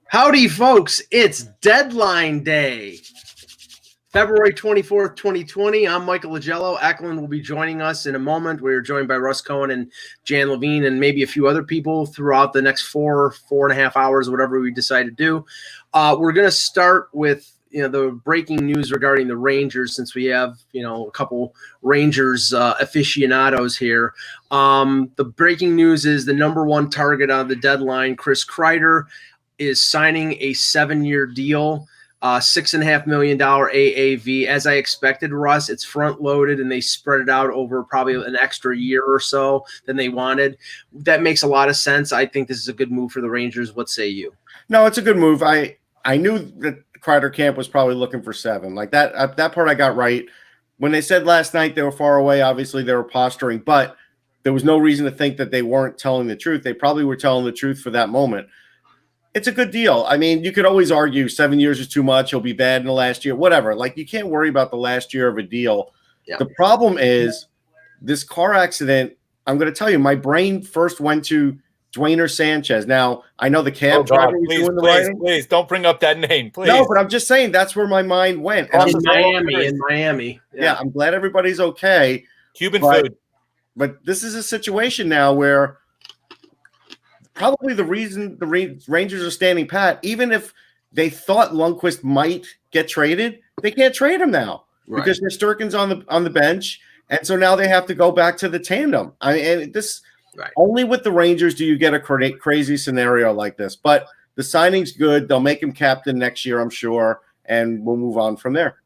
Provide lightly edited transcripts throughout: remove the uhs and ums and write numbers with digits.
Howdy, folks. It's deadline day. February 24th, 2020. I'm Michael Lagello. Eklund will be joining us in a moment. We're joined by Russ Cohen and Jan Levine and maybe a few other people throughout the next four and a half hours, whatever we decide to do. We're going to start with the breaking news regarding the Rangers, since we have a couple Rangers aficionados here. The breaking news is the number one target on the deadline, Chris Kreider, is signing a 7-year deal. $6.5 million AAV. As I expected, Russ, it's front loaded and they spread it out over probably an extra year or so than they wanted. That makes a lot of sense. I think this is a good move for the Rangers. What say you? No, it's a good move. I knew that Kreider camp was probably looking for 7. Like that part I got right. When they said last night they were far away, obviously they were posturing, but there was no reason to think that they weren't telling the truth. They probably were telling the truth for that moment. It's a good deal. I mean, you could always argue 7 years is too much. He'll be bad in the last year, whatever. Like, you can't worry about the last year of a deal. Yeah. The problem is this car accident. I'm going to tell you, my brain first went to Dwayner Sanchez. Now, I know the cab driver was doing the writing. Please, don't bring up that name, please. No, but I'm just saying that's where my mind went. And in Miami. Yeah, I'm glad everybody's okay. Cuban food. But this is a situation now where probably the reason the Rangers are standing pat, even if they thought Lundqvist might get traded, they can't trade him now because Shesterkin's on the bench, and so now they have to go back to the tandem. I mean, and this only with the Rangers do you get a crazy scenario like this. But the signing's good; they'll make him captain next year, I'm sure, and we'll move on from there.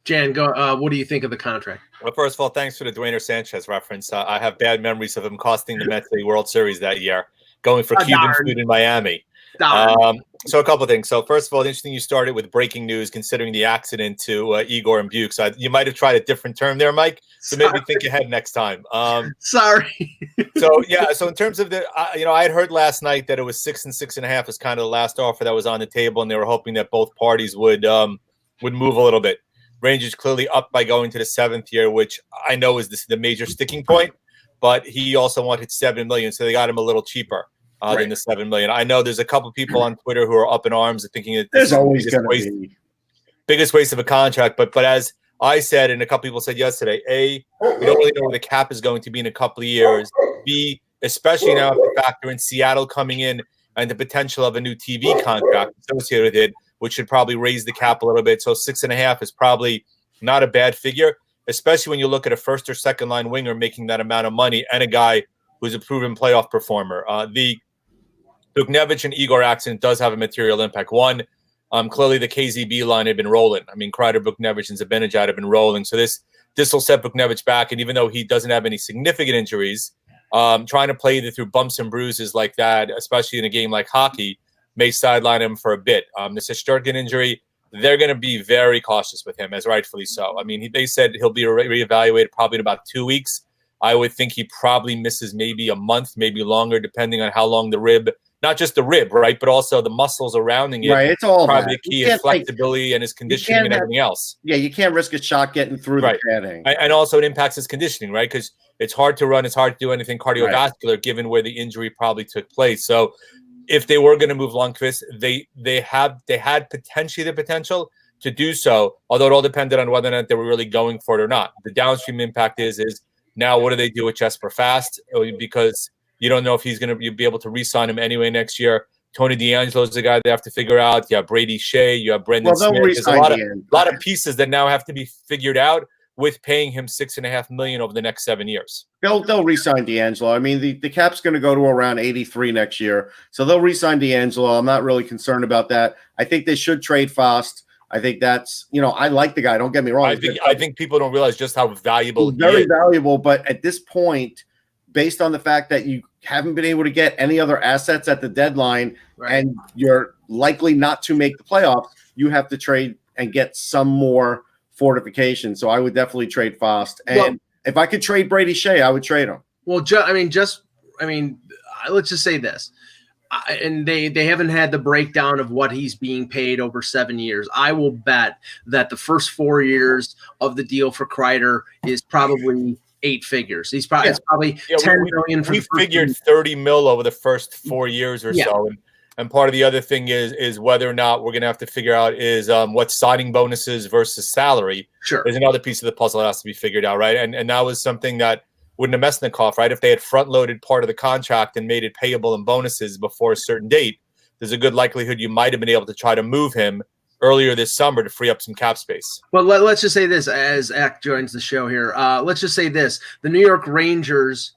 Jan, go. What do you think of the contract? Well, first of all, thanks for the Dwayner Sanchez reference. I have bad memories of him costing the Mets the World Series that year, going for Cuban food in Miami. So a couple of things. So first of all, interesting you started with breaking news, considering the accident to Igor and Buke. So you might have tried a different term there, Mike. So maybe think ahead next time. Sorry. So in terms of the, I had heard last night that it was 6 and 6.5 is kind of the last offer that was on the table, and they were hoping that both parties would move a little bit. Rangers clearly up by going to the 7th year, which I know is the major sticking point. But he also wanted $7 million, so they got him a little cheaper than the $7 million. I know there's a couple people on Twitter who are up in arms and thinking that there's always going to be biggest waste of a contract. But as I said, and a couple people said yesterday, A, we don't really know where the cap is going to be in a couple of years. B, especially now if you factor in Seattle coming in and the potential of a new TV contract associated with it, which should probably raise the cap a little bit. So 6.5 is probably not a bad figure, especially when you look at a first or second line winger making that amount of money and a guy who's a proven playoff performer. The Buchnevich and Igor accident does have a material impact. One, clearly the KZB line had been rolling. I mean, Kreider, Buchnevich, and Zibanejad have been rolling. So this will set Buchnevich back. And even though he doesn't have any significant injuries, trying to play either through bumps and bruises like that, especially in a game like hockey, may sideline him for a bit. The Shesterkin injury, they're going to be very cautious with him, as rightfully so. I mean, they said he'll be reevaluated probably in about 2 weeks. I would think he probably misses maybe a month, maybe longer, depending on how long the rib, not just the rib, right, but also the muscles surrounding it. Right, it's all probably the key, his flexibility and his conditioning and everything else. Yeah, you can't risk a shot getting through the padding. And also it impacts his conditioning, right, because it's hard to run, it's hard to do anything cardiovascular given where the injury probably took place. So if they were going to move Lundqvist, they had potentially the potential to do so, although it all depended on whether or not they were really going for it or not. The downstream impact is now what do they do with Jesper Fast? Because you don't know if he's going to be able to re-sign him anyway next year. Tony DeAngelo is the guy they have to figure out. You have Brady Shea, you have Brendan Smith. There's a lot of pieces that now have to be figured out with paying him $6.5 million over the next 7 years. They'll re-sign DeAngelo. I mean, the cap's going to go to around 83 next year, so they'll re-sign DeAngelo. I'm not really concerned about that. I think they should trade Fast. I think that's, I like the guy. Don't get me wrong. I think people don't realize just how valuable he's very valuable. But at this point, based on the fact that you haven't been able to get any other assets at the deadline, and you're likely not to make the playoffs, you have to trade and get some more fortification. So I would definitely trade Fast. And if I could trade Brady Shea, I would trade him. Well, let's just say this. And they haven't had the breakdown of what he's being paid over 7 years. I will bet that the first 4 years of the deal for Kreider is probably 8 figures. It's probably $10 million. We figured $30 million over the first 4 years or so. And part of the other thing is whether or not we're going to have to figure out is what signing bonuses versus salary. Sure. Is another piece of the puzzle that has to be figured out, right? And that was something that wouldn't have Mesnikov, right? If they had front-loaded part of the contract and made it payable in bonuses before a certain date, there's a good likelihood you might have been able to try to move him earlier this summer to free up some cap space. Well, let's just say this as Eck joins the show here. Let's just say this. The New York Rangers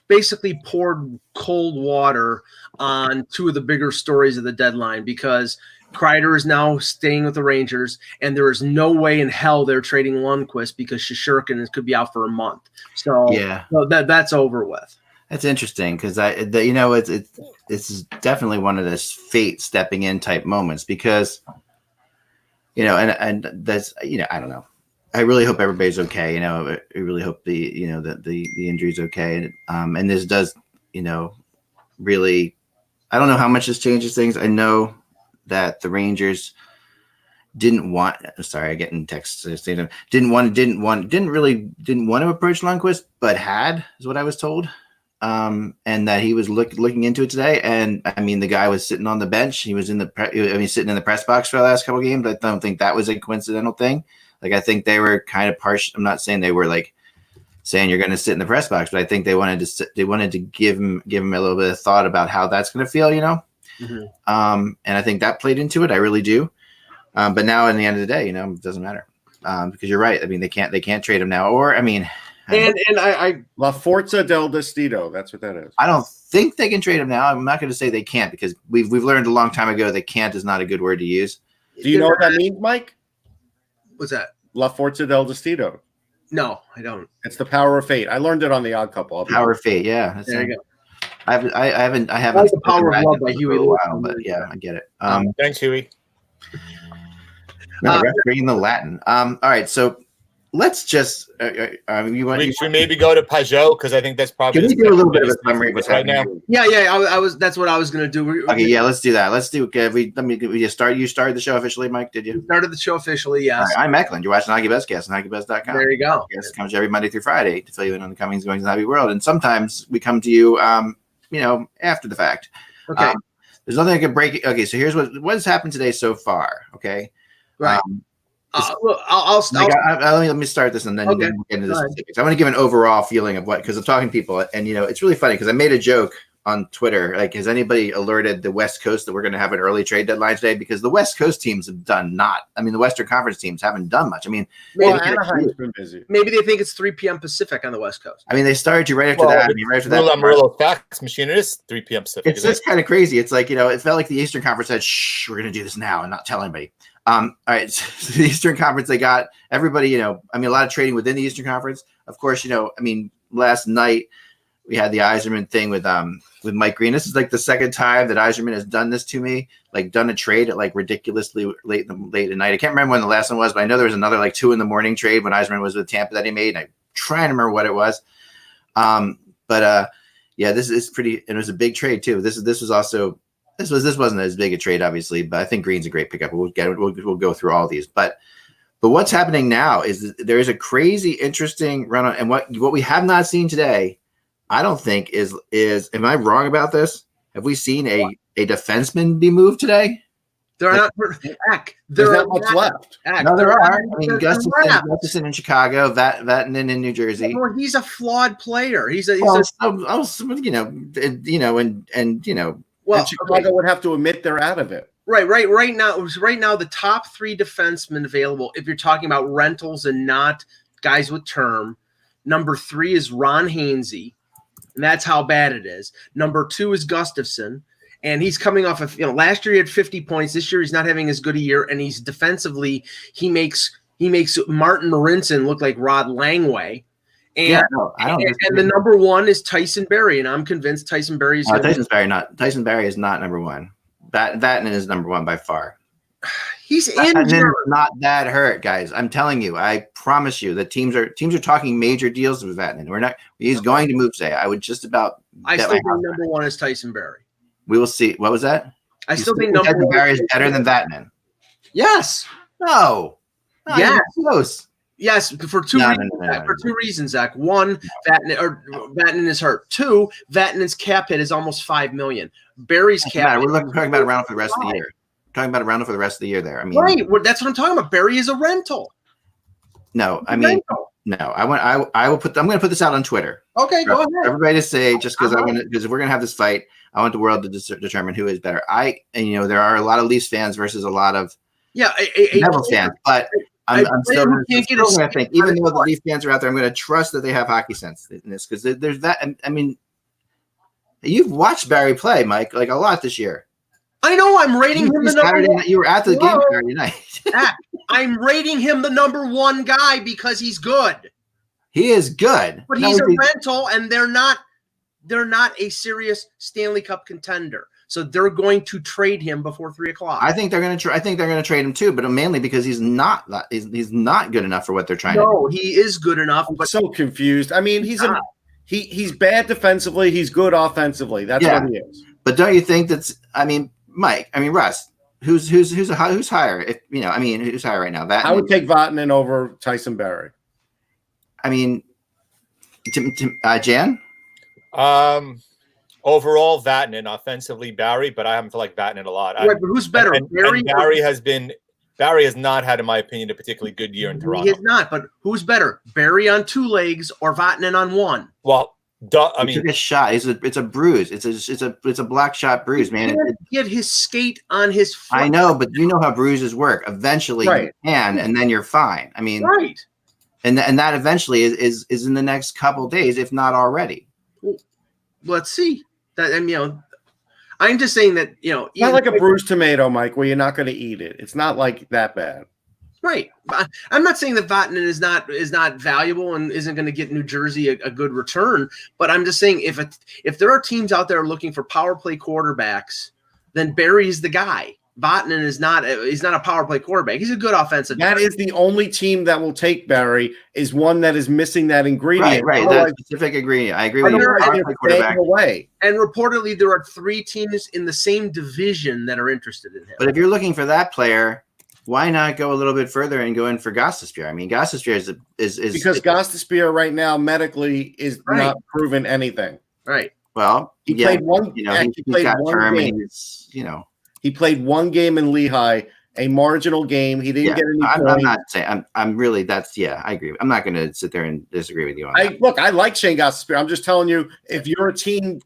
basically poured cold water on two of the bigger stories of the deadline because Kreider is now staying with the Rangers, and there is no way in hell they're trading Lundqvist because Shesterkin could be out for a month. So, that's over with. That's interesting because it's definitely one of those fate stepping in type moments because and that's I don't know. I really hope everybody's okay. I really hope the injury's okay. And this does really. I don't know how much this changes things. I know that the Rangers didn't want. Sorry, I get in text. Didn't want to approach Lundqvist, but is what I was told. And that he was looking into it today. And I mean, the guy was sitting on the bench. He was sitting in the press box for the last couple of games. I don't think that was a coincidental thing. Like, I think they were kind of partial. I'm not saying they were like saying you're going to sit in the press box, but I think they wanted to give him a little bit of thought about how that's going to feel, Mm-hmm. And I think that played into it. I really do. But now, in the end of the day, it doesn't matter because you're right. I mean, they can't trade him now, or I mean. I La Forza del Destino. That's what that is. I don't think they can trade him now. I'm not going to say they can't because we've learned a long time ago that can't is not a good word to use. Do you know what that means, Mike? What's that? La Forza del Destino. No, I don't. It's the power of fate. I learned it on the Odd Couple. Power of fate. Yeah. There you go. I haven't. Like the Power of Love by Huey Lewis, but yeah, I get it. Thanks, Huey. Reading the Latin. All right, so let's just. Should we maybe go to Pajot because I think that's probably. Can we do a little bit of a summary right now? Yeah. I was. That's what I was going to do. Okay, yeah, let's do that. Let's do. We just start. You started the show officially, Mike. Did you? Started the show officially. Yes. Right, I'm Eklund. You're watching HockeyBuzzcast on HockeyBuzz.com. There you go. Yes, comes every Monday through Friday to fill you in on the comings and goings of the hockey world, and sometimes we come to you, after the fact. Okay. There's nothing that can break it. Okay, so here's what has happened today so far. Okay. Right. Let me start this and then we'll get into the specifics. I want to give an overall feeling of because I'm talking to people and it's really funny because I made a joke on Twitter. Like, has anybody alerted the West Coast that we're going to have an early trade deadline today? Because the West Coast teams have done the Western Conference teams haven't done much. I mean, Anaheim's been busy. Maybe they think it's 3 p.m. Pacific on the West Coast. I mean, they started right after that. Right after that, Amarillo fax machine. It is 3 p.m. Pacific. It's just kind of crazy. It's like it felt like the Eastern Conference said, "Shh, we're going to do this now and not tell anybody." All right, so the Eastern Conference, they got everybody. A lot of trading within the Eastern Conference. Of course, last night we had the Yzerman thing with Mike Green. This is like the second time that Yzerman has done this to me, like done a trade at like ridiculously late at night. I can't remember when the last one was, but I know there was another like 2 a.m. trade when Yzerman was with Tampa that he made. And I'm trying to remember what it was. This is pretty. And it was a big trade too. This wasn't as big a trade, obviously, but I think Green's a great pickup. We'll go through all these, but what's happening now is there is a crazy, interesting run on, and what we have not seen today, I don't think is. Am I wrong about this? Have we seen a defenseman be moved today? There are not. There's not much left. No, there are. I mean, Gustafson in Chicago, Vatanen in New Jersey. Well, he's a flawed player. Well, Chicago would have to admit they're out of it. Right now, the top 3 defensemen available, if you're talking about rentals and not guys with term, number 3 is Ron Hainsey, and that's how bad it is. Number 2 is Gustafson, and he's coming off of last year he had 50 points. This year he's not having as good a year, and he's defensively he makes Martin Marinson look like Rod Langway. And the number 1 is Tyson Barrie, and I'm convinced Tyson Barrie is. Tyson Barrie is not number 1. Vatanen is number 1 by far. He's injured. Not that hurt, guys. I'm telling you. I promise you that teams are talking major deals with Vatanen. He's going to move today. I would just about. I still think number 1 is Tyson Barrie. We will see. What was that? I still think number 1 Barrie is better than Vatanen. Yes. No. Yeah. Close. Yes, for two reasons, Zach. One, Vatanen is hurt. Two, Vatanen's cap hit is almost $5 million. Barry's cap. We're talking about around for the rest of the year. Talking about around for the rest of the year. There, I mean, right. Well, that's what I'm talking about. Barry is a rental. No, I mean, no. I will put. I'm going to put this out on Twitter. Okay, go ahead. Everybody to say, just because because if we're going to have this fight, I want the world to determine who is better. There are a lot of Leafs fans versus a lot of Devils fans, but. I'm still going to think, even though the Leaf fans are out there, I'm going to trust that they have hockey sense in this, because there's that. I mean, you've watched Barry play, Mike, like a lot this year. I know. I'm rating him the number one. You were at the game Saturday night. I'm rating him the number one guy because he's good. He is good, but he's a rental, and they're not a serious Stanley Cup contender. So they're going to trade him before 3:00. I think they're going to trade him too, but mainly because he's not good enough for what they're trying to do. No, he is good enough. I'm so confused. I mean, he's bad defensively. He's good offensively. That's what he is. But don't you think Mike? I mean, Russ. Who's higher? Who's higher right now? I would take Vatanen over Tyson Barrie. I mean, Jan. Overall, Vatanen. Offensively, Barry, but I happen to like Vatanen a lot. Right, but who's better? Barry has not had, in my opinion, a particularly good year in Toronto. He has not, but who's better? Barry on two legs or Vatanen on one? Well, he took a shot. It's a bruise. It's a black shot bruise, man. He didn't get his skate on his foot. I know, but you know how bruises work. Eventually, you can, and then you're fine. I mean, right. And that eventually is in the next couple days, if not already. Well, let's see. I'm just saying that, it's not like a bruised tomato, Mike, where you're not going to eat it. It's not like that bad. Right. I'm not saying that Vatanen is not valuable and isn't going to get New Jersey a good return, but I'm just saying if there are teams out there looking for power play quarterbacks, then Barry's the guy. Vatanen is not a power play quarterback. He's a good offensive. That is the only team that will take Barry, is one that is missing that ingredient. Right. That specific ingredient. I agree with you. And reportedly, there are 3 teams in the same division that are interested in him. But if you're looking for that player, why not go a little bit further and go in for Gostisbehere? I mean, Gostisbehere is because Gostisbehere right now medically is not proven anything. Right. Well, he played one. He's got term, and he's He played one game in Lehigh, a marginal game. He didn't get any points. I'm not saying I'm really I agree. I'm not going to sit there and disagree with you on that. Look, I like Shane Gostisbehere. I'm just telling you, if you're a team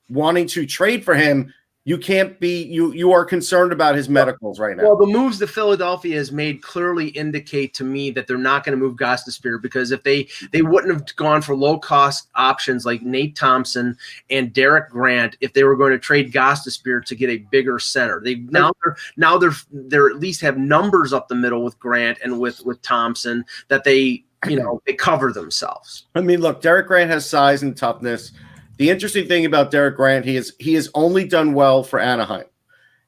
wanting to trade for him, you can't be you are concerned about his medicals right now. Well, the moves that Philadelphia has made clearly indicate to me that they're not going to move Gostisbehere, because if they wouldn't have gone for low cost options like Nate Thompson and Derek Grant if they were going to trade Gostisbehere to get a bigger center. They're at least have numbers up the middle with Grant and with Thompson that they cover themselves. I mean, look, Derek Grant has size and toughness. The interesting thing about Derek Grant, he has only done well for Anaheim.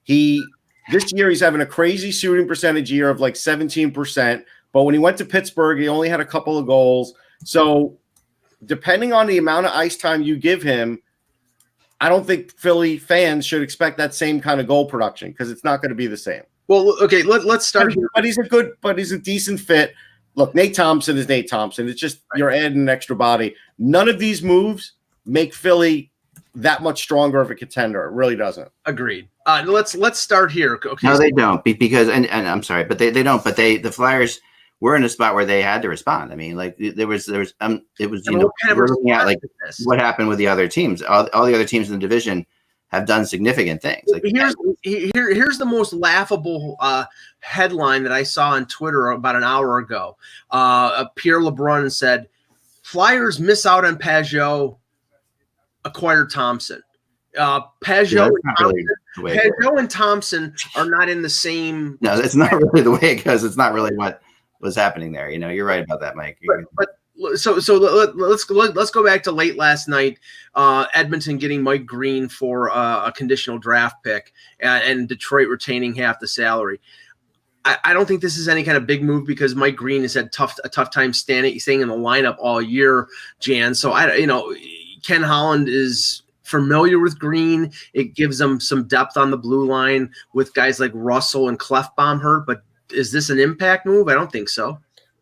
This year he's having a crazy shooting percentage year of like 17%, but when he went to Pittsburgh, he only had a couple of goals. So depending on the amount of ice time you give him, I don't think Philly fans should expect that same kind of goal production, because it's not going to be the same. Well, okay, let's start here. But he's a decent fit. Look, Nate Thompson is Nate Thompson. It's just you're adding an extra body. None of these moves make Philly that much stronger of a contender. It really doesn't. Agreed. Let's start here. Okay. No, they don't, because and I'm sorry, but they don't. But the Flyers were in a spot where they had to respond. I mean, like there was we're looking at like what happened with the other teams. All the other teams in the division have done significant things. Like here's the most laughable headline that I saw on Twitter about an hour ago. Pierre LeBrun said, "Flyers miss out on Pajot, acquire Thompson." Pajot and Thompson are not in the same. No, it's not really the way it goes. It's not really what was happening there. You're right about that, Mike. But let's go back to late last night. Edmonton getting Mike Green for a conditional draft pick, and Detroit retaining half the salary. I don't think this is any kind of big move, because Mike Green has had a tough time staying in the lineup all year, Jan. So Ken Holland is familiar with Green. It gives them some depth on the blue line with guys like Russell and Clefbaum hurt. But is this an impact move? I don't think so.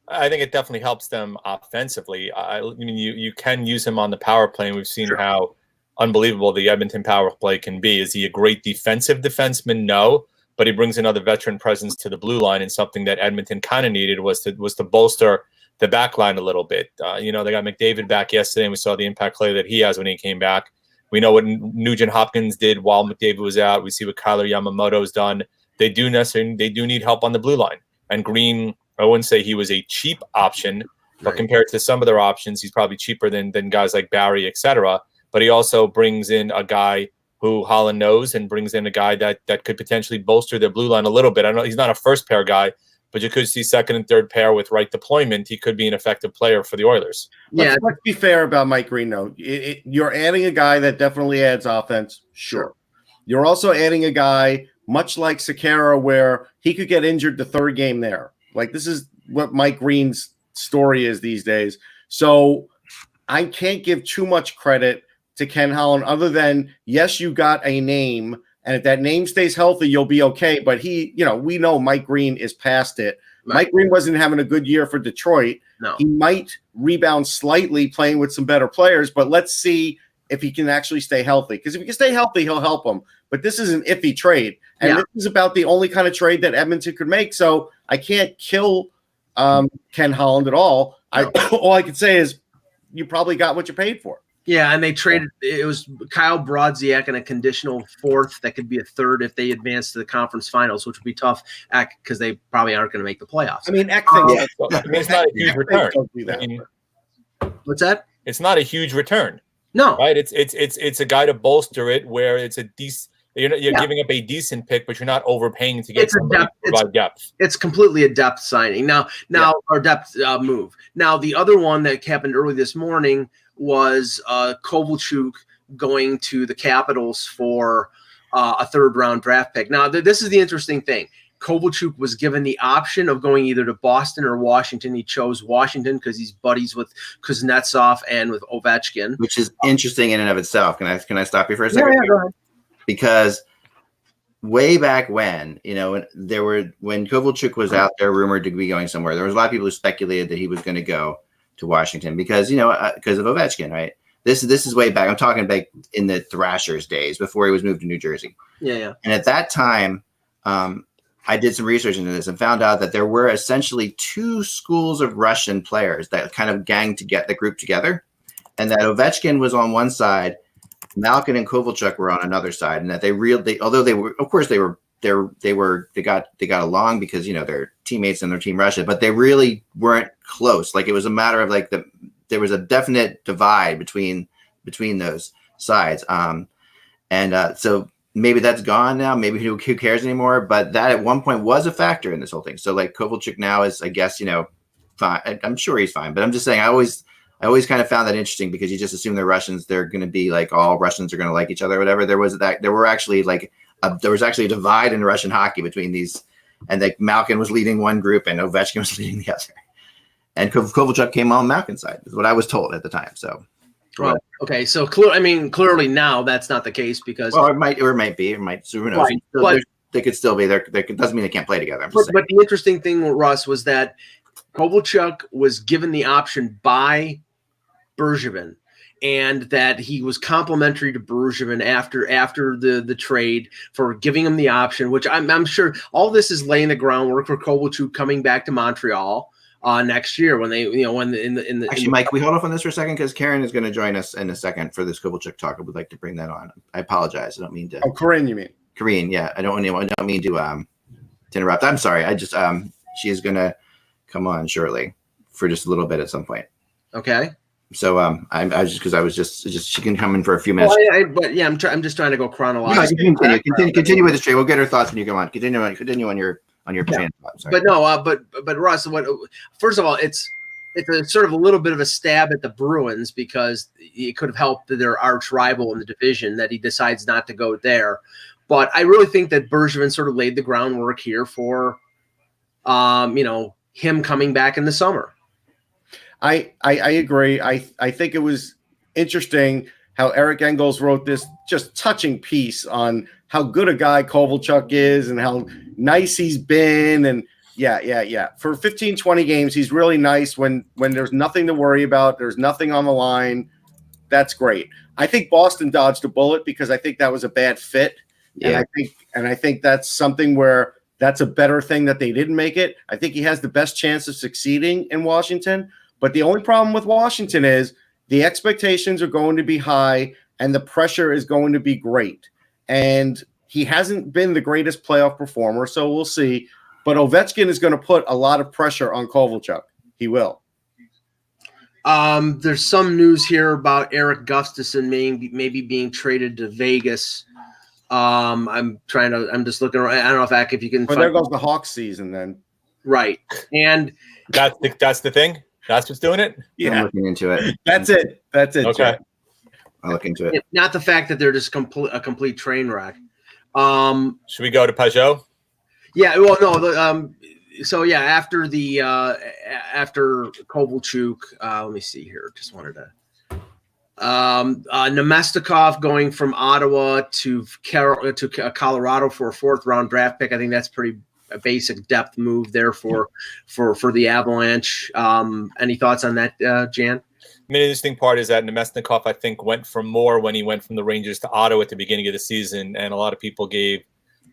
I think it definitely helps them offensively. I mean, you can use him on the power play, and we've seen how unbelievable the Edmonton power play can be. Is he a great defensive defenseman? No, but he brings another veteran presence to the blue line, and something that Edmonton kind of needed was to bolster the back line a little bit. They got McDavid back yesterday, and we saw the impact play that he has when he came back. We know what Nugent Hopkins did while McDavid was out. We see what Kyler Yamamoto's done. They do need help on the blue line. And Green, I wouldn't say he was a cheap option, but compared to some of their options, he's probably cheaper than guys like Barry, etc. But he also brings in a guy who Holland knows, and brings in a guy that could potentially bolster their blue line a little bit. I know he's not a first pair guy, but you could see second and third pair with right deployment. He could be an effective player for the Oilers. Let's be fair about Mike Green, though. You're adding a guy that definitely adds offense. Sure. You're also adding a guy much like Sekera, where he could get injured the third game there. Like, this is what Mike Green's story is these days. So I can't give too much credit to Ken Holland other than, yes, you got a name, and if that name stays healthy, you'll be okay. But we know Mike Green is past it. Right. Mike Green wasn't having a good year for Detroit. No. He might rebound slightly playing with some better players, but let's see if he can actually stay healthy. Because if he can stay healthy, he'll help them. But this is an iffy trade. And this is about the only kind of trade that Edmonton could make. So I can't kill Ken Holland at all. All I can say is you probably got what you paid for. Yeah, and they traded – it was Kyle Brodziak and a conditional fourth that could be a third if they advance to the conference finals, which would be tough because they probably aren't going to make the playoffs. I mean, it's not a huge return. What's that? It's not a huge return. No. Right? It's a guy to bolster it where it's a decent – you're giving up a decent pick, but you're not overpaying to get somebody to provide depth. It's completely a depth signing. Now our depth move. Now, the other one that happened early this morning was Kovalchuk going to the Capitals for a third-round draft pick. Now, this is the interesting thing. Kovalchuk was given the option of going either to Boston or Washington. He chose Washington because he's buddies with Kuznetsov and with Ovechkin. Which is interesting in and of itself. Can I stop you for a second? Yeah, go ahead. Because way back when, when Kovalchuk was out there rumored to be going somewhere, there was a lot of people who speculated that he was going to go to Washington because of Ovechkin, right? This is way back. I'm talking back in the Thrashers days before he was moved to New Jersey. Yeah. And at that time, I did some research into this and found out that there were essentially two schools of Russian players that kind of the group together, and that Ovechkin was on one side, Malkin and Kovalchuk were on another side, and that they got along because they're teammates in their Team Russia, but they really weren't close. Like, it was a matter of there was a definite divide between those sides. So maybe that's gone now. Maybe who cares anymore? But that at one point was a factor in this whole thing. So like Kovalchuk now is, I guess, fine. I'm sure he's fine, but I'm just saying I always kind of found that interesting because you just assume they're Russians. They're going to be like all Russians are going to like each other or whatever. There was actually a divide in Russian hockey between these, and like Malkin was leading one group and Ovechkin was leading the other. And Kovalchuk came on Malkin's side, is what I was told at the time. So, well, okay. So clearly now that's not the case because it might be. So who knows? Right. They could still be there. Doesn't mean they can't play together. But the interesting thing, Russ, was that Kovalchuk was given the option by Bergevin, and that he was complimentary to Bergevin after the trade for giving him the option, which I'm sure all this is laying the groundwork for Kovalchuk coming back to Montreal next year when they Actually, Mike, can we hold off on this for a second because Karen is going to join us in a second for this Kovalchuk talk. I would like to bring that on. I apologize. I don't mean to. Oh, Corinne, you mean? Corinne, yeah. I don't mean to interrupt. I'm sorry. I just she is going to come on shortly for just a little bit at some point. Okay. So I was she can come in for a few minutes. Well, I'm just trying to go chronologically. No, continue with the trade. We'll get her thoughts when you come on. Continue on your train of thought. Sorry. But no, but Russ, first of all, it's a sort of a little bit of a stab at the Bruins because it could have helped their arch rival in the division that he decides not to go there. But I really think that Bergevin sort of laid the groundwork here for, him coming back in the summer. I agree. I think it was interesting how Eric Engels wrote this just touching piece on how good a guy Kovalchuk is and how nice he's been. And Yeah. For 15, 20 games, he's really nice when there's nothing to worry about. There's nothing on the line. That's great. I think Boston dodged a bullet because I think that was a bad fit. Yeah. And I think that's something where that's a better thing that they didn't make it. I think he has the best chance of succeeding in Washington. But the only problem with Washington is the expectations are going to be high and the pressure is going to be great. And he hasn't been the greatest playoff performer, so we'll see. But Ovechkin is going to put a lot of pressure on Kovalchuk. He will. There's some news here about Eric Gustafson maybe being traded to Vegas. I'm just looking around. I don't know if you can. Well, there goes the Hawks season then. Right, and that's the thing. That's what's doing it. Yeah, I'm looking into it. That's it. Okay, Jeff. I'll look into it. Not the fact that they're just a complete train wreck. Should we go to Peugeot? Yeah. Well, no. So yeah, after Kovalchuk, let me see here. Just wanted to. Nemestikov going from Ottawa to Colorado for a 4th round draft pick. I think that's a basic depth move there for the Avalanche. Any thoughts on that, Jan? I mean, the interesting part is that Nemestikov, I think, went from more when he went from the Rangers to Ottawa at the beginning of the season, and a lot of people gave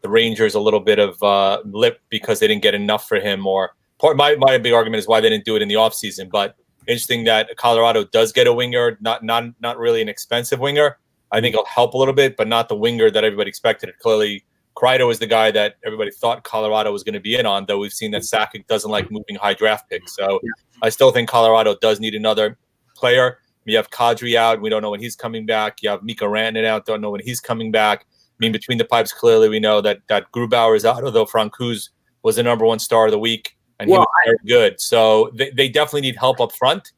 the Rangers a little bit of lip because they didn't get enough for him. Or my big argument is why they didn't do it in the offseason. But interesting that Colorado does get a winger, not really an expensive winger. I think it'll help a little bit, but not the winger that everybody expected. Clearly, Kreider is the guy that everybody thought Colorado was going to be in on, though we've seen that Sakic doesn't like moving high draft picks. So I still think Colorado does need another player. You have Kadri out. We don't know when he's coming back. You have Mika Rantanen out. Don't know when he's coming back. I mean, between the pipes, clearly we know that Grubauer is out, although Francouz was the number 1 star of the week, and he was very good. So they definitely need help up front.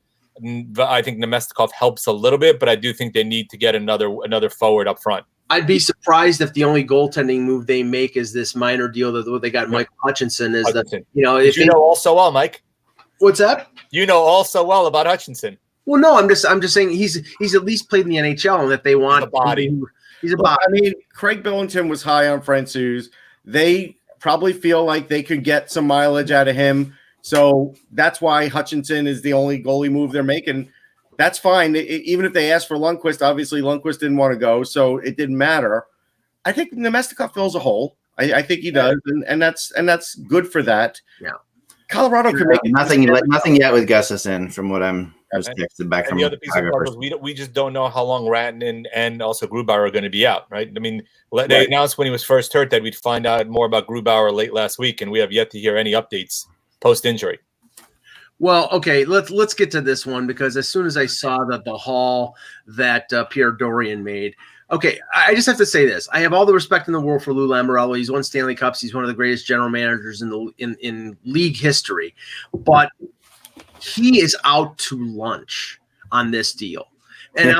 I think Nemestikov helps a little bit, but I do think they need to get another forward up front. I'd be surprised if the only goaltending move they make is this minor deal that they got Michael Hutchinson. If you know all so well, Mike. What's that? You know all so well about Hutchinson. Well, no, I'm just saying he's at least played in the NHL, and that they want a body. He's a body. I mean, Craig Billington was high on Francouz. They probably feel like they could get some mileage out of him. So that's why Hutchinson is the only goalie move they're making. That's fine. Even if they asked for Lundqvist, obviously Lundqvist didn't want to go, so it didn't matter. I think Nemestikov fills a hole. I think he does, and that's good for that. Yeah. Colorado could make nothing yet with Gustafson, from what I'm texted back from. The other piece of part was we just don't know how long Rantanen and also Grubauer are going to be out, right? I mean, they announced when he was first hurt that we'd find out more about Grubauer late last week, and we have yet to hear any updates post-injury. Well, okay, let's get to this one, because as soon as I saw the haul that Pierre Dorian made, okay, I just have to say this. I have all the respect in the world for Lou Lamoriello. He's won Stanley Cups. He's one of the greatest general managers in league history. But he is out to lunch on this deal. And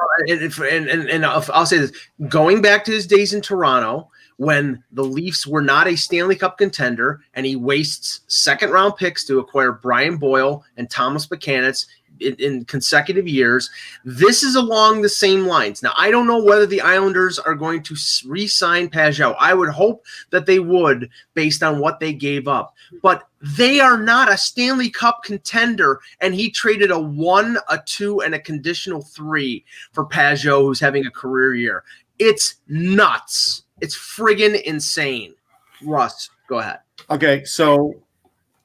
I'll say this. Going back to his days in Toronto, when the Leafs were not a Stanley Cup contender, and he wastes 2nd-round picks to acquire Brian Boyle and Thomas Buchanan in consecutive years. This is along the same lines. Now, I don't know whether the Islanders are going to re-sign Pajot. I would hope that they would, based on what they gave up. But they are not a Stanley Cup contender, and he traded a 1, a 2, and a conditional 3 for Pajot, who's having a career year. It's nuts. It's friggin' insane. Russ, go ahead. Okay, so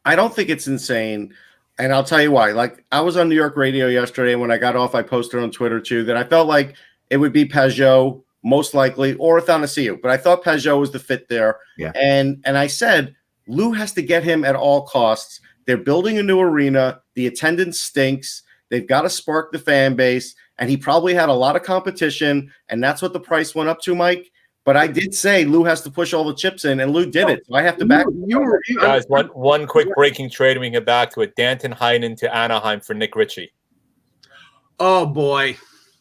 I don't think it's insane, and I'll tell you why. Like, I was on New York radio yesterday, and when I got off, I posted on Twitter too that I felt like it would be Pajot most likely, or Athanasiou, but I thought Pajot was the fit there. Yeah. And I said Lou has to get him at all costs. They're building a new arena. The attendance stinks. They've got to spark the fan base, and he probably had a lot of competition, and that's what the price went up to, Mike. But I did say Lou has to push all the chips in, and Lou did it. So I have to back you. Guys, one quick breaking trade, and we can get back to it. Danton Heinen to Anaheim for Nick Ritchie. Oh, boy.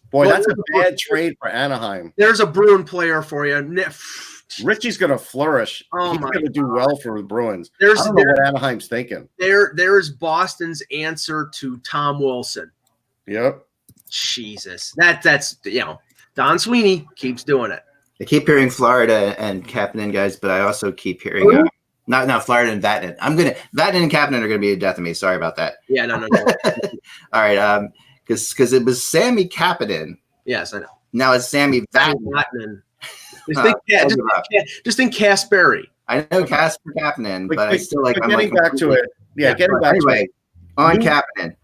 Boy, that's a bad trade for Anaheim. There's a Bruin player for you. Richie's going to flourish. He's going to do well for the Bruins. I don't know what Anaheim's thinking. There's Boston's answer to Tom Wilson. Yep. Jesus. That's Don Sweeney keeps doing it. I keep hearing Florida and Kapanen guys, but I also keep hearing No, Florida and Vatanen. Vatanen and Kapanen are gonna be a death of me. Sorry about that. Yeah, no. All right, because it was Sammy Kapanen. Yes, I know. Now it's Sammy Vatanen. Just think Kasperi. I know Casper Kapanen, but I still like. I'm getting back to it. Yeah, getting back to it. On Kapanen.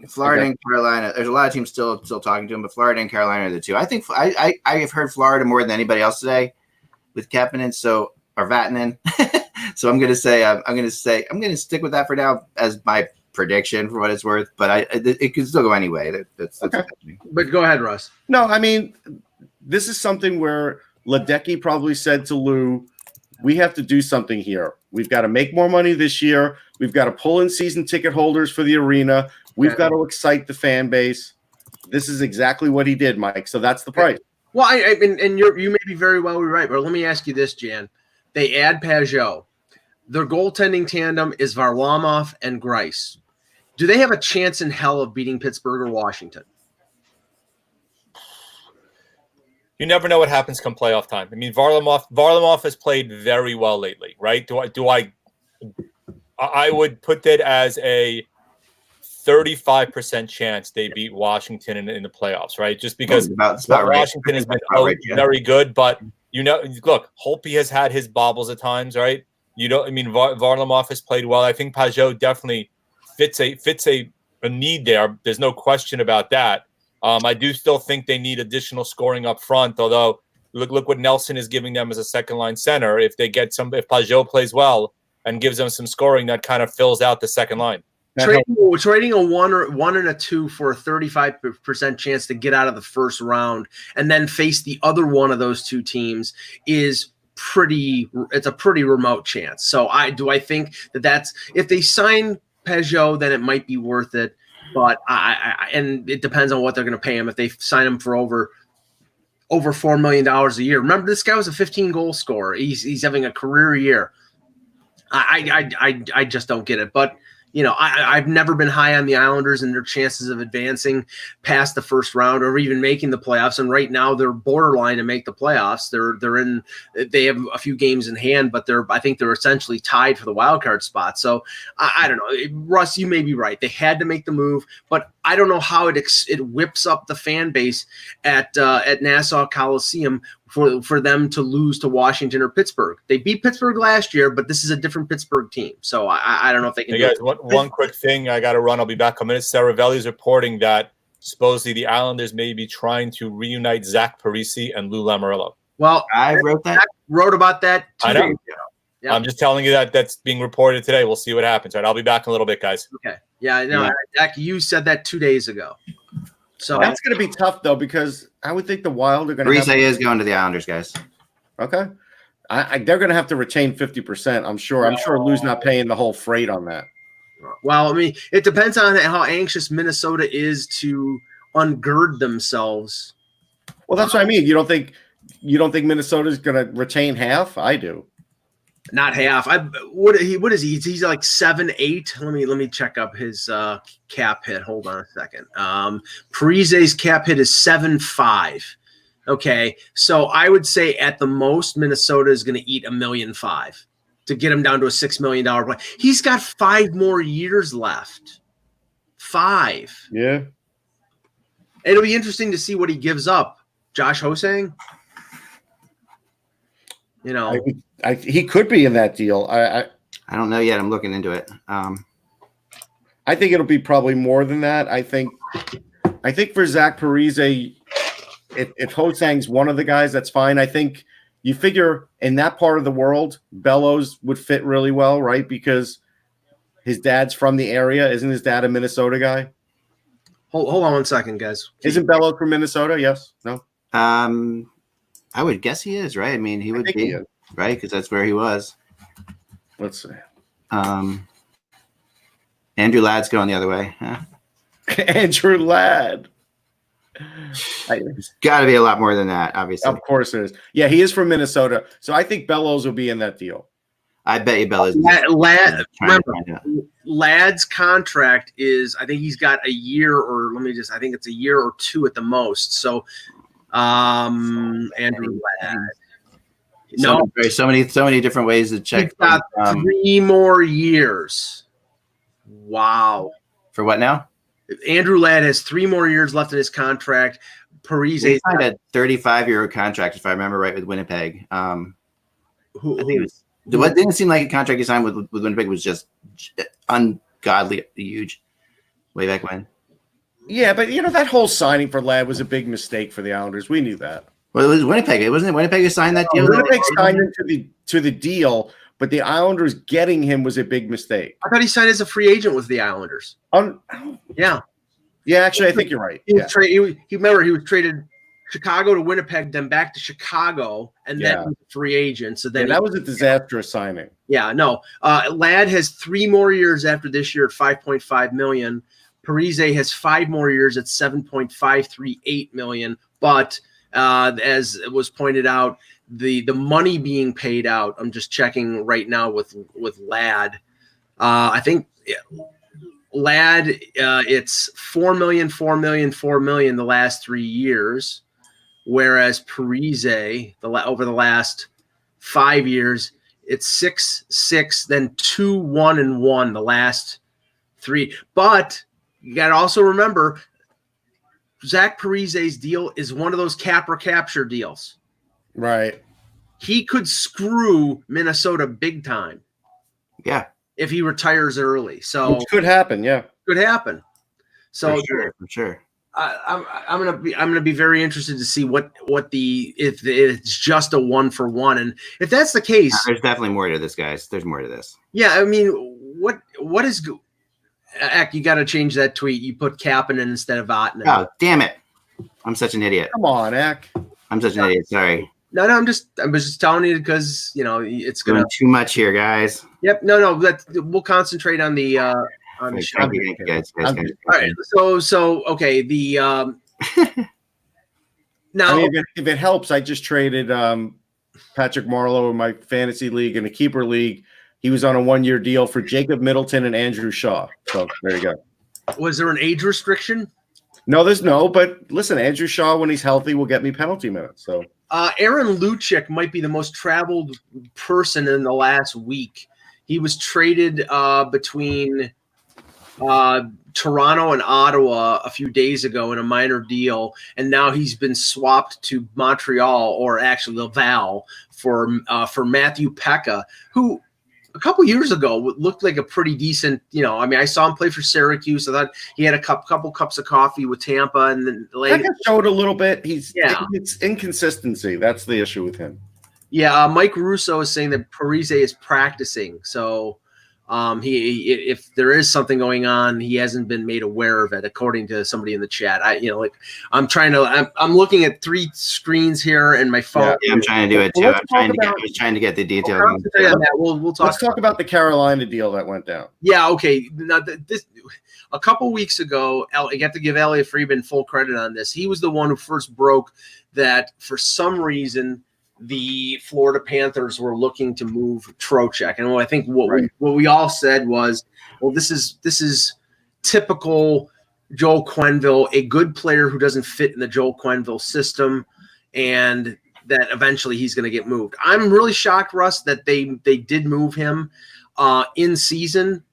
Florida and Carolina. There's a lot of teams still talking to him, but Florida and Carolina are the two. I think I have heard Florida more than anybody else today with Kapanen, or Vatanen. So I'm gonna stick with that for now as my prediction for what it's worth. But it could still go anyway. That's okay. But go ahead, Russ. No, I mean, this is something where Ledecky probably said to Lou, we have to do something here. We've got to make more money this year. We've got to pull in season ticket holders for the arena. We've got to excite the fan base. This is exactly what he did, Mike. So that's the price. Well, you may be very well right, but let me ask you this, Jan. They add Pajot. Their goaltending tandem is Varlamov and Greiss. Do they have a chance in hell of beating Pittsburgh or Washington? You never know what happens come playoff time. I mean, Varlamov has played very well lately, right? I would put that as a 35% chance they beat Washington in the playoffs, right? Just because Washington has been very good, but look, Holtby has had his bobbles at times, right? Varlamov has played well. I think Pajot definitely fits a need there. There's no question about that. I do still think they need additional scoring up front, although look what Nelson is giving them as a second line center. If Pajot plays well and gives them some scoring, that kind of fills out the second line. Trading a 1 and a 2 for a 35% chance to get out of the first round and then face the other one of those two teams is it's a pretty remote chance. So I think that's if they sign Pajot, then it might be worth it. But and it depends on what they're going to pay him. If they sign him for over $4 million a year, remember this guy was a 15 goal scorer. He's having a career year. I just don't get it. But I've never been high on the Islanders and their chances of advancing past the first round or even making the playoffs. And right now they're borderline to make the playoffs. They have a few games in hand, but I think they're essentially tied for the wild card spot. So I don't know, Russ, you may be right. They had to make the move, but I don't know how it whips up the fan base at Nassau Coliseum for them to lose to Washington or Pittsburgh. They beat Pittsburgh last year, but this is a different Pittsburgh team. So I don't know if they can. Hey guys, one quick thing. I got to run. I'll be back in a minute. Saravelli is reporting that supposedly the Islanders may be trying to reunite Zach Parise and Lou Lamoriello. Well, I wrote about that 2 days ago. Yep. I'm just telling you that's being reported today. We'll see what happens. Right, I'll be back in a little bit, guys. Okay. Yeah, no, Zach, you said that 2 days ago. So that's going to be tough, though, because I would think the Wild are going to. Parise is going to the Islanders, guys. Okay, they're going to have to retain 50%. I'm sure. I'm sure Lou's not paying the whole freight on that. Well, I mean, it depends on how anxious Minnesota is to ungird themselves. Well, that's what I mean. You don't think Minnesota is going to retain half? I do. Not half. What is he? He's like 7'8". Let me check up his cap hit. Hold on a second. Parise's cap hit is 7'5". Okay, so I would say at the most Minnesota is going to eat $1.5 million to get him down to a $6 million play. He's got 5 more years left. 5. Yeah. It'll be interesting to see what he gives up. Josh Hosang. He could be in that deal. I don't know yet. I'm looking into it. I think it'll be probably more than that. I think for Zach Parise, if Hosang's one of the guys, that's fine. I think you figure in that part of the world, Bellows would fit really well, right? Because his dad's from the area. Isn't his dad a Minnesota guy? Hold on one second, guys. Isn't Bellows from Minnesota? Yes? No? I would guess he is, right? I mean, he would be, right? Because that's where he was. Let's see. Andrew Ladd's going the other way. Huh? Andrew Ladd. It's got to be a lot more than that, obviously. Of course it is. Yeah, he is from Minnesota. So I think Bellows will be in that deal. I bet you Bellows. Ladd's contract is, I think he's got a year I think it's a year or 2 at the most. So Andrew Ladd. No, so many different ways to check. He's got 3 more years. Wow. For what now? Andrew Ladd has 3 more years left in his contract. Parise signed a 35-year contract, if I remember right, with Winnipeg. What didn't seem like a contract he signed with Winnipeg was just ungodly huge way back when. Yeah, but that whole signing for Ladd was a big mistake for the Islanders. We knew that. Well, it was Winnipeg. It wasn't Winnipeg who signed that deal. Winnipeg signed him to the deal, but the Islanders getting him was a big mistake. I thought he signed as a free agent with the Islanders. Yeah. Yeah, actually, I think you're right. He was traded Chicago to Winnipeg, then back to Chicago, and then he was a free agent. So then that was a disastrous signing. Yeah, no. Ladd has 3 more years after this year at $5.5 million. Parise has 5 more years at $7.538 million. But as was pointed out, the money being paid out, I'm just checking right now with Ladd. I think Ladd, it's $4 million, $4 million, $4 million the last 3 years, whereas Parise over the last 5 years, it's 6, 6, then 2, 1, and 1 the last 3. But you got to also remember, Zach Parise's deal is one of those cap or capture deals. Right. He could screw Minnesota big time. Yeah. If he retires early. So which could happen, yeah. Could happen. So for sure. I'm gonna be very interested to see if it's just a 1-for-1, and if that's the case, there's definitely more to this, guys. There's more to this. Yeah, I mean, what is? Eck, you got to change that tweet. You put Kapanen instead of Vatanen. Oh, damn it! I'm such an idiot. Come on, Eck. I'm such an idiot. Sorry. No, I was just telling you because it's gonna doing too much here, guys. Yep. No. We'll concentrate on the show. Thank you, guys. All right. So okay. The now, I mean, if it helps, I just traded Patrick Marleau in my fantasy league and a keeper league. He was on a 1-year deal for Jacob Middleton and Andrew Shaw. So there you go. Was there an age restriction? No, there's no. But listen, Andrew Shaw, when he's healthy, will get me penalty minutes. So Aaron Lucic might be the most traveled person in the last week. He was traded between Toronto and Ottawa a few days ago in a minor deal, and now he's been swapped to Montreal, or actually Laval, for Matthew Pekka, who a couple years ago looked like a pretty decent, I mean, I saw him play for Syracuse. I thought he had a couple cups of coffee with Tampa, and then Pekka showed a little bit. It's inconsistency. That's the issue with him. Yeah, Mike Russo is saying that Parise is practicing, so if there is something going on, he hasn't been made aware of it, according to somebody in the chat. I'm looking at 3 screens here and my phone. Yeah, I'm trying to do it too. I was trying to get the details. We'll talk. Let's talk about the Carolina deal that went down. Yeah, okay. Now a couple weeks ago, I have to give Elliot Friedman full credit on this. He was the one who first broke that for some reason the Florida Panthers were looking to move Trocheck. And I think what we all said was, well, this is typical Joel Quenneville, a good player who doesn't fit in the Joel Quenneville system, and that eventually he's going to get moved. I'm really shocked, Russ, that they did move him in season.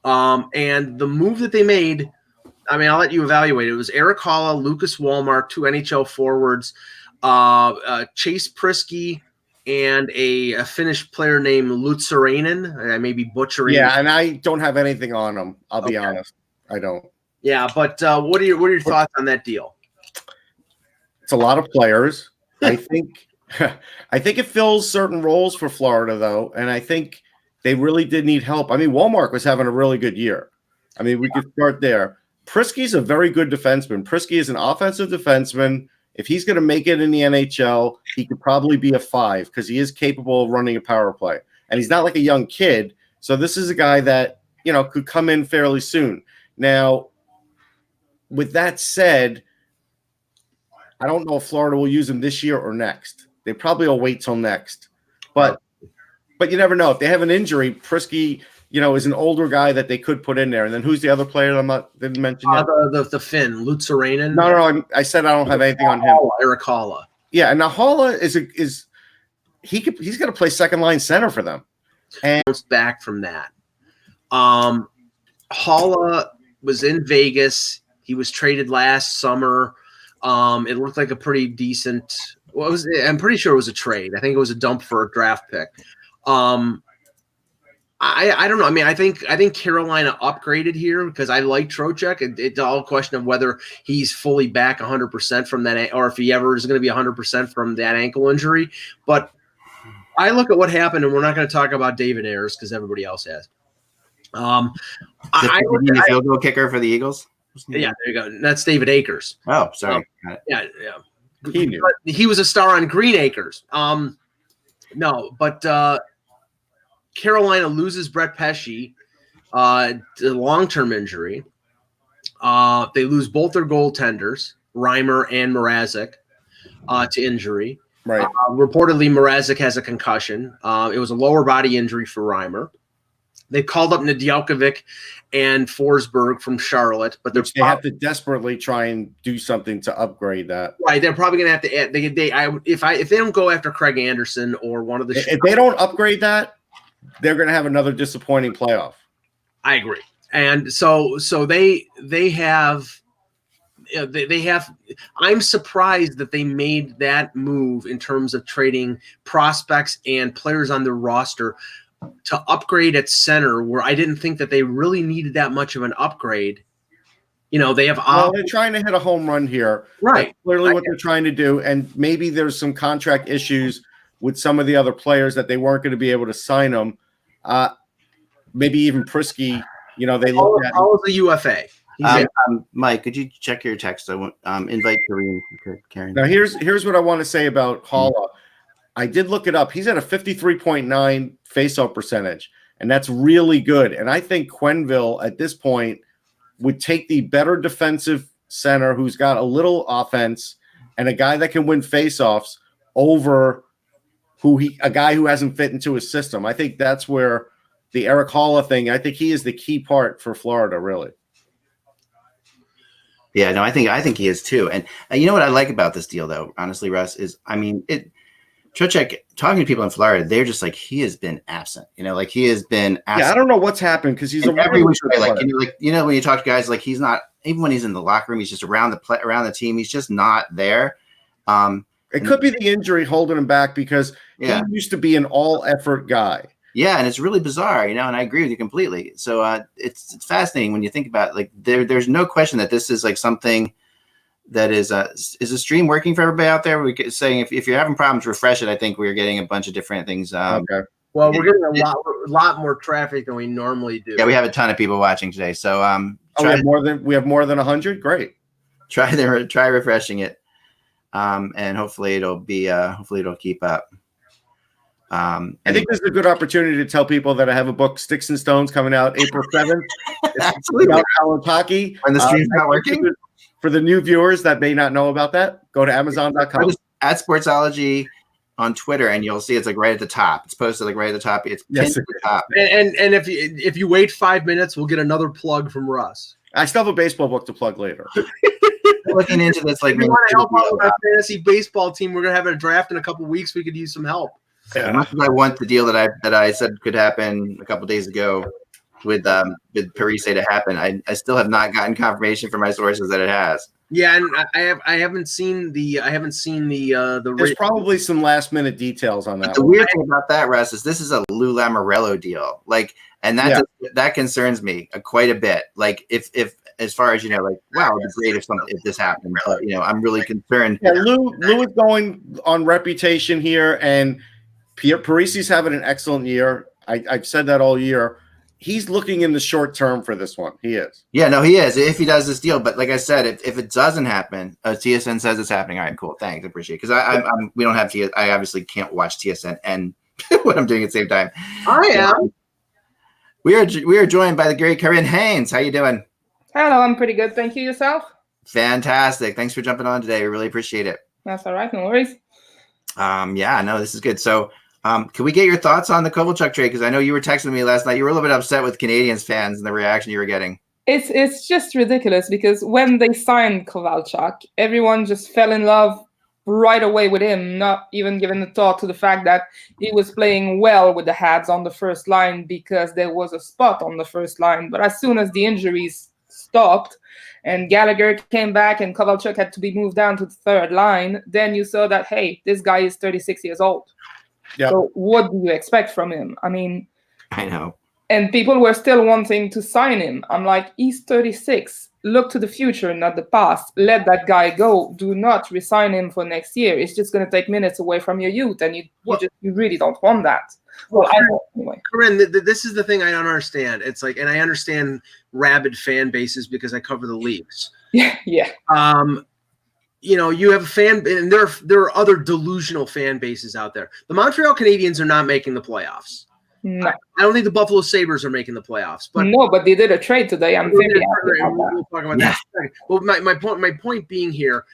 And the move that they made, I mean, I'll let you evaluate it. It was Eric Halla, Lucas Walmart, 2 NHL forwards, Chase Prisky, and a Finnish player named Lutsarainen. I may be butchering. Yeah, and I don't have anything on him. I'll be honest. I don't. Yeah, but what are your thoughts on that deal? It's a lot of players. I think it fills certain roles for Florida, though, and I think they really did need help. I mean, Walmart was having a really good year. I mean, we could start there. Prisky's a very good defenseman. Prisky is an offensive defenseman. If he's going to make it in the NHL, he could probably be a 5 because he is capable of running a power play. And he's not like a young kid. So this is a guy that, could come in fairly soon. Now, with that said, I don't know if Florida will use him this year or next. They probably will wait till next. But you never know. If they have an injury, Prisky, is an older guy that they could put in there. And then who's the other player that didn't mention yet? The Finn, Lutsarainen. No. I said I don't have anything on him. Eric Halla. Yeah, and now Halla is he's going to play second line center for them. And back from that. Haula was in Vegas. He was traded last summer. It looked like a pretty decent. I'm pretty sure it was a trade. I think it was a dump for a draft pick. I don't know. I mean, I think Carolina upgraded here because I like Trocheck. It's all a question of whether he's fully back 100% from that, or if he ever is going to be 100% from that ankle injury. But I look at what happened, and we're not going to talk about David Ayers because everybody else has. The field goal kicker for the Eagles. Yeah, there you go. That's David Akers. Oh, sorry. Yeah. He was a star on Green Acres. No, but Carolina loses Brett Pesce to long-term injury. They lose both their goaltenders, Reimer and Mrazek, to injury. Right. Reportedly, Mrazek has a concussion. It was a lower body injury for Reimer. They called up Nedeljkovic and Forsberg from Charlotte, but they have to desperately try and do something to upgrade that. Right, they're probably going to have to add. If they don't go after Craig Anderson or one of the, if they don't upgrade that, they're going to have another disappointing playoff. I agree, and so they have. They have. I'm surprised that they made that move in terms of trading prospects and players on their roster to upgrade at center, where I didn't think that they really needed that much of an upgrade. They have. They're trying to hit a home run here, right? That's clearly, what they're trying to do, and maybe there's some contract issues with some of the other players that they weren't going to be able to sign them. Maybe even Prisky. They looked at. How is the UFA? Mike, could you check your text? I want invite Kareem. Karen. Now here's what I want to say about Haula. I did look it up. He's at a 53.9 faceoff percentage, and that's really good. And I think Quenneville at this point would take the better defensive center who's got a little offense and a guy that can win faceoffs over a guy who hasn't fit into his system. I think that's where the Eric Haula thing, I think he is the key part for Florida, really. Yeah, no, I think he is too. And you know what I like about this deal, though, honestly, Russ, is Trocheck, talking to people in Florida, they're just like, he has been absent. He has been absent. Yeah, I don't know what's happened because he's every which way. When you talk to guys, he's not, even when he's in the locker room, he's just around the team. He's just not there. It could be the injury holding him back because he used to be an all-effort guy. Yeah, and it's really bizarre, and I agree with you completely. So it's fascinating when you think about there's no question that this is something that is the stream working for everybody out there? We're saying if you're having problems, refresh it. I think we're getting a bunch of different things. Okay. Well, we're getting a lot more traffic than we normally do. Yeah, we have a ton of people watching today. So we have more than 100. Great. Try refreshing it, and hopefully it'll keep up. I think this is a good opportunity to tell people that I have a book, Sticks and Stones, coming out April 7th. It's about college hockey. When the stream's not working. For the new viewers that may not know about that, go to Amazon.com. At Sportsology on Twitter, and you'll see it's right at the top. It's posted right at the top. It's pinned at the top. And if you wait 5 minutes, we'll get another plug from Russ. I still have a baseball book to plug later. Looking into this, we want to help out with our fantasy baseball team. We're gonna have a draft in a couple weeks. We could use some help. Yeah. As much as I want the deal that I said could happen a couple days ago with Parise to happen, I still have not gotten confirmation from my sources that it has. Yeah, and I haven't seen the There's probably some last minute details on that. The weird thing about that, Russ, is this is a Lou Lamoriello deal. And that concerns me quite a bit. If as far as wow, it'd be great if this happened. I'm really concerned. Yeah, Lou is going on reputation here, and Parise's having an excellent year. I've said that all year. He's looking in the short term for this one. He is. Yeah, no, he is. If he does this deal, but like I said, if it doesn't happen, TSN says it's happening. All right, cool. Thanks, I appreciate it. Because we don't have TSN. I obviously can't watch TSN and what I'm doing at the same time. I am. We are joined by the great Corinne Haynes. How you doing? Hello, I'm pretty good. Thank you. Yourself? Fantastic. Thanks for jumping on today. We really appreciate it. That's all right. No worries. This is good. So. Can we get your thoughts on the Kovalchuk trade? Because I know you were texting me last night. You were a little bit upset with Canadiens fans and the reaction you were getting. It's just ridiculous because when they signed Kovalchuk, everyone just fell in love right away with him, not even giving a thought to the fact that he was playing well with the Habs on the first line because there was a spot on the first line. But as soon as the injuries stopped and Gallagher came back and Kovalchuk had to be moved down to the third line, then you saw that, hey, this guy is 36 years old. Yep. So what do you expect from him? I mean, I know. and people were still wanting to sign him. I'm like, he's 36. Look to the future, not the past. Let that guy go. Do not resign him for next year. It's just going to take minutes away from your youth, and you really don't want that. Well, anyway. Corinne, this is the thing I don't understand. It's like, and I understand rabid fan bases because I cover the leagues. Yeah. You know, you have a fan, and there are other delusional fan bases out there. The Montreal Canadiens are not making the playoffs. No. I don't think the Buffalo Sabres are making the playoffs. But no, but they did a trade today. I'm very happy about that. We'll talk about that. Well, my point being here,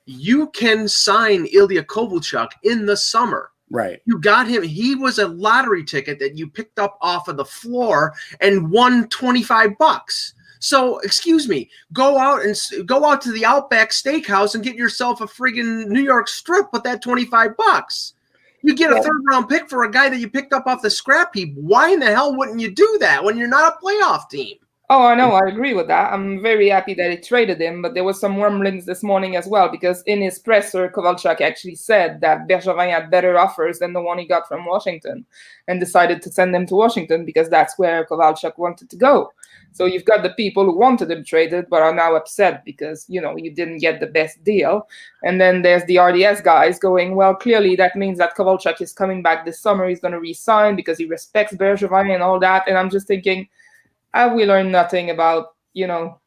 you can sign Ilya Kovalchuk in the summer. Right. You got him. He was a lottery ticket that you picked up off of the floor and won $25. So, excuse me, go out to the Outback Steakhouse and get yourself a friggin' New York strip with that $25. You get a third-round pick for a guy that you picked up off the scrap heap. Why in the hell wouldn't you do that when you're not a playoff team? Oh, I know. I agree with that. I'm very happy that he traded him, but there was some rumblings this morning as well, because in his presser, Kovalchuk actually said that Bergevin had better offers than the one he got from Washington and decided to send him to Washington because that's where Kovalchuk wanted to go. So you've got the people who wanted him traded but are now upset because, you know, you didn't get the best deal. And then there's the RDS guys going, well, clearly that means that Kovalchuk is coming back this summer. He's going to re-sign because he respects Bergevin and all that. And I'm just thinking, we learned nothing about, you know,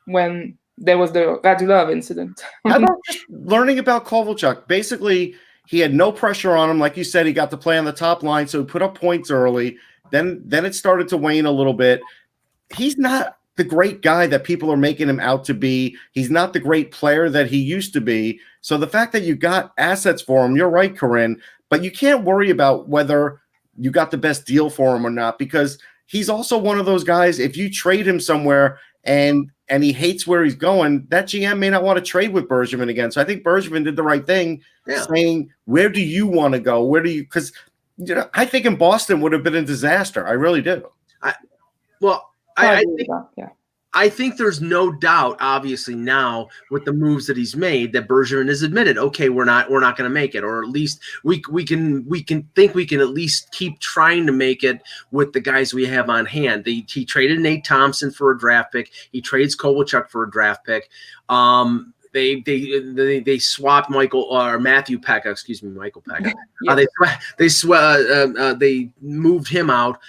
when there was the Radulov incident. How about just learning about Kovalchuk? Basically, he had no pressure on him. Like you said, he got to play on the top line, so he put up points early. Then it started to wane a little bit. He's not the great guy that people are making him out to be. He's not the great player that he used to be. So the fact that you got assets for him, you're right, Corinne, but you can't worry about whether you got the best deal for him or not, because he's also one of those guys, if you trade him somewhere and he hates where he's going, that GM may not want to trade with Bergevin again. So I think Bergevin did the right thing, saying, where do you want to go? Where do you – because, you know, I think in Boston would have been a disaster. I really do. I think there's no doubt, obviously, now with the moves that he's made, that Bergevin has admitted, okay, we're not going to make it, or at least we can at least keep trying to make it with the guys we have on hand. He traded Nate Thompson for a draft pick. He trades Kovalchuk for a draft pick. They swapped Matthew Pekka, Michael Pekka. They moved him out.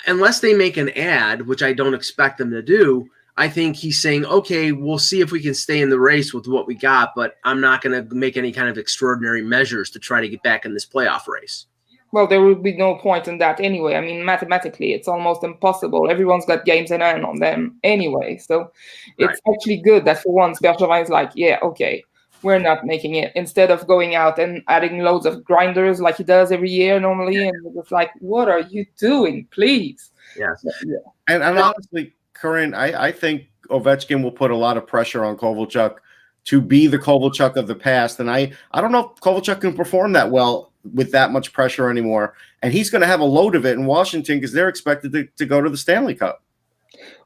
Unless they make an ad, which I don't expect them to do, I think he's saying, okay, we'll see if we can stay in the race with what we got, but I'm not going to make any kind of extraordinary measures to try to get back in this playoff race. Well, there would be no point in that anyway. I mean, mathematically, it's almost impossible. Everyone's got games in hand on them anyway. So it's actually good that for once Bergevin is like, yeah, okay, we're not making it, instead of going out and adding loads of grinders like he does every year normally. And it's like, what are you doing, please? Yes. Yeah. And honestly, Corinne, I think Ovechkin will put a lot of pressure on Kovalchuk to be the Kovalchuk of the past. And I don't know if Kovalchuk can perform that well with that much pressure anymore. And he's going to have a load of it in Washington because they're expected to go to the Stanley Cup.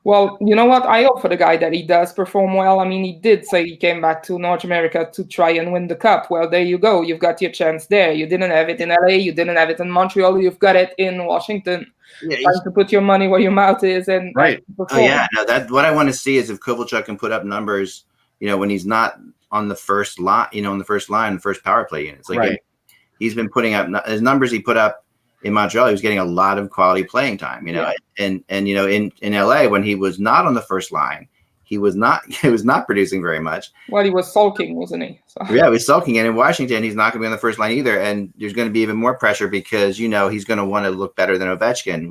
Well, you know what? I hope for the guy that he does perform well. I mean, he did say he came back to North America to try and win the cup. Well, there you go. You've got your chance there. You didn't have it in LA. You didn't have it in Montreal. You've got it in Washington. Yeah, Time to put your money where your mouth is and perform. Oh yeah, no. That what I want to see is if Kovalchuk can put up numbers. You know, when he's not on the first line, the first power play unit. It's like he's been putting up his numbers. He put up in Montreal. He was getting a lot of quality playing time. You know, and you know in LA when he was not on the first line, he was not producing very much. Well, he was sulking, wasn't he? So. Yeah, he was sulking. And in Washington, he's not going to be on the first line either. And there's going to be even more pressure because, you know, he's going to want to look better than Ovechkin,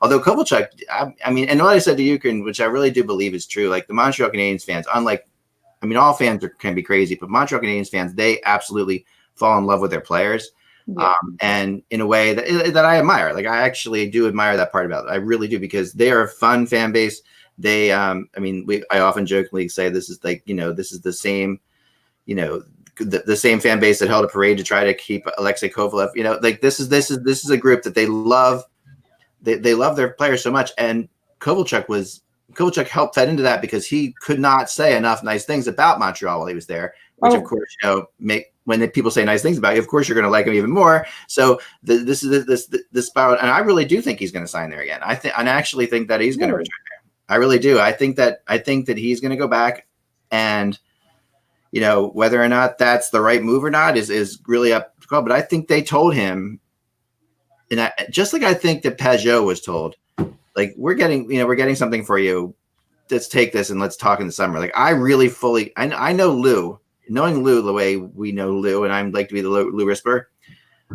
although Kovalchuk, I mean, and what I said to you, which I really do believe is true, like the Montreal Canadiens fans, all fans can be crazy, but Montreal Canadiens fans, they absolutely fall in love with their players. Yeah. And in a way that I admire. Like, I actually do admire that part about it. I really do, because they are a fun fan base. They, I often jokingly say this is like, you know, this is the same the same fan base that held a parade to try to keep Alexei Kovalev. Like this is a group that they love. They love their players so much, and Kovalchuk helped fed into that because he could not say enough nice things about Montreal while he was there, which of course, when people say nice things about you, of course you're going to like him even more. So this spiral, and I really do think he's going to sign there again. I actually think that he's going to return there. I really do. I think that he's going to go back, and whether or not that's the right move or not is really up to call. But I think they told him, and just like I think that Pajot was told, like we're getting something for you. Let's take this and let's talk in the summer. Like I really I know Lou. Knowing Lou the way we know Lou, and I'd like to be the Lou Risper,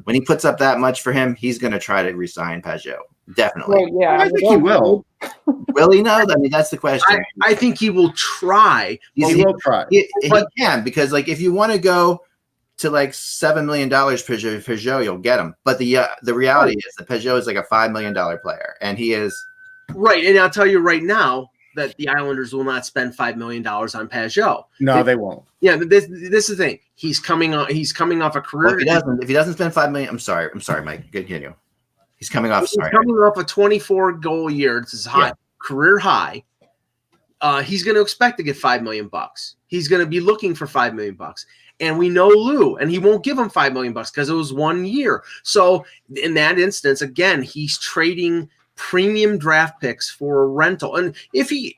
when he puts up that much for him, he's going to try to re-sign Pajot. Definitely. Well, yeah, I think he will. Will he know? I mean, that's the question. I think he will try. He will try. He can, because like if you want to go to like $7 million for Pajot, you'll get him. But the reality is that Pajot is like a $5 million player, and he is right. And I'll tell you right now that the Islanders will not spend $5 million on Pajot. No, they won't. Yeah, this is the thing. He's coming off a career. Well, if he doesn't spend $5 million, I'm sorry, Mike. Continue. He's coming off. He's coming off a 24 goal year. It's his career high. He's going to expect to get $5 million. He's going to be looking for $5 million. And we know Lou, and he won't give him $5 million because it was 1 year. So in that instance, again, he's trading premium draft picks for a rental. And if he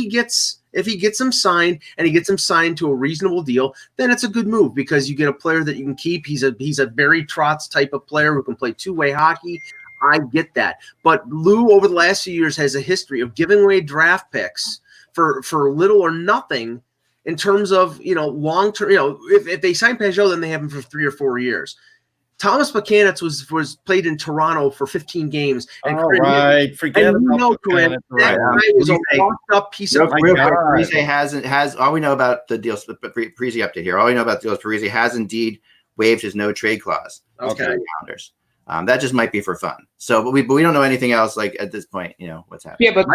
gets him signed and he gets him signed to a reasonable deal, then it's a good move because you get a player that you can keep. He's a Barry Trotz type of player who can play two-way hockey. I get that. But Lou over the last few years has a history of giving away draft picks for little or nothing in terms of, long-term, if they sign Pajot, then they have him for 3 or 4 years. Thomas Buchanan was played in Toronto for 15 games. And forget about Corinne, that guy was a locked-up piece of Parise has all we know about the deal. Parise update here. All we know about the deal is Parise has indeed waived his no trade clause. Okay. That just might be for fun. So, but we don't know anything else. Like at this point, what's happening. Yeah, but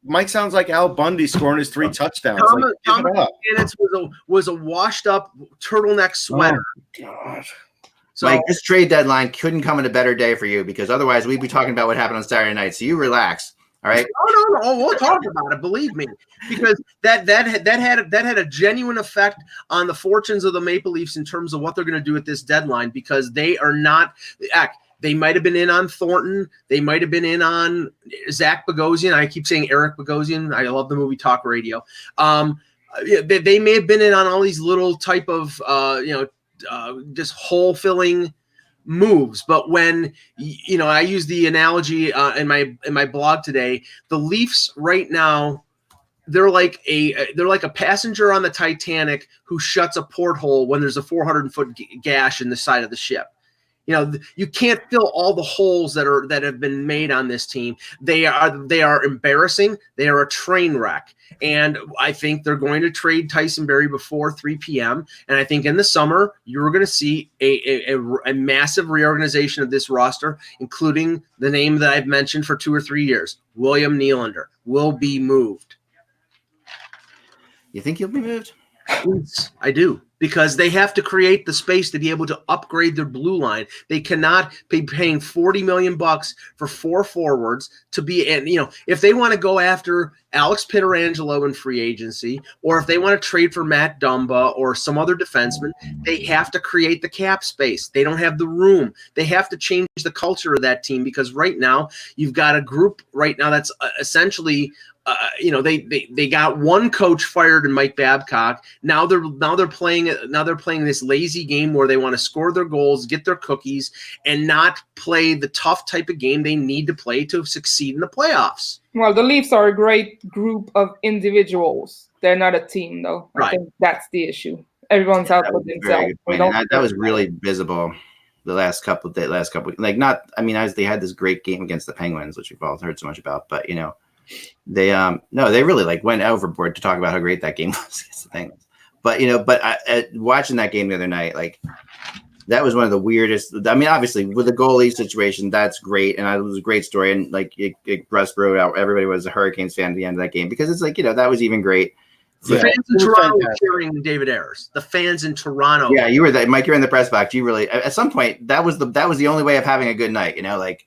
Mike sounds like Al Bundy scoring his 3 touchdowns. Thomas Buchanan was a washed-up turtleneck sweater. Oh, God. So, Mike, this trade deadline couldn't come at a better day for you because otherwise we'd be talking about what happened on Saturday night. So you relax, all right? No. We'll talk about it. Believe me, because that had a genuine effect on the fortunes of the Maple Leafs in terms of what they're going to do at this deadline because they are not. They might have been in on Thornton. They might have been in on Zach Bogosian. I keep saying Eric Bogosian. I love the movie Talk Radio. They may have been in on all these little type of just hole filling moves. But when I use the analogy in my blog today, the Leafs right now, they're like a passenger on the Titanic who shuts a porthole when there's a 400-foot gash in the side of the ship. You can't fill all the holes that have been made on this team. They are embarrassing. They are a train wreck. And I think they're going to trade Tyson Barrie before 3 p.m. And I think in the summer, you're going to see a massive reorganization of this roster, including the name that I've mentioned for 2 or 3 years. William Nylander will be moved. You think he'll be moved? Yes, I do. Because they have to create the space to be able to upgrade their blue line. They cannot be paying $40 million for 4 forwards to be, and if they want to go after Alex Pietrangelo in free agency, or if they want to trade for Matt Dumba or some other defenseman, they have to create the cap space. They don't have the room. They have to change the culture of that team because right now you've got a group right now that's essentially. They got one coach fired in Mike Babcock. Now they're playing this lazy game where they want to score their goals, get their cookies, and not play the tough type of game they need to play to succeed in the playoffs. Well, the Leafs are a great group of individuals. They're not a team, though. Right. I think that's the issue. Everyone's out for themselves. That was really visible the last couple like not. I mean, as they had this great game against the Penguins, which we've all heard so much about, but they really went overboard to talk about how great that game was against the Penguins. But watching that game the other night, that was one of the weirdest. I mean, obviously with the goalie situation, that's great, and it was a great story. And Russ wrote out, everybody was a Hurricanes fan at the end of that game because it's that was even great. The fans in Toronto were cheering David Ayers. The fans in Toronto. Yeah, you were there, Mike. You're in the press box. You really, at some point, that was the only way of having a good night. You know, like.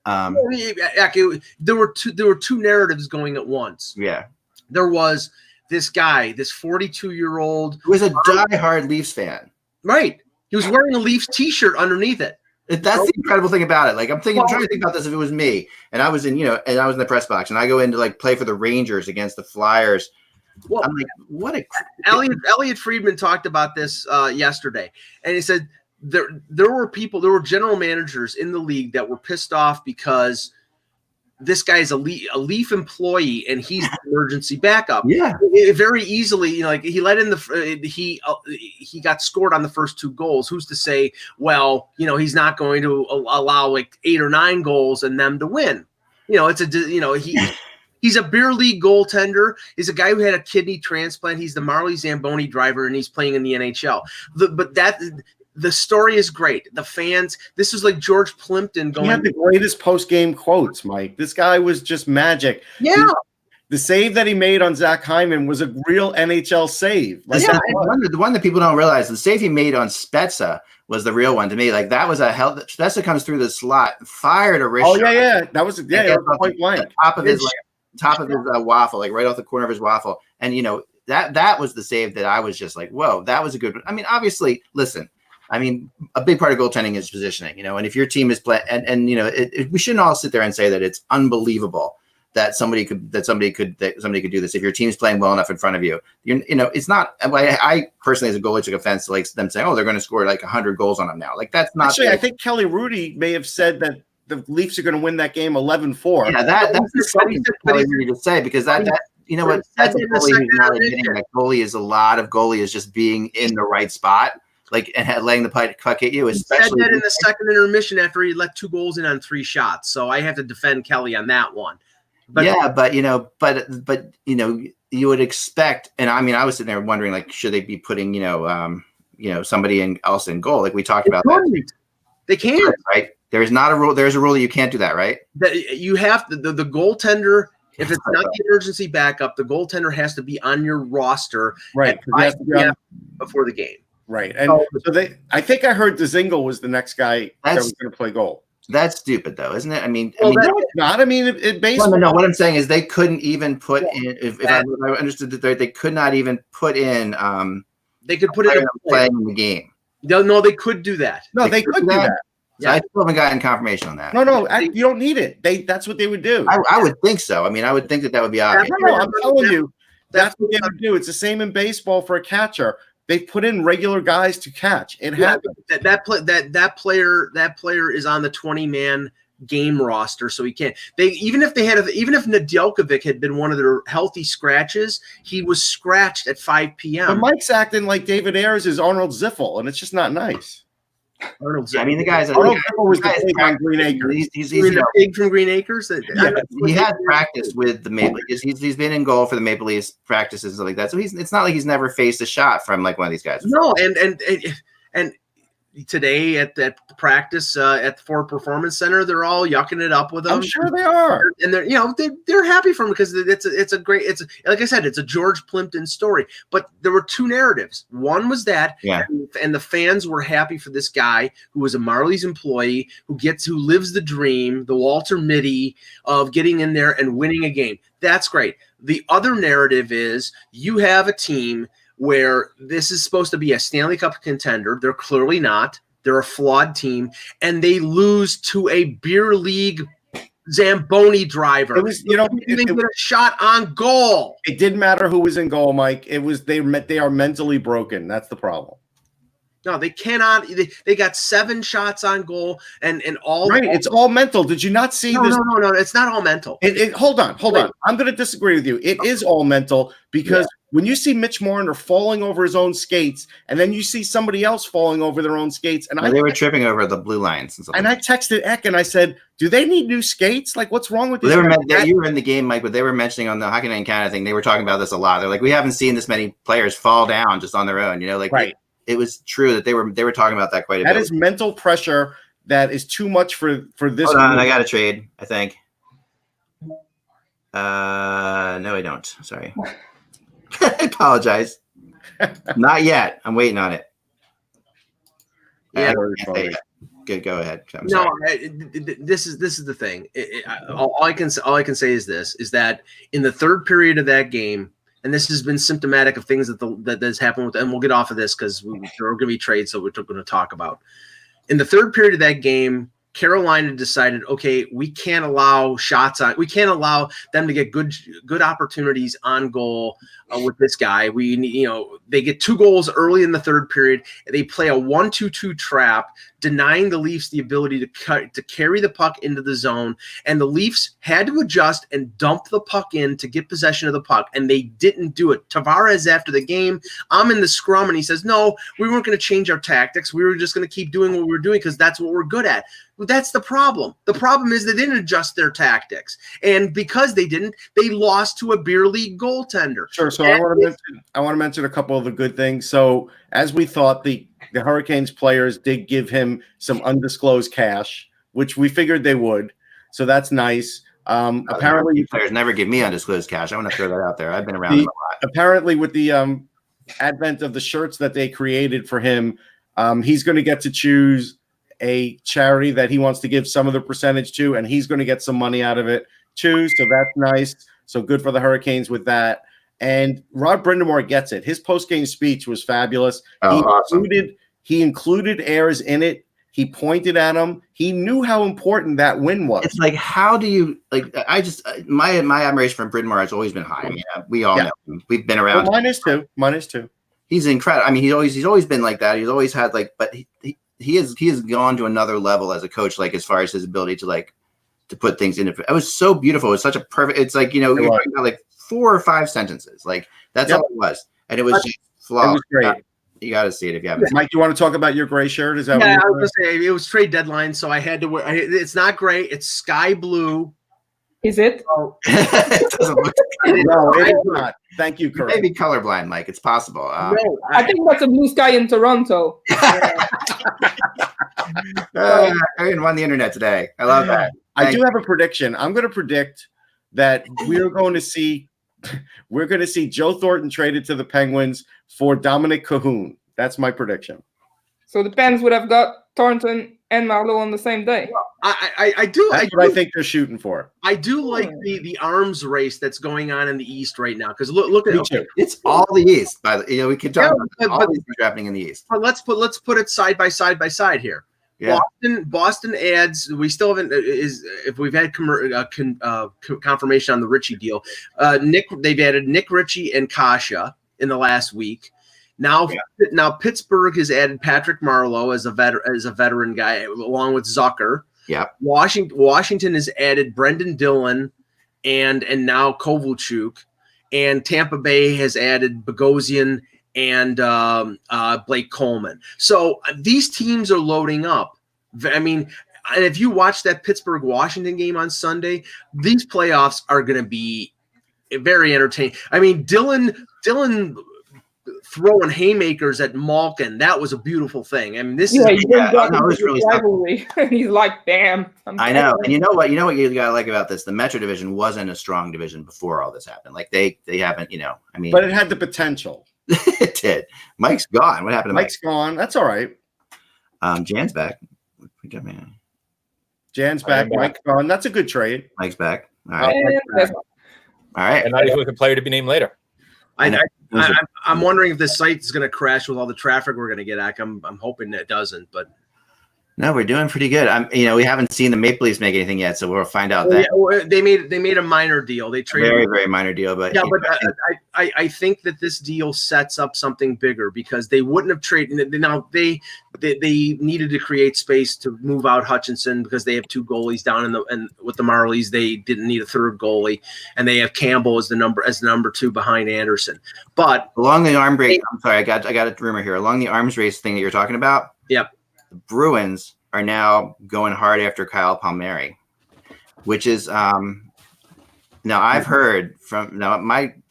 There were two narratives going at once. Yeah. There was this guy, this 42-year-old who was a diehard Leafs fan. Right. He was wearing a Leafs t-shirt underneath it. That's the incredible thing about it. Like I'm trying to think about this if it was me and I was in the press box and I go in to like play for the Rangers against the Flyers. Well, I'm like, what a Elliot Friedman talked about this yesterday, and he said there were general managers in the league that were pissed off because this guy's a Leaf employee and he's the emergency backup. Yeah, very easily, like he let in he got scored on the first 2 goals. Who's to say? Well, he's not going to allow like 8 or 9 goals and them to win. He's a beer league goaltender. He's a guy who had a kidney transplant. He's the Marley Zamboni driver, and he's playing in the NHL. The story is great. The fans. This is like George Plimpton going. He had the greatest post-game quotes, Mike. This guy was just magic. Yeah. The save that he made on Zach Hyman was a real NHL save. The one that people don't realize, the save he made on Spezza was the real one to me. Like that was a hell. Spezza comes through the slot, fired a wrist. Oh yeah. That was point blank. Top of his waffle, like right off the corner of his waffle. And, that was the save that I was just like, whoa, that was a good one. I mean, obviously, listen, a big part of goaltending is positioning, and if your team is playing and we shouldn't all sit there and say that it's unbelievable that somebody could do this. If your team's playing well enough in front of you, it's not. I personally, as a goalie, took offense to like them saying, oh, they're going to score like 100 goals on them now. Like that's not. Actually, I think Kelly Rudy may have said that the Leafs are going to win that game 11-4. Yeah, that's something to say because that's a goalie who's not admitting that goalie is just being in the right spot, like and letting the puck hit you. Especially he said that in the second intermission after he let 2 goals in on 3 shots. So I have to defend Kelly on that one. But you would expect, and I was sitting there wondering, like, should they be putting somebody else in goal? Like we talked about that. They can't, right? There is not a rule. There's a rule that you can't do that, right? That you have the goaltender. If it's not the emergency backup, the goaltender has to be on your roster right before the game. Right, and I think I heard Dzingel was the next guy that was going to play goal. That's stupid, though, isn't it? It's not. It basically. No. What I'm saying is they couldn't even put in. If I understood that they could not even put in. They could put it playing in the game. No, they could do that. No, they could do that. So I still haven't gotten confirmation on that. No, you don't need it. That's what they would do. I would think so. I would think that would be obvious. No, I'm telling you, that's what they would do. It's the same in baseball for a catcher. They put in regular guys to catch. It happens. That player is on the 20-man game roster, so he can't. Even if Nedeljkovic had been one of their healthy scratches, he was scratched at 5 p.m. But Mike's acting like David Ayers is Arnold Ziffel, and it's just not nice. Arnold Ziffel. The guy's Arnold Ziffel was the pig on Green Acres. He's the pig from Green Acres. He had practice with the Maple Leafs. He's been in goal for the Maple Leafs practices and stuff like that. So it's not like he's never faced a shot from like one of these guys. No, and today at that practice at the Ford Performance Center, they're all yucking it up with him. I'm sure they are, and they're happy for him because it's like I said, it's a George Plimpton story. But there were 2 narratives. One was that, and the fans were happy for this guy who was a Marlies employee who lives the dream, the Walter Mitty of getting in there and winning a game. That's great. The other narrative is you have a team where this is supposed to be a Stanley Cup contender. They're clearly not. They're a flawed team, and they lose to a beer league Zamboni driver. It was, they get a shot on goal. It didn't matter who was in goal, Mike. It was they are mentally broken. That's the problem. No, they cannot. They got 7 shots on goal, and all right. It's all mental. Did you not see this? No. It's not all mental. Hold on. I'm going to disagree with you. It is all mental because when you see Mitch Marner falling over his own skates, and then you see somebody else falling over their own skates, and they were tripping over the blue lines and stuff. And I texted Eck and I said, "Do they need new skates? Like, what's wrong with this?" You were in the game, Mike, but they were mentioning on the Hockey Night in Canada thing. They were talking about this a lot. They're like, we haven't seen this many players fall down just on their own. Right. It was true that they were talking about that quite a bit. That is mental pressure that is too much for this. Hold on, I got a trade, I think. No, I don't. Sorry. I apologize. Not yet. I'm waiting on it. Yeah, Good. Go ahead. This is the thing. All I can say is this: is that in the third period of that game, and this has been symptomatic of things that has happened with, and we'll get off of this because there are going to be trades, so we're going to talk about. In the third period of that game, Carolina decided, okay, we can't allow shots on. We can't allow them to get good opportunities on goal with this guy. They get 2 goals early in the third period. They play a 1-2-2 trap, denying the Leafs the ability to carry the puck into the zone. And the Leafs had to adjust and dump the puck in to get possession of the puck, and they didn't do it. Tavares, after the game, I'm in the scrum, and he says, no, we weren't going to change our tactics. We were just going to keep doing what we were doing because that's what we're good at. Well, that's the problem. The problem is they didn't adjust their tactics. And because they didn't, they lost to a beer league goaltender. Sure. So I want to mention a couple of the good things. So as we thought, the Hurricanes players did give him some undisclosed cash, which we figured they would. So that's nice. Apparently, players never give me undisclosed cash. I want to throw that out there. I've been around a lot. Apparently, with the advent of the shirts that they created for him, he's going to get to choose a charity that he wants to give some of the percentage to, and he's going to get some money out of it too. So that's nice. So good for the Hurricanes with that. And Rod Brindamore gets it. His post-game speech was fabulous. Awesome. He included Ayers in it. He pointed at him. He knew how important that win was. It's like, how do you like? My admiration for Brindamore has always been high. I mean, we all know him. We've been around. Well, mine is too. He's incredible. I mean, he's always been like that. He's always had but he has gone to another level as a coach, like as far as his ability to put things in. It was so beautiful. It's such a perfect. It's like you're talking about like 4 or 5 sentences. Like that's all it was, and it was just flawless. It was great. You got to see it if you haven't. Mike, you want to talk about your gray shirt? Is that? Yeah, I was going to say it was trade deadline, so I had to wear. It's not gray. It's sky blue. Is it? It doesn't look. No, it is not. Thank you, Kurt. Maybe colorblind, Mike. It's possible. No, I think that's a blue sky in Toronto. I didn't run the internet today. I love that. I do have a prediction. I'm going to predict that we're going to see Joe Thornton traded to the Penguins for Dominic Cahoon. That's my prediction. So the Pens would have got Thornton and Marleau on the same day. I do. That's what I think they're shooting for. I do like the arms race that's going on in the East right now because look at it. It's all the East. We could talk about all these things happening in the East. But let's put it side by side here. Yeah. Boston adds. We still haven't if we've had confirmation on the Ritchie deal. They've added Nick Ritchie and Kasha in the last week. Now Pittsburgh has added Patrick Marleau as a veteran guy along with Zucker. Yeah. Washington has added Brendan Dillon and now Kovalchuk, and Tampa Bay has added Bogosian and Blake Coleman. So these teams are loading up. I mean, and if you watch that Pittsburgh-Washington game on Sunday, these playoffs are going to be very entertaining. I mean, Dillon throwing haymakers at Malkin, that was a beautiful thing. I mean, this was really rivalry. He's like, damn. I know. And you know what you gotta like about this? The Metro division wasn't a strong division before all this happened. Like they haven't, I mean, but it had the potential. It did. Mike's gone. What happened to Mike? Mike's gone. That's all right. Jan's back. Jan's back. Mike's gone. That's a good trade. Mike's back. All right. All right. And now he's with a player to be named later. I'm wondering if this site is going to crash with all the traffic we're going to get. I'm hoping it doesn't, but no, we're doing pretty good. We haven't seen the Maple Leafs make anything yet, so we'll find out. They made a minor deal. They traded very, very minor deal, but I think that this deal sets up something bigger because they wouldn't have traded. Now they needed to create space to move out Hutchinson because they have 2 goalies down and with the Marlies they didn't need a third goalie, and they have Campbell as the number 2 behind Anderson. But along the arm race, I'm sorry, I got a rumor here. Along the arms race thing that you're talking about. Yep. The Bruins are now going hard after Kyle Palmieri, which is now I've heard from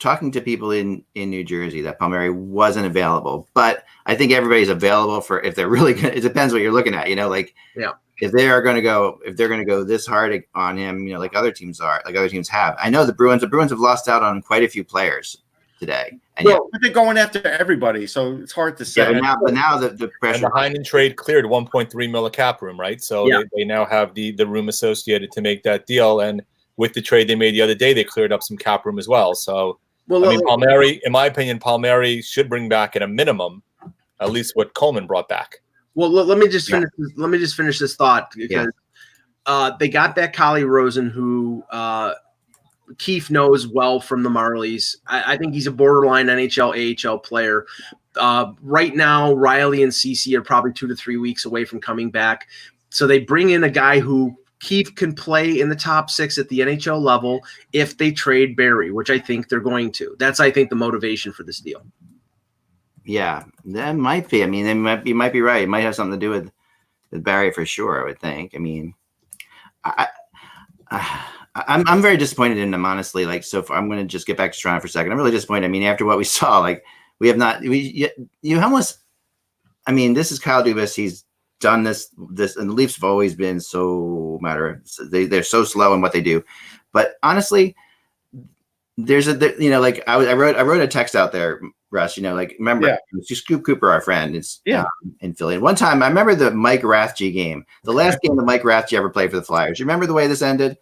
talking to people in New Jersey that Palmieri wasn't available, but I think everybody's available for if they're really good. It depends what you're looking at, if they're going to go this hard on him, like other teams have. I know the Bruins have lost out on quite a few players today, And Well, but they're going after everybody, so it's hard to say. yeah, but now the pressure. And the Heinen trade cleared 1.3 mil of cap room, right? So they now have the room associated to make that deal. And with the trade they made the other day, they cleared up some cap room as well. So, Palmieri, in my opinion, Palmieri should bring back at a minimum at least what Coleman brought back. Well, let me just finish. Let me just finish this thought because they got back Collie Rosen, who Keefe knows well from the Marlies. I think he's a borderline NHL, AHL player. Right now, Riley and Cece are probably 2 to 3 weeks away from coming back. So they bring in a guy who Keefe can play in the top 6 at the NHL level if they trade Barry, which I think they're going to. That's, I think, the motivation for this deal. Yeah, that might be. I mean, you might be right. It might have something to do with Barry for sure, I would think. I mean, I'm very disappointed in them, honestly. Like, so I'm going to just get back to Toronto for a second. I'm really disappointed. I mean, after what we saw, like, we have not. You almost. I mean, this is Kyle Dubas. He's done this, and the Leafs have always been so they're so slow in what they do. But honestly, there's like I wrote a text out there, Russ. Like, remember, Scoop Cooper, our friend, is in Philly. And one time, I remember the Mike Rathje game, the last game that Mike Rathje ever played for the Flyers. You remember the way this ended?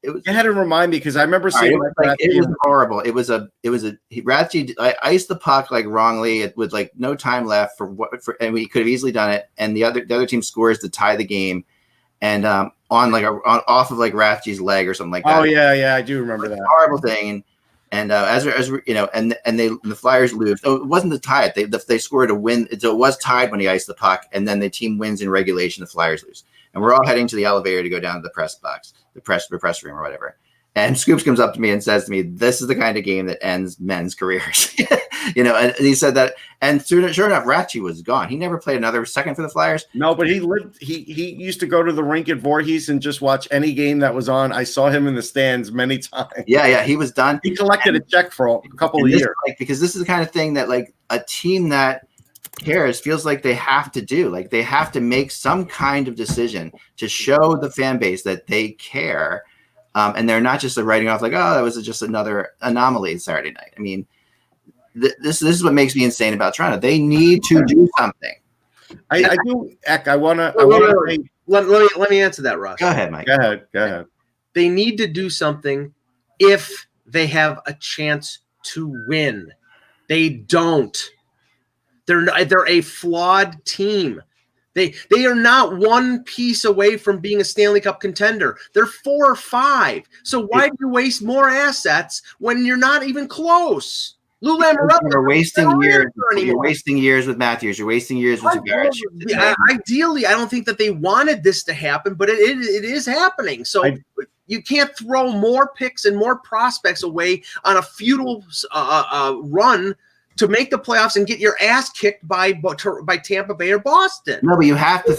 You had to remind me because I remember seeing it was horrible. Rathje iced the puck like wrongly with like no time left and we could have easily done it. And the other team scores to tie the game, and off of like Rathje's leg or something like that. Oh yeah, I do remember that horrible thing. And as the Flyers lose. Oh, it wasn't to tie it. They scored a win. So it was tied when he iced the puck, and then the team wins in regulation. The Flyers lose, and we're all heading to the elevator to go down to the press box. The press room or whatever. And Scoops comes up to me and says to me, "This is the kind of game that ends men's careers." And he said that. And sure enough, Rathje was gone. He never played another second for the Flyers. No, but he used to go to the rink at Voorhees and just watch any game that was on. I saw him in the stands many times. Yeah, he was done. He collected a check for a couple of years. Because this is the kind of thing that like a team that cares feels like they have to do. Like they have to make some kind of decision to show the fan base that they care, and they're not just writing off like, oh, that was just another anomaly Saturday night. I mean, this is what makes me insane about Toronto. They need to do something. I do, Eck. Let me answer that, Russ. Go ahead, Mike. Go ahead. They need to do something if they have a chance to win. They don't. They're a flawed team. They are not one piece away from being a Stanley Cup contender. They're 4 or 5. So why do you waste more assets when you're not even close? Lou Lamoriello. You're wasting years. You're wasting years with Matthews. You're wasting years with Zagaris. Ideally, I don't think that they wanted this to happen, but it is happening. So you can't throw more picks and more prospects away on a futile run to make the playoffs and get your ass kicked by Tampa Bay or Boston. No, but you have to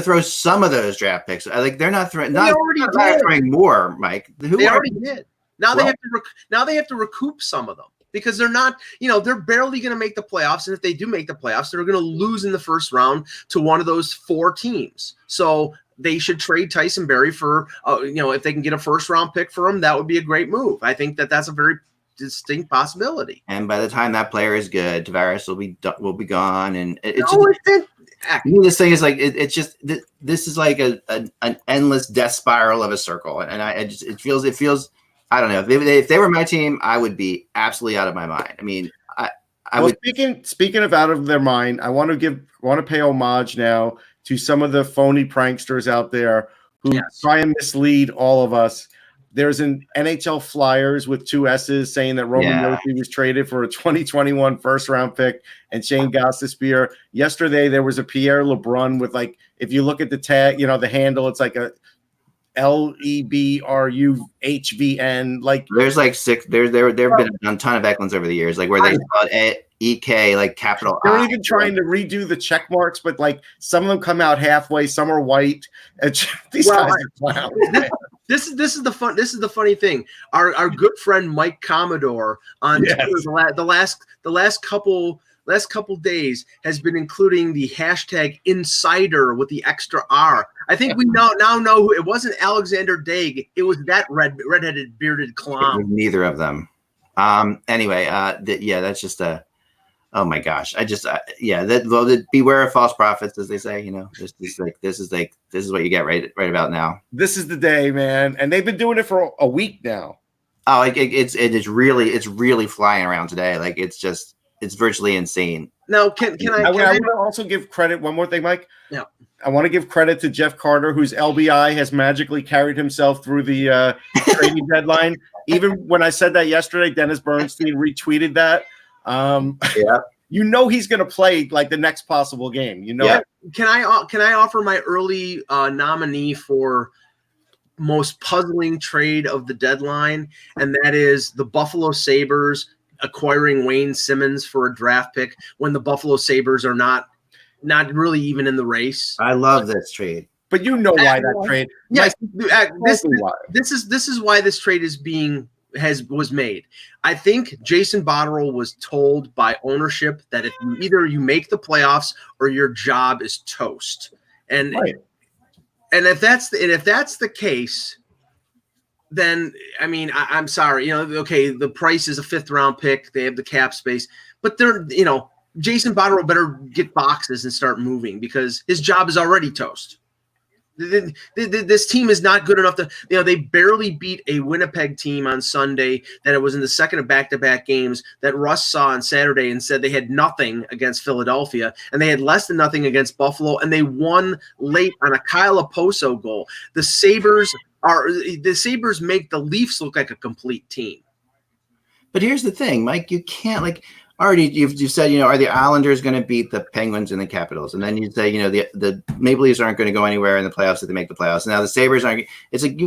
throw some of those draft picks. Like they're not throwing. They're not throwing more, Mike. They already did. Now they have to recoup some of them because they're not. They're barely going to make the playoffs, and if they do make the playoffs, they're going to lose in the first round to one of those 4 teams. So they should trade Tyson Barrie for, if they can get a first round pick for him, that would be a great move. I think that's a very distinct possibility. And by the time that player is good, Tavares will be gone, and this thing is like it's just this is like an endless death spiral of a circle, and it feels. I don't know if they were my team, I would be absolutely out of my mind. I mean, I would. Speaking of out of their mind, I want to pay homage now to some of the phony pranksters out there who try and mislead all of us. There's an NHL Flyers with 2 S's saying that Roman Josi was traded for a 2021 first-round pick and Shane Gostisbehere. Yesterday, there was a Pierre LeBrun with, like, if you look at the tag, the handle, it's like a LEBRUHVN. Like there's like 6. There have been a ton of Eklunds over the years, like where they spelled EK like capital. They're even trying to redo the check marks, but like some of them come out halfway. Some are white. These guys are clowns. This is the funny thing. Our good friend Mike Commodore on Twitter, the last couple days has been including the hashtag insider with the extra R. I think we now know who it wasn't. Alexander Daig. It was that redheaded bearded clown. Neither of them. Anyway, that's just a. Oh my gosh! Beware of false prophets, as they say. This is what you get right about now. This is the day, man, and they've been doing it for a week now. Oh, it's really flying around today. Like it's virtually insane. Now, can I want to also give credit? One more thing, Mike. Yeah, I want to give credit to Jeff Carter, whose LBI has magically carried himself through the trading deadline. Even when I said that yesterday, Dennis Bernstein retweeted that. He's going to play like the next possible game. Yeah. Can I offer my early nominee for most puzzling trade of the deadline, and that is the Buffalo Sabres acquiring Wayne Simmons for a draft pick when the Buffalo Sabres are not really even in the race. I love this trade. But you know why that trade? Yes, this is why this trade was made. I think Jason Botterill was told by ownership that if you make the playoffs or your job is toast. And right. And if that's the case, then I'm sorry. The price is a 5th round pick. They have the cap space, but Jason Botterill better get boxes and start moving because his job is already toast. This team is not good enough to, they barely beat a Winnipeg team on Sunday that it was in the second of back-to-back games that Russ saw on Saturday and said they had nothing against Philadelphia and they had less than nothing against Buffalo and they won late on a Kyle Oposo goal. The Sabres make the Leafs look like a complete team. But here's the thing, Mike, you can't already you've said, are the Islanders going to beat the Penguins and the Capitals? And then you say, the Maple Leafs aren't going to go anywhere in the playoffs if they make the playoffs. Now the Sabres aren't. It's like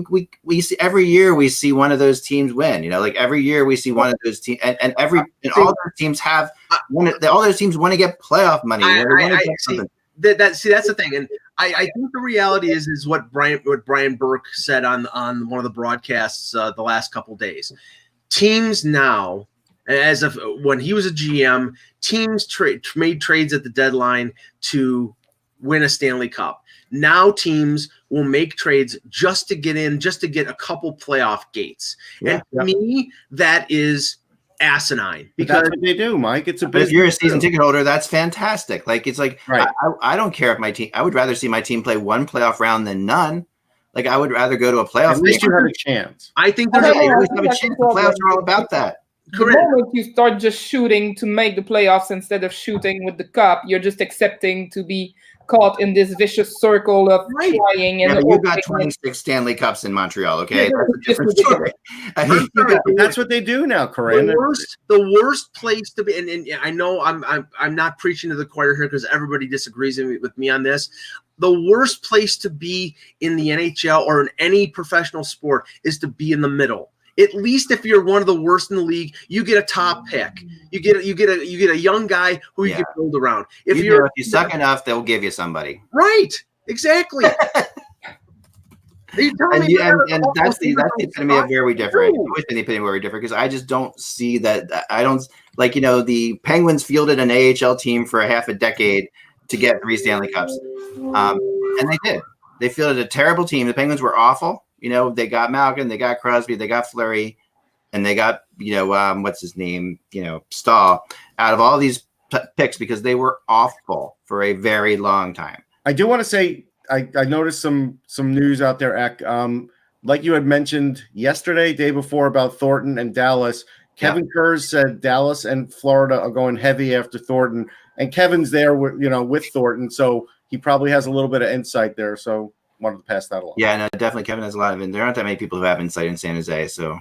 we see every year we see one of those teams win. Every year we see one of those teams, and all those teams have all those teams want to get playoff money. That's the thing, and I think the reality is what Brian Burke said on one of the broadcasts the last couple days. Teams now. As of when he was a GM, teams made trades at the deadline to win a Stanley Cup. Now teams will make trades just to get in, just to get a couple playoff gates. And to me, that is asinine. Because that's what they do, Mike. It's a business. If you're a season ticket holder, that's fantastic. It's like right. I don't care if my team. I would rather see my team play one playoff round than none. I would rather go to a playoff. At least you have a chance. I think there's always have a chance. The playoffs are all about that. Correct. The moment you start just shooting to make the playoffs instead of shooting with the cup, you're just accepting to be caught in this vicious circle of trying. And you got 26 Stanley Cups in Montreal, okay? That's a different story. That's what they do now, Corinne. The worst place to be, and I know I'm not preaching to the choir here because everybody disagrees with me on this. The worst place to be in the NHL or in any professional sport is to be in the middle. At least if you're one of the worst in the league, you get a top pick. You get a young guy who you can build around. If you suck enough, they'll give you somebody. Right. Exactly. And that's the epitome of where we differ. It's always been the epitome where we differ because I just don't see that. I don't the Penguins fielded an AHL team for a half a decade to get 3 Stanley Cups, and they did. They fielded a terrible team. The Penguins were awful. They got Malkin, they got Crosby, they got Fleury, and they got, what's his name, Stahl out of all these picks because they were awful for a very long time. I do want to say I noticed some news out there, Eck. Like you had mentioned yesterday, day before about Thornton and Dallas. Kevin Kurz said Dallas and Florida are going heavy after Thornton, and Kevin's there with Thornton, so he probably has a little bit of insight there. So wanted to pass that along. Yeah, no, definitely. Kevin has a lot of it. There aren't that many people who have insight in San Jose, so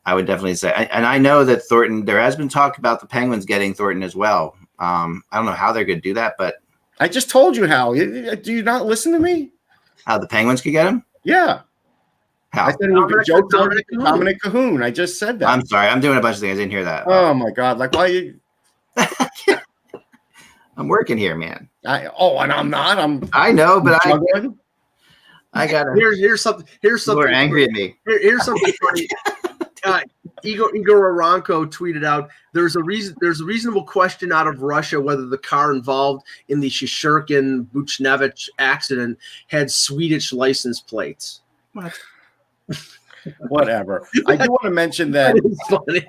I would definitely say. And I know that Thornton. There has been talk about the Penguins getting Thornton as well. I don't know how they're going to do that, but I just told you how. Do you not listen to me? How the Penguins could get him? Yeah. How? I said Dominic Cahoon. I just said that. I'm sorry. I'm doing a bunch of things. I didn't hear that. Oh my God! Why you? I'm working here, man. And I'm not. I know, but I got it. Here's something. People are angry at me. Here's something funny. Igor Aranko tweeted out: There's a reasonable question out of Russia whether the car involved in the Shishkin Buchnevich accident had Swedish license plates. What? Whatever. I do want to mention that. That is funny.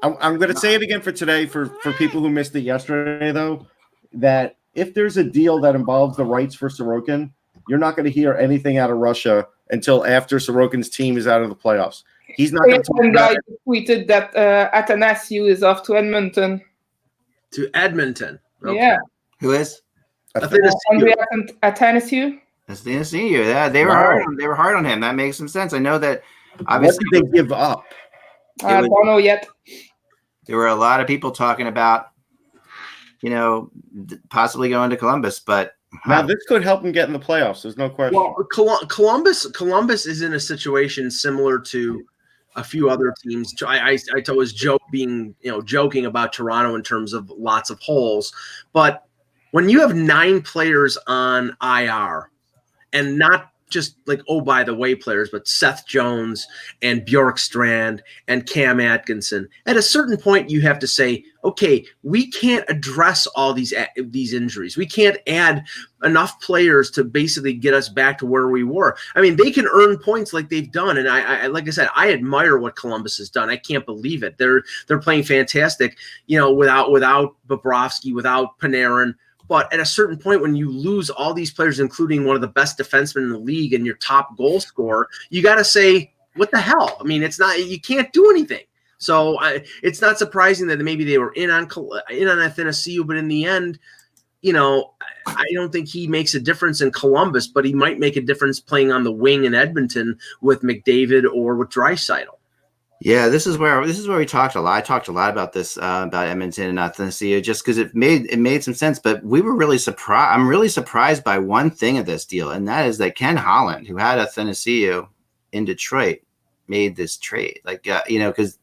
I'm going to say it again for today for people who missed it yesterday, though, that if there's a deal that involves the rights for Sorokin, you're not going to hear anything out of Russia until after Sorokin's team is out of the playoffs. He's not going to One guy tweeted that Athanasiou is off to Edmonton. To Edmonton. Okay. Yeah. Who is? Andrea Athanasiou. That's the NCU. Yeah, they were hard. They were hard on him. That makes some sense. I know that. Obviously, what did they give up? I don't know yet. There were a lot of people talking about, possibly going to Columbus, but now this could help him get in the playoffs. There's no question. Well, Columbus is in a situation similar to a few other teams. I was joking about Toronto in terms of lots of holes, but when you have 9 players on IR, and not just like, oh, by the way, players, but Seth Jones and Bjorkstrand and Cam Atkinson. At a certain point, you have to say, okay, we can't address all these injuries. We can't add enough players to basically get us back to where we were. I mean, they can earn points like they've done, and I like I said, I admire what Columbus has done. I can't believe it. They're playing fantastic, without Bobrovsky, without Panarin. But at a certain point, when you lose all these players, including one of the best defensemen in the league and your top goal scorer, you got to say, what the hell? I mean, you can't do anything. So it's not surprising that maybe they were in on Athanasiou, but in the end, I don't think he makes a difference in Columbus, but he might make a difference playing on the wing in Edmonton with McDavid or with Draisaitl. Yeah, this is where we talked a lot. I talked a lot about this about Edmonton and Athanasiou just because it made some sense. But we were really surprised. I'm really surprised by one thing of this deal, and that is that Ken Holland, who had Athanasiou in Detroit, made this trade. Because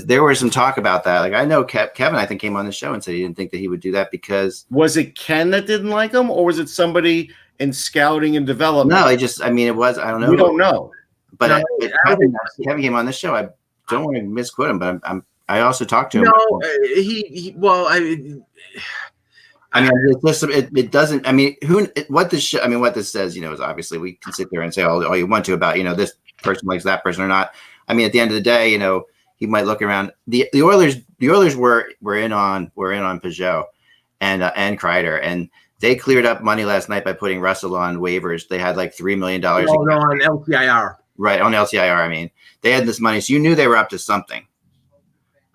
there was some talk about that. Like I know Kevin, I think, came on the show and said he didn't think that he would do that because was it Ken that didn't like him, or was it somebody in scouting and development? No, it was. I don't know. We don't know. But Kevin came on this show. I don't want to misquote him, but I also talked to him. No, it doesn't. I mean, what this says, is obviously we can sit there and say all you want to about this person likes that person or not. I mean, at the end of the day, he might look around. The Oilers were in on Peugeot and Kreider, and they cleared up money last night by putting Russell on waivers. They had like $3 million. On LTIR. Right, on LTIR. I mean, they had this money, so you knew they were up to something.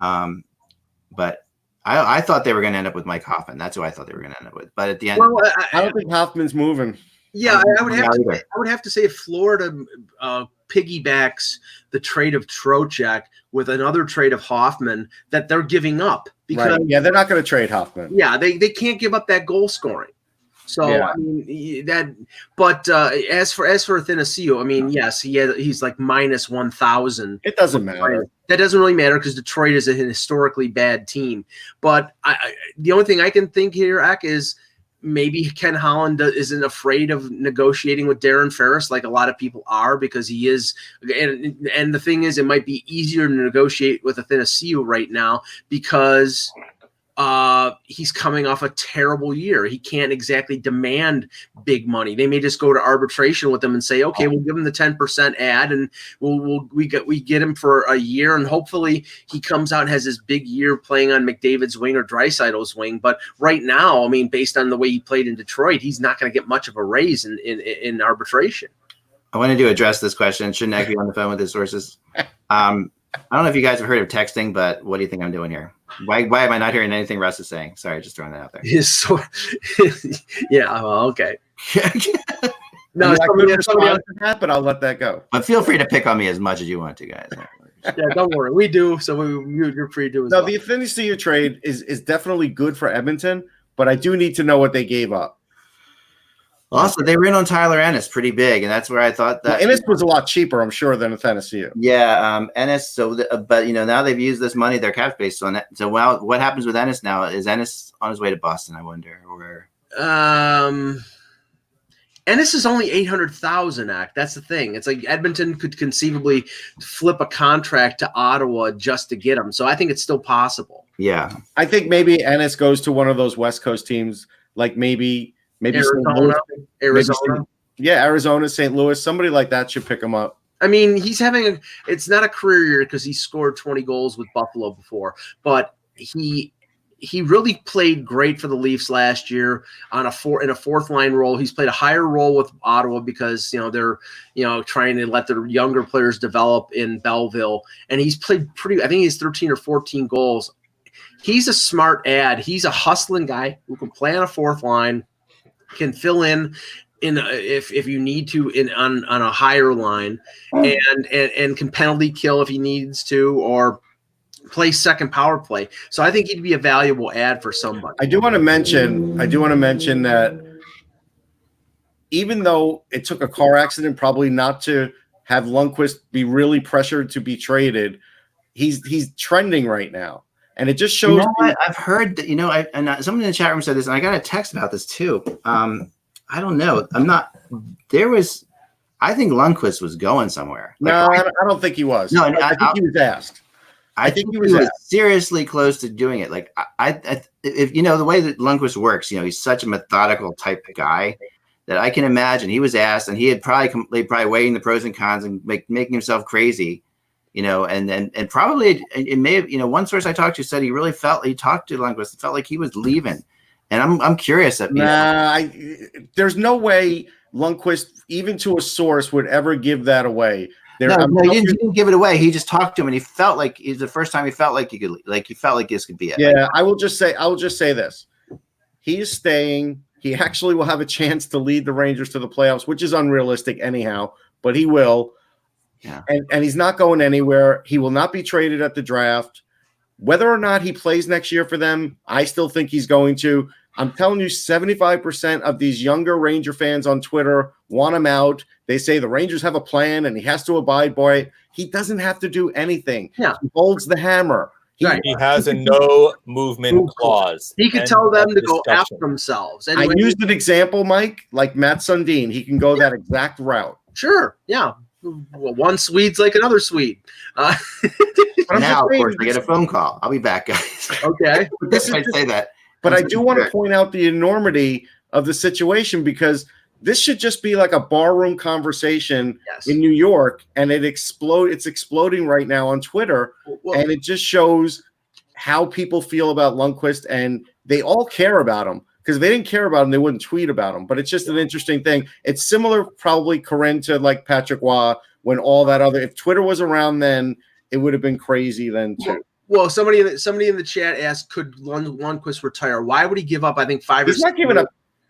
But I thought they were going to end up with Mike Hoffman. That's who I thought they were going to end up with. But at the end, I don't think Hoffman's moving. Yeah, I would have to say if Florida piggybacks the trade of Trocheck with another trade of Hoffman, that they're giving up because they're not going to trade Hoffman. Yeah, they can't give up that goal scoring. So I mean that, but as for Athanasiou, I mean, yes, he's like minus 1,000. It doesn't matter. That doesn't really matter because Detroit is a historically bad team. But the only thing I can think here, Ak, is maybe Ken Holland isn't afraid of negotiating with Darren Ferris like a lot of people are because he is. And the thing is, it might be easier to negotiate with Athanasiou right now because he's coming off a terrible year. He can't exactly demand big money. They may just go to arbitration with him and say, okay, we'll give him the 10% ad and we get him for a year and hopefully he comes out and has this big year playing on McDavid's wing or Draisaitl's wing. But right now, I mean, based on the way he played in Detroit, he's not going to get much of a raise in arbitration. I wanted to address this question. Shouldn't I be on the phone with his sources? I don't know if you guys have heard of texting, but what do you think I'm doing here? Why am I not hearing anything Russ is saying? Sorry, just throwing that out there. Yeah, well, okay. No, somebody else that, but I'll let that go. But feel free to pick on me as much as you want to, guys. Yeah, don't worry. We do, so you're free to do as well. The Athanasiou trade is definitely good for Edmonton, but I do need to know what they gave up. Also, they were in on Tyler Ennis pretty big, and that's where I thought that Ennis was a lot cheaper, I'm sure, than Athanasiou. Yeah, Ennis. So, but now they've used this money, their cap space on that. So, what happens with Ennis now? Is Ennis on his way to Boston? I wonder. Or Ennis is only $800,000. That's the thing. It's like Edmonton could conceivably flip a contract to Ottawa just to get him. So I think it's still possible. Yeah, I think maybe Ennis goes to one of those West Coast teams, like maybe Arizona. Arizona, St. Louis. Somebody like that should pick him up. I mean, he's having it's not a career year because he scored 20 goals with Buffalo before, but he really played great for the Leafs last year in a fourth line role. He's played a higher role with Ottawa because they're trying to let their younger players develop in Belleville, and he's played I think he's 13 or 14 goals. He's a smart ad. He's a hustling guy who can play on a fourth line, can fill in if you need to on a higher line, and can penalty kill if he needs to, or play second power play. So I think he'd be a valuable ad for somebody. I do want to mention that even though it took a car accident probably not to have Lundqvist be really pressured to be traded, he's trending right now. And it just shows. I've heard that, and someone in the chat room said this, and I got a text about this too. I don't know. I think Lundqvist was going somewhere. No, I don't think he was. No, I think he was asked. I think he was seriously close to doing it. Like if the way that Lundqvist works, he's such a methodical type of guy that I can imagine he was asked, and he had probably weighing the pros and cons and making himself crazy, and probably it may have, one source I talked to said he talked to Lundqvist, felt like he was leaving, and I'm curious. There's no way Lundqvist, even to a source, would ever give that away. He didn't give it away. He just talked to him, and he felt like it was the first time he felt like he felt like this could be it. Yeah, I will just say this: he is staying. He actually will have a chance to lead the Rangers to the playoffs, which is unrealistic anyhow, but he will. Yeah, and he's not going anywhere. He will not be traded at the draft. Whether or not he plays next year for them, I still think he's going to. I'm telling you, 75% of these younger Ranger fans on Twitter want him out. They say the Rangers have a plan and he has to abide by it. He doesn't have to do anything. Yeah. He holds the hammer. He has a no movement clause. He could tell them to go after themselves. Anyway, I used an example, Mike, like Matt Sundin. He can go that exact route. Sure. Yeah. Well, one Swede's like another Swede. Now, of course, I get a phone call. I'll be back, guys. Okay. Say that. But I do want to point out the enormity of the situation, because this should just be like a barroom conversation in New York, and it's exploding right now on Twitter, and it just shows how people feel about Lundqvist, and they all care about him, because if they didn't care about him, they wouldn't tweet about him. But it's just an interesting thing. It's similar, probably, Corinne, to like Patrick Waugh, when all that other – if Twitter was around then, it would have been crazy then too. Well, somebody in the chat asked, could Lundqvist retire? Why would he give up, I think, $5 or $6 He's not giving up.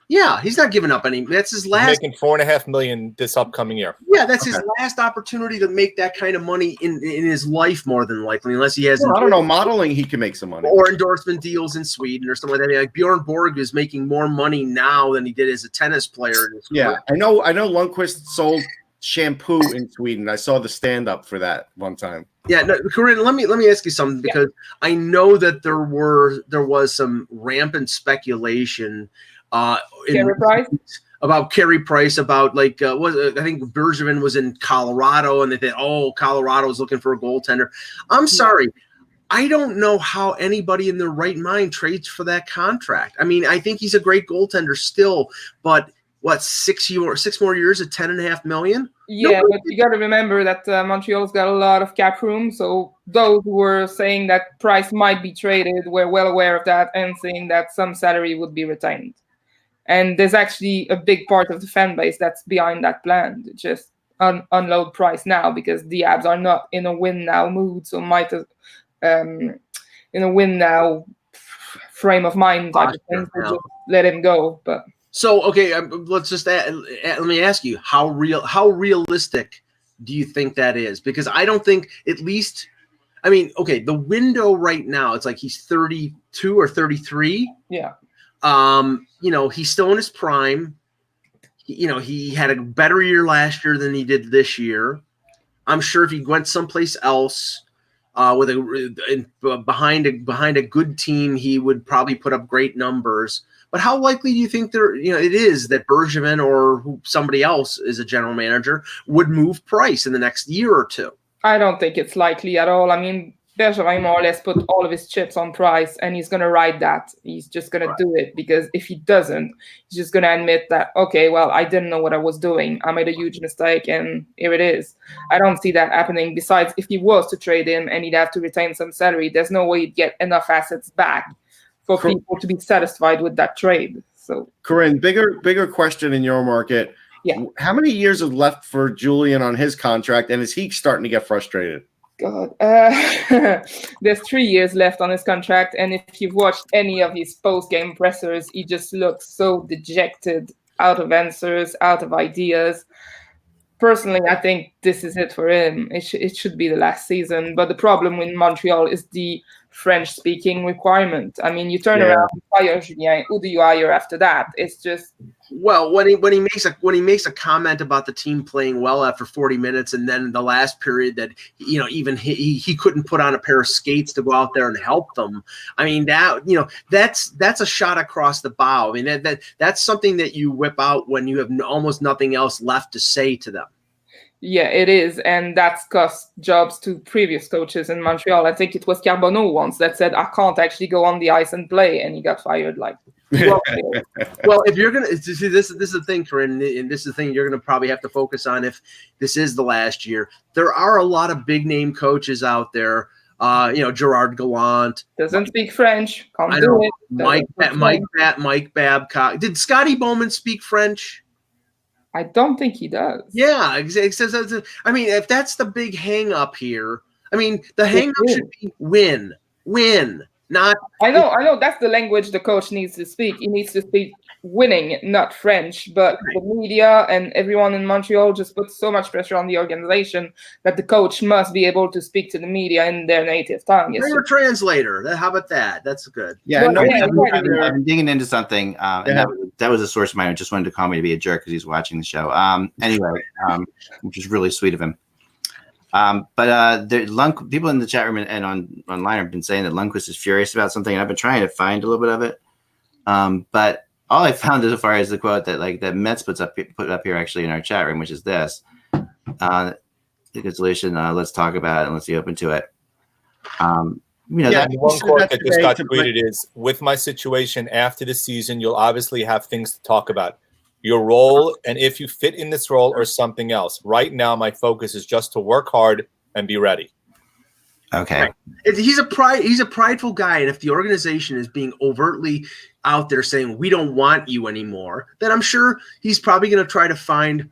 Yeah, he's not giving up any. That's his last. He's making $4.5 million this upcoming year. Yeah, that's his last opportunity to make that kind of money in his life, more than likely, unless he has. I don't know, modeling, he can make some money, or endorsement deals in Sweden or something like that. I mean, like Bjorn Borg is making more money now than he did as a tennis player. Yeah, I know. Lundqvist sold shampoo in Sweden. I saw the stand-up for that one time. Yeah, no, Corinne, let me ask you something, because I know that there was some rampant speculation about Carey Price, about I think Bergevin was in Colorado, and they said, Colorado's looking for a goaltender. I'm sorry, I don't know how anybody in their right mind trades for that contract. I mean, I think he's a great goaltender still, but what, 6 more years at $10.5 million? Yeah, but you got to remember that Montreal's got a lot of cap room. So those who were saying that Price might be traded were well aware of that and saying that some salary would be retained. And there's actually a big part of the fan base that's behind that plan to just unload Price now, because the Abs are not in a win now mood. So might in a win now frame of mind type of thing, so just let him go. But. So, okay, let's just let me ask you, how realistic do you think that is? Because I don't think, at least, I mean, okay, the window right now, it's like he's 32 or 33. Yeah. He's still in his prime. He had a better year last year than he did this year. I'm sure if he went someplace else behind a good team, he would probably put up great numbers. But how likely do you think it is that Bergevin or somebody else is a general manager would move Price in the next year or two? I don't think it's likely at all. I mean, Bergevin more or less put all of his chips on Price, and he's going to ride that. He's just going to do it, because if he doesn't, he's just going to admit that, okay, well, I didn't know what I was doing. I made a huge mistake, and here it is. I don't see that happening. Besides, if he was to trade him and he'd have to retain some salary, there's no way he'd get enough assets back for people to be satisfied with that trade. So, Corinne, bigger question in your market. Yeah. How many years is left for Julian on his contract, and is he starting to get frustrated? God, there's 3 years left on his contract, and if you've watched any of his post-game pressers, he just looks so dejected, out of answers, out of ideas. Personally, I think this is it for him. It should be the last season. But the problem in Montreal is the French-speaking requirement. I mean, you turn around and fire Julien. Who do you hire after that? It's just. Well, when he makes a comment about the team playing well after 40 minutes, and then the last period that even he couldn't put on a pair of skates to go out there and help them. I mean, that's a shot across the bow. I mean, that's something that you whip out when you have almost nothing else left to say to them. Yeah, it is, and that's cost jobs to previous coaches in Montreal. I think it was Carbonneau once that said, "I can't actually go on the ice and play," and he got fired. Well, if you're gonna see this is the thing, Corinne, and this is the thing you're gonna probably have to focus on if this is the last year. There are a lot of big name coaches out there. Gerard Gallant doesn't speak French. Can't I do know. it. Mike Babcock. Did Scotty Bowman speak French? I don't think he does. Yeah, I mean, if that's the big hang up here, I mean, the hang up should be win, not. I know. That's the language the coach needs to speak. He needs to speak winning, not French. But the media and everyone in Montreal just puts so much pressure on the organization that the coach must be able to speak to the media in their native tongue. You're a translator. How about that? That's good. Yeah, Well, I've been digging into something, and that was a source of mine who just wanted to call me to be a jerk because he's watching the show. Which is really sweet of him. But people in the chat room and online have been saying that Lundqvist is furious about something, and I've been trying to find a little bit of it. But all I found so far is the quote that Mets put up here actually in our chat room, which is this: "The good solution. Let's talk about it and let's be open to it." That one quote that just got tweeted is, "With my situation after the season, you'll obviously have things to talk about. Your role, and if you fit in this role or something else. Right now, my focus is just to work hard and be ready." Okay. He's a prideful guy, and if the organization is being overtly out there saying we don't want you anymore, then I'm sure he's probably going to try to find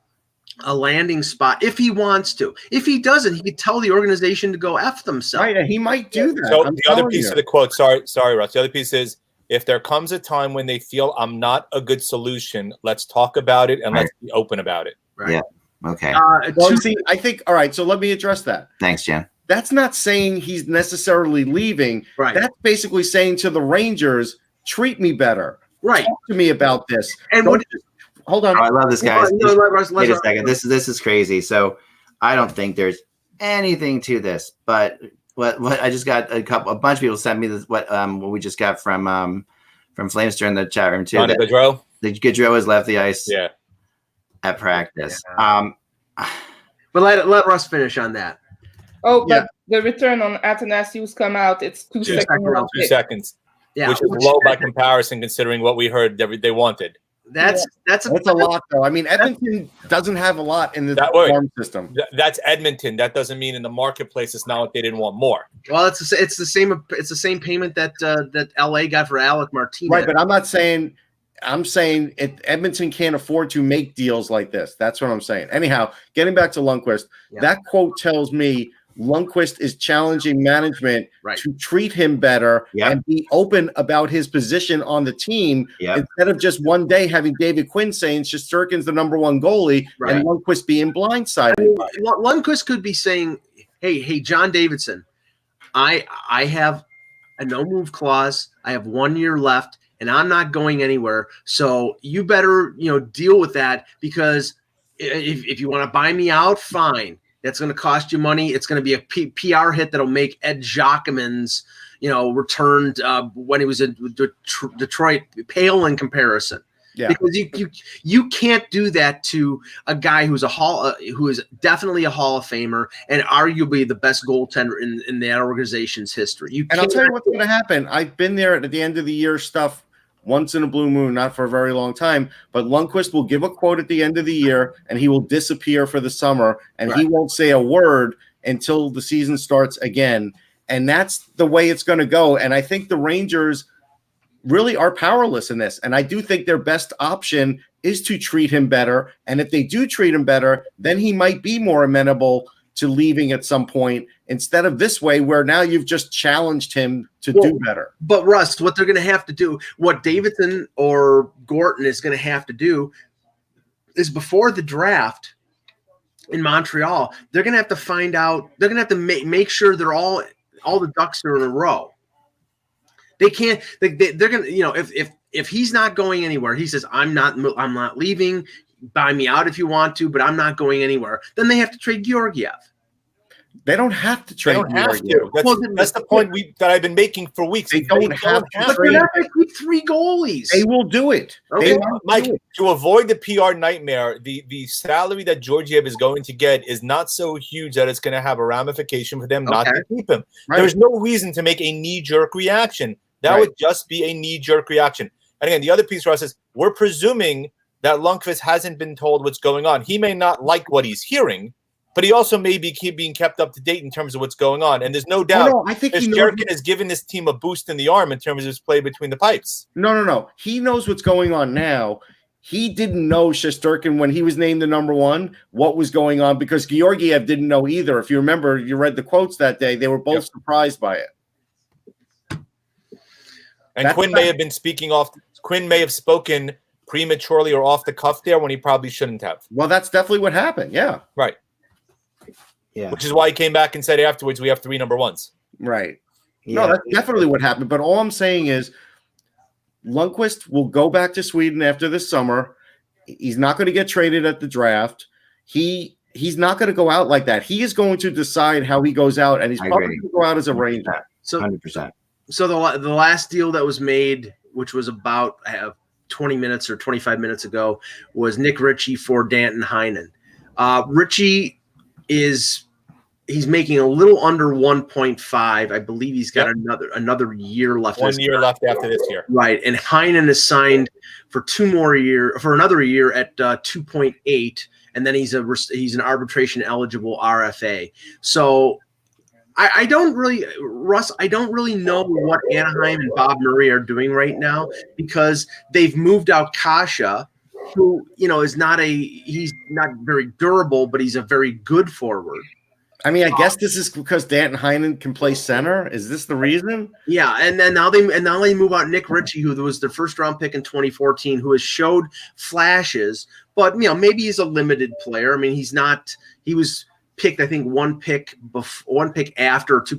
a landing spot if he wants to. If he doesn't, he could tell the organization to go F themselves. Right, he might do that. So the other piece of the quote, sorry, Russ. The other piece is, "If there comes a time when they feel I'm not a good solution, let's talk about it and let's be open about it." Right. Yeah. Okay. I think, all right, so let me address that. Thanks, Jan. That's not saying he's necessarily leaving. Right. That's basically saying to the Rangers, treat me better. Right. Talk to me about this. And Hold on. Oh, I love this, guys. Russ, Wait a second. This is crazy. So I don't think there's anything to this, but what I just got a bunch of people sent me this what we just got from Flamester in the chat room too. Gaudreau? The Gaudreau has left the ice at practice. But let Russ finish on that. Oh, but the return on Athanasius come out. It's 2 seconds. 2 seconds. Yeah, which is low by comparison, considering what we heard they wanted. That's a lot, though. I mean, Edmonton doesn't have a lot in the farm system. That's Edmonton. That doesn't mean in the marketplace it's not like they didn't want more. Well, it's the same payment that LA got for Alec Martinez. Right, but I'm saying Edmonton can't afford to make deals like this. That's what I'm saying. Anyhow, getting back to Lundqvist, that quote tells me Lundqvist is challenging management to treat him better and be open about his position on the team instead of just one day having David Quinn saying Shesterkin's the number one goalie and Lundqvist being blindsided. I mean, Lundqvist could be saying, hey, John Davidson, I have a no move clause. I have 1 year left and I'm not going anywhere. So you better, deal with that, because if you want to buy me out, fine. That's going to cost you money. It's going to be a PR hit that'll make Ed Jacquemin's, returned when he was in Detroit pale in comparison. Yeah. Because you can't do that to a guy who is definitely a Hall of Famer and arguably the best goaltender in that organization's history. And I'll tell you what's going to happen. I've been there at the end of the year stuff once in a blue moon, not for a very long time, but Lundqvist will give a quote at the end of the year and he will disappear for the summer and he won't say a word until the season starts again. And that's the way it's going to go. And I think the Rangers really are powerless in this. And I do think their best option is to treat him better. And if they do treat him better, then he might be more amenable to leaving at some point instead of this way where now you've just challenged him to do better. But Russ, what they're going to have to do, what Davidson or Gorton is going to have to do is before the draft in Montreal, they're going to have to find out, they're going to have to make sure they're all the ducks are in a row. They can't. They're gonna. If he's not going anywhere, he says, "I'm not leaving. Buy me out if you want to, but I'm not going anywhere." Then they have to trade Georgiev. They don't have to trade. They don't have to. That's the point that I've been making for weeks. They don't have to. But they're not going to keep 3 goalies. They will do it. Okay. Mike, to avoid the PR nightmare, the salary that Georgiev is going to get is not so huge that it's going to have a ramification for them not to keep him. Right. There's no reason to make a knee-jerk reaction. That would just be a knee-jerk reaction. And again, the other piece for us is we're presuming that Lundqvist hasn't been told what's going on. He may not like what he's hearing, but he also may be being kept up to date in terms of what's going on. And there's no doubt I think Jerkin has given this team a boost in the arm in terms of his play between the pipes. No. He knows what's going on now. He didn't know Shesterkin when he was named the number 1 what was going on because Georgiev didn't know either. If you remember, you read the quotes that day. They were both surprised by it. And Quinn may have been Quinn may have spoken prematurely or off the cuff there when he probably shouldn't have. Well, that's definitely what happened. Yeah. Right. Yeah. Which is why he came back and said afterwards we have 3 number 1s. Right. Yeah. No, that's definitely what happened. But all I'm saying is Lundqvist will go back to Sweden after this summer. He's not going to get traded at the draft. He's not going to go out like that. He is going to decide how he goes out, and he's probably going to go out as a Ranger. 100%. So the last deal that was made, which was about 20 minutes or 25 minutes ago, was Nick Ritchie for Danton Heinen. Ritchie he's making a little under 1.5. I believe he's got another year left. 1 year left after this year. Right. And Heinen is signed for another year at 2.8. And then he's an arbitration eligible RFA. So I don't really know what Anaheim and Bob Murray are doing right now because they've moved out Kasha, who is he's not very durable, but he's a very good forward. I mean, I guess this is because Danton Heinen can play center. Is this the reason? Yeah, and then now they move out Nick Ritchie, who was their first round pick in 2014, who has showed flashes, but maybe he's a limited player. I mean, he was picked, I think, 2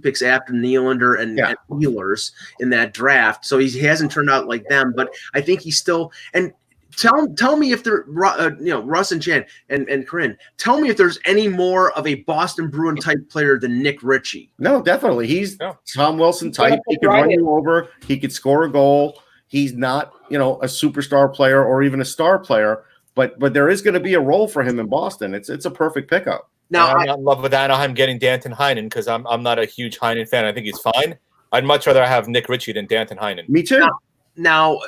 picks after Nylander and Wheelers in that draft. So he hasn't turned out like them, but I think he's still and. Tell me if they're Russ and Jen and Corinne. Tell me if there's any more of a Boston Bruin type player than Nick Ritchie. No, definitely. He's Tom Wilson type. He could run you over. He could score a goal. He's not a superstar player or even a star player, but there is going to be a role for him in Boston. It's a perfect pickup. Now I'm not in love with Anaheim getting Danton Heinen because I'm not a huge Heinen fan. I think he's fine. I'd much rather have Nick Ritchie than Danton Heinen. Me too. Now,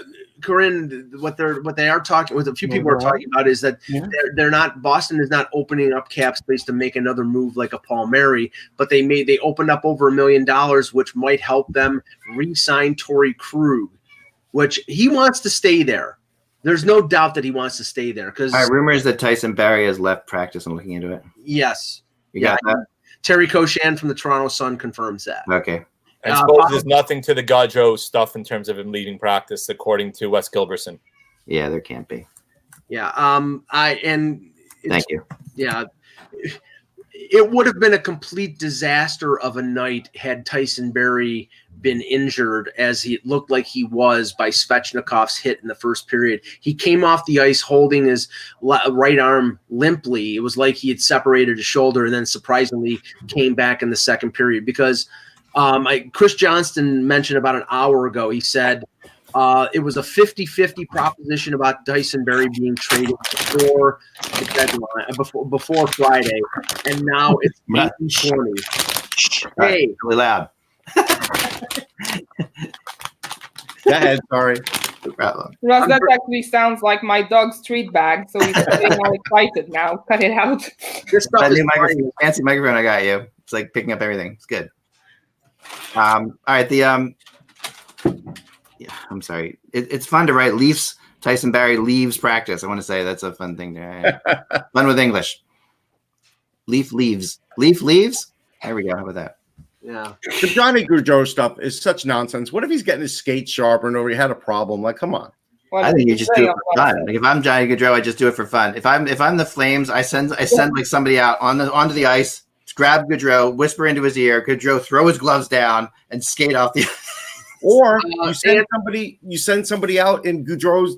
Corinne, what they are talking with a few people are talking about is that they're not Boston is not opening up cap space to make another move like a Paul Murray, but they opened up over $1 million, which might help them re-sign Torrey Krug, which he wants to stay there. There's no doubt that he wants to stay there because rumors that Tyson Barrie has left practice. I'm looking into it. Yes, you got that. Terry Koshan from the Toronto Sun confirms that. Okay. And suppose there's nothing to the Gaudreau stuff in terms of him leaving practice, according to Wes Gilbertson. Yeah, there can't be. Yeah. Thank you. Yeah. It would have been a complete disaster of a night had Tyson Barrie been injured, as he looked like he was by Svechnikov's hit in the first period. He came off the ice holding his right arm limply. It was like he had separated his shoulder and then surprisingly came back in the second period because Chris Johnston mentioned about an hour ago, he said It was a 50-50 proposition about Tyson Berry being traded before the deadline, before Friday, and now it's 8-20. Hey, really loud. Go ahead. Sorry. No problem. Russ, that actually sounds like my dog's treat bag, so he's getting all excited now. Cut it out. This stuff That is new microphone, fancy microphone I got you. It's like picking up everything. It's good. All right. Yeah, I'm sorry. It's fun to write Leafs. Tyson Barrie leaves practice. I want to say that's a fun thing to fun with English. Leaf leaves. Leaf leaves. There we go. How about that? Yeah. The Johnny Gaudreau stuff is such nonsense. What if he's getting his skates sharpened or he had a problem? Like, come on. I think you just do it for fun. Like if I'm Johnny Gaudreau, I just do it for fun. If I'm the Flames, I send like somebody out onto the ice, grab Gaudreau, whisper into his ear, Gaudreau throw his gloves down and skate off the. Or you send somebody out in Gaudreau's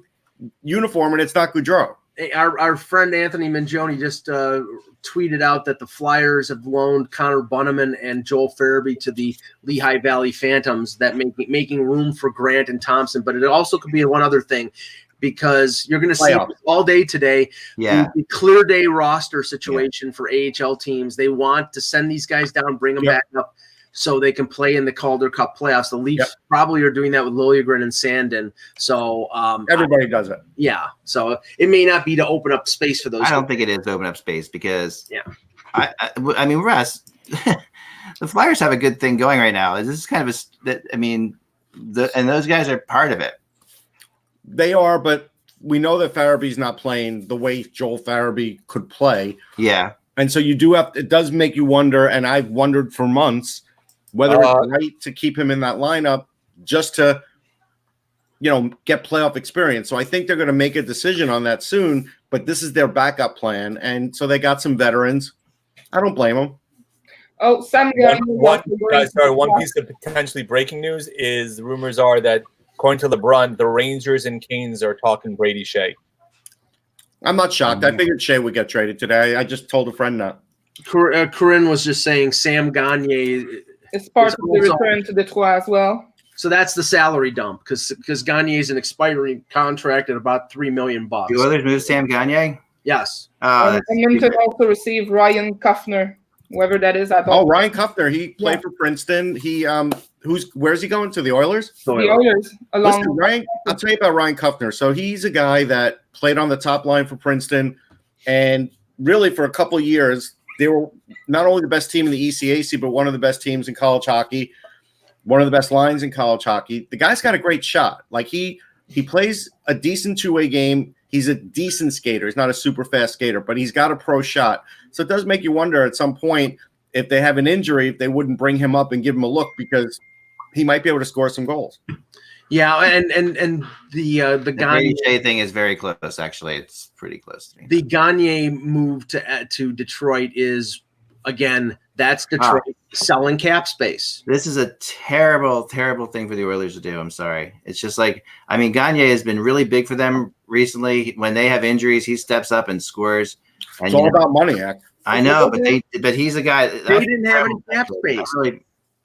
uniform and it's not Gaudreau. Hey, our friend Anthony Mangione just tweeted out that the Flyers have loaned Connor Bunnaman and Joel Farabee to the Lehigh Valley Phantoms, that making room for Grant and Thompson. But it also could be one other thing, because you're going to see all day today the clear day roster situation for AHL teams. They want to send these guys down, bring them back up so they can play in the Calder Cup playoffs. The Leafs probably are doing that with Liljegren and Sandin. So everybody does it. Yeah. So it may not be to open up space for those. I don't think it is to open up space because I mean, Russ, the Flyers have a good thing going right now. This is kind of and those guys are part of it. They are, but we know that Farabee's not playing the way Joel Farabee could play. Yeah. And so you do it does make you wonder, and I've wondered for months whether it's right to keep him in that lineup just to, get playoff experience. So I think they're going to make a decision on that soon, but this is their backup plan. And so they got some veterans. I don't blame them. Oh, Sam. One piece of potentially breaking news is the rumors are that, according to LeBron, the Rangers and Canes are talking Brady Shea. I'm not shocked. I figured Shea would get traded today. I just told a friend that. Corinne was just saying Sam Gagner. It's part of the return to Detroit as well. So that's the salary dump because Gagner is an expiring contract at about $3 million. The Oilers move Sam Gagner? Yes. And then to also receive Ryan Kuffner, whoever that is. Ryan Kuffner. He played for Princeton. He where's he going to? The Oilers? The Oilers. Listen, Ryan, I'll tell you about Ryan Kuffner. So he's a guy that played on the top line for Princeton, and really for a couple of years, they were not only the best team in the ECAC, but one of the best teams in college hockey, one of the best lines in college hockey. The guy's got a great shot. Like he plays a decent two-way game. He's a decent skater. He's not a super fast skater, but he's got a pro shot. So it does make you wonder at some point if they have an injury, if they wouldn't bring him up and give him a look, because he might be able to score some goals. Yeah, and the Gagner thing is very close. Actually, it's pretty close to me. The Gagner move to Detroit is, again, that's Detroit selling cap space. This is a terrible, terrible thing for the Oilers to do. I'm sorry. It's just Gagner has been really big for them recently. When they have injuries, he steps up and scores. And, it's all about money, Act. I know, but he's a guy. They didn't have any cap space.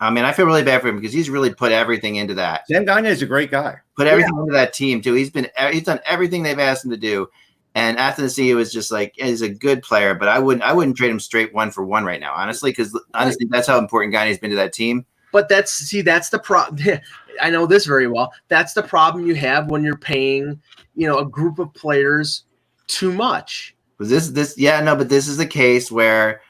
I feel really bad for him because he's really put everything into that. Sam Gagner is a great guy. Put everything into that team too. He's done everything they've asked him to do. And after the season, it was just he's a good player, but I wouldn't trade him straight 1-for-1 right now, honestly, because that's how important Gagner's been to that team. But that's the problem. I know this very well. That's the problem you have when you're paying, a group of players too much. But this is the case where,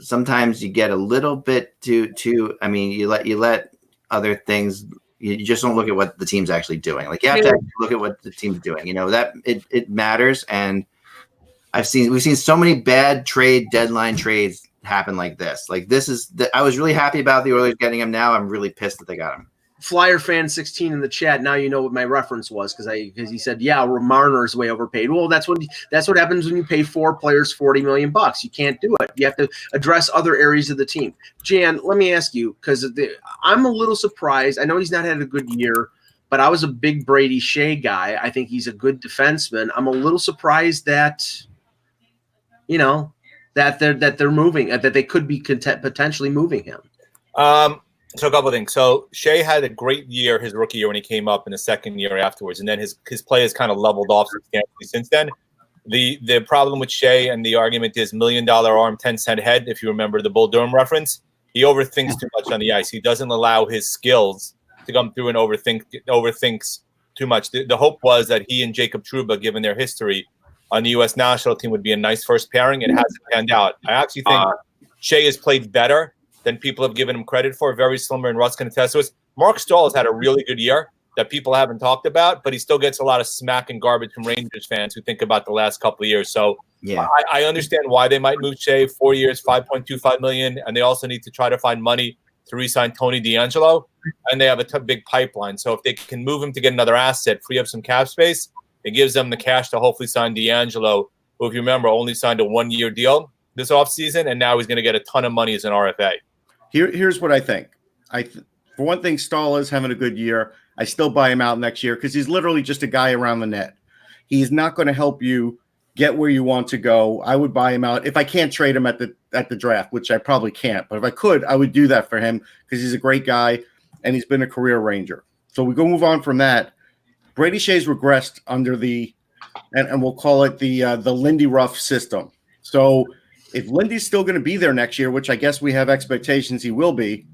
sometimes you get a little bit too. I mean, you let other things. You just don't look at what the team's actually doing. You have to actually look at what the team's doing. That it matters. And we've seen so many bad deadline trades happen like this. I was really happy about the Oilers getting him. Now I'm really pissed that they got him. Flyer fan 16 in the chat. Now you know what my reference was because he said, Marner is way overpaid. Well, that's what happens when you pay 4 players $40 million. You can't do it. You have to address other areas of the team. Jan, let me ask you, because I'm a little surprised. I know he's not had a good year, but I was a big Brady Shea guy. I think he's a good defenseman. I'm a little surprised that, that they're moving, that they could be potentially moving him. So a couple of things. So Shea had a great year his rookie year when he came up, in the second year afterwards, and then his play has kind of leveled off substantially since then. The problem with Shea and the argument is $1 million arm, 10-cent head. If you remember the Bull Durham reference, he overthinks too much on the ice. He doesn't allow his skills to come through and overthinks too much. The hope was that he and Jacob Trouba, given their history on the U.S. national team, would be a nice first pairing. It hasn't panned out. I actually think Shea has played better than people have given him credit for. Very similar, and Russ can attest to us. Mark Stahl has had a really good year that people haven't talked about, but he still gets a lot of smack and garbage from Rangers fans who think about the last couple of years. So yeah, I understand why they might move Shea. 4 years, $5.25 million, and they also need to try to find money to re-sign Tony DeAngelo, and they have a big pipeline. So if they can move him to get another asset, free up some cap space, it gives them the cash to hopefully sign DeAngelo, who, if you remember, only signed a 1-year deal this offseason, and now he's going to get a ton of money as an RFA. Here's what I think. For one thing, Stahl is having a good year. I still buy him out next year because he's literally just a guy around the net. He's not going to help you get where you want to go. I would buy him out if I can't trade him at the draft, which I probably can't. But if I could, I would do that for him because he's a great guy and he's been a career Ranger. So we go move on from that. Brady Shea's regressed under and we'll call it the Lindy Ruff system. So if Lindy's still going to be there next year, which I guess we have expectations he will be,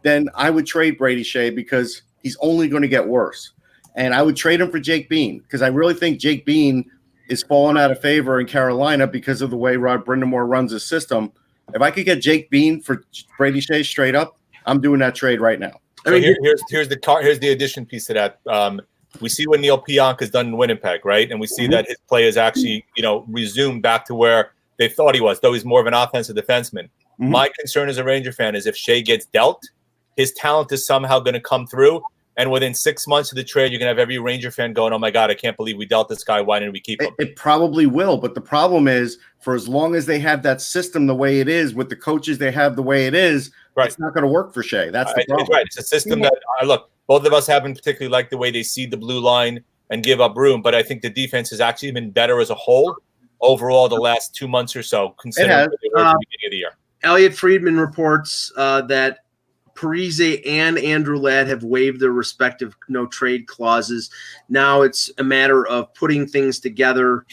then I would trade Brady Shea because he's only going to get worse. And I would trade him for Jake Bean because I really think Jake Bean is falling out of favor in Carolina because of the way Rod Brindamore runs his system. If I could get Jake Bean for Brady Shea straight up, I'm doing that trade right now. So here's the addition piece to that. We see what Neil Pionk has done in Winnipeg, right? And we see that his play has actually, resumed back to where they thought he was, though he's more of an offensive defenseman. Mm-hmm. My concern as a Ranger fan is if Shea gets dealt, his talent is somehow going to come through. And within 6 months of the trade, you're going to have every Ranger fan going, oh, my God, I can't believe we dealt this guy. Why didn't we keep him? It probably will. But the problem is, for as long as they have that system the way it is, with the coaches they have the way it is, right, it's not going to work for Shea. That's the problem. Right. It's a system that, look, both of us haven't particularly liked the way they seed the blue line and give up room. But I think the defense has actually been better as a whole overall the last 2 months or so, considering what they were at the beginning of the year. Elliot Friedman reports that Parise and Andrew Ladd have waived their respective no-trade clauses. Now it's a matter of putting things together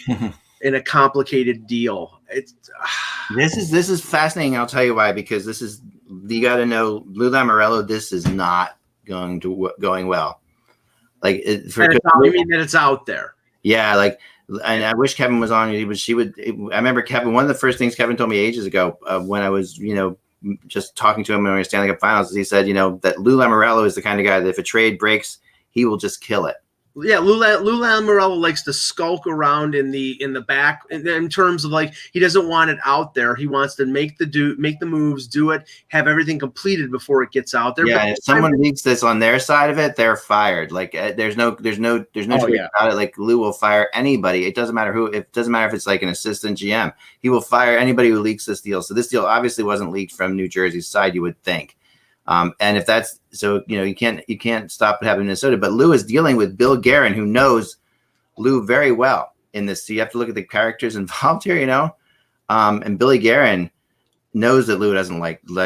in a complicated deal. This is fascinating. I'll tell you why, because you got to know, Lou Lamoriello, this is not going well. You mean that it's out there? Yeah, and I wish Kevin was on. I remember Kevin. One of the first things Kevin told me ages ago when I was, just talking to him when we were Stanley Cup Finals, he said, that Lou Lamoriello is the kind of guy that if a trade breaks, he will just kill it. Yeah, Lou Lamoriello likes to skulk around in the back in terms of he doesn't want it out there. He wants to make the moves, do it, have everything completed before it gets out there. Yeah, and if someone leaks this on their side of it, they're fired. There's no truth about it. Lou will fire anybody. It doesn't matter who. It doesn't matter if it's an assistant GM. He will fire anybody who leaks this deal. So this deal obviously wasn't leaked from New Jersey's side, you would think. And if that's so, you can't stop it happening in Minnesota. But Lou is dealing with Bill Guerin, who knows Lou very well in this. So you have to look at the characters involved here, and Billy Guerin knows that Lou doesn't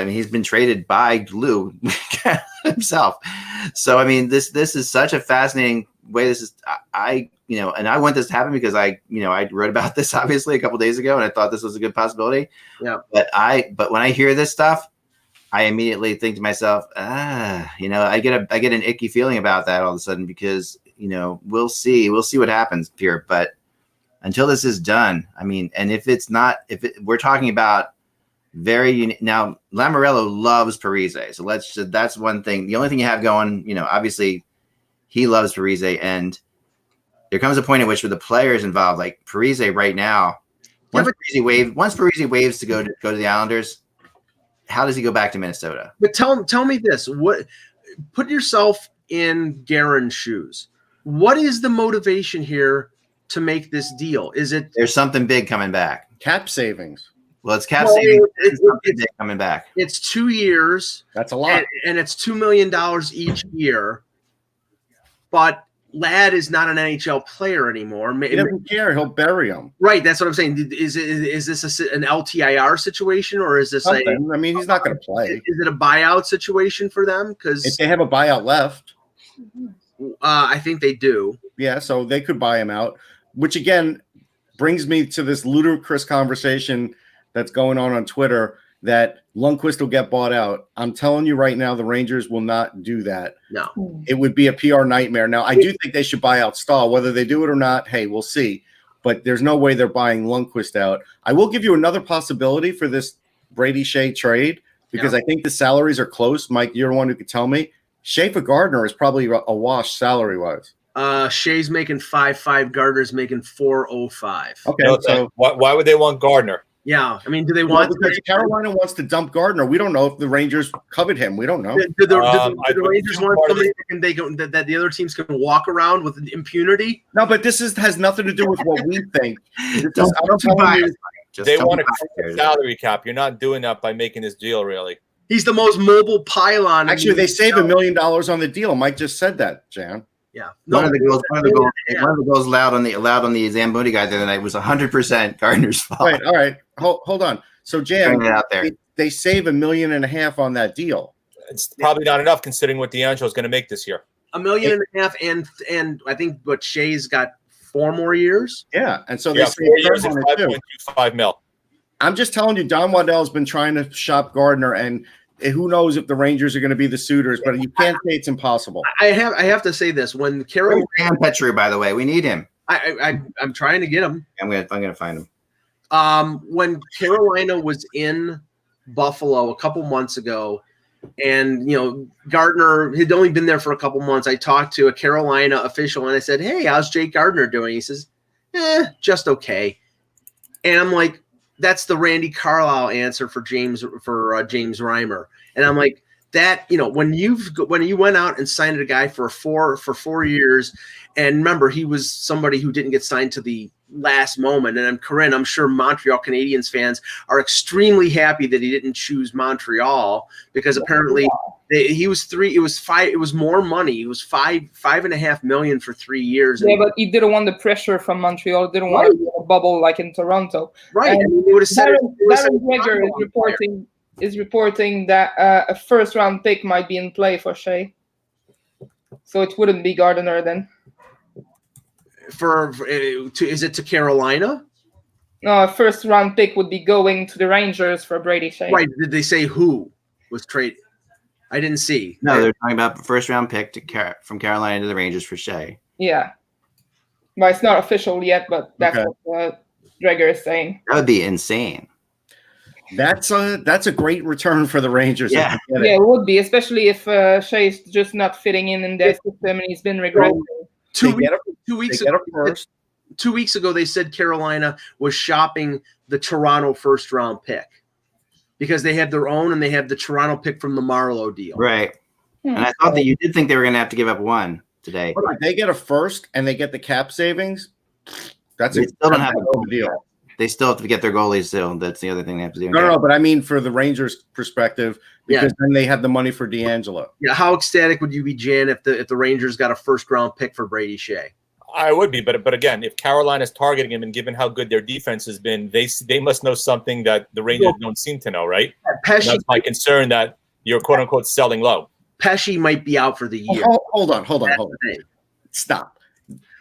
he's been traded by Lou himself. So, this is such a fascinating way. This is, and I want this to happen because I wrote about this obviously a couple days ago and I thought this was a good possibility. Yeah. But when I hear this stuff, I immediately think to myself, I get an icky feeling about that all of a sudden because, we'll see what happens here. But until this is done, and we're talking about now Lamoriello loves Parise. So that's one thing. The only thing you have going, obviously he loves Parise, and there comes a point at which with the players involved, like Parise right now, once Parise waves to go to the Islanders, how does he go back to Minnesota? But tell me this: put yourself in Guerin's shoes. What is the motivation here to make this deal? Is it there's something big coming back? Cap savings. Well, it's cap savings. It's big coming back. It's 2 years. That's a lot, and it's $2 million each year. But Ladd is not an NHL player anymore. He doesn't care. He'll bury him. Right. That's what I'm saying. Is this an LTIR situation, or is this something? I mean, he's not going to play. Is it a buyout situation for them? Because if they have a buyout left, I think they do. Yeah, so they could buy him out, which again brings me to this ludicrous conversation that's going on Twitter that Lundqvist will get bought out. I'm telling you right now, the Rangers will not do that. No. It would be a PR nightmare. Now, I do think they should buy out Stahl. Whether they do it or not, hey, we'll see. But there's no way they're buying Lundqvist out. I will give you another possibility for this Brady Shea trade because I think the salaries are close. Mike, you're the one who could tell me. Shea for Gardner is probably a wash salary-wise. Shea's making 5.5. Gardner's making 4.05. Okay, so why would they want Gardner? Yeah, I mean, do they want? Because Carolina wants to dump Gardner. We don't know if the Rangers covet him. We don't know. Do the Rangers want somebody that the other teams can walk around with impunity? No, but this has nothing to do with what we think. They want a salary cap. You're not doing that by making this deal, really. He's the most mobile pylon. Actually, they save $1 million on the deal. Mike just said that, Jan. Yeah. One of the goals allowed on the Zamboni guy the other night was 100% Gardner's fault. Right. All right. Hold on. So Jan, they save $1.5 million on that deal. It's probably not enough considering what DeAngelo is going to make this year. $1.5 million, and I think what Shea's got 4 more years. Yeah, and so they save 4 years and $5.25 million. I'm just telling you, Don Waddell's been trying to shop Gardner, and who knows if the Rangers are going to be the suitors, but you can't say it's impossible. I have to say this: when Carolina, Petru, by the way, we need him. I'm trying to get him. I'm gonna find him. When Carolina was in Buffalo a couple months ago, and Gardner had only been there for a couple months, I talked to a Carolina official and I said, "Hey, how's Jake Gardner doing?" He says, "Just okay." And I'm like, that's the Randy Carlyle answer for James Reimer. And I'm like, that, when you went out and signed a guy for 4 years, and remember, he was somebody who didn't get signed to the last moment. And I'm sure Montreal Canadiens fans are extremely happy that he didn't choose Montreal because apparently it was more money. It was $5.5 million for 3 years. Yeah, but he didn't want the pressure from Montreal. Didn't want to be a bubble like in Toronto. Right. And Darren Dreger is reporting that a first-round pick might be in play for Shea. So it wouldn't be Gardner then. Is it to Carolina? No, a first-round pick would be going to the Rangers for Brady Shea. Right. Did they say who was traded? I didn't see. No, they're talking about the first-round pick from Carolina to the Rangers for Shea. Yeah. But it's not official yet, but that's what Dreger is saying. That would be insane. That's a great return for the Rangers. Yeah, it would be, especially if Shea's just not fitting in their system and he's been regressing. 2 weeks ago, they said Carolina was shopping the Toronto first-round pick because they have their own and they have the Toronto pick from the Marleau deal. Right. And I thought that you did think they were going to have to give up one today. They get a first and they get the cap savings. They still don't have a deal. They still have to get their goalies still. That's the other thing they have to do. No, but I mean for the Rangers' perspective, because then they have the money for DeAngelo. Yeah, how ecstatic would you be, Jan, if the Rangers got a first-round pick for Brady Shea? I would be, but again, if Carolina's targeting him and given how good their defense has been, they must know something that the Rangers don't seem to know, right? That's my concern, that you're quote-unquote selling low. Pesci might be out for the year. Hold on. Stop.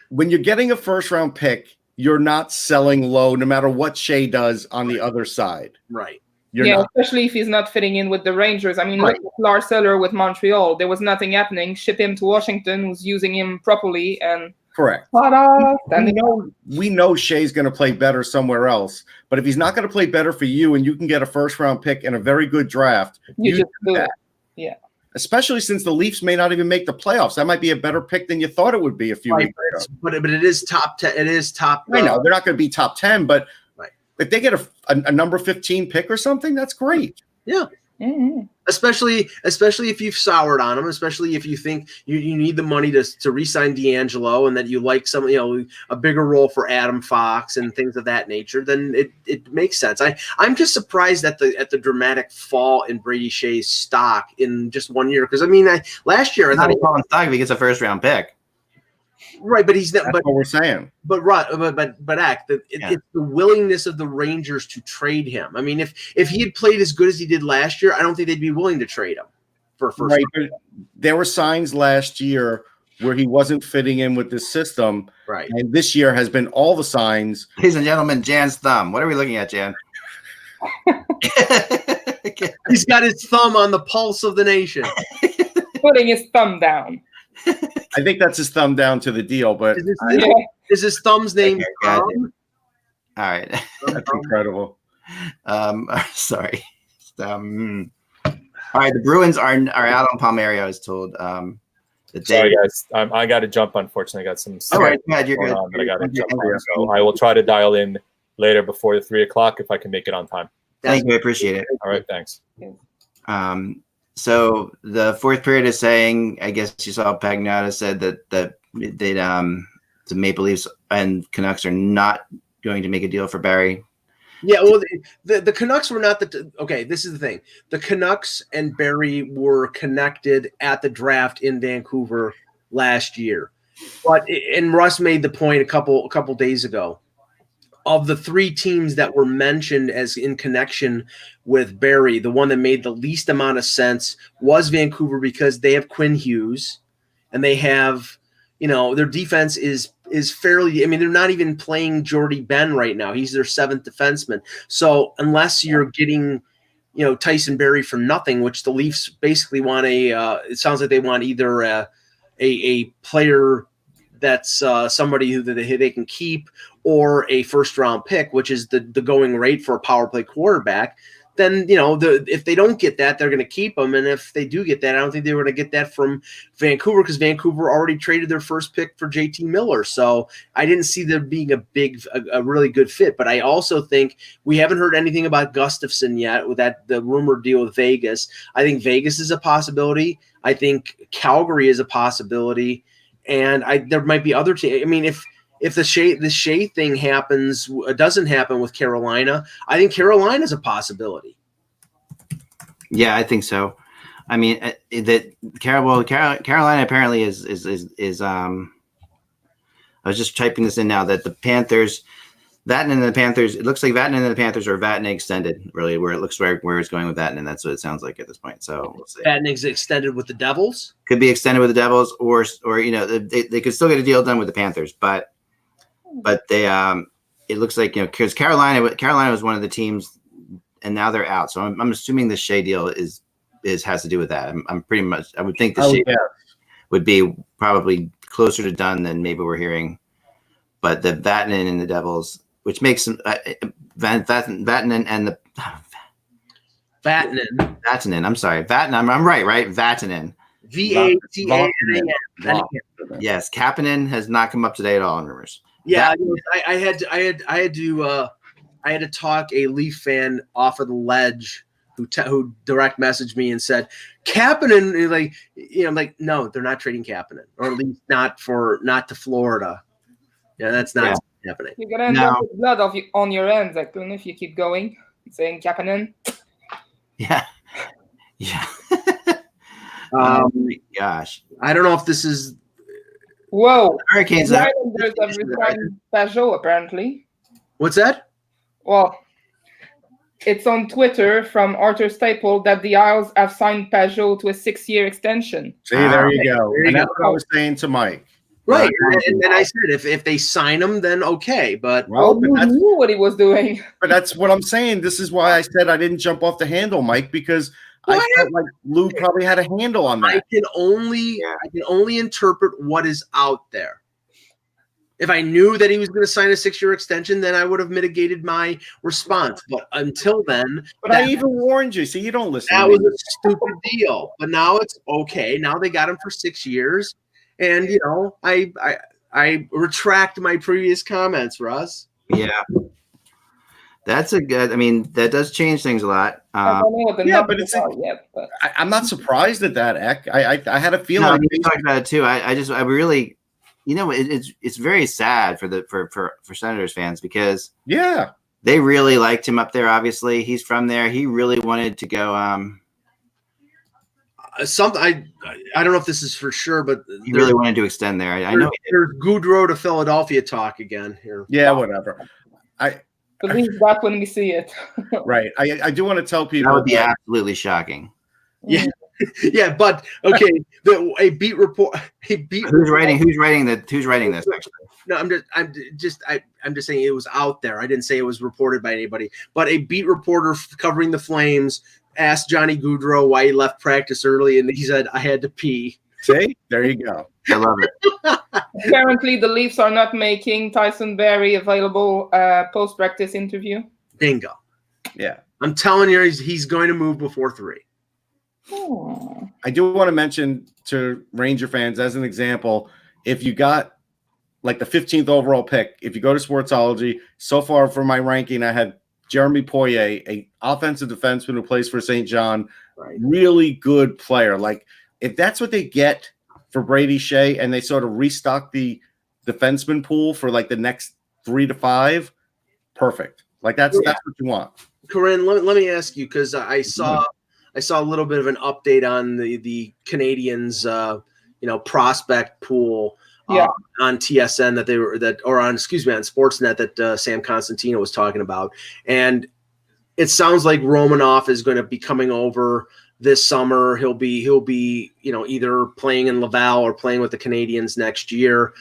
When you're getting a first-round pick, you're not selling low no matter what Shea does on the other side. Right. Especially if he's not fitting in with the Rangers. I mean, look at Lars Eller with Montreal. There was nothing happening. Ship him to Washington, who's using him properly. And correct. We know Shea's going to play better somewhere else. But if he's not going to play better for you and you can get a first-round pick and a very good draft, you just do that. Yeah. Especially since the Leafs may not even make the playoffs. That might be a better pick than you thought it would be a few weeks ago. But it is top 10. It is top. I know they're not going to be top 10, but if they get a number 15 pick or something, that's great. Yeah. Mm-hmm. Especially if you've soured on them, especially if you think you need the money to re-sign DeAngelo and that you like some, a bigger role for Adam Fox and things of that nature, then it makes sense. I'm just surprised at the dramatic fall in Brady Shea's stock in just 1 year. Because last year I thought he fell in stock if he gets a first round pick. Right, but he's not. That's But what we're saying. But it's the willingness of the Rangers to trade him. I mean, if he had played as good as he did last year, I don't think they'd be willing to trade him for first. Right, but there were signs last year where he wasn't fitting in with this system. Right. And this year has been all the signs. Ladies and gentlemen, Jan's thumb. What are we looking at, Jan? He's got his thumb on the pulse of the nation. Putting his thumb down. I think that's his thumb down to the deal, but Is his thumb's name Tom? All right. that's incredible. Sorry. All right, the Bruins are out on Palmario, I was told. Sorry, guys. I got to jump, unfortunately. I got some All right, you're going good. on that I got to jump on. So I will try to dial in later before 3 o'clock if I can make it on time. Thank you. I appreciate it. All right, thanks. So the fourth period is saying, I guess you saw Pagnotta said that the Maple Leafs and Canucks are not going to make a deal for Barry. Yeah, well, the Canucks were not okay, this is the thing. The Canucks and Barry were connected at the draft in Vancouver last year. And Russ made the point a couple days ago. Of the three teams that were mentioned as in connection with Barry, the one that made the least amount of sense was Vancouver because they have Quinn Hughes and they have, their defense is fairly, I mean, they're not even playing Jordy Ben right now. He's their seventh defenseman. So unless you're getting, Tyson Barrie for nothing, which the Leafs basically want it sounds like they want either a player that's somebody who they can keep or a first-round pick, which is the going rate for a power play quarterback, then, if they don't get that, they're going to keep them. And if they do get that, I don't think they were going to get that from Vancouver because Vancouver already traded their first pick for JT Miller. So I didn't see there being a really good fit. But I also think we haven't heard anything about Gustafsson yet with the rumored deal with Vegas. I think Vegas is a possibility. I think Calgary is a possibility. And there might be other teams. I mean, if the Shea thing doesn't happen with Carolina, I think Carolina is a possibility. Yeah, I think so. I mean, Carolina apparently is. I was just typing this in now that the Panthers, Vatanen and the Panthers. It looks like Vatanen and the Panthers are Vatanen extended. Really, where it's going with Vatanen, that's what it sounds like at this point. So we'll see. Vatanen's extended with the Devils. Could be extended with the Devils, or they could still get a deal done with the Panthers, but they it looks like because Carolina was one of the teams, and now they're out. So I'm assuming the Shea deal has to do with that. I'm pretty much I would think the Shea would be probably closer to done than maybe we're hearing, but the Vatanen and the Devils, which makes them Vatanen and the Vatanen. I'm sorry, Vatanen. I'm right. Vatanen. Vatanen. Yes, Kapanen has not come up today at all in rumors. Yeah, I had to talk a Leaf fan off of the ledge who direct messaged me and said Kapanen, like no, they're not trading Kapanen, or at least not to Florida. Yeah, that's not happening. You're gonna end up with blood on your hands, Eklund, if you keep going saying Kapanen. Yeah. Oh my gosh, I don't know if this is. Whoa! Hurricanes. The Islanders have resigned Pajot, apparently. What's that? Well, it's on Twitter from Arthur Staple that the Isles have signed Pajot to a 6-year extension. See, there you go. And that's what I was saying to Mike. Right, and I said if they sign him, then okay. But you knew what he was doing. But that's what I'm saying. This is why I said I didn't jump off the handle, Mike, because I felt like Lou probably had a handle on that. I can only interpret what is out there. If I knew that he was going to sign a 6-year extension, then I would have mitigated my response. But until then, I even warned you. See, you don't listen. That was a stupid deal. But now it's okay. Now they got him for 6 years, and I retract my previous comments, Russ. Yeah. That's a good. I mean, that does change things a lot. I don't know what the numbers are yet, but I'm not surprised at that, Eck. I had a feeling. No, we talked about it too. I really, it's very sad for Senators fans because they really liked him up there. Obviously, he's from there. He really wanted to go. something I don't know if this is for sure, but He really wanted to extend there. I know. There's Goudreau to Philadelphia talk again here. Yeah, whatever. Believe that when we see it. Right. I do want to tell people That would be absolutely shocking. Yeah. Yeah, but okay. A beat report. Who's writing this? Actually, No, I'm just saying it was out there. I didn't say it was reported by anybody. But a beat reporter covering the Flames asked Johnny Goudreau why he left practice early, and he said, "I had to pee." See, there you go. I love it. Apparently, the Leafs are not making Tyson Barrie available post-practice interview. Bingo. Yeah, I'm telling you, he's going to move before 3. I do want to mention to Ranger fans as an example, if you got like the 15th overall pick, if you go to Sportsology, so far for my ranking, I had Jeremy Poirier, a offensive defenseman who plays for St. John, really good player. Like if that's what they get for Brady Shea and they sort of restock the defenseman pool for like the next 3 to 5, perfect. Like that's what you want. Corinne, let me ask you, because I saw a little bit of an update on the Canadians, prospect pool on TSN on Sportsnet that Sam Constantino was talking about, and it sounds like Romanov is going to be coming over this summer. He'll be either playing in Laval or playing with the Canadians next year.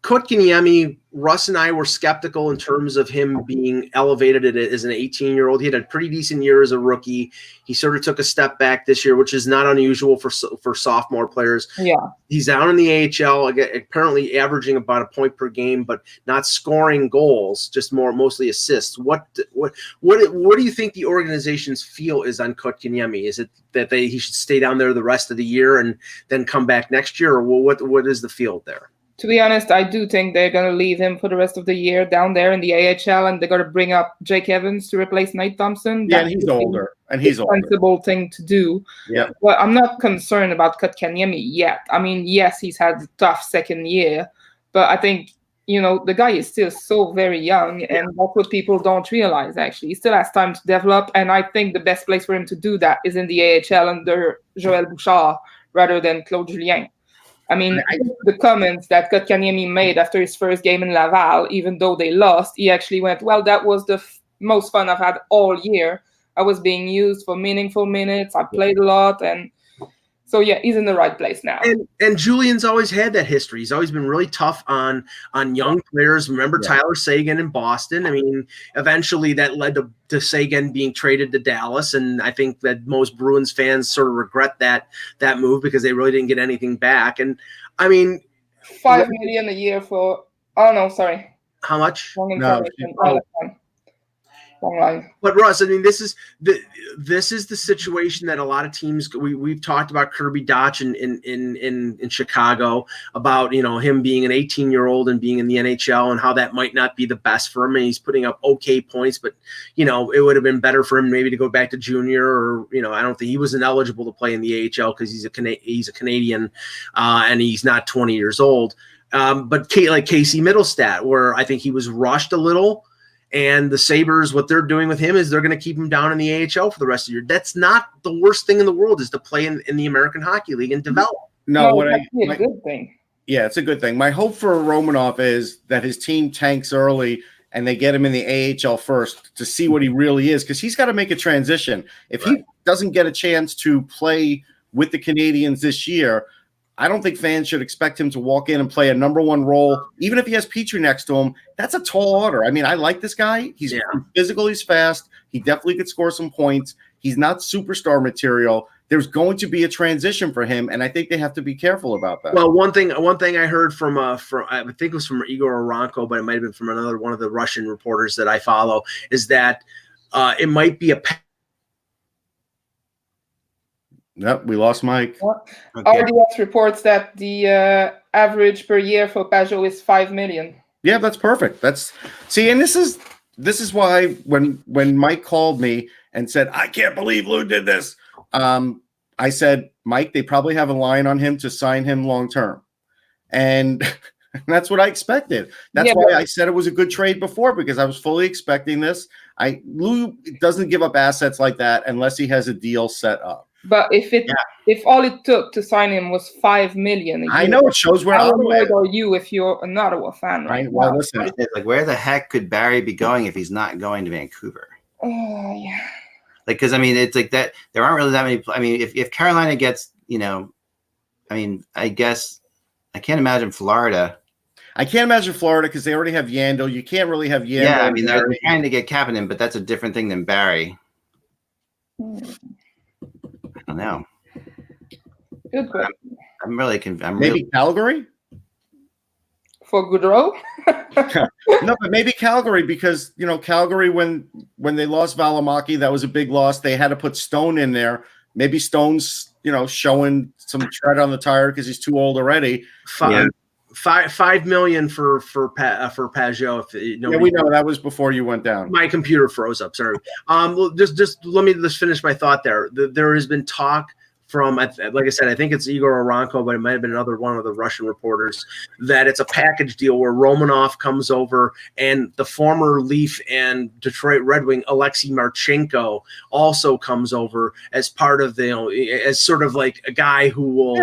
Kotkaniemi, Russ and I were skeptical in terms of him being elevated as an 18-year-old. He had a pretty decent year as a rookie. He sort of took a step back this year, which is not unusual for sophomore players. Yeah, he's down in the AHL, apparently averaging about a point per game, but not scoring goals, just mostly assists. What do you think the organization's feel is on Kotkaniemi? Is it that he should stay down there the rest of the year and then come back next year, or what is the field there? To be honest, I do think they're going to leave him for the rest of the year down there in the AHL, and they're going to bring up Jake Evans to replace Nate Thompson. Yeah, and he's older. He's a sensible thing to do. Yeah. But I'm not concerned about Kotkaniemi yet. I mean, yes, he's had a tough second year, but I think, the guy is still so very young, and that's what people don't realize, actually. He still has time to develop, and I think the best place for him to do that is in the AHL under Joël Bouchard rather than Claude Julien. I mean, the comments that Kotkaniemi made after his first game in Laval, even though they lost, he actually went, well, that was the most fun I've had all year. I was being used for meaningful minutes. I played a lot. And so, yeah, he's in the right place now. And Julian's always had that history. He's always been really tough on young players. Remember Tyler Seguin in Boston? I mean, eventually that led to Seguin being traded to Dallas. And I think that most Bruins fans sort of regret that move because they really didn't get anything back. And I mean, $5 million a year for, oh no, sorry. How much? But Russ, I mean, this is the situation that a lot of teams. We've talked about Kirby Dach in Chicago about him being an 18-year-old and being in the NHL and how that might not be the best for him. And he's putting up okay points, but it would have been better for him maybe to go back to junior or I don't think he wasn't eligible to play in the AHL because he's a Canadian and he's not 20 years old. But like Casey Middlestat, where I think he was rushed a little. And the Sabres, what they're doing with him is they're going to keep him down in the AHL for the rest of the year. That's not the worst thing in the world, is to play in the American Hockey League and develop. No, it's a good thing. Yeah, it's a good thing. My hope for Romanov is that his team tanks early and they get him in the AHL first to see what he really is, because he's got to make a transition. If he doesn't get a chance to play with the Canadians this year, I don't think fans should expect him to walk in and play a number one role. Even if he has Petrie next to him, that's a tall order. I mean, I like this guy. He's physical. He's fast. He definitely could score some points. He's not superstar material. There's going to be a transition for him, and I think they have to be careful about that. Well, one thing I heard from I think it was from Igor Aranko, but it might have been from another one of the Russian reporters that I follow, is that it might be a. Yep, we lost Mike. Okay. RDS reports that the average per year for Pajot is $5 million. Yeah, that's perfect. And this is why when Mike called me and said, I can't believe Lou did this, I said, Mike, they probably have a line on him to sign him long term. And that's what I expected. That's why I said it was a good trade before, because I was fully expecting this. Lou doesn't give up assets like that unless he has a deal set up. But if all it took to sign him was $5 million, I know it shows where how Ottawa is. annoyed are you if you're an Ottawa fan? Right. Well, listen. Like, where the heck could Barry be going if he's not going to Vancouver? Yeah. Like, because I mean, it's like that. There aren't really that many. I mean, if Carolina gets, I mean, I guess I can't imagine Florida. I can't imagine Florida because they already have Yandel. You can't really have Yandel. Yeah, I mean, they're trying to get Kapanen, but that's a different thing than Barry. I don't know. Good question. I'm really maybe Calgary for Goudreau. No, but maybe Calgary because Calgary when they lost Valimaki, that was a big loss. They had to put Stone in there. Maybe Stone's showing some tread on the tire because he's too old already. $5 million for Pajot. Yeah, we know that was before you went down. My computer froze up. Sorry. Just let me finish my thought there. There has been talk from, like I said, I think it's Igor Aranko, but it might have been another one of the Russian reporters, that it's a package deal where Romanov comes over and the former Leaf and Detroit Red Wing Alexei Marchenko also comes over as part of as sort of like a guy who will.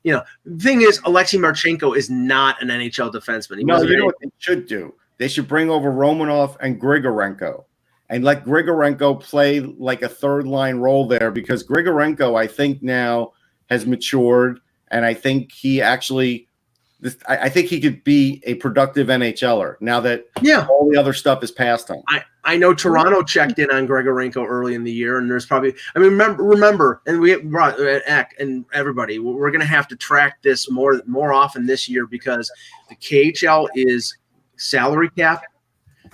Yeah. The thing is, Alexei Marchenko is not an NHL defenseman. No, you know what they should do? They should bring over Romanov and Grigorenko and let Grigorenko play like a third-line role there because Grigorenko, I think, now has matured, and I think he actually – I think he could be a productive NHLer now that all the other stuff is past him. I know Toronto checked in on Grigorenko early in the year, and there's probably – I mean, remember, and we brought Eck and everybody, we're going to have to track this more often this year because the KHL is salary cap.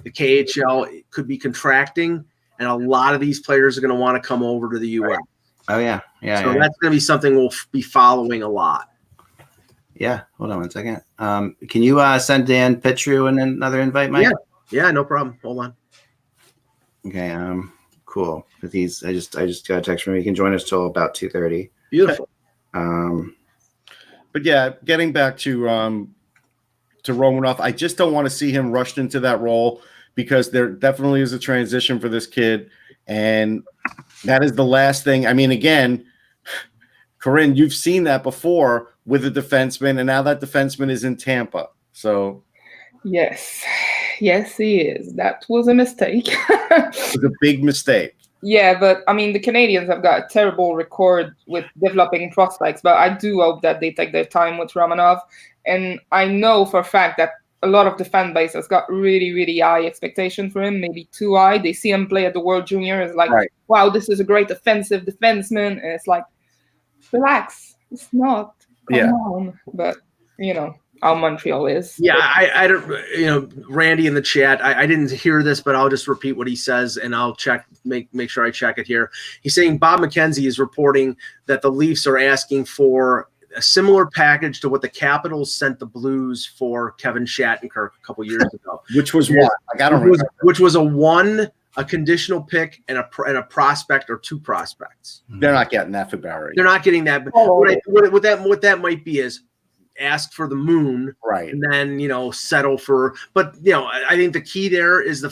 The KHL could be contracting, and a lot of these players are going to want to come over to the U.S. Oh, yeah. So that's going to be something we'll be following a lot. Yeah. Hold on one second. Can you send Dan Petru and another invite, Mike? Yeah, no problem. Hold on. Okay. Cool. Because I just got a text from him. He can join us till about 2:30. Beautiful. But yeah, getting back to Romanov, I just don't want to see him rushed into that role because there definitely is a transition for this kid, and that is the last thing. I mean, again, Corinne, you've seen that before with a defenseman, and now that defenseman is in Tampa. So, yes, he is. That was a mistake. It was a big mistake. Yeah, but I mean, the Canadians have got a terrible record with developing prospects, but I do hope that they take their time with Romanov. And I know for a fact that a lot of the fan base has got really, really high expectation for him, maybe too high. They see him play at the World Junior. It's like, wow, this is a great offensive defenseman. And it's like, relax. It's not. Come on. But, how Montreal is. Yeah, I don't, Randy in the chat, I didn't hear this, but I'll just repeat what he says and I'll make sure I check it here. He's saying Bob McKenzie is reporting that the Leafs are asking for a similar package to what the Capitals sent the Blues for Kevin Shattenkirk a couple years ago. Which was what? Which was a conditional pick and a prospect or two prospects. They're not getting that for Barry. They're not getting that. But what that might be is ask for the moon, right? And then settle for. But I think the key there is the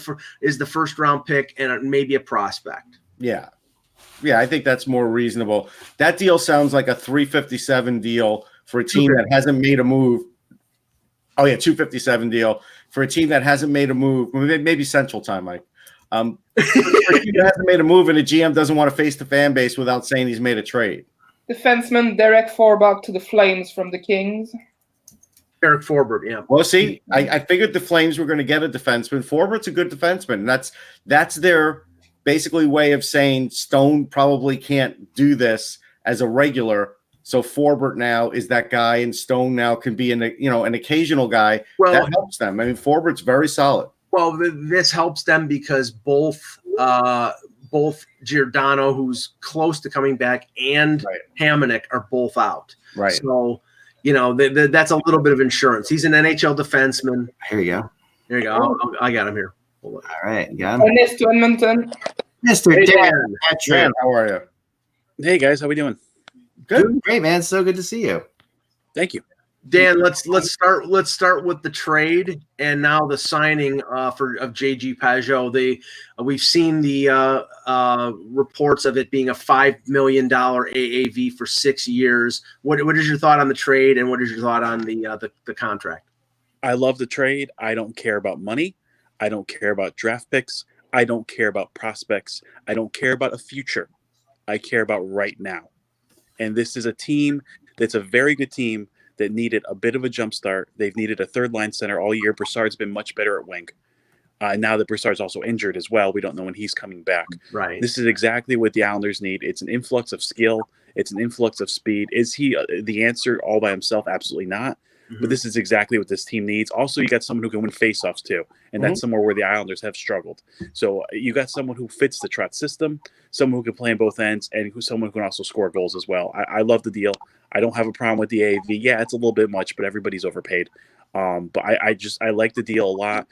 first round pick and maybe a prospect. Yeah. Yeah, I think that's more reasonable. That deal sounds like a 357 deal for a team that hasn't made a move. Oh, yeah, 257 deal for a team that hasn't made a move. Maybe Central Time, Mike. For a team that hasn't made a move and a GM doesn't want to face the fan base without saying he's made a trade. Defenseman Derek Forbach to the Flames from the Kings. Derek Forbert, yeah. Well, see, I figured the Flames were going to get a defenseman. Forbert's a good defenseman. And that's their basically way of saying Stone probably can't do this as a regular. So Forbert now is that guy, and Stone now can be an occasional guy. Well, that helps them. I mean, Forbert's very solid. Well, this helps them because both Giordano, who's close to coming back, and Hamonic are both out. Right. So, that's a little bit of insurance. He's an NHL defenseman. Here you go. There you go. I got him here. All right, got him. Ernest to Edmonton. Mr. Dan. Dan, how are you? Hey guys, how we doing? Good. Great, man. So good to see you. Thank you. Dan, let's start with the trade and now the signing of JG Pageau. We've seen the reports of it being a $5 million AAV for 6 years. What is your thought on the trade, and what is your thought on the contract? I love the trade. I don't care about money. I don't care about draft picks. I don't care about prospects. I don't care about a future. I care about right now. And this is a team that's a very good team that needed a bit of a jump start. They've needed a third line center all year. Broussard's been much better at wing. Now that Broussard's also injured as well, we don't know when he's coming back. Right. This is exactly what the Islanders need. It's an influx of skill. It's an influx of speed. Is he the answer all by himself? Absolutely not. Mm-hmm. But this is exactly what this team needs. Also, you got someone who can win faceoffs too, and that's somewhere where the Islanders have struggled. So you got someone who fits the Trotz system, someone who can play on both ends, and someone who can also score goals as well. I love the deal. I don't have a problem with the AAV. Yeah, it's a little bit much, but everybody's overpaid. But I like the deal a lot.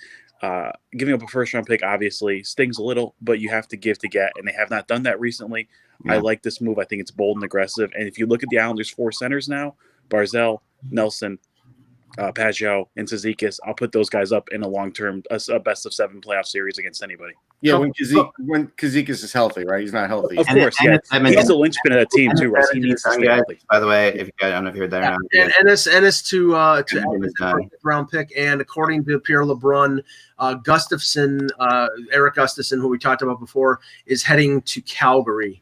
Giving up a first-round pick obviously stings a little, but you have to give to get, and they have not done that recently. Yeah. I like this move. I think it's bold and aggressive. And if you look at the Islanders' 4 centers now, Barzal, Nelson, Pageau, and Cizikas, I'll put those guys up in a long-term, a best-of-7 playoff series against anybody. Yeah, when Cizikas is healthy, right? He's not healthy. Of course, yeah. He's the linchpin of that team, too, right? He needs to stay healthy. By the way, if you guys, I don't know if you heard that or not. And Ennis to round pick, and according to Pierre LeBrun, Gustafsson, Eric Gustafsson, who we talked about before, is heading to Calgary.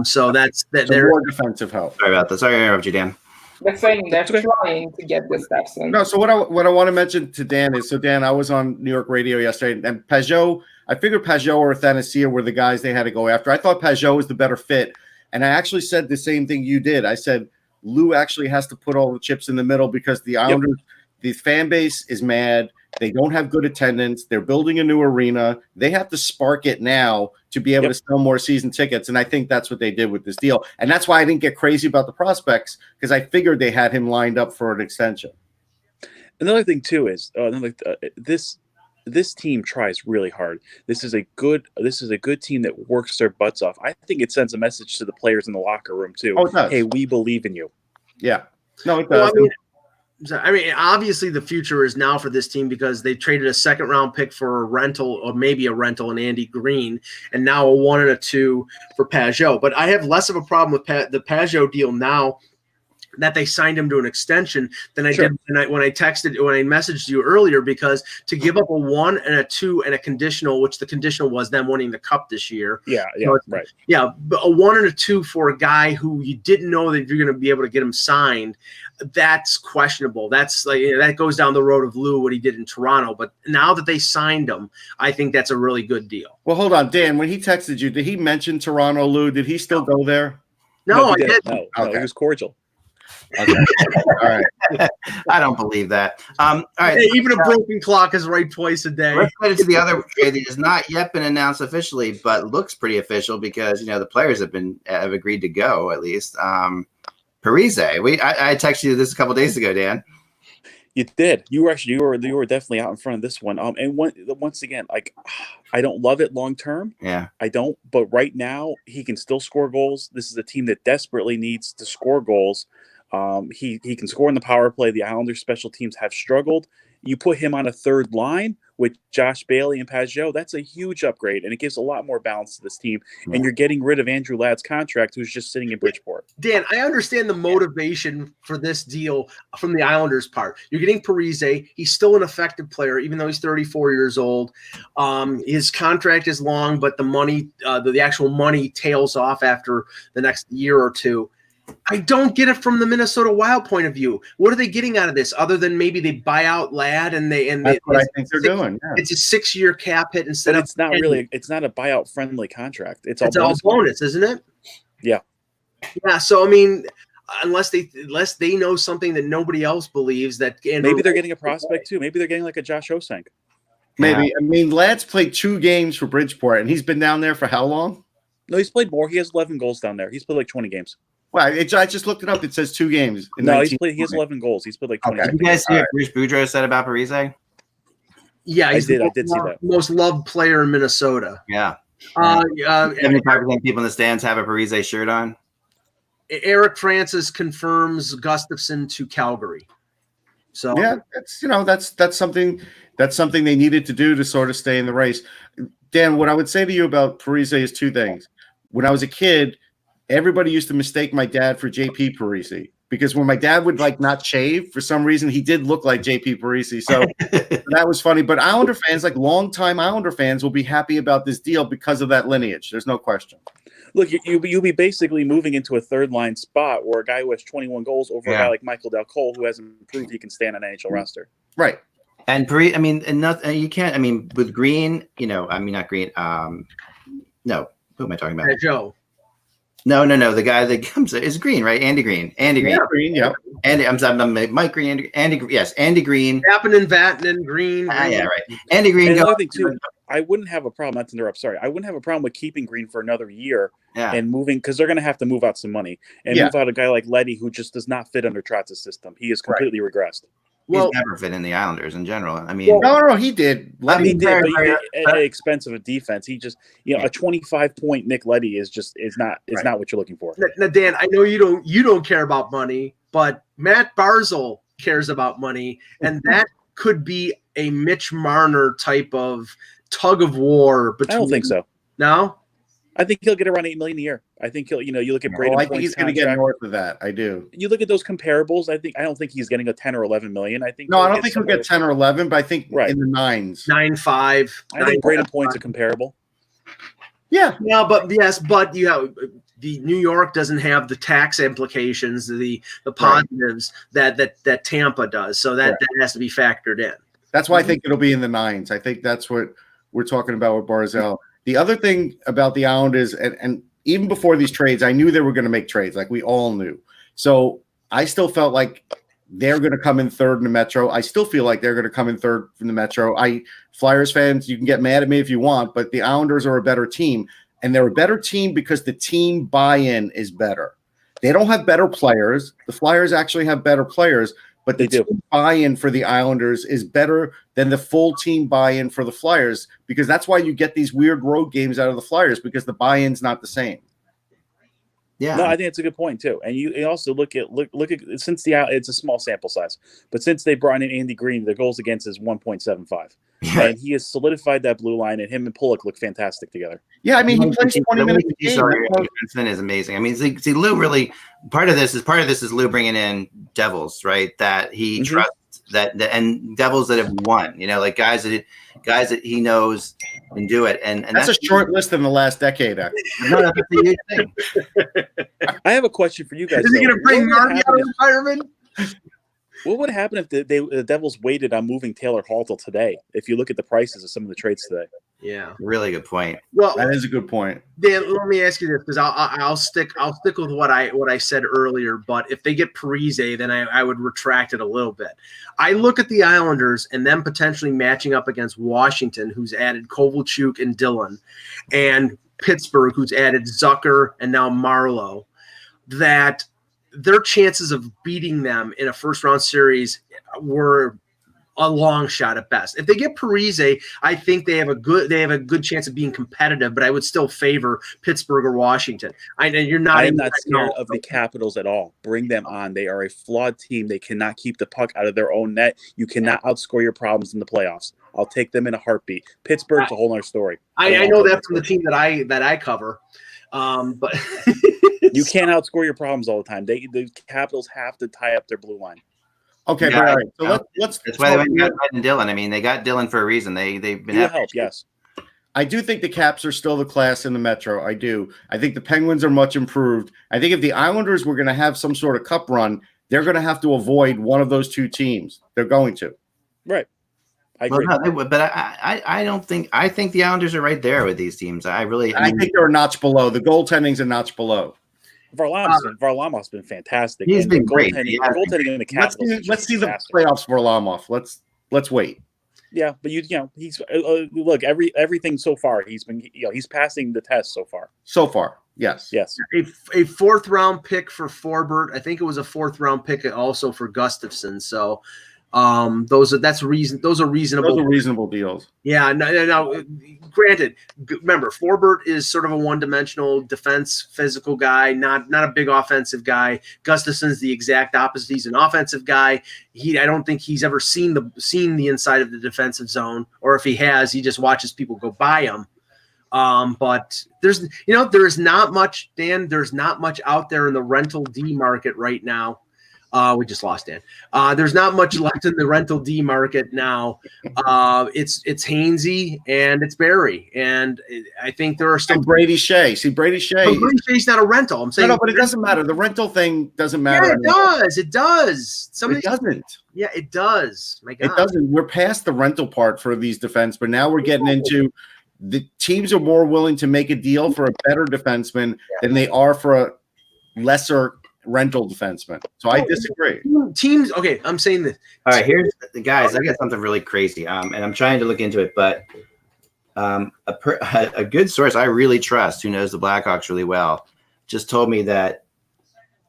So that's that. They're more defensive help. Sorry about that. Sorry to interrupt you, Dan. They're saying they're trying to get this Gustafsson. No, so what I want to mention to Dan is, so Dan, I was on New York radio yesterday, and Pageau, I figured Pageau or Athanasiou were the guys they had to go after. I thought Pageau was the better fit, and I actually said the same thing you did. I said Lou actually has to put all the chips in the middle because the Islanders, the fan base is mad. They don't have good attendance. They're building a new arena. They have to spark it now to be able to sell more season tickets. And I think that's what they did with this deal. And that's why I didn't get crazy about the prospects, because I figured they had him lined up for an extension. Another thing, too, is this team tries really hard. This is a good team that works their butts off. I think it sends a message to the players in the locker room, too. Oh, it does. Hey, we believe in you. Yeah. No, it does. Well, I mean, obviously the future is now for this team because they traded a 2nd-round pick for a rental, or maybe a rental, in Andy Green, and now a 1 and a 2 for Pageau. But I have less of a problem with the Pageau deal now that they signed him to an extension than I did when I messaged you earlier, because to give up a 1 and a 2 and a conditional, which the conditional was them winning the cup this year. Right. Yeah, but a 1 and a 2 for a guy who you didn't know that you're going to be able to get him signed, that's questionable. That's like, that goes down the road of Lou, what he did in Toronto. But now that they signed him, I think that's a really good deal. Well, hold on, Dan. When he texted you, did he mention Toronto, Lou? Did he still go there? No, I didn't. No, he was cordial. Okay. All right. I don't believe that. All right. Hey, even a broken clock is right twice a day. Let's get into the other trade that has not yet been announced officially, but looks pretty official because the players have agreed to go at least. Parise. I texted you this a couple days ago, Dan. You did. You were definitely out in front of this one. And once again, like, I don't love it long term. Yeah, I don't. But right now, he can still score goals. This is a team that desperately needs to score goals. He can score in the power play. The Islanders special teams have struggled. You put him on a third line with Josh Bailey and Pageau, that's a huge upgrade, and it gives a lot more balance to this team. Yeah. And you're getting rid of Andrew Ladd's contract, who's just sitting in Bridgeport. Dan, I understand the motivation for this deal from the Islanders' part. You're getting Parise. He's still an effective player, even though he's 34 years old. His contract is long, but the money, the actual money tails off after the next year or two. I don't get it from the Minnesota Wild point of view. What are they getting out of this other than maybe they buy out Ladd and that's what I think they're doing. Yeah. It's a 6-year cap hit instead but of it's not really. It's not a buyout friendly contract. It's all bonus, isn't it? Yeah. Yeah. So I mean, unless they know something that nobody else believes, that maybe they're getting a prospect too. Maybe they're getting like a Josh Osank. Maybe. I mean, Ladd's played 2 games for Bridgeport, and he's been down there for how long? No, he's played more. He has 11 goals down there. He's played like 20 games. Well, I just looked it up. It says 2 games. No, he has 11 goals. He's played like 20 games. Did you guys see what Bruce Boudreau said about Parise? Yeah, I did see that. Most loved player in Minnesota. Yeah. 75% of people in the stands have a Parise shirt on. Eric Francis confirms Gustafson to Calgary. So yeah, that's something they needed to do to sort of stay in the race. Dan, what I would say to you about Parise is two things. When I was a kid, everybody used to mistake my dad for JP Parise because when my dad would like not shave, for some reason he did look like JP Parise. So that was funny. But Islander fans, like longtime Islander fans, will be happy about this deal because of that lineage. There's no question. Look, you'll be basically moving into a third line spot where a guy who has 21 goals over a guy like Michael Del Cole who hasn't proved he can stand on an NHL roster. Right. And you can't. I mean, with Green, not Green. No, who am I talking about? Joe. No. The guy that comes is Green, right? Andy Green. Yeah, Green. Yeah. Andy. I'm Mike Green. Andy. Yes, Andy Green. Vatanen, Green. Yeah, right. Andy Green. And another thing too, I wouldn't have a problem. Not to interrupt. Sorry, I wouldn't have a problem with keeping Green for another year and moving because they're going to have to move out some money and move out a guy like Leddy who just does not fit under Trotz's system. He is completely regressed. He's never fit in the Islanders in general. I mean, no, he did. He did, but at the expense of a defense. He just, a 25-point Nick Leddy is not what you're looking for. Now, Dan, I know you don't care about money, but Matt Barzal cares about money, and that could be a Mitch Marner type of tug of war. I don't think so. No. I think he'll get around $8 million a year. I think he'll, you look at Braden. I think he's going to get north of that. I do. You look at those comparables. I don't think he's getting a 10 or 11 million. I think. No, I don't think he'll get 10 or 11, but I think in the nines. 9.5. I think Braden Point's a comparable. Yeah. Yeah, but the New York doesn't have the tax implications, the positives that Tampa does. So that has to be factored in. That's why I think it'll be in the nines. I think that's what we're talking about with Barzal. The other thing about the Islanders, and even before these trades, I knew they were going to make trades. Like we all knew. So I still felt like they're going to come in third in the Metro. I still feel like they're going to come in third in the Metro. Flyers fans, you can get mad at me if you want, but the Islanders are a better team. And they're a better team because the team buy-in is better. They don't have better players. The Flyers actually have better players, but the team buy-in for the Islanders is better than the full team buy-in for the Flyers because that's why you get these weird road games out of the Flyers because the buy-in's not the same. Yeah, no, I think it's a good point too. And you also look at since it's a small sample size, but since they brought in Andy Green, the goals against is 1.75, and he has solidified that blue line. And him and Pulock look fantastic together. Yeah, I mean he plays 20 minutes a game. Defenseman is amazing. I mean, see, Lou really part of this is Lou bringing in Devils, right? That he trusts that and Devils that have won. Like guys that he knows can do it. And that's a short list in the last decade. Actually. No, that's a huge thing. I have a question for you guys. Is he going to bring Marty out of retirement? What would happen if the Devils waited on moving Taylor Hall till today? If you look at the prices of some of the trades today. Yeah, really good point. Well, that is a good point. Dan, let me ask you this because I'll stick with what I said earlier. But if they get Parise, then I would retract it a little bit. I look at the Islanders and them potentially matching up against Washington, who's added Kovalchuk and Dillon, and Pittsburgh, who's added Zucker and now Marlowe. That their chances of beating them in a first-round series were a long shot at best. If they get Parise, I think they have a good chance of being competitive, but I would still favor Pittsburgh or Washington. I know you're not. I am not scared of the Capitals at all. Bring them on. They are a flawed team. They cannot keep the puck out of their own net. You cannot outscore your problems in the playoffs. I'll take them in a heartbeat. Pittsburgh's a whole other story. I know that from the team that I cover, but you can't outscore your problems all the time. The Capitals have to tie up their blue line. Okay, all right. So let's. That's why they went and got Dillon. I mean, they got Dillon for a reason. They've been help. Yes, I do think the Caps are still the class in the Metro. I do. I think the Penguins are much improved. I think if the Islanders were going to have some sort of cup run, they're going to have to avoid one of those two teams. They're going to. Right. I agree. Well, no, they would, but I don't think. I think the Islanders are right there with these teams. I think they're a notch below. The goaltending's a notch below. Varlamov's been fantastic. He's been great. Goaltending in the Capitals. Let's see the playoffs for Varlamov. Let's wait. Yeah, but he's look everything so far. He's been he's passing the test so far. So far, yes. A fourth round pick for Forbert. I think it was a fourth round pick also for Gustafson. So Those are reasonable. Those are reasonable deals. Yeah. No, granted, remember, Forbert is sort of a one-dimensional defense physical guy, not a big offensive guy. Gustafson's the exact opposite. He's an offensive guy. I don't think he's ever seen the inside of the defensive zone, or if he has, he just watches people go by him. But there is not much, Dan. There's not much out there in the rental D market right now. We just lost Dan. There's not much left in the rental D market now. It's Hainsey and it's Barry, and I think there are still Brady Shea. See, Brady Shea. Brady Shea's not a rental. I'm saying no, but it doesn't matter. The rental thing doesn't matter. Yeah, it does. It does. It doesn't. Yeah, it does. My God, it doesn't. We're past the rental part for these defense, but now we're getting into the teams are more willing to make a deal for a better defenseman than they are for a lesser rental defenseman. So I disagree. Teams, okay, I'm saying this. All right, here's the guys. I got something really crazy, and I'm trying to look into it, but a good source I really trust, who knows the Blackhawks really well, just told me that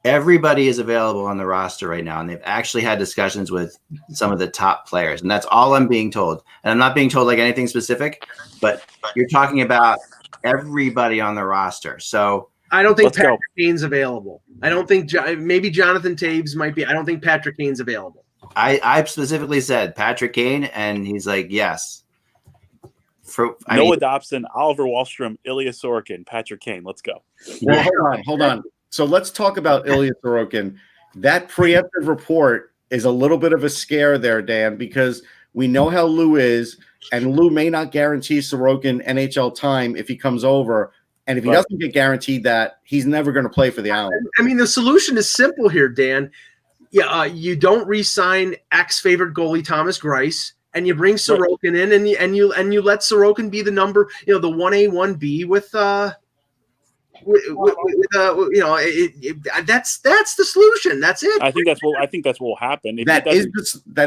everybody is available on the roster right now, and they've actually had discussions with some of the top players, and that's all I'm being told. And I'm not being told like anything specific, but you're talking about everybody on the roster. So I don't think Patrick Kane's available. I don't think maybe Jonathan Taves might be. I don't think Patrick Kane's available. I specifically said Patrick Kane, and he's like, yes. Noah Dobson, Oliver Wahlstrom, Ilya Sorokin, Patrick Kane. Let's go. Well, hold on. So let's talk about Ilya Sorokin. That preemptive report is a little bit of a scare there, Dan, because we know how Lou is, and Lou may not guarantee Sorokin NHL time if he comes over. And if he doesn't get guaranteed that, he's never going to play for the Islanders. I mean, the solution is simple here, Dan. Yeah, you don't re-sign ex-favorite goalie Thomas Greiss, and you bring Sorokin in, and you let Sorokin be the number, the 1A, 1B with that's the solution. That's it. I think that's what will happen. That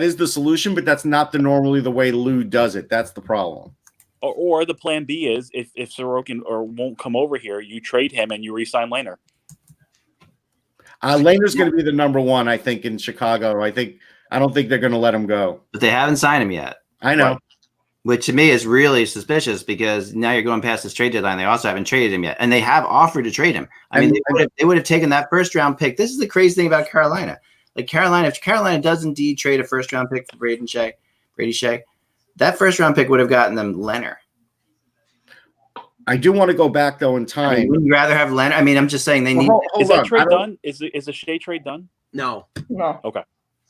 is the solution, but that's not normally the way Lou does it. That's the problem. Or the plan B is if Sorokin won't come over here, you trade him and you re-sign Lehner. Lehner's going to be the number one, I think, in Chicago. I don't think they're going to let him go. But they haven't signed him yet. I know. Which to me is really suspicious because now you're going past this trade deadline. They also haven't traded him yet. And they have offered to trade him. I mean, they would have taken that first round pick. This is the crazy thing about Carolina. Like if Carolina does indeed trade a first round pick for Brady Shea, that first round pick would have gotten them Lehner. I do want to go back though in time. I mean, would you rather have Lehner? I mean, I'm just saying they need. Is that trade done? Is the Shea trade done? No. Okay.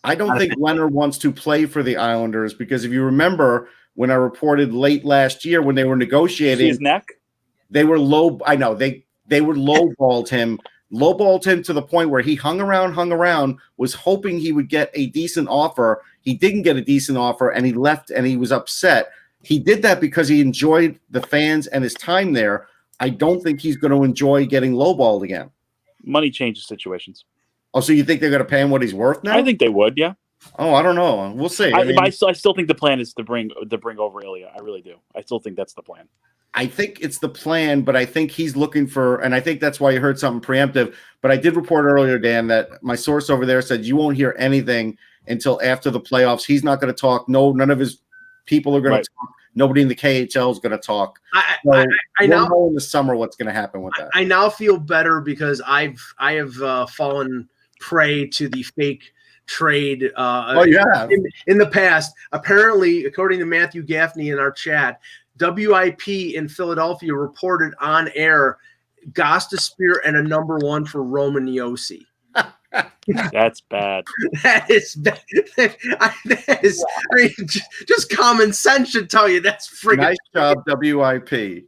I don't think Lehner wants to play for the Islanders because if you remember when I reported late last year when they were negotiating, his neck, they were low. I know they were lowballed him to the point where he hung around, was hoping he would get a decent offer. He didn't get a decent offer, and he left, and he was upset. He did that because he enjoyed the fans and his time there. I don't think he's going to enjoy getting lowballed again. Money changes situations. Oh, so you think they're going to pay him what he's worth now? I think they would, yeah. Oh, I don't know. We'll see. I still think the plan is to bring over Ilya. I really do. I still think that's the plan. I think it's the plan, but I think he's looking for, and I think that's why you heard something preemptive. But I did report earlier, Dan, that my source over there said you won't hear anything until after the playoffs. He's not going to talk. No, none of his people are going to talk. Nobody in the KHL is going to talk. I know in the summer what's going to happen with that. I now feel better because I have fallen prey to the fake trade in the past. Apparently, according to Matthew Gaffney in our chat, WIP in Philadelphia reported on air Gostisbehere and a number one for Roman Josi. That's bad. That is bad. I mean, just common sense should tell you that's freaking nice job, WIP.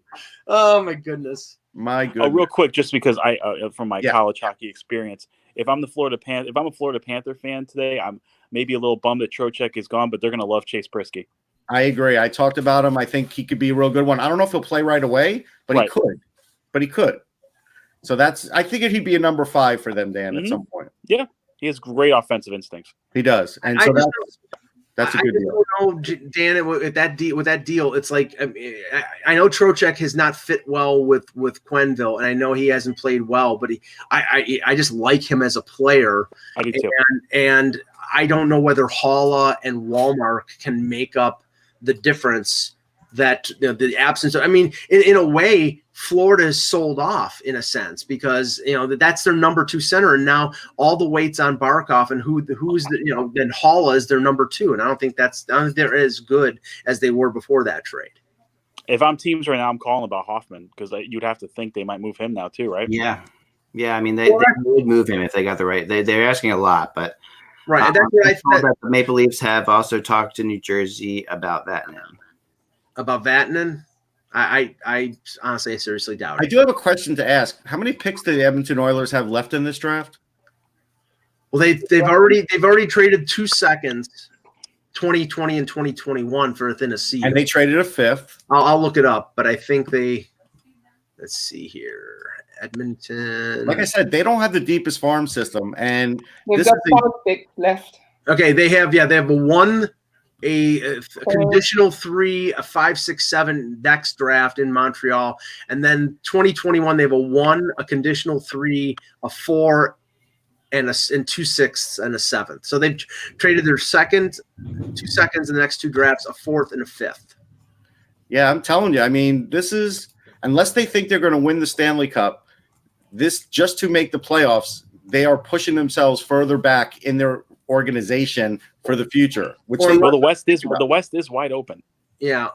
Oh my goodness. My goodness. Oh, real quick, just because I from my college hockey experience, if I'm a Florida Panther fan today, I'm maybe a little bummed that Trocheck is gone, but they're gonna love Chase Prisky. I agree. I talked about him. I think he could be a real good one. I don't know if he'll play right away, but he could. He could. So I think he'd be a number 5 for them, Dan, at some point. Yeah, he has great offensive instincts. He does, and so that's a good deal. I don't know, Dan, with that deal, it's like I know Trocheck has not fit well with Quenneville, and I know he hasn't played well, but I just like him as a player. I do too. And I don't know whether Halla and Walmart can make up the difference that the absence of, I mean, in a way, Florida is sold off in a sense because, that's their number 2 center. And now all the weight's on Barkov and who's then Halla is their number 2. And I don't think they're as good as they were before that trade. If I'm teams right now, I'm calling about Hoffman because you'd have to think they might move him now too, right? Yeah. I mean, they would move him if they got the right. They're asking a lot, but right. And that's what I said. The Maple Leafs have also talked to New Jersey about that now. About Vatanen? I honestly, I seriously doubt it. I do have a question to ask. How many picks do the Edmonton Oilers have left in this draft? Well, they've already traded 2 seconds, 2020 and 2021 for within a season. And they traded a 5th. I'll look it up, but I think let's see here. Edmonton. Like I said, they don't have the deepest farm system, and They've got 5 picks left. Okay, they have a 1, a conditional 3, a 5, 6, 7 next draft in Montreal, and then 2021 they have a 1, a conditional 3, a 4, and 2 6ths and a 7th. So they've traded their 2 seconds in the next 2 drafts, a 4th and a 5th. Yeah, I'm telling you. I mean, this is unless they think they're going to win the Stanley Cup. This just to make the playoffs, they are pushing themselves further back in their organization for the future. The West is wide open. Yeah,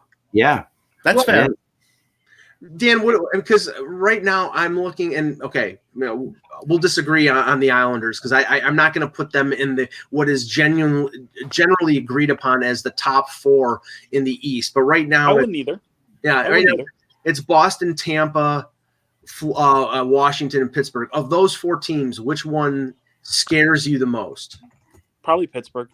that's fair. Dan, because right now I'm looking and we'll disagree on the Islanders because I'm not going to put them in what is generally agreed upon as the top 4 in the East. But right now, I wouldn't either. Yeah, right now it's Boston, Tampa, Washington, and Pittsburgh. Of those 4 teams, which one scares you the most? Probably Pittsburgh.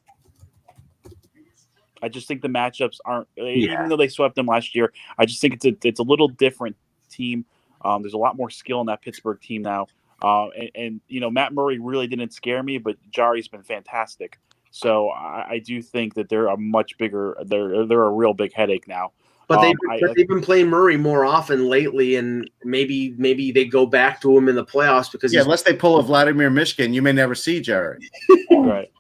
I just think the matchups aren't, even though they swept them last year, I just think it's a little different team. There's a lot more skill in that Pittsburgh team now. And Matt Murray really didn't scare me, but Jari's been fantastic. So I do think that they're a much bigger, they're a real big headache now. But they've been playing Murray more often lately, and maybe they go back to him in the playoffs because unless they pull a Vladimir Mishkin, you may never see Jarry. Right.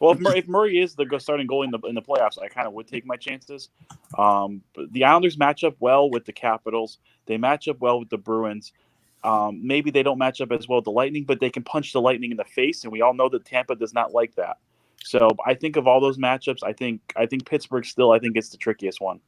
Well, if Murray is the starting goalie in the playoffs, I kind of would take my chances. But the Islanders match up well with the Capitals. They match up well with the Bruins. Maybe they don't match up as well with the Lightning, but they can punch the Lightning in the face, and we all know that Tampa does not like that. So I think of all those matchups, I think Pittsburgh still, I think it's the trickiest one.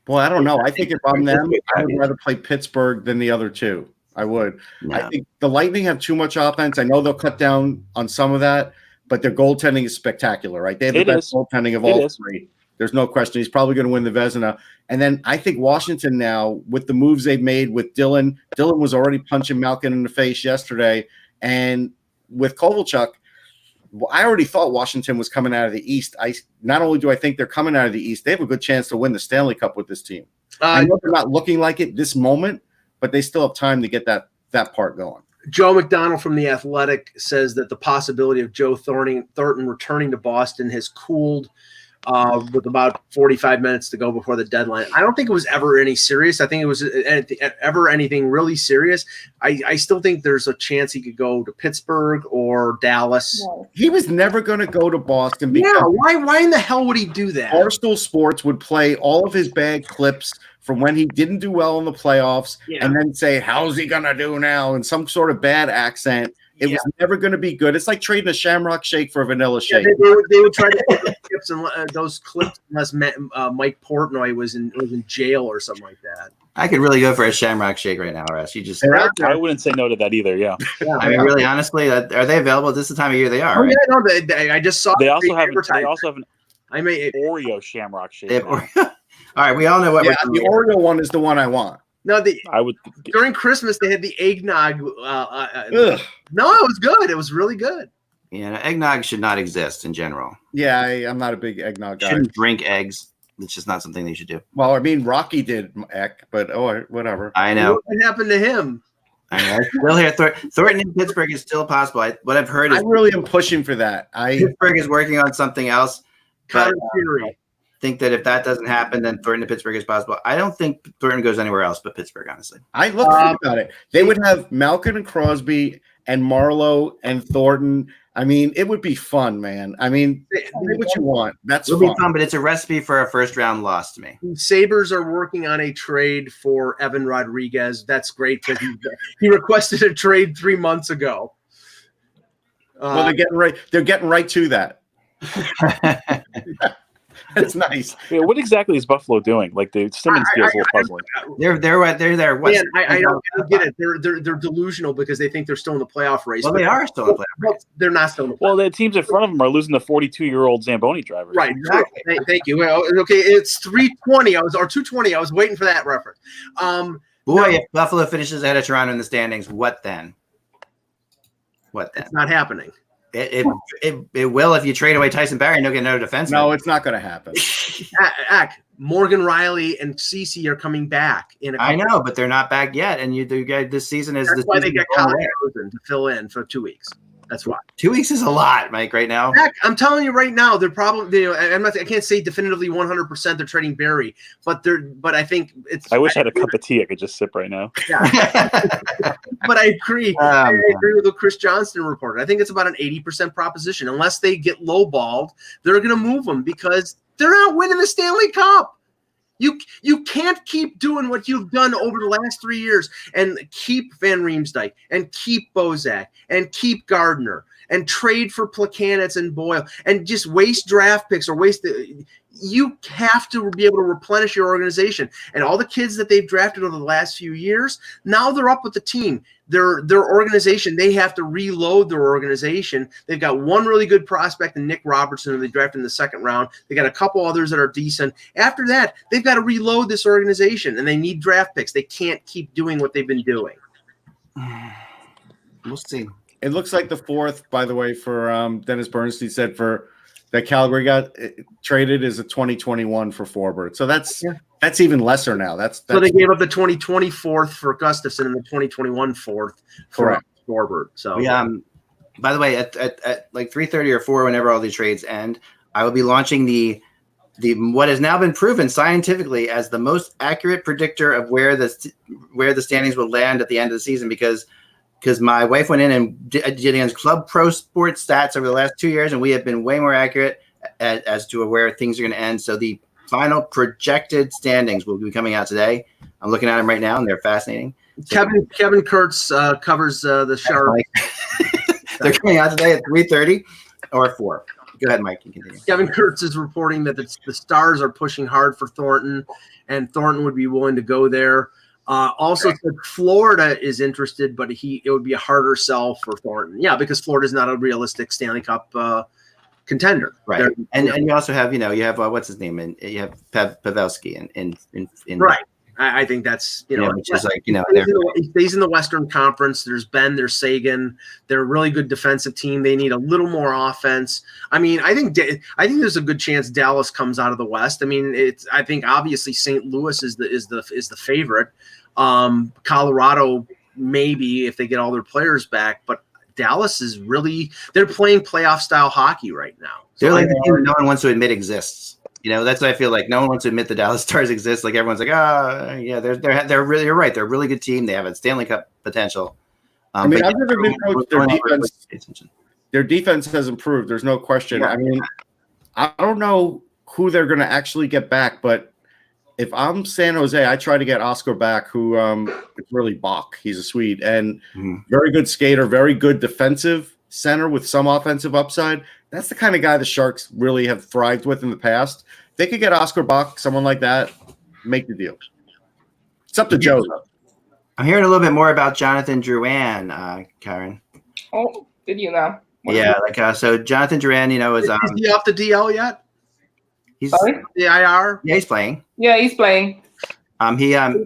Well, I don't know. I think if I'm them, I would rather play Pittsburgh than the other 2. I would. Yeah. I think the Lightning have too much offense. I know they'll cut down on some of that, but their goaltending is spectacular, right? They have the best goaltending of all 3. There's no question. He's probably going to win the Vezina. And then I think Washington now, with the moves they've made with Dylan was already punching Malkin in the face yesterday. And with Kovalchuk, I already thought Washington was coming out of the East. Not only do I think they're coming out of the East, they have a good chance to win the Stanley Cup with this team. I know they're not looking like it this moment, but they still have time to get that part going. Joe McDonald from The Athletic says that the possibility of Joe Thornton returning to Boston has cooled with about 45 minutes to go before the deadline. I don't think it was ever any serious. I think it was ever anything really serious. I still think there's a chance he could go to Pittsburgh or Dallas. No. He was never going to go to Boston. Because why in the hell would he do that? Barstool Sports would play all of his bad clips from when he didn't do well in the playoffs and then say, how's he going to do now? In some sort of bad accent. It was never going to be good. It's like trading a Shamrock Shake for a vanilla shake. They would try to get those clips unless Mike Portnoy was in jail or something like that. I could really go for a Shamrock Shake right now, Russ. You just I wouldn't say no to that either. Yeah. I mean, really, honestly, are they available? This is the time of year they are. Oh, right? yeah, no, I just saw. They also have an Oreo Shamrock Shake. All right, we all know what. The Oreo one is the one I want. No, during Christmas they had the eggnog. No, it was good. It was really good. Yeah, eggnog should not exist in general. Yeah, I'm not a big eggnog guy. Shouldn't drink eggs. It's just not something they should do. Well, I mean, Rocky did but whatever. I know. What happened to him? I know. Still here. Thornton in Pittsburgh is still possible. What I've heard is I really am pushing for that. Pittsburgh is working on something else. Connor Fury. Think that if that doesn't happen, then Thornton to Pittsburgh is possible. I don't think Thornton goes anywhere else but Pittsburgh, honestly. I look about it. They would have Malkin and Crosby and Marlowe and Thornton. I mean, it would be fun, man. I mean, say what you want. That's It'll be fun, but it's a recipe for a first-round loss to me. Sabres are working on a trade for Evan Rodriguez. That's great because he requested a trade 3 months ago. Well, they're getting right to that. That's nice. Yeah, what exactly is Buffalo doing? Like the Simmons deal is a little puzzling. They're there. Man, I don't get it. They're delusional because they think they're still in the playoff race. Well, they are still in the playoff race. They're not still in the playoff. Well, the teams in front of them are losing the 42-year-old Zamboni driver. Right, exactly. Thank you. Well, okay, it's 320. Or 220. I was waiting for that reference. If Buffalo finishes ahead of Toronto in the standings, what then? It's not happening. It will if you trade away Tyson Barrie and you'll get another defenseman. No, it's not going to happen. Morgan Riley and Cece are coming back. I know, but they're not back yet. And this season is. That's why they get Kyle Rosen to fill in for 2 weeks. That's why. 2 weeks is a lot, Mike. Right now, I'm telling you right now, they're probably. I can't say definitively 100% they're trading Barry, but I think it's. I wish I had a cup of tea I could just sip right now. Yeah. But I agree. I agree with what Chris Johnston reported. I think it's about an 80% proposition. Unless they get lowballed, they're going to move them because they're not winning the Stanley Cup. You can't keep doing what you've done over the last 3 years and keep Van Riemsdyk and keep Bozak and keep Gardner and trade for Plekanec and Boyle and just waste draft picks or waste you have to be able to replenish your organization. And all the kids that they've drafted over the last few years, now they're up with the team. Their organization, they have to reload their organization. They've got one really good prospect in Nick Robertson who they drafted in the second round. They got a couple others that are decent. After that, they've got to reload this organization, and they need draft picks. They can't keep doing what they've been doing. We'll see. It looks like the fourth, by the way, for Dennis Bernstein said for that Calgary got traded is a 2021 for Forbert. So that's even lesser now. That's so they gave up the 2020 fourth for Gustafson and the 2021 fourth for Forbert. So by the way, at like 3:30 or 4, whenever all these trades end, I will be launching the what has now been proven scientifically as the most accurate predictor of where the standings will land at the end of the season because my wife went in and did against Club Pro Sports stats over the last 2 years, and we have been way more accurate as to where things are going to end. So the final projected standings will be coming out today. I'm looking at them right now, and they're fascinating. So, Kevin Kurtz covers the Sharp. They're coming out today at 3:30 or 4. Go ahead, Mike. You continue. Kevin Kurtz is reporting that the Stars are pushing hard for Thornton, and Thornton would be willing to go there. Also said Florida is interested, but it would be a harder sell for Thornton. Yeah, because Florida is not a realistic Stanley Cup contender. Right. And you also have, you have what's his name? And you have Pavelski in right. I think that's, which is like, he stays in the Western Conference. There's Sagan. They're a really good defensive team. They need a little more offense. I mean, I think there's a good chance Dallas comes out of the West. I mean, I think obviously St. Louis is the favorite. Colorado, maybe if they get all their players back, but Dallas is they're playing playoff style hockey right now. They're like the team no one wants to admit exists. That's what I feel like. No one wants to admit the Dallas Stars exist. Like everyone's like, yeah, they're really, you're right. They're a really good team. They have a Stanley Cup potential. I've never been coached. Their defense has improved. There's no question. Yeah. I mean, I don't know who they're going to actually get back, but if I'm San Jose, I try to get Oscar back, who it's really Bach. He's a Swede and very good skater, very good defensive center with some offensive upside. That's the kind of guy the Sharks really have thrived with in the past. They could get Oscar Bach, someone like that, make the deal. It's up to Joe, though. I'm hearing a little bit more about Jonathan Drouin, Karen. Oh, did you know? So Jonathan Drouin, is he off the DL yet? He's Sorry? The IR. Yeah, he's playing. Yeah, he's playing. Colorado,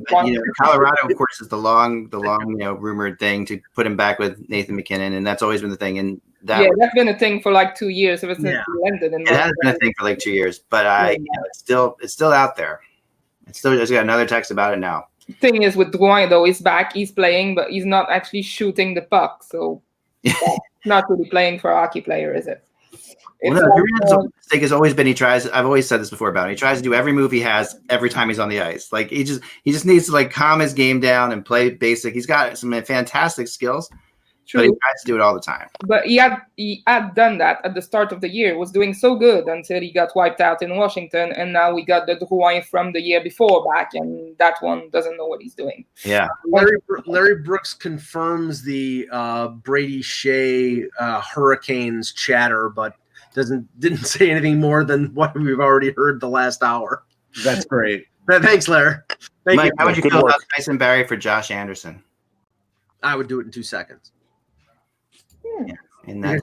of course, is the long, rumored thing to put him back with Nathan McKinnon, and that's always been the thing. And that's been a thing for like 2 years. It has been a thing for like 2 years, but it's still out there. I just got another text about it now. The thing is with Drouin, though, he's back, he's playing, but he's not actually shooting the puck, so not really playing for a hockey player, is it? Drouin's mistake has always been I've always said this before about him. He tries to do every move he has every time he's on the ice. Like he just needs to calm his game down and play basic. He's got some fantastic skills. But he True. tries to do it all the time. But he had done that at the start of the year, was doing so good until he got wiped out in Washington, and now we got the Drouin from the year before back, and that one doesn't know what he's doing. Yeah. Larry Brooks confirms the Brady Shea Hurricanes chatter, but didn't say anything more than what we've already heard the last hour. That's great. Thanks, Larry. Thank Mike, you. how would you Good feel work. about Tyson Barrie for Josh Anderson? I would do it in 2 seconds. In that,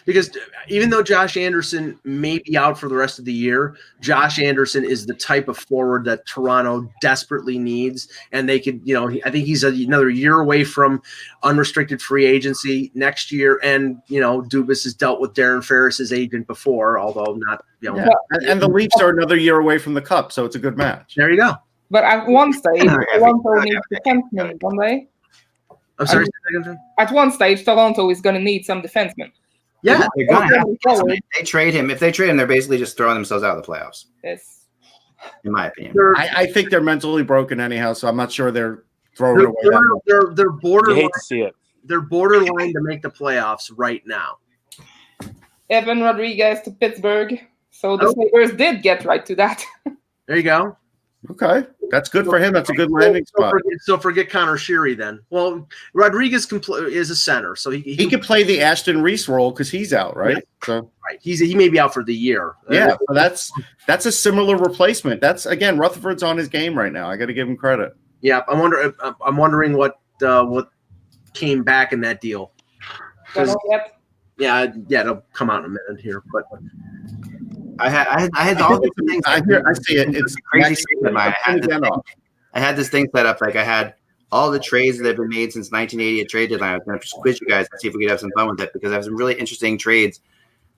Because even though Josh Anderson may be out for the rest of the year, Josh Anderson is the type of forward that Toronto desperately needs. And they could, I think he's another year away from unrestricted free agency next year. And, Dubas has dealt with Darren Ferris's agent before, although not, Yeah. And the Leafs are another year away from the Cup, so it's a good match. There you go. But at one stage, Toronto needs defensemen, don't they? I'm sorry. At one stage, Toronto is going to need some defensemen. Yeah. they're gonna have to. If they trade him, they're basically just throwing themselves out of the playoffs, Yes. in my opinion. I think they're mentally broken anyhow, so I'm not sure they're throwing away that much. They're You borderline. hate to see it. They're borderline to make the playoffs right now. Evan Rodriguez to Pittsburgh. So the Sabres did get right to that. There you go. Okay. That's good for him. That's a good landing spot. So forget Connor Sheary then. Well, Rodriguez is a center, so He could play the Ashton Reese role because he's out, right? So right. He may be out for the year. yeah, so that's a similar replacement. That's again, Rutherford's on his game right now. I got to give him credit. Yeah, I'm wondering what came back in that deal. Don't know yet. Yeah, it'll come out in a minute here, but I had all these things. I see it. It's crazy stuff in mine. I had this thing set up. Like I had all the trades that have been made since 1980 at trade deadline. I was going to quiz you guys and see if we could have some fun with it because I have some really interesting trades,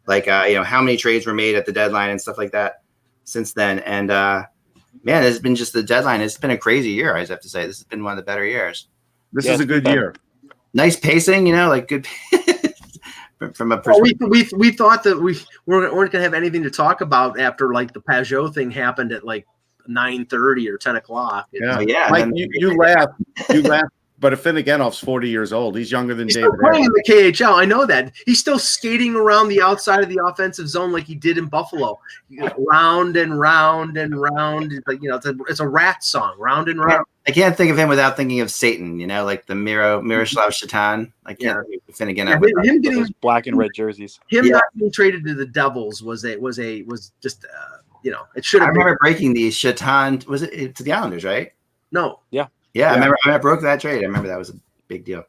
like how many trades were made at the deadline and stuff like that since then. And man, it's been just the deadline. It's been a crazy year. I just have to say, this has been one of the better years. This is a good year. Nice pacing, like good. From a perspective. we thought that we weren't going to have anything to talk about after like the Pajot thing happened at like 9:30 or 10 o'clock. Yeah, yeah. Mike, you laugh, but if Finneganov's 40 years old, he's younger than He's David. still playing in the KHL. I know that. He's still skating around the outside of the offensive zone like he did in Buffalo, round and round and round. Like it's a rat song, round and round. I can't think of him without thinking of Satan. Like the Miroslav Shatan. I can't think of Finnegan. Him getting Those black and red jerseys. not being traded to the Devils was just it should have. I remember breaking the Shatan. Was it to the Islanders, right? No. Yeah. Yeah, I broke that trade. I remember that was a big deal.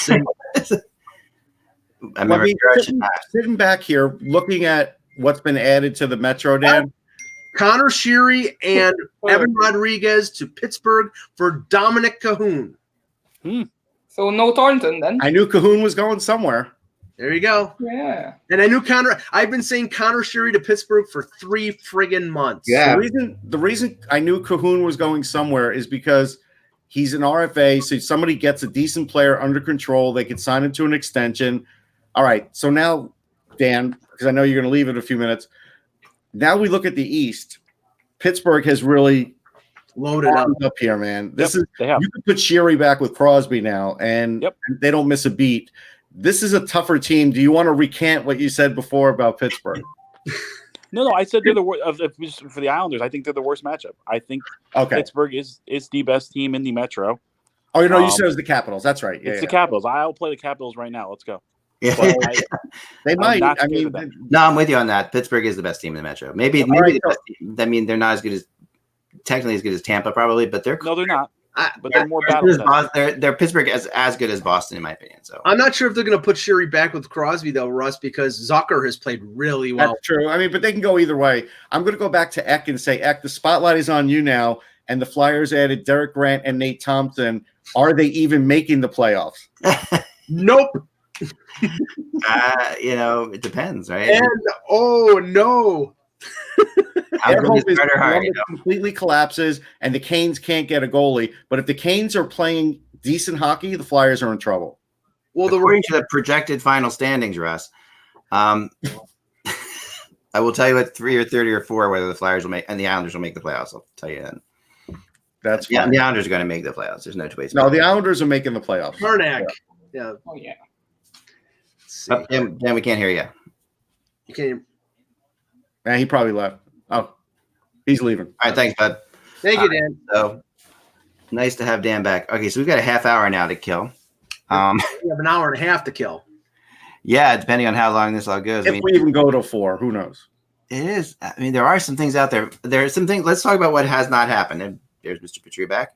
I remember sitting back here looking at what's been added to the Metro, Dan. Connor Sheary and Evan Rodriguez to Pittsburgh for Dominic Cahoon. So no Thornton then. I knew Cahoon was going somewhere. There you go. Yeah. And I knew I've been saying Connor Sheary to Pittsburgh for 3 friggin' months. Yeah. The reason I knew Cahoon was going somewhere is because he's an RFA, so somebody gets a decent player under control. They could sign him to an extension. All right. So now, Dan, because I know you're going to leave in a few minutes. Now we look at the East. Pittsburgh has really loaded up here, man. You can put Sheary back with Crosby now, and they don't miss a beat. This is a tougher team. Do you want to recant what you said before about Pittsburgh? No. I said they're the worst for the Islanders. I think they're the worst matchup. I think Pittsburgh is the best team in the Metro. Oh, you said it was the Capitals. That's right. Yeah, it's the Capitals. I'll play the Capitals right now. Let's go. Yeah. They might. No, I'm with you on that. Pittsburgh is the best team in the Metro. Maybe the best team. I mean, they're not as good as Tampa, probably, but they're not. But they're more battle. They're Pittsburgh as good as Boston, in my opinion. So I'm not sure if they're going to put Sheary back with Crosby though, Russ, because Zucker has played really well. That's true. I mean, but they can go either way. I'm going to go back to Eck and say, Eck, the spotlight is on you now, and the Flyers added Derek Grant and Nate Thompson. Are they even making the playoffs? Nope. It depends, right? And oh no. Their hope is Columbus completely collapses and the Canes can't get a goalie. But if the Canes are playing decent hockey, the Flyers are in trouble. Well, according to the projected final standings, Russ, I will tell you at 3 or 30 or 4 whether the Flyers will make and the Islanders will make the playoffs. I'll tell you then. That's fine. The Islanders are going to make the playoffs. There's no choice. No, the Islanders are making the playoffs. Karnak. Yeah. Oh yeah. see. Dan, we can't hear you. You can't. He probably left. Oh, he's leaving. All right, thanks, bud. Thank you, Dan. So nice to have Dan back. Okay, so we've got a half hour now to kill. We have an hour and a half to kill. Yeah, depending on how long this all goes. If we even go to 4, who knows? It is. I mean, there are some things out there. There are some things. Let's talk about what has not happened. And there's Mr. Patria back.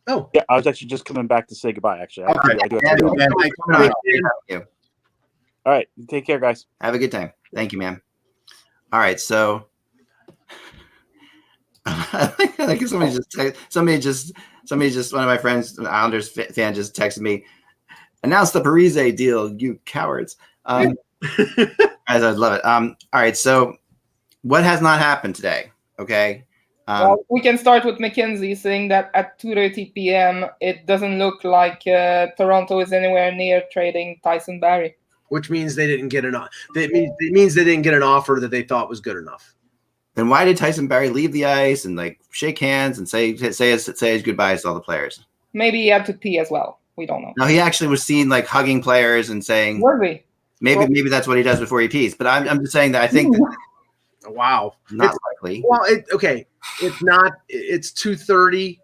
Oh, Yeah, I was actually just coming back to say goodbye. Actually, Okay. I do have to go. Dan, thanks for coming on. All right, take care, guys. Have a good time. Thank you, man. All right, so like somebody just one of my friends, an Islanders fan, just texted me, announce the Parise deal, you cowards. As I'd love it. All right, so what has not happened today? Okay. Well, we can start with McKenzie saying that at 2:30 p.m. it doesn't look like Toronto is anywhere near trading Tyson Barrie. which means they didn't get it means they didn't get an offer that they thought was good enough. Then why did Tyson Barrie leave the ice and like shake hands and say his goodbyes to all the players? Maybe he had to pee as well. We don't know. No, he actually was seen like hugging players and saying Were we? maybe that's what he does before he pees. But I'm just saying that I think that Wow. not likely. Well, it's not. It's 2:30,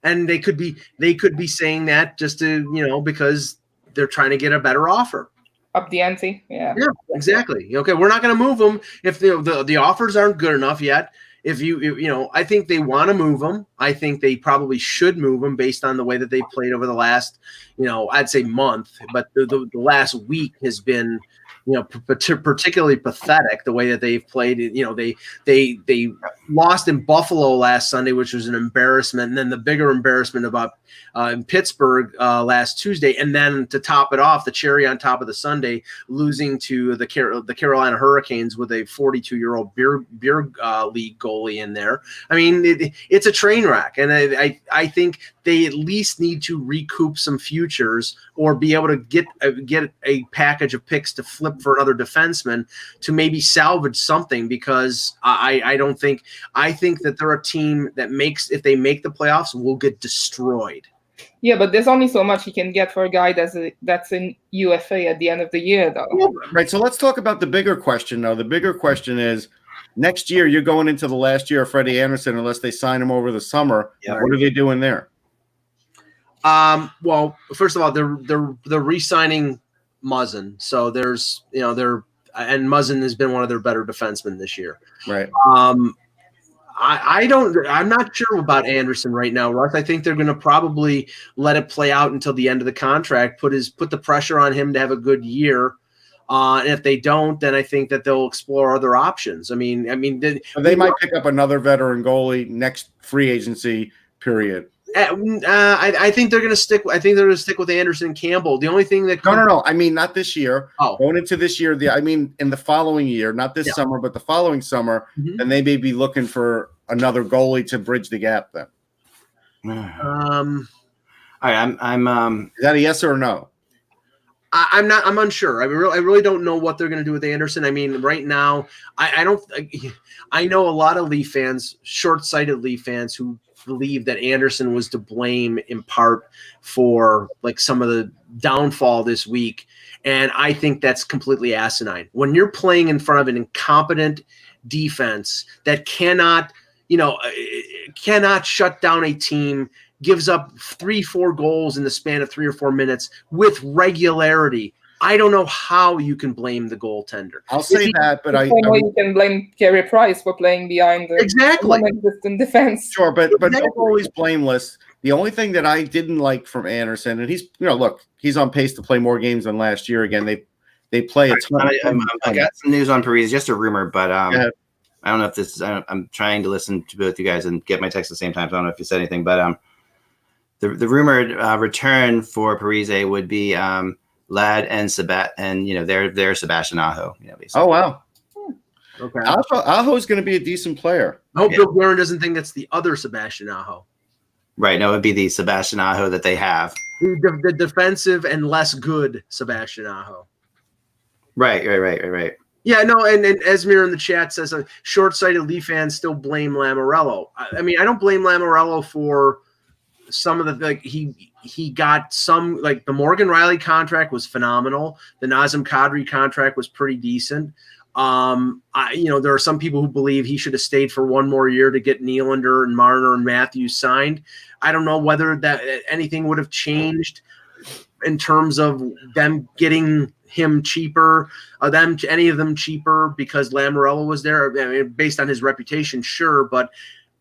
and they could be saying that just to because they're trying to get a better offer. Up the ante. Yeah. Yeah, exactly. Okay, we're not going to move them if the offers aren't good enough yet. If I think they want to move them. I think they probably should move them based on the way that they played over the last, I'd say month, but the last week has been, particularly pathetic the way that they've played. They lost in Buffalo last Sunday, which was an embarrassment, and then the bigger embarrassment about in Pittsburgh last Tuesday, and then to top it off, the cherry on top of the Sunday, losing to the Carolina Hurricanes with a 42-year-old beer league goalie in there. I mean, it's a train wreck, and I think they at least need to recoup some futures or be able to get a package of picks to flip for another defenseman to maybe salvage something, because I think that they're a team that if they make the playoffs, will get destroyed. Yeah, but there's only so much you can get for a guy that's in UFA at the end of the year, though. Right. So let's talk about the bigger question, though. The bigger question is, next year you're going into the last year of Freddie Anderson unless they sign him over the summer. Yeah. What are they doing there? Well, first of all, they're re-signing Muzzin, so there's and Muzzin has been one of their better defensemen this year. Right. I'm not sure about Anderson right now, Russ. I think they're going to probably let it play out until the end of the contract, put the pressure on him to have a good year. And if they don't, then I think that they'll explore other options. I mean, they might pick up another veteran goalie next free agency period. I think they're going to stick. I think they're going to stick with Anderson and Campbell. The only thing that No. I mean, not this year. Oh. Going into this year. In the following year, not this summer, but the following summer, then they may be looking for another goalie to bridge the gap. Then. All right, I'm Is that a yes or a no? I'm not. I'm unsure. I really don't know what they're going to do with Anderson. I mean, right now, I don't. I know a lot of Leaf fans, short-sighted Leaf fans, who believe that Anderson was to blame in part for like some of the downfall this week, and I think that's completely asinine. When you're playing in front of an incompetent defense that cannot shut down a team, gives up 3-4 goals in the span of 3 or 4 minutes with regularity, I don't know how you can blame the goaltender. I'll say that, but you can blame Carey Price for playing behind the non-existent defense. Sure, but don't always blameless. The only thing that I didn't like from Anderson, and he's he's on pace to play more games than last year. Again, they play a ton. I got some news on Parise, just a rumor, but I don't know if this is. I'm trying to listen to both you guys and get my text at the same time. So I don't know if you said anything, but the rumored return for Parise would be Ladd and Sabat, and they're Sebastian Aho. Basically. Oh wow. Okay. Aho is going to be a decent player. I hope Bill Guerin doesn't think that's the other Sebastian Aho. Right. No, it would be the Sebastian Aho that they have. The defensive and less good Sebastian Aho. Right. Yeah, no, and Esmir in the chat says short-sighted Leaf fans still blame Lamorello. I mean, I don't blame Lamorello for some of the he got some, like the Morgan Riley contract was phenomenal. The Nazem Kadri contract was pretty decent. There are some people who believe he should have stayed for one more year to get Nylander and Marner and Matthews signed. I don't know whether that anything would have changed in terms of them getting him cheaper, any of them cheaper because Lamoriello was there. I mean, based on his reputation, sure, but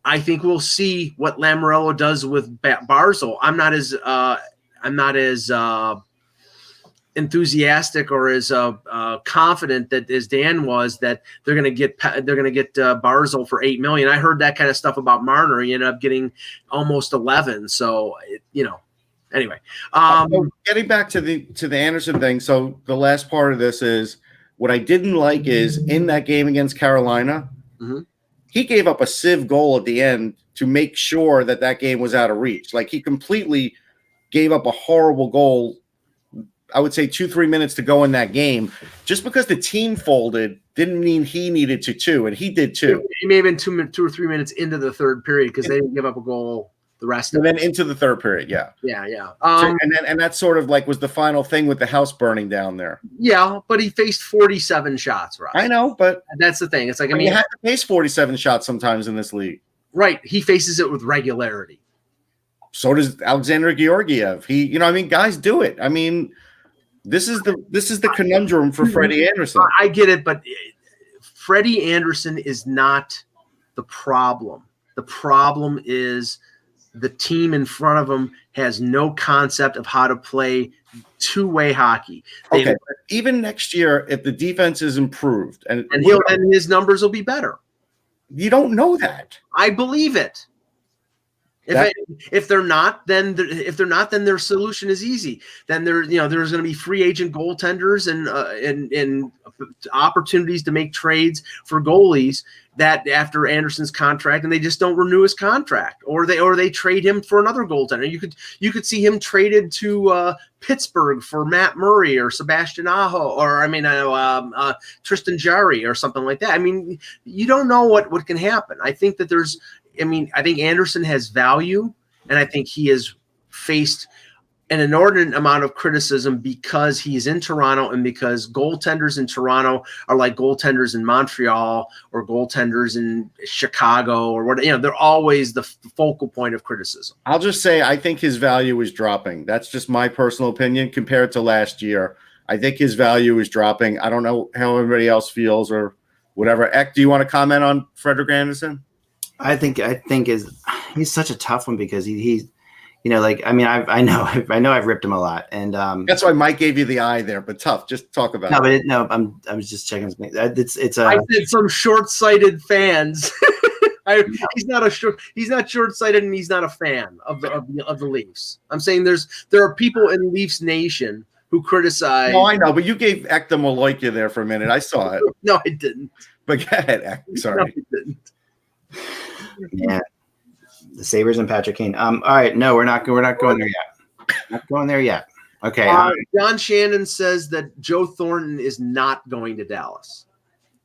I think we'll see what Lamoriello does with Barzal. I'm not as enthusiastic or as confident that as Dan was that they're going to get Barzal for $8 million. I heard that kind of stuff about Marner. He ended up getting almost 11. So anyway, so getting back to the Anderson thing. So the last part of this is what I didn't like is in that game against Carolina, he gave up a sieve goal at the end to make sure that game was out of reach. Like he completely gave up a horrible goal. I would say 2-3 minutes to go in that game. Just because the team folded didn't mean he needed to too, and he did too. He may have been 2 or 3 minutes into the third period because they didn't give up a goal the rest of it. And then into the third period, yeah. And that's sort of like was the final thing with the house burning down there. Yeah, but he faced 47 shots, Ross. I know, but that's the thing. It's like, you have to face 47 shots sometimes in this league. Right. He faces it with regularity. So does Alexander Georgiev. Guys do it. I mean, this is the conundrum for Freddie Anderson. I get it, but Freddie Anderson is not the problem. The problem is the team in front of him has no concept of how to play two-way hockey. Okay. Even next year, if the defense is improved and his numbers will be better. You don't know that. I believe it. If they're not, then their solution is easy. Then there's going to be free agent goaltenders and opportunities to make trades for goalies that after Anderson's contract, and they just don't renew his contract, or they trade him for another goaltender. You could see him traded to Pittsburgh for Matt Murray or Sebastian Aho, or Tristan Jarry or something like that. I mean, you don't know what can happen. I think that I think Anderson has value, and I think he has faced an inordinate amount of criticism because he's in Toronto and because goaltenders in Toronto are like goaltenders in Montreal or goaltenders in Chicago or what. They're always the focal point of criticism. I'll just say I think his value is dropping. That's just my personal opinion compared to last year. I think his value is dropping. I don't know how everybody else feels or whatever. Ek, do you want to comment on Frederik Anderson? I think he's such a tough one because he's I know I've ripped him a lot, and that's why Mike gave you the eye there. But tough, just talk about it. I was just checking. It's I said some short-sighted fans. He's not short-sighted, and he's not a fan of the Leafs. I'm saying there are people in Leafs Nation who criticize. No, I know, but you gave Ekdom Maloika there for a minute. I saw it. No, I didn't. But go ahead, Ek. Sorry. No, I didn't. Yeah, the Sabres and Patrick Kane. All right, no, we're not going there yet. Not going there yet. Okay. John Shannon says that Joe Thornton is not going to Dallas.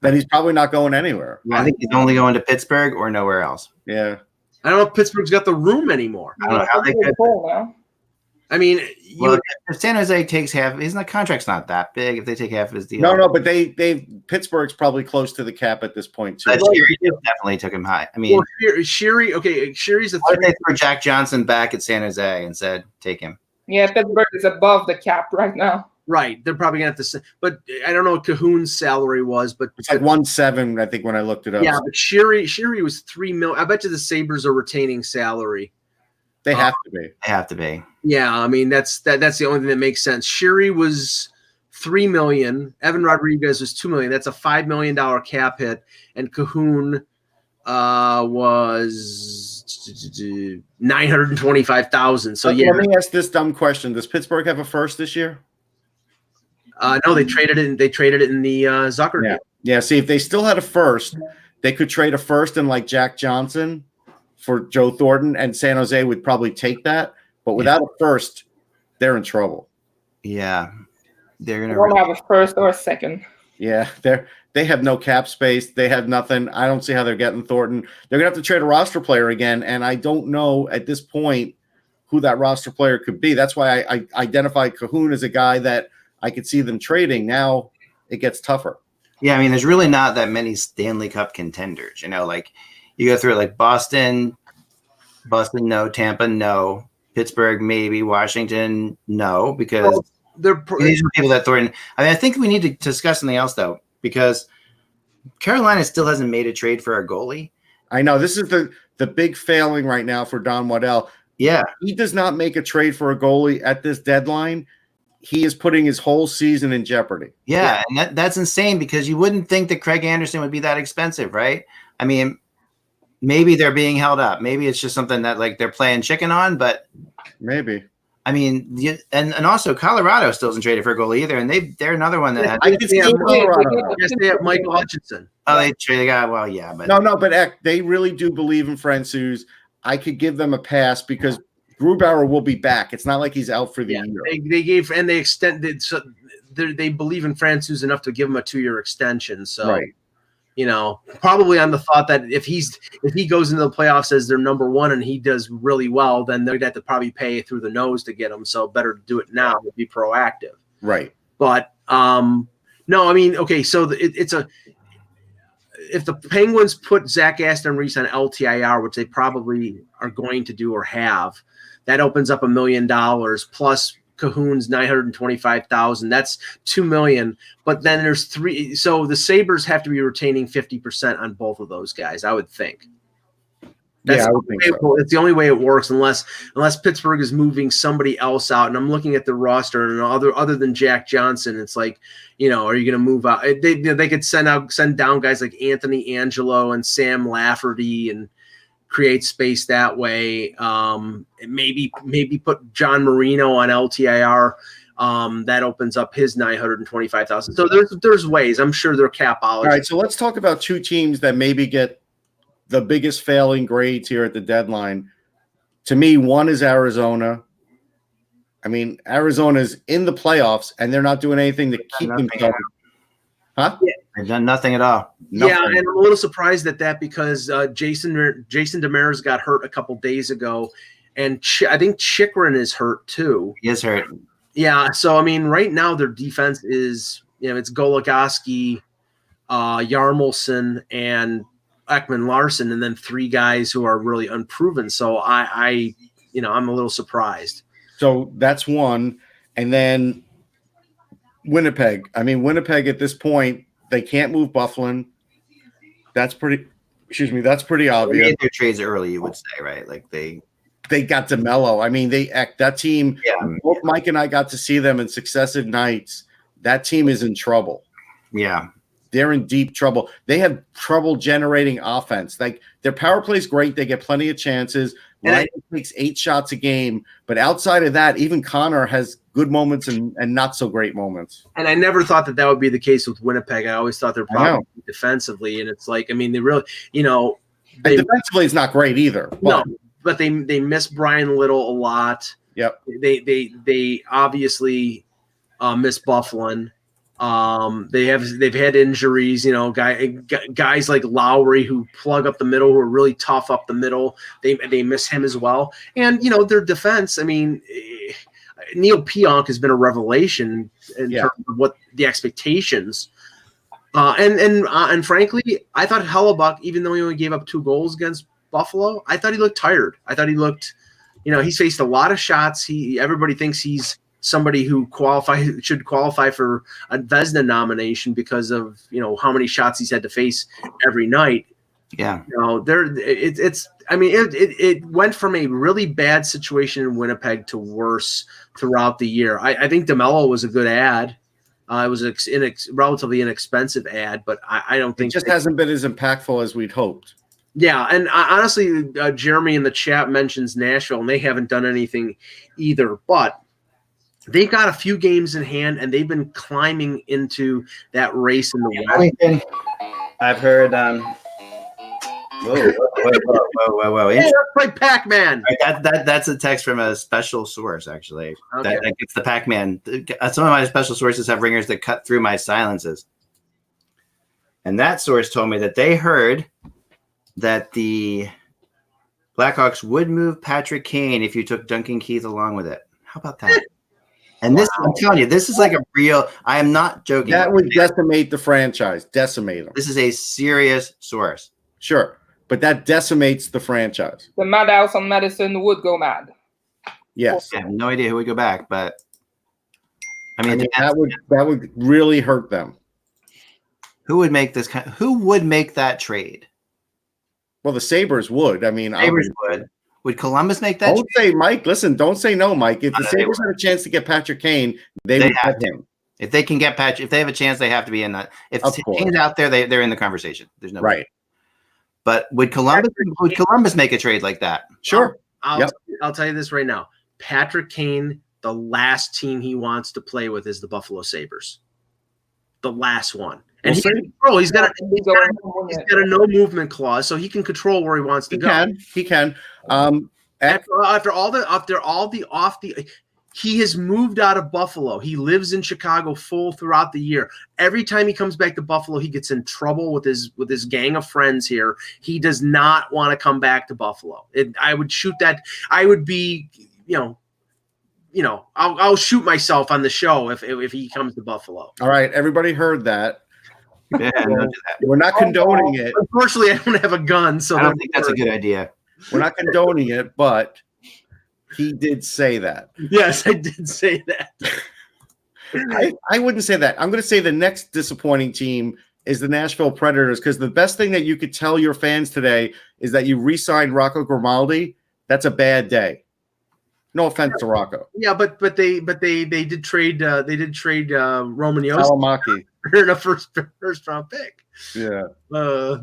Then he's probably not going anywhere. I think he's only going to Pittsburgh or nowhere else. Yeah. I don't know if Pittsburgh's got the room anymore. I don't know how they could. I mean, if San Jose takes half, the contract's not that big. If they take half of his deal, no, but Pittsburgh's probably close to the cap at this point too. Sherry definitely took him high. I mean, Sherry's a. Why did they throw Jack Johnson back at San Jose and said take him? Yeah, Pittsburgh is above the cap right now. Right, they're probably gonna have to. But I don't know what Cahoon's salary was, but it's like 1.7, I think, when I looked it up. Yeah, but Sherry was $3 million. I bet you the Sabres are retaining salary. They have to be. They have to be. Yeah, I mean that's the only thing that makes sense. Sherry was $3 million. Evan Rodriguez was $2 million. That's a $5 million cap hit, and Cahoon was $925,000. So yeah. Let me ask this dumb question: does Pittsburgh have a first this year? No, they traded it in the Zucker deal. Yeah. See, if they still had a first, they could trade a first and like Jack Johnson for Joe Thornton, and San Jose would probably take that. But without a first, they're in trouble. Yeah, they're gonna. They won't have a first or a second. Yeah, they have no cap space. They have nothing. I don't see how they're getting Thornton. They're gonna have to trade a roster player again, and I don't know at this point who that roster player could be. That's why I identified Cahoon as a guy that I could see them trading. Now it gets tougher. Yeah, I mean, there's really not that many Stanley Cup contenders. Like you go through it, like Boston, no. Tampa, no. Pittsburgh, maybe. Washington, no, because these are people that throw in. I mean, I think we need to discuss something else though, because Carolina still hasn't made a trade for a goalie. I know this is the big failing right now for Don Waddell. Yeah, he does not make a trade for a goalie at this deadline. He is putting his whole season in jeopardy. Yeah, and that's insane because you wouldn't think that Craig Anderson would be that expensive, right? I mean, maybe they're being held up. Maybe it's just something that like they're playing chicken on, but maybe. I mean, and also Colorado still isn't traded for a goal either, and they're another one that had. I guess they have Michael Hutchinson. Oh, they traded. Well, yeah, but but they really do believe in Francouz. I could give them a pass because Grubauer will be back. It's not like he's out for the year. They gave and they extended. So they believe in Francouz enough to give him a 2-year extension. So. Right. Probably on the thought that if he goes into the playoffs as their number one and he does really well, then they'd have to probably pay through the nose to get him. So better to do it now, to be proactive. Right. But no, I mean, okay. So if the Penguins put Zach Aston Reese on LTIR, which they probably are going to do or have, that opens up $1 million plus Cahoon's $925,000. That's $2 million. But then there's 3. So the Sabres have to be retaining 50% on both of those guys, I would think. That's I would think so. It's the only way it works, unless Pittsburgh is moving somebody else out. And I'm looking at the roster, and other than Jack Johnson, it's like, are you going to move out? They could send down guys like Anthony Angelo and Sam Lafferty and create space that way. Maybe put John Marino on LTIR. That opens up his $925,000. So there's ways. I'm sure they're capologists. All right, so let's talk about 2 teams that maybe get the biggest failing grades here at the deadline. To me, one is Arizona. I mean, Arizona's in the playoffs, and they're not doing anything to keep themselves. Huh? Yeah. They've done nothing at all. Nothing. Yeah, and I'm a little surprised at that because Jason Demers got hurt a couple days ago, and I think Chychrun is hurt too. He is hurt. Yeah, so I mean, right now their defense is it's Goligoski, Yarmulson, and Ekman Larson, and then 3 guys who are really unproven. So I'm a little surprised. So that's one, and then Winnipeg. I mean, Winnipeg at this point, they can't move Bufflin. That's pretty obvious. They made their trades early, you would say, right? Like they got DeMello. I mean, that team. Yeah, both Mike and I got to see them in successive nights. That team is in trouble. Yeah, they're in deep trouble. They have trouble generating offense. Like their power play is great. They get plenty of chances. Ryan takes 8 shots a game, but outside of that, even Connor has good moments and not so great moments. And I never thought that would be the case with Winnipeg. I always thought they're probably defensively, and it's like, I mean, they really, defensively it's not great either. But they miss Brian Little a lot. Yep. They obviously miss Bufflin. They've had injuries, guys like Lowry who plug up the middle, who are really tough up the middle. They miss him as well. And, their defense, I mean, Neil Pionk has been a revelation in terms of what the expectations. And frankly, I thought Hellebuck, even though he only gave up 2 goals against Buffalo, I thought he looked tired. I thought he looked, he's faced a lot of shots. Everybody thinks he's somebody who should qualify for a Vezina nomination because of how many shots he's had to face every night. Yeah, it went from a really bad situation in Winnipeg to worse throughout the year. I think DeMello was a good ad. It was a relatively inexpensive ad, but I don't think it just hasn't been as impactful as we'd hoped. Yeah, and honestly, Jeremy in the chat mentions Nashville, and they haven't done anything either, but they've got a few games in hand, and they've been climbing into that race in the West. I've heard. Whoa! Hey, let's play Pac-Man. That's a text from a special source, actually. Okay. That gets the Pac-Man. Some of my special sources have ringers that cut through my silences, and that source told me that they heard that the Blackhawks would move Patrick Kane if you took Duncan Keith along with it. How about that? And this, I'm telling you, this is like a real. I am not joking. That would decimate the franchise. Decimate them. This is a serious source. Sure, but that decimates the franchise. The Madhouse on Madison would go mad. Yes. I have no idea who would go back, but I mean that would really hurt them. Who would make this? Who would make that trade? Well, the Sabres would. I mean, Sabres would. Would Columbus make that? Don't say, Mike. Listen, don't say no, Mike. If the Sabres had a chance to get Patrick Kane, they would have him. If they can get Patrick, if they have a chance, they have to be in that. If Kane's out there, they're in the conversation. There's no right. Way. But would Columbus make a trade like that? Sure. I'll tell you this right now. Patrick Kane, the last team he wants to play with is the Buffalo Sabres. The last one. And he's got a no movement clause, so he can control where he wants to go. He can. He has moved out of Buffalo. He lives in Chicago full throughout the year. Every time he comes back to Buffalo, he gets in trouble with his gang of friends here. He does not want to come back to Buffalo. I would shoot that. I would be, I'll shoot myself on the show if he comes to Buffalo. All right, everybody heard that. Yeah, we're not condoning it. Unfortunately, I don't have a gun, so I don't think that's a good idea. We're not condoning it, but he did say that. Yes, I did say that. I wouldn't say that. I'm going to say the next disappointing team is the Nashville Predators, because the best thing that you could tell your fans today is that you re-signed Rocco Grimaldi. That's a bad day. No offense to Rocco. Yeah, but they did trade Roman Salamaki in a first round pick. Yeah.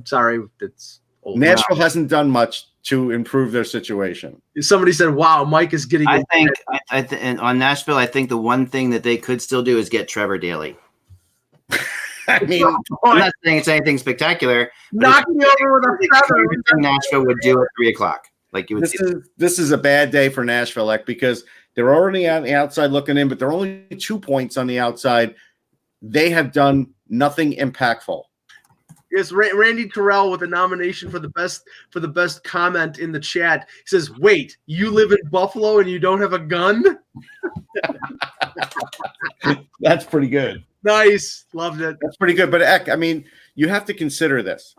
Sorry, that's old. Nashville hasn't done much to improve their situation. Somebody said, "Wow, Mike is getting." I think and on Nashville, I think the one thing that they could still do is get Trevor Daly. I mean, I'm not saying it's anything spectacular. Knocking over with a feather. Everything Nashville would do at 3:00. Like you would. This is a bad day for Nashville, because they're already on the outside looking in, but they're only 2 points on the outside. They have done nothing impactful. Yes, Randy Terrell with a nomination for the best comment in the chat. He says, "Wait, you live in Buffalo and you don't have a gun?" That's pretty good. Nice, loved it. That's pretty good. But Eck, I mean, you have to consider this.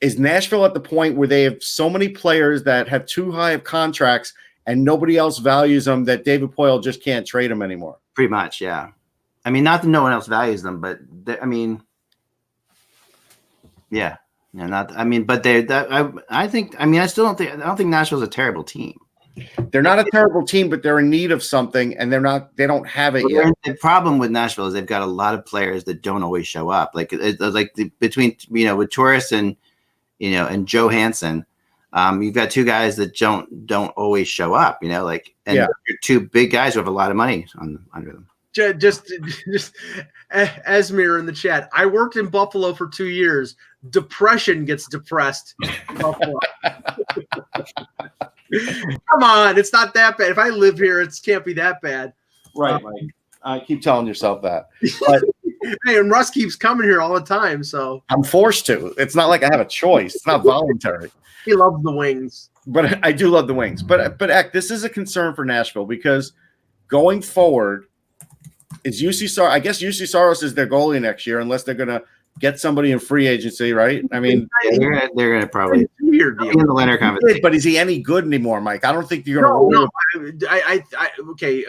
Is Nashville at the point where they have so many players that have too high of contracts and nobody else values them that David Poile just can't trade them anymore? Pretty much, yeah. I mean, not that no one else values them, but I mean, yeah, not. I mean, but I think. I mean, I don't think Nashville's a terrible team. They're not a terrible team, but they're in need of something, and they don't have it yet. The problem with Nashville is they've got a lot of players that don't always show up. Between with Torres and and Joe Hansen, you've got two guys that don't always show up. You're two big guys who have a lot of money under them. Just Esmir in the chat. I worked in Buffalo for 2 years. Depression gets depressed. Buffalo. Come on, it's not that bad. If I live here, it can't be that bad. Right, Mike. I keep telling yourself that. But hey, and Russ keeps coming here all the time, so I'm forced to. It's not like I have a choice. It's not voluntary. He loves the Wings. But I do love the Wings. But Eck, this is a concern for Nashville, because going forward, is I guess UC Saros is their goalie next year, unless they're going to get somebody in free agency, right? I mean, they're going to probably in the Leonard conversation. But is he any good anymore, Mike? I don't think you're going to. No. Okay.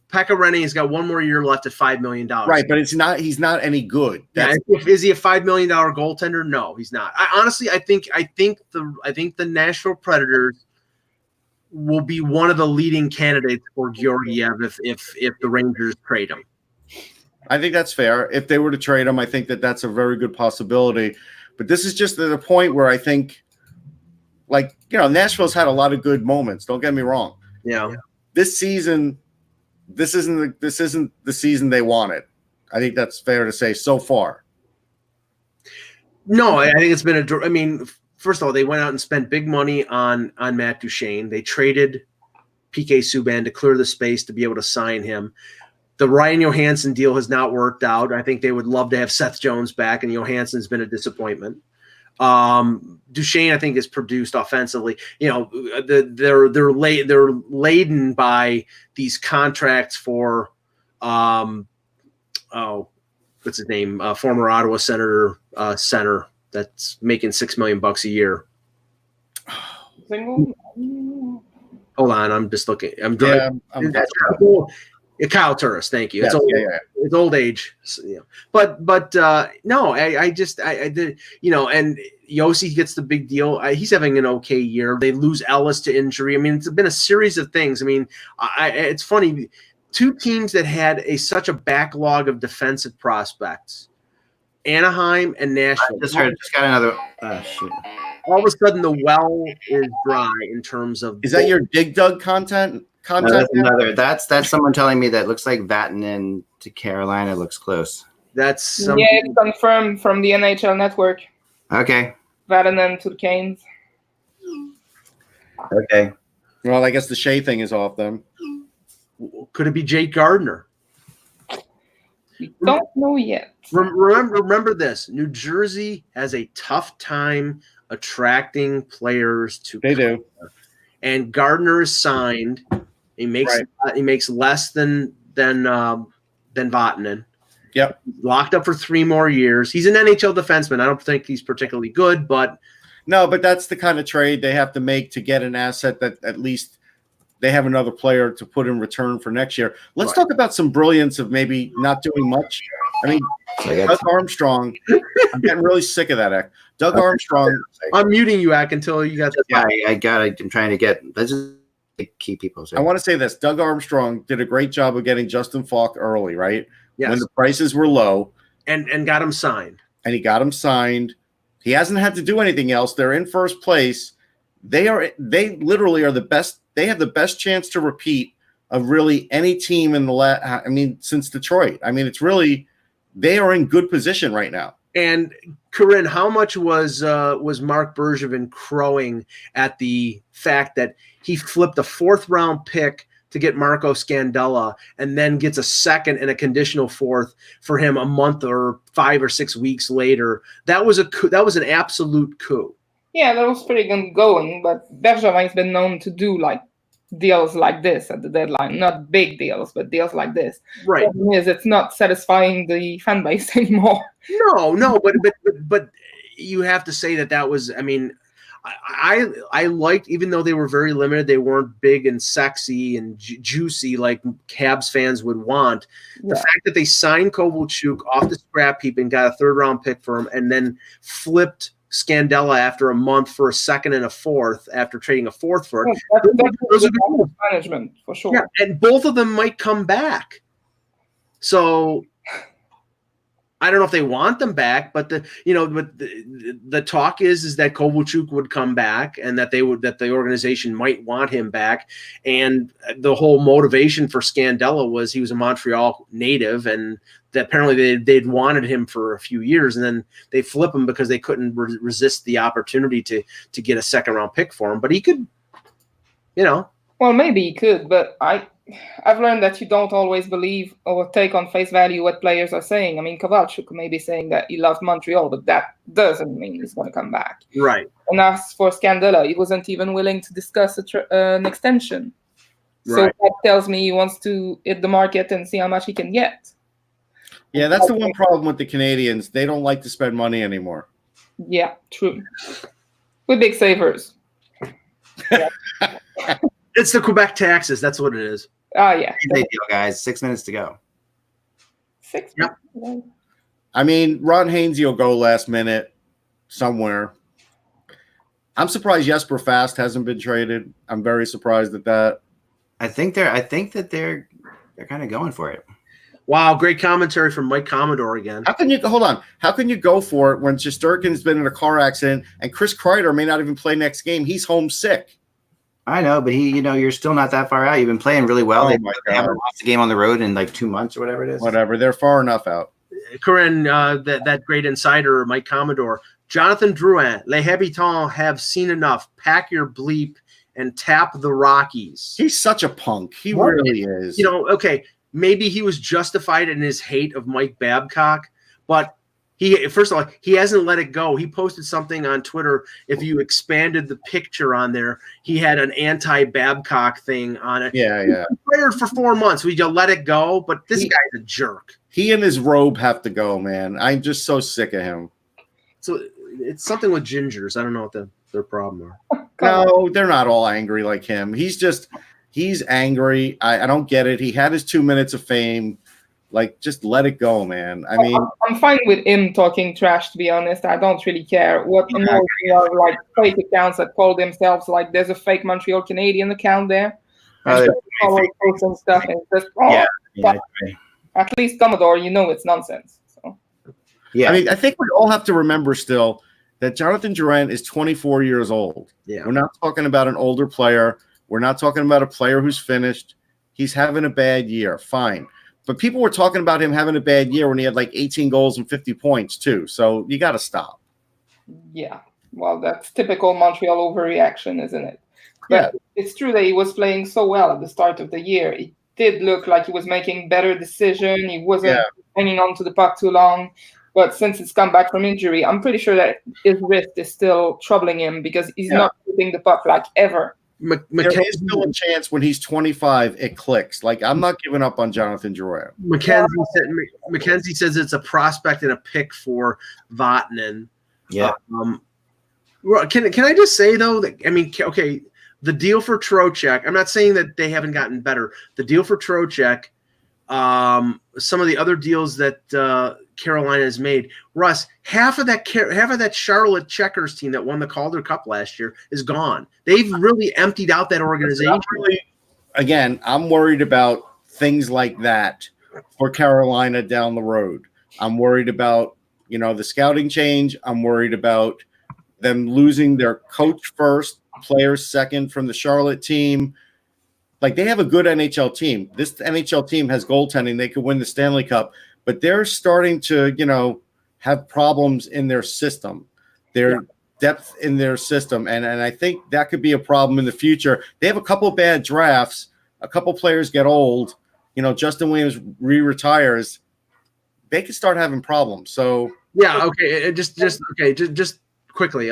Pekka Rinne has got one more year left at $5 million. Right, but he's not any good. Is he a $5 million goaltender? No, he's not. I think the Nashville Predators will be one of the leading candidates for Georgiev if the Rangers trade him. I think that's fair. If they were to trade him, I think that's a very good possibility. But this is just the point where I think, Nashville's had a lot of good moments. Don't get me wrong. Yeah. This season, this isn't the season they wanted. I think that's fair to say so far. No, I think it's been first of all, they went out and spent big money on Matt Duchene. They traded PK Subban to clear the space to be able to sign him. The Ryan Johansson deal has not worked out. I think they would love to have Seth Jones back, and Johansson's been a disappointment. Duchesne, I think, is produced offensively. They're laden by these contracts for what's his name? Former Ottawa Senator center that's making $6 million a year. Hold on, I'm just looking. I'm driving. Kyle Turris, thank you. Yes, it's old age, but no, I did, and Yossi gets the big deal. He's having an okay year. They lose Ellis to injury. I mean, it's been a series of things. I mean, it's funny. Two teams that had such a backlog of defensive prospects, Anaheim and Nashville. Just got another. Shoot. All of a sudden, the well is dry in terms of. Is that your Dig Dug content? No, that's someone telling me that looks like Vatanen to Carolina looks close. It's confirmed from the NHL Network. Okay. Vatanen to the Canes. Okay. Well, I guess the Shea thing is off them. Could it be Jake Gardner? We don't know yet. Remember this: New Jersey has a tough time attracting players to. They do. And Gardner is signed. He makes less than Vatanen. Yep. Locked up for 3 more years. He's an NHL defenseman. I don't think he's particularly good, but that's the kind of trade they have to make to get an asset that at least they have another player to put in return for next year. Let's talk about some brilliance of maybe not doing much. I mean, Doug Armstrong. I'm getting really sick of that, Eck. Doug Armstrong. I'm muting you, Eck, until you got. I'm trying to get. Let's just keep people. I want to say this: Doug Armstrong did a great job of getting Justin Falk early, right? Yes. When the prices were low, and got him signed. And he got him signed. He hasn't had to do anything else. They're in first place. They literally are the best. They have the best chance to repeat of really any team in the since Detroit. I mean, it's really they are in good position right now. And Corinne, how much was Mark Bergevin crowing at the fact that he flipped a 4th round pick to get Marco Scandella and then gets a 2nd and a conditional 4th for him a month or 5 or 6 weeks later? That was an absolute coup. Yeah, that was pretty good going, but Bergevin's been known to do like deals like this at the deadline. Not big deals, but deals like this. Right. The problem is it's not satisfying the fan base anymore. No, but you have to say that was, I mean, I liked, even though they were very limited, they weren't big and sexy and juicy like Habs fans would want. The fact that they signed Kovalchuk off the scrap heap and got a 3rd round pick for him and then flipped Scandella after a month for a 2nd and a 4th after trading a 4th for it. Those are good management for sure. Yeah, and both of them might come back. So I don't know if they want them back, but the talk is that Kovalchuk would come back and that the organization might want him back. And the whole motivation for Scandella was he was a Montreal native and that apparently they'd wanted him for a few years, and then they flip him because they couldn't resist the opportunity to get a 2nd round pick for him. But he could, Well, maybe he could, but I've learned that you don't always believe or take on face value what players are saying. I mean, Kovalchuk may be saying that he loves Montreal, but that doesn't mean he's going to come back. Right. And as for Scandella, he wasn't even willing to discuss an extension. So Right. that tells me he wants to hit the market and see how much he can get. Yeah, that's the one problem with the Canadians. They don't like to spend money anymore. Yeah, true. We're big savers. Yeah. It's the Quebec taxes. That's what it is. Oh, yeah. Deal, guys. 6 minutes to go. 6 Yep. minutes. I mean, Ron Hainsey will go last minute somewhere. I'm surprised Jesper Fast hasn't been traded. I'm very surprised at that. I think that they're kind of going for it. Wow, great commentary from Mike Commodore again. How can you hold on? How can you go for it when Shesterkin's been in a car accident and Chris Kreider may not even play next game? He's homesick. I know, but you're still not that far out. You've been playing really well. Oh They my haven't God. lost a game on the road in like 2 months or whatever it is. Whatever. They're far enough out. Corinne, that great insider, Mike Commodore. Jonathan Drouin, Les Habitants have seen enough. Pack your bleep and tap the Rockies. He's such a punk. He really is. Okay, maybe he was justified in his hate of Mike Babcock, but First of all, he hasn't let it go. He posted something on Twitter. If you expanded the picture on there, he had an anti-Babcock thing on it. Yeah. He fired for 4 months. We just let it go, but this guy's a jerk. He and his robe have to go, man. I'm just so sick of him. So it's something with gingers. I don't know what their problem are. No, they're not all angry like him. He's angry. I don't get it. He had his 2 minutes of fame. Like, just let it go, man. I mean, I'm fine with him talking trash, to be honest. I don't really care. What annoys me are like fake accounts that call themselves like there's a fake Montreal Canadian account there. And posts and stuff, and just at least Commodore, it's nonsense. So. Yeah, I mean, I think we all have to remember still that Jonathan Drouin is 24 years old. Yeah, we're not talking about an older player. We're not talking about a player who's finished. He's having a bad year. Fine. But people were talking about him having a bad year when he had like 18 goals and 50 points too. So you got to stop. Yeah. Well, that's typical Montreal overreaction, isn't it? But it's true that he was playing so well at the start of the year. It did look like he was making better decisions. He wasn't hanging on to the puck too long. But since he's come back from injury, I'm pretty sure that his wrist is still troubling him because he's not shooting the puck like ever. There is still a chance when he's 25 it clicks. Like, I'm not giving up on Jonathan Drouin. Mackenzie says it's a prospect and a pick for Vatanen. Yeah. Can I just say though that the deal for Trocheck. I'm not saying that they haven't gotten better. The deal for Trocheck, some of the other deals that Carolina has made. Russ, half of that Charlotte Checkers team that won the Calder Cup last year is gone. They've really emptied out that organization. Again, I'm worried about things like that for Carolina down the road. I'm worried about, the scouting change. I'm worried about them losing their coach first, players second from the Charlotte team. Like, they have a good NHL team. This NHL team has goaltending. They could win the Stanley Cup. But they're starting to, have problems in their system, their depth in their system. And I think that could be a problem in the future. They have a couple bad drafts. A couple players get old. Justin Williams retires. They could start having problems. So just quickly.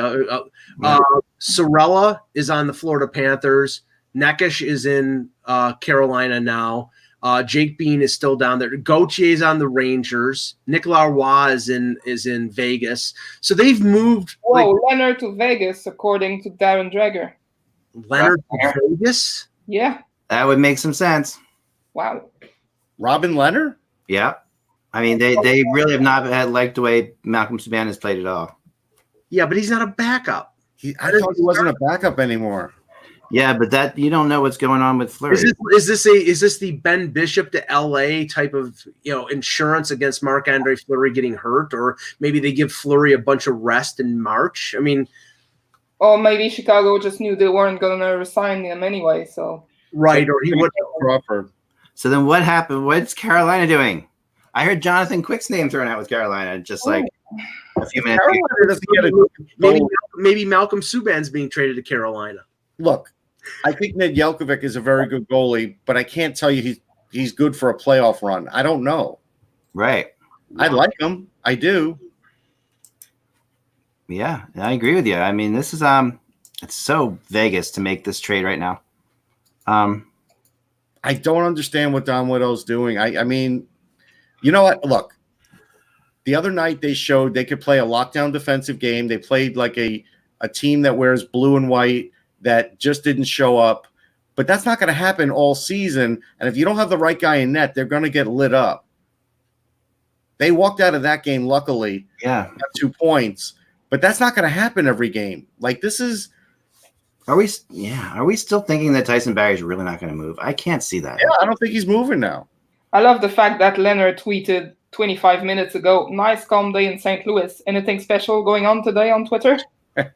Sorella is on the Florida Panthers. Neckish is in Carolina now. Jake Bean is still down there. Gauthier is on the Rangers. Nicolas Roy is in Vegas. So they've moved. Leonard to Vegas, according to Darren Dreger. Leonard to Vegas? Yeah. That would make some sense. Wow. Robin Leonard? Yeah. I mean, they really have not liked the way Malcolm Subban has played at all. Yeah, but he's not a backup. I thought he wasn't a backup anymore. Yeah, but that you don't know what's going on with Fleury. Is this the Ben Bishop to LA type of insurance against Marc-Andre Fleury getting hurt, or maybe they give Fleury a bunch of rest in March? I mean, or maybe Chicago just knew they weren't going to resign him anyway. So right, or he would Crawford. So then what happened? What's Carolina doing? I heard Jonathan Quick's name thrown out with Carolina just like a few minutes ago. Maybe Malcolm Subban's being traded to Carolina. Look, I think Ned Jelkovic is a very good goalie, but I can't tell you he's good for a playoff run. I don't know. Right. I like him. I do. Yeah, I agree with you. I mean, this is it's so Vegas to make this trade right now. I don't understand what Don Widow's doing. I mean, you know what? Look, the other night they showed they could play a lockdown defensive game. They played like a team that wears blue and white that just didn't show up. But that's not going to happen all season. And if you don't have the right guy in net, they're going to get lit up. They walked out of that game, luckily. Yeah. Got 2 points. But that's not going to happen every game. Like, this is... Are we still thinking that Tyson Barrie's really not going to move? I can't see that. Yeah, I don't think he's moving now. I love the fact that Leonard tweeted 25 minutes ago, nice calm day in St. Louis. Anything special going on today on Twitter? There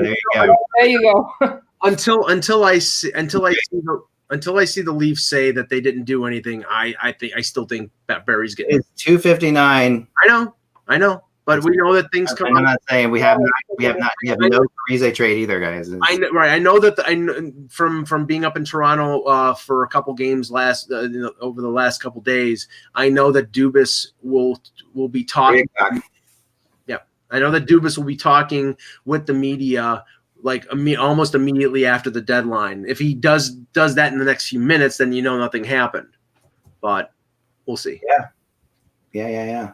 you go. There you go. Until I see the Leafs say that they didn't do anything, I still think that Barry's getting. It's 2:59. I know, but we know that things come. I'm not saying we have no Parise trade either, guys. I know, right? I know that from being up in Toronto for a couple games over the last couple days. I know that Dubas will be talking. I know that Dubas will be talking with the media like almost immediately after the deadline. If he does that in the next few minutes, then nothing happened. But we'll see. Yeah.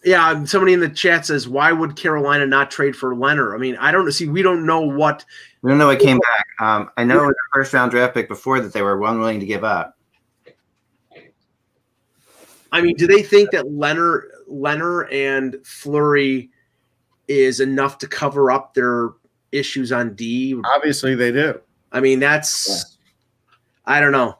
Yeah, somebody in the chat says, why would Carolina not trade for Leonard? I mean, I don't see. We don't know what came back. I know the first round draft pick before that they were unwilling to give up. I mean, do they think that Leonard and Fleury is enough to cover up their issues on D? Obviously, they do. I mean, that's I don't know.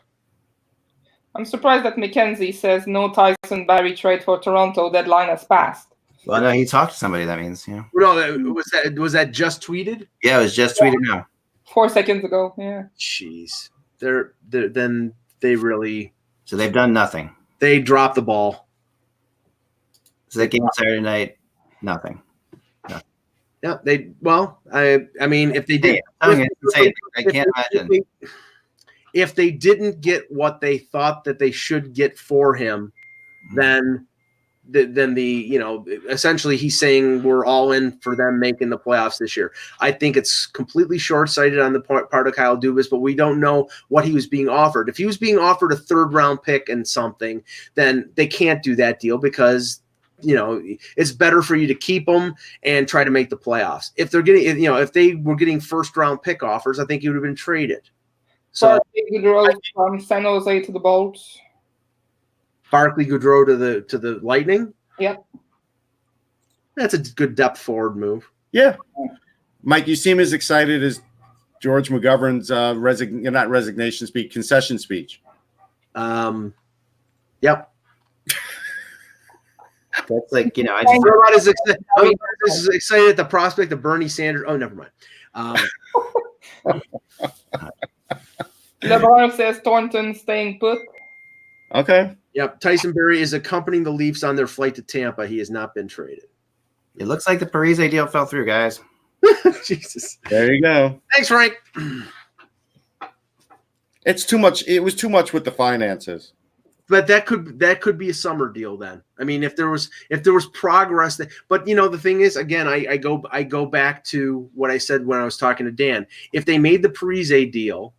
I'm surprised that McKenzie says no Tyson Barrie trade for Toronto. Deadline has passed. Well, no, he talked to somebody. That means, No, was that just tweeted? Yeah, it was just tweeted now. 4 seconds ago. Yeah. Jeez, then they really. So they've done nothing. They dropped the ball. So that game Saturday night, nothing. Yeah, they. Well, I mean, if they did, I can't imagine. If they didn't get what they thought that they should get for him, then essentially he's saying we're all in for them making the playoffs this year. I think it's completely short-sighted on the part of Kyle Dubas, but we don't know what he was being offered. If he was being offered a third-round pick and something, then they can't do that deal because it's better for you to keep them and try to make the playoffs. If they're getting, if they were getting first-round pick offers, I think he would have been traded. So Goodrow from San Jose to the Bolts. Barkley Goodrow to the Lightning. Yep. That's a good depth forward move. Yeah. Mike, you seem as excited as George McGovern's not resignation speech, concession speech. Yep. That's like, I just I'm as excited at the prospect of Bernie Sanders. Oh, never mind. LeBron says Thornton staying put. Okay. Yep. Tyson Barrie is accompanying the Leafs on their flight to Tampa. He has not been traded. It looks like the Parise deal fell through, guys. Jesus. There you go. Thanks, Frank. It's too much. It was too much with the finances. But that could be a summer deal then. I mean, if there was progress, but the thing is, again, I go back to what I said when I was talking to Dan. If they made the Parise deal,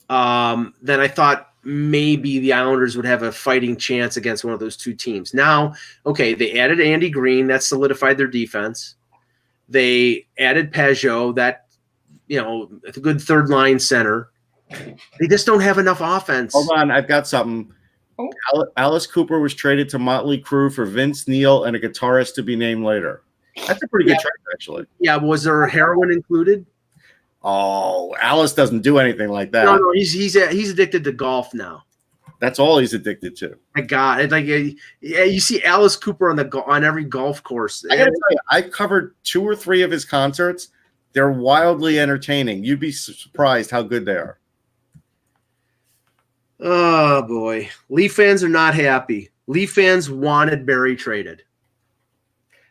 then I thought maybe the Islanders would have a fighting chance against one of those two teams. Now, okay, they added Andy Green, that solidified their defense. They added Pajot, that a good third line center. They just don't have enough offense. Hold on, I've got something. Oh. Alice Cooper was traded to Motley Crue for Vince Neil and a guitarist to be named later. That's a pretty good trade, actually. Yeah, was there heroin included? Oh, Alice doesn't do anything like that. No, he's addicted to golf now. That's all he's addicted to. My God, it's like you see Alice Cooper on every golf course. I gotta tell you, I covered 2 or 3 of his concerts. They're wildly entertaining. You'd be surprised how good they are. Oh boy, Leaf fans are not happy. Leaf fans wanted Barrie traded.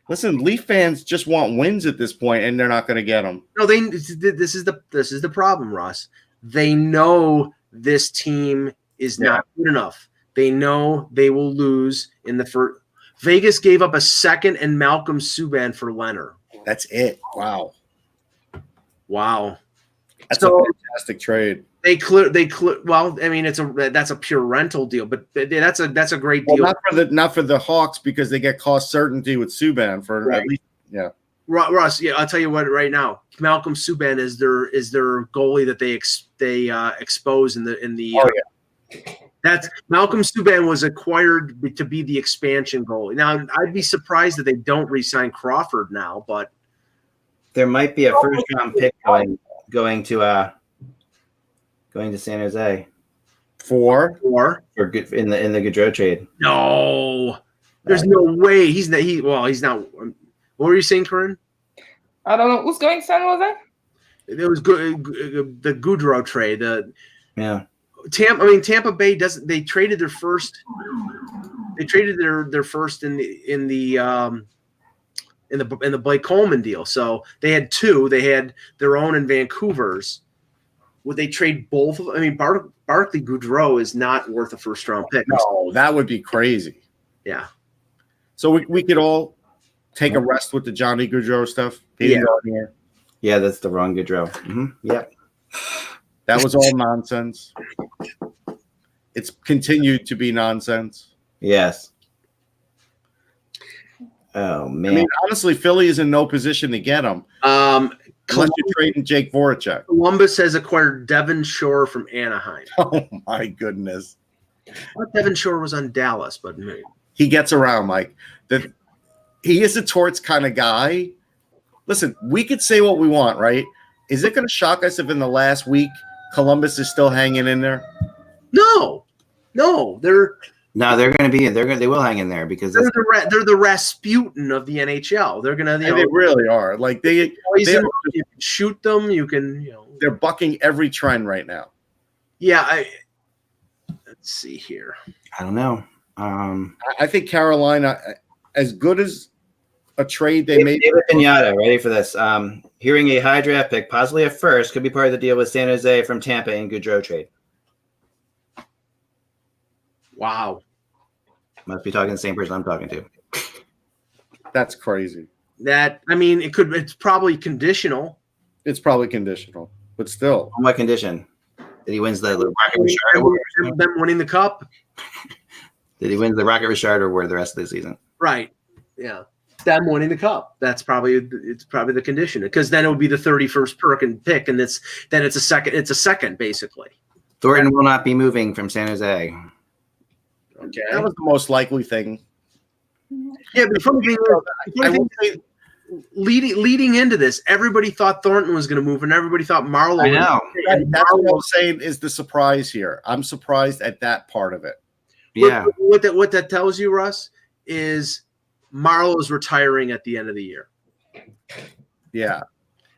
Listen, Leaf fans just want wins at this point, and they're not going to get them. No, this is the problem, Ross. They know this team is not good enough. They know they will lose in the first. Vegas gave up a second and Malcolm Subban for Leonard. That's it. Wow. That's a fantastic trade. They clear. Well, I mean, that's a pure rental deal, but that's a great deal. Not for the Hawks because they get cost certainty with Subban for right. At least. Yeah, Russ. Yeah, I'll tell you what. Right now, Malcolm Subban is their goalie that they expose in the. Oh yeah. That's Malcolm Subban was acquired to be the expansion goalie. Now, I'd be surprised that they don't re-sign Crawford now, but there might be a first-round pick going to San Jose for in the Gaudreau trade. No, there's no way he's not. He's not. What were you saying, Corinne? I don't know who's going San Jose. It was the Gaudreau trade. Yeah. Tampa Bay doesn't. They traded their first. They traded their first in the Blake Coleman deal. So they had 2. They had their own in Vancouver's. Would they trade both of them? I mean, Barkley Goudreau is not worth a first round pick. No, that would be crazy. Yeah. So we could all take a rest with the Johnny Gaudreau stuff. He didn't go in here. Yeah, that's the wrong Gaudreau. Mm-hmm. Yep. That was all nonsense. It's continued to be nonsense. Yes. Oh man. I mean, honestly, Philly is in no position to get him. Unless you're trading Jake Voracek. Columbus has acquired Devin Shore from Anaheim. Oh my goodness. I thought Devin Shore was on Dallas, but maybe. He gets around, Mike. He is a Torts kind of guy. Listen, we could say what we want, right? Is it going to shock us if in the last week Columbus is still hanging in there? No, they're going to be. They will hang in there because they're the Rasputin of the NHL. They're going to. They really are. Like they you can shoot them. You can. They're bucking every trend right now. Yeah. Let's see here. I don't know. I think Carolina, as good as a trade they made. David Pinata, ready for this? Hearing a high draft pick, possibly a first, could be part of the deal with San Jose from Tampa in Gaudreau trade. Wow. Must be talking to the same person I'm talking to. That's crazy. It's probably conditional. It's probably conditional, but still. On what condition? Did he wins the Rocket Richard Award? Them winning the cup. Did he win the Rocket Richard Award the rest of the season? Right. Yeah. Them winning the cup. It's probably the condition, because then it would be the 31st pick, and it's a second. It's a second basically. Thornton will not be moving from San Jose. Okay. That was the most likely thing. Yeah, but leading into this, everybody thought Thornton was going to move, and everybody thought Marlowe. I know. That's what I'm saying is the surprise here. I'm surprised at that part of it. Yeah. What that tells you, Russ, is Marlowe is retiring at the end of the year. Yeah.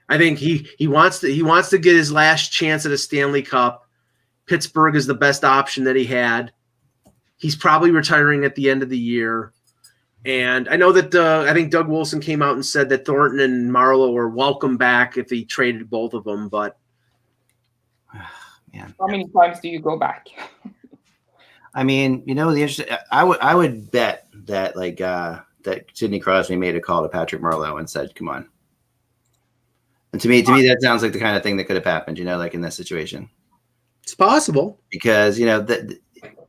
I think he wants to get his last chance at a Stanley Cup. Pittsburgh is the best option that he had. He's probably retiring at the end of the year. And I know that I think Doug Wilson came out and said that Thornton and Marlowe were welcome back if he traded both of them. But man, how many times do you go back? I mean, the interesting. I would bet that that Sidney Crosby made a call to Patrick Marleau and said, "Come on." And to me, that sounds like the kind of thing that could have happened. Like in this situation, it's possible because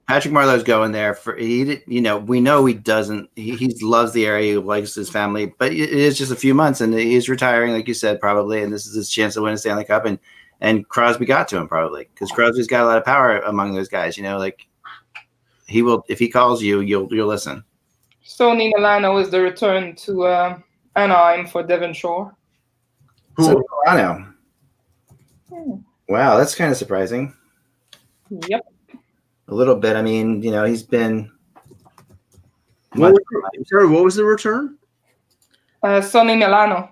Patrick Marleau's going there for we know he doesn't. He loves the area. He likes his family, but it is just a few months, and he's retiring, like you said, probably. And this is his chance to win a Stanley Cup, and Crosby got to him probably because Crosby's got a lot of power among those guys. He will, if he calls you, you'll listen. Sonny Milano is the return to Anaheim for Devin Shore. So, Milano. Wow, that's kind of surprising. Yep. A little bit. I mean, he's been. What was the return? Sonny Milano.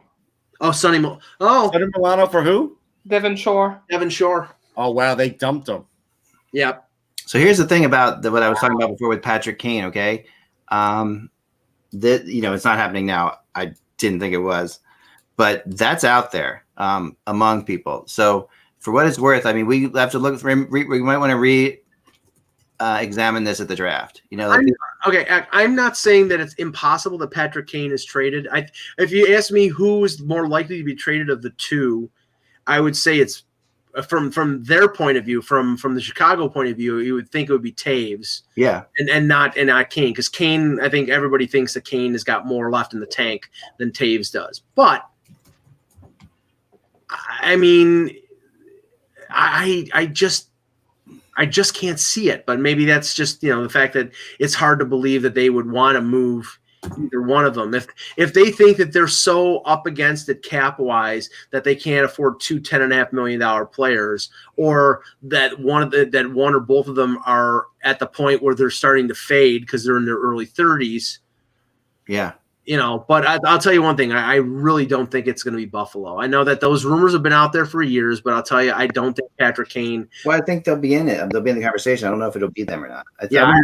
Oh, Sonny Milano for who? Devin Shore. Devin Shore. Oh wow, they dumped him. Yeah. So here's the thing about what I was talking about before with Patrick Kane. Okay, it's not happening now. I didn't think it was, but that's out there among people. So for what it's worth, I mean, we have to look for. We might want to examine this at the draft. I'm not saying that it's impossible that Patrick Kane is traded. If you ask me who is more likely to be traded of the two, I would say it's from their point of view, from the Chicago point of view, you would think it would be Taves. Yeah. And not Kane, because Kane, I think everybody thinks that Kane has got more left in the tank than Taves does. But I mean, I just can't see it. But maybe that's just the fact that it's hard to believe that they would want to move either one of them. If they think that they're so up against it cap wise that they can't afford two $10.5 million players, or that one or both of them are at the point where they're starting to fade because they're in their early 30s. Yeah. But I'll tell you one thing. I really don't think it's going to be Buffalo. I know that those rumors have been out there for years, but I'll tell you, I don't think Patrick Kane. Well, I think they'll be in it. They'll be in the conversation. I don't know if it'll be them or not. I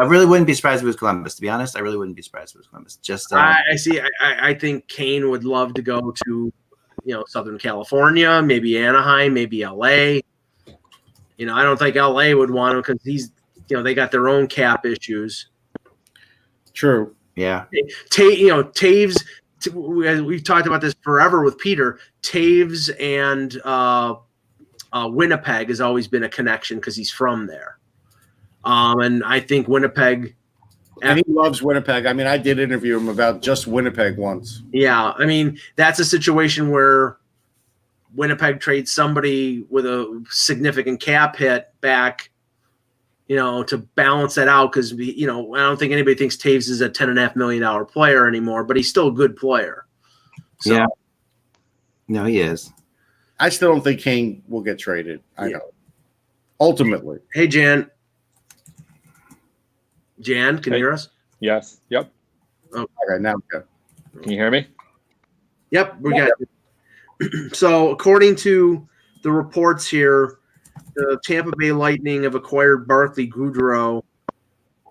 really wouldn't be surprised if it was Columbus, to be honest. I really wouldn't be surprised if it was Columbus. Just I see. I think Kane would love to go to, Southern California, maybe Anaheim, maybe LA. I don't think LA would want him because they got their own cap issues. True. Yeah. Taves. We've talked about this forever with Peter. Taves and Winnipeg has always been a connection because he's from there. And I think Winnipeg. And he loves Winnipeg. I mean, I did interview him about just Winnipeg once. Yeah, I mean, that's a situation where Winnipeg trades somebody with a significant cap hit back, to balance that out because, I don't think anybody thinks Taves is a $10.5 million player anymore, but he's still a good player. So, yeah. No, he is. I still don't think Kane will get traded. I know. Ultimately. Hey, Jan. Jan, can you hear us? Yes. Yep. Okay, now okay. Can you hear me? Yep, we got it. So, according to the reports here, the Tampa Bay Lightning have acquired Barclay Goodrow.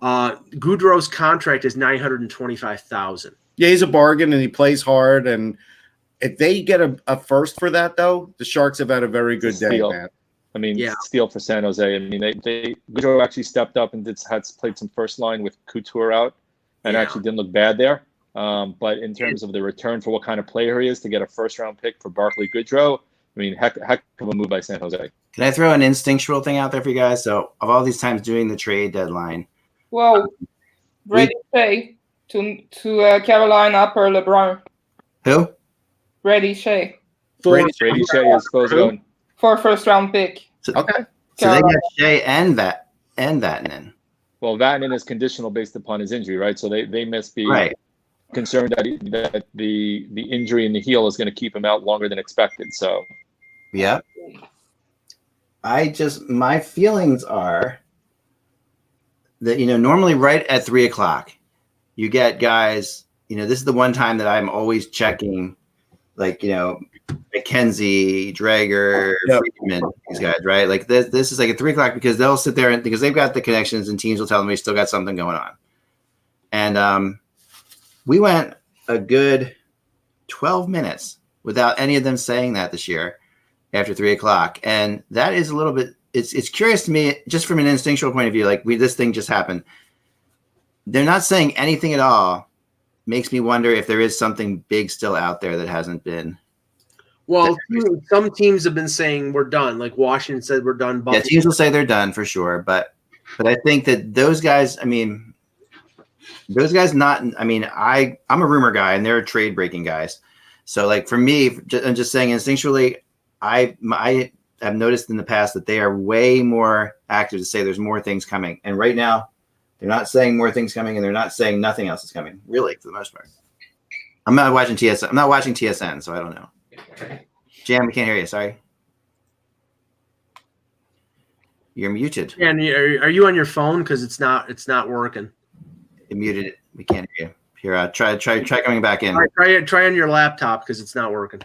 Goodrow's contract is $925,000. Yeah, he's a bargain and he plays hard. And if they get a first for that, though, the Sharks have had a very good day, man. I mean, steal for San Jose. I mean, they Goodrow actually stepped up and played some first line with Couture out, and actually didn't look bad there. But in terms of the return for what kind of player he is to get a first-round pick for Barclay Goodrow, I mean, heck of a move by San Jose. Can I throw an instinctual thing out there for you guys? So, of all these times doing the trade deadline, Well, Brady Shea to Carolina per LeBron. who? Brady Shea Brady Shea is supposed to go. for a first-round pick. Okay. So they got Shea and Vatanen. Well, Vatanen is conditional based upon his injury, right? So they must be concerned that the injury in the heel is going to keep him out longer than expected. So, yeah. My feelings are that, normally right at 3:00, you get guys, this is the one time that I'm always checking, like, McKenzie, Drager, Friedman, these guys, right? Like this is like at 3:00 because they'll sit there because they've got the connections and teams will tell them we still got something going on. And we went a good 12 minutes without any of them saying that this year after 3:00. And that is a little bit, it's curious to me, just from an instinctual point of view, like this thing just happened. They're not saying anything at all. Makes me wonder if there is something big still out there that hasn't been. Well, some teams have been saying we're done. Like Washington said we're done. Yeah, teams will say they're done for sure. But I think that those guys, I'm a rumor guy and they're trade breaking guys. So like for me, I'm just saying instinctually, I have noticed in the past that they are way more active to say there's more things coming. And right now, they're not saying more things coming, and they're not saying nothing else is coming. Really, for the most part. I'm not watching TSN, so I don't know. Jam, we can't hear you. Sorry. You're muted. And are you on your phone? Because it's not working. You muted it. We can't hear you. Here, try coming back in. All right, try on your laptop because it's not working.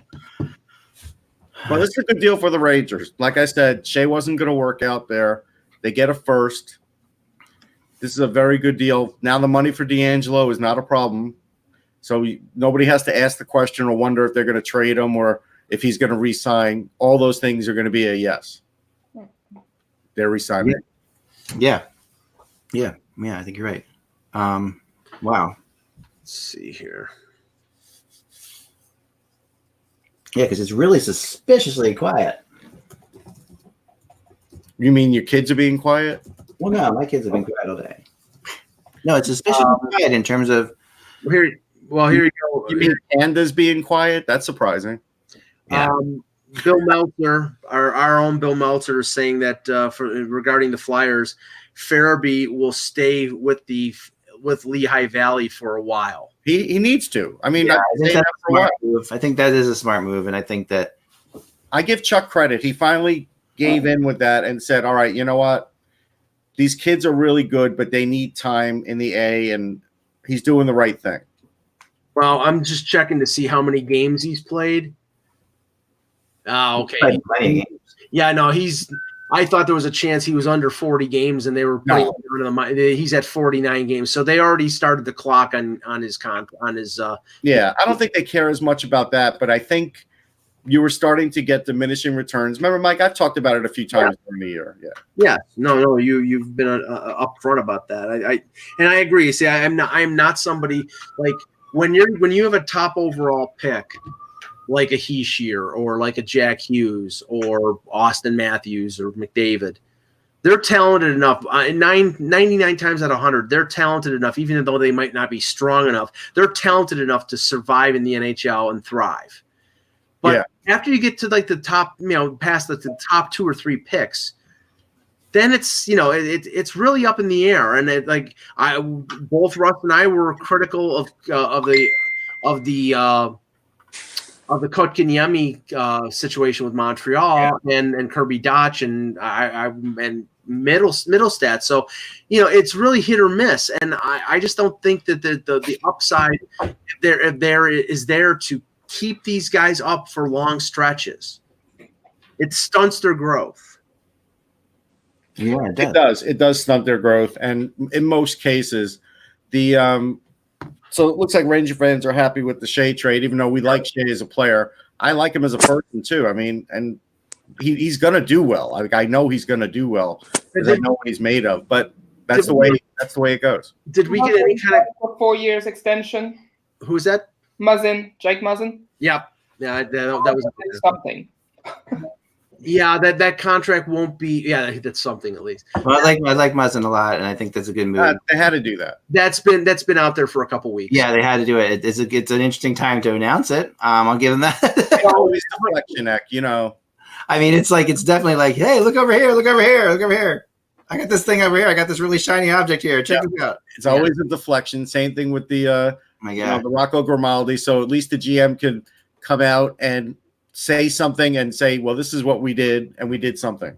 Well, this is a good deal for the Rangers. Like I said, Shea wasn't going to work out there. They get a first. This is a very good deal. Now the money for D'Angelo is not a problem. So nobody has to ask the question or wonder if they're going to trade him or if he's going to re-sign. All those things are going to be a yes. They're re-signing. Yeah, I think you're right. Wow. Let's see here. Yeah, because it's really suspiciously quiet. You mean your kids are being quiet? Well, no, my kids have been quiet all day. No, it's suspiciously quiet in terms of. Here you go. You mean Panda's being quiet? That's surprising. Yeah. Bill Meltzer, our own Bill Meltzer, is saying that regarding the Flyers, Farabee will stay with Lehigh Valley for a while. He needs to. I mean, I think that's a smart move. I think that is a smart move, and I think that I give Chuck credit. He finally gave in with that and said, "All right, you know what? These kids are really good, but they need time in the A," and he's doing the right thing. Well, I'm just checking to see how many games he's played. Okay. Yeah, no, I thought there was a chance he was under 40 games, and they were playing. He's at 49 games, so they already started the clock on his. Yeah, I don't think they care as much about that, but I think you were starting to get diminishing returns. Remember, Mike, I've talked about it a few times during the year. Yeah. Yeah. No. You've been upfront about that. I agree. See, I'm not somebody like when you have a top overall pick, like a Heishier or like a Jack Hughes or Austin Matthews or McDavid. They're talented enough. 99 times out of 100, they're talented enough, even though they might not be strong enough. They're talented enough to survive in the NHL and thrive. But after you get to like the top, past the top 2 or 3 picks, then it's it's really up in the air. And both Russ and I were critical of the Kotkaniemi situation with Montreal and Kirby Dach and Middlestat. So, it's really hit or miss. And I just don't think that the upside is there to keep these guys up for long stretches. It stunts their growth. Yeah, it does. It does stunt their growth. And in most cases, so it looks like Ranger fans are happy with the Shea trade, even though we like Shea as a player. I like him as a person too. I mean, and he's going to do well. Like, I know he's going to do well because I know what he's made of. But that's the way it goes. Did we get any kind of 4 years extension? Who's that? Muzzin, Jake Muzzin. Yep. Yeah, that was something. Yeah, that contract won't be. Yeah, that's something at least. Well, I like Muzzin a lot, and I think that's a good move. They had to do that. That's been out there for a couple weeks. Yeah, they had to do it. It's an interesting time to announce it. I'll give them that. Always deflection neck, I mean, it's definitely like, hey, look over here, look over here, look over here. I got this thing over here. I got this really shiny object here. Check it out. It's always a deflection. Same thing with the the Rocco Grimaldi. So at least the GM can come out and say something and say, well, this is what we did, and we did something.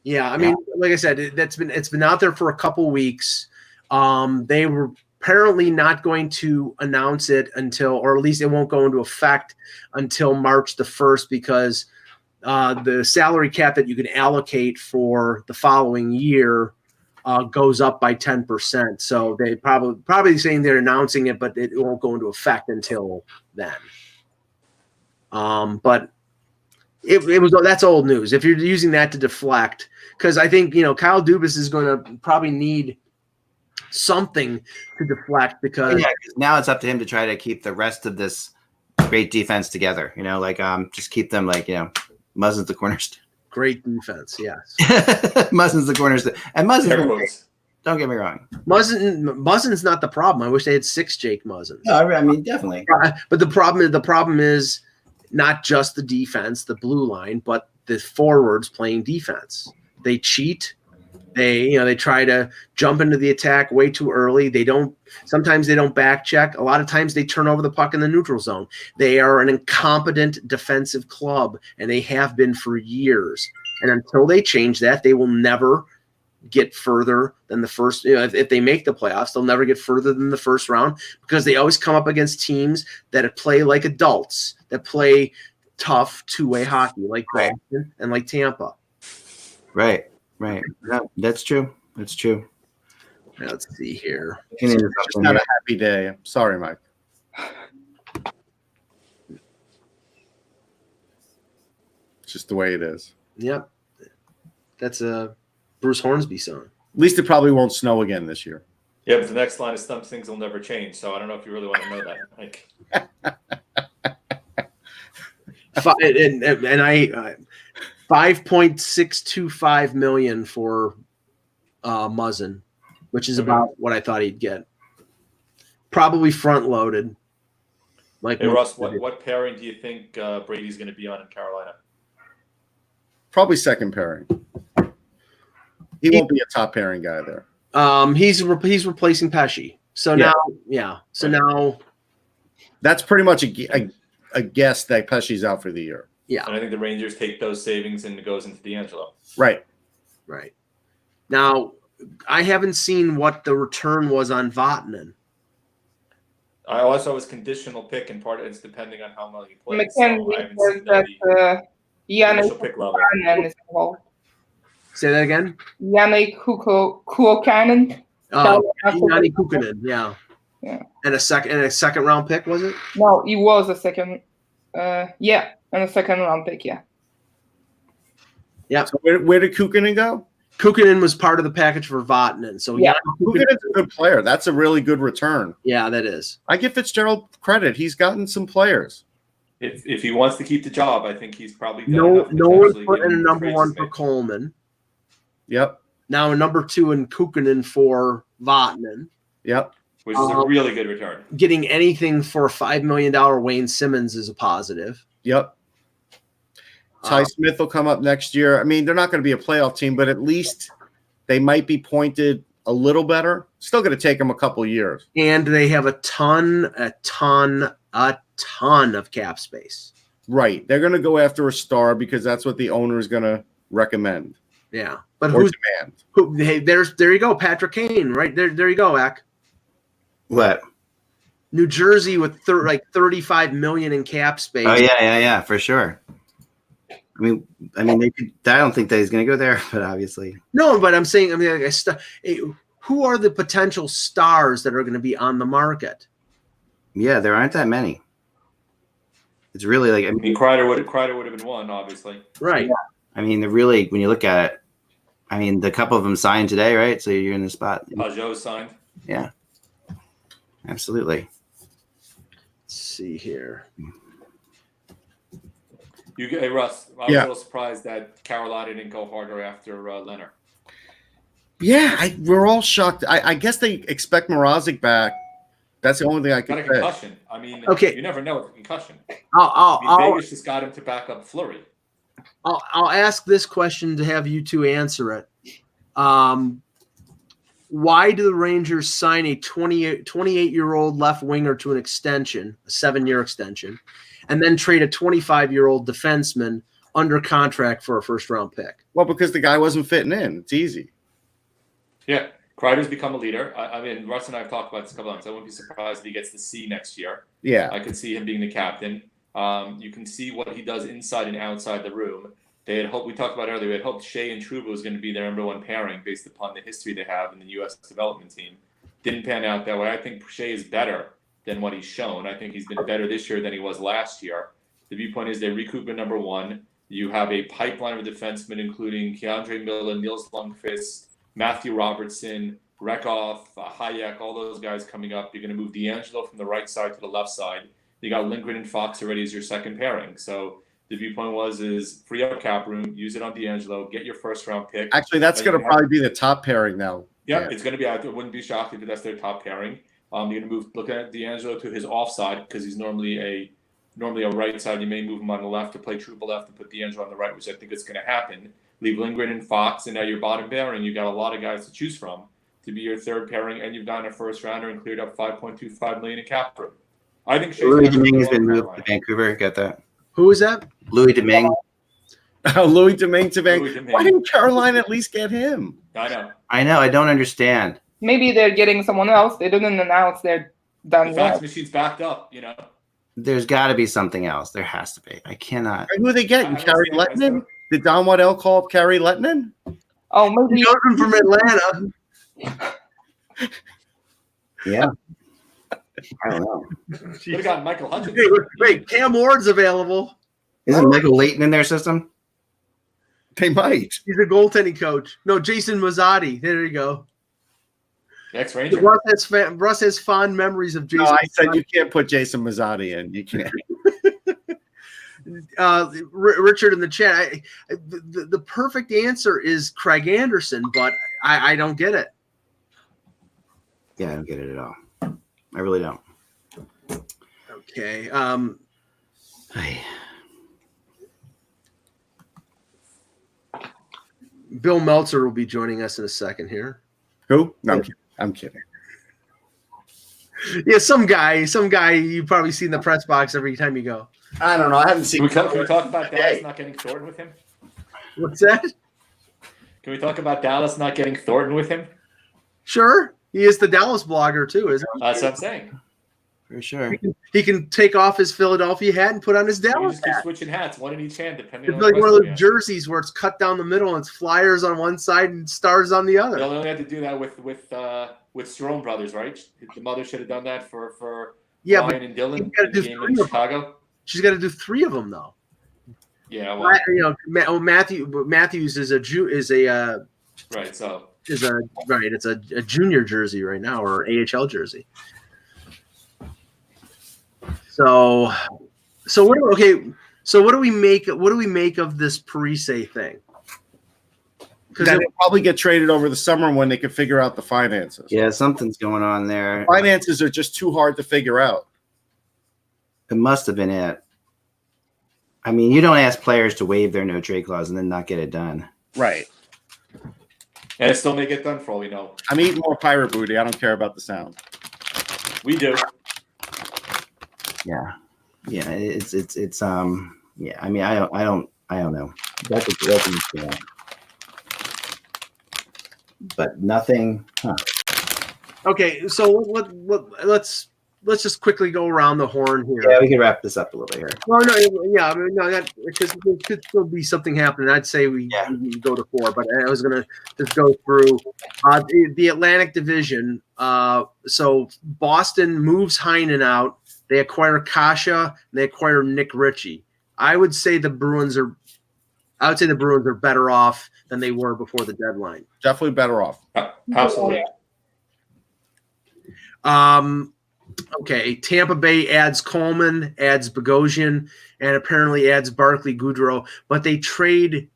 Yeah, I mean, like I said, it's been out there for a couple weeks. They were apparently not going to announce it until, or at least it won't go into effect until March the 1st, because the salary cap that you can allocate for the following year goes up by 10%. So they probably saying they're announcing it, but it won't go into effect until then. But that's old news. If you're using that to deflect, because I think Kyle Dubas is going to probably need something to deflect, because now it's up to him to try to keep the rest of this great defense together. Just keep them Muzzin's the cornerstone. Great defense, yes. Muzzin's the cornerstone, and Muzzin's. Don't get me wrong. Muzzin's not the problem. I wish they had 6 Jake Muzzins. No, I mean, definitely. But the problem is not just the defense, the blue line, but the forwards playing defense. They cheat. They try to jump into the attack way too early. Sometimes they don't back check. A lot of times they turn over the puck in the neutral zone. They are an incompetent defensive club, and they have been for years. And until they change that, they will never get further than the first. If they make the playoffs, they'll never get further than the first round, because they always come up against teams that play like adults, that play tough two-way hockey, like Boston and like Tampa. Right. Yeah, that's true. That's true. Let's see here. It's just not a happy day. I'm sorry, Mike. It's just the way it is. Yep. That's a Bruce Hornsby song. At least it probably won't snow again this year. Yeah, but the next line is some things will never change. So I don't know if you really want to know that. Like, and I $5.625 million for Muzzin, which is about what I thought he'd get. Probably front loaded. Hey Russ, what pairing do you think Brady's going to be on in Carolina? Probably second pairing. He won't be a top pairing guy there. He's replacing Pesci. So now that's pretty much a guess that Pesci's out for the year. Yeah, and I think the Rangers take those savings and it goes into D'Angelo. Right. Now, I haven't seen what the return was on Vatanen. I also was conditional pick, and part of it's depending on how well he plays. McKenzie says that Yannick pick level. is involved. Say that again. Yannick Kuokkanen. Yannick Kuokkanen, yeah. And a second round pick, was it? No, he was a second. Yeah, and a second round pick. Yeah. Yeah. So where did Kukkonen go? Kukkonen was part of the package for Vatanen. So Yeah. Kukkonen's a good player. That's a really good return. Yeah, that is. I give Fitzgerald credit. He's gotten some players. If he wants to keep the job, I think he's probably done No enough to one's actually put give in a him number trades one to for make. Coleman. Yep. Now a number 2 in Kukkonen for Vatanen. Yep. Which is a really good return. Getting anything for a $5 million Wayne Simmons is a positive. Yep. Ty Smith will come up next year. I mean, they're not going to be a playoff team, but at least they might be pointed a little better. Still going to take them a couple years. And they have a ton of cap space. Right. They're going to go after a star because that's what the owner is going to recommend. Yeah. But Or who's demand. who? Hey, there you go, Patrick Kane. Right there. There you go, Ak. What? New Jersey with like $35 million in cap space. Oh yeah, for sure. I mean, they could. I don't think that he's going to go there, but obviously, No, but I'm saying, who are the potential stars that are going to be on the market? yeah, there aren't that many. It's really like I mean, Kreider would have been one, obviously. Right. I mean, they're really, when you look at it, I mean, the couple of them signed today, right? So you're in the spot. Pajot signed. Yeah, absolutely. Let's see here. Hey, Russ, I was a little surprised that Carolina didn't go harder after Leonard. Yeah, we're all shocked. I guess they expect Mrazek back. That's the only thing I Got a can say. concussion. I mean, Okay. you never know with a concussion. I'll Vegas just got him to back up Fleury. ask this question to have you two answer it. Why do the Rangers sign a 28-year-old left winger to an extension, a 7-year extension, and then trade a 25-year-old defenseman under contract for a first-round pick? Well, because the guy wasn't fitting in. It's easy. Yeah, Kreider's become a leader. I mean, Russ and I have talked about this a couple times. I wouldn't be surprised if he gets the C next year. Yeah. I could see him being the captain. You can see what he does inside and outside the room. They had hoped, we talked about earlier, we had hoped Shea and Trouba was going to be their number one pairing based upon the history they have in the U.S. development team. Didn't pan out that way. I think Shea is better than what he's shown. I think he's been better this year than he was last year. The viewpoint is they recoup at number one. You have a pipeline of defensemen, including Keandre Miller, Niels Lundqvist, Matthew Robertson, Rekhoff, Hayek, all those guys coming up. You're going to move D'Angelo from the right side to the left side. You got Lindgren and Fox already as your second pairing. So the viewpoint is free up cap room, use it on D'Angelo, get your first round pick. Actually, that's going to probably be the top pairing now. Yeah, it's going to be. I wouldn't be shocked if that's their top pairing. You're going to look at D'Angelo to his offside because he's normally a right side. You may move him on the left to play Trouba left and put D'Angelo on the right, which I think is going to happen. Leave Lindgren and Fox, and now your bottom pairing, you got a lot of guys to choose from to be your third pairing, and you've gotten a first rounder and cleared up $5.25 million in cap room. I think Louis Domingue has been moved to Vancouver. Got that? Who is that? Louis Domingue. Louis Domingue to Vancouver. Louis Domingue. Why didn't Carolina at least get him? I know. I know. I don't understand. Maybe they're getting someone else. They didn't announce they're done The fax yet. machine's backed up, There's got to be something else. There has to be. I cannot. Who are they getting? I Carrie understand. Lettinen? Did Don Waddell call up Carrie Lettinen? Oh, maybe. He comes from Atlanta. Yeah. I don't know. Would have gotten Michael Hutchins. Wait, Cam Ward's available. Isn't Michael Leighton in their system? They might. He's a goaltending coach. No, Jason Mazzotti. There you go. Ex-Ranger. Russ has fond memories of Jason. No, I said you can't put Jason Mazzotti in. You can't. Richard in the chat. The perfect answer is Craig Anderson, but I don't get it. Yeah, I don't get it at all. I really don't. Okay. Bill Meltzer will be joining us in a second here. Who? No, I'm kidding. Yeah, some guy you probably see in the press box every time you go. I don't know. I haven't seen. Can we talk about Dallas not getting Thornton with him? What's that? Can we talk about Dallas not getting Thornton with him? Sure. He is the Dallas blogger too, isn't he? That's what I'm saying. For sure. He can take off his Philadelphia hat and put on his You Dallas just keep hat. switching hats, one in each hand, depending It's on like the one of those question. jerseys where it's cut down the middle and it's Flyers on one side and Stars on the other. They'll only have to do that with Strome brothers, right? The mother should have done that for Yeah, Ryan but and Dylan you gotta in do the game three in of them. Chicago. She's got to do 3 of them though. Yeah, well, Matthews is a right. So it's a junior jersey right now, or AHL jersey. So what do we make of this Parise thing? Because they'll probably get traded over the summer when they can figure out the finances. Yeah, something's going on there. Finances are just too hard to figure out. It must have been it. I mean, you don't ask players to waive their no trade clause and then not get it done. Right. and it still may get done for all we know. I'm eating more pirate booty. I don't care about the sound. We do. Yeah. Yeah. It's yeah. I mean, I don't know. That's yeah. But nothing. Huh. Okay, so let's just quickly go around the horn here. Yeah, we can wrap this up a little bit here. No, yeah, I mean, no, that because there could still be something happening. I'd say we go to 4, but I was gonna just go through the Atlantic Division. So Boston moves Heinen out. They acquire Kasha. And they acquire Nick Ritchie. I would say the Bruins are better off than they were before the deadline. Definitely better off. Absolutely. Okay, Tampa Bay adds Coleman, adds Bogosian, and apparently adds Barclay Goodrow. But they trade,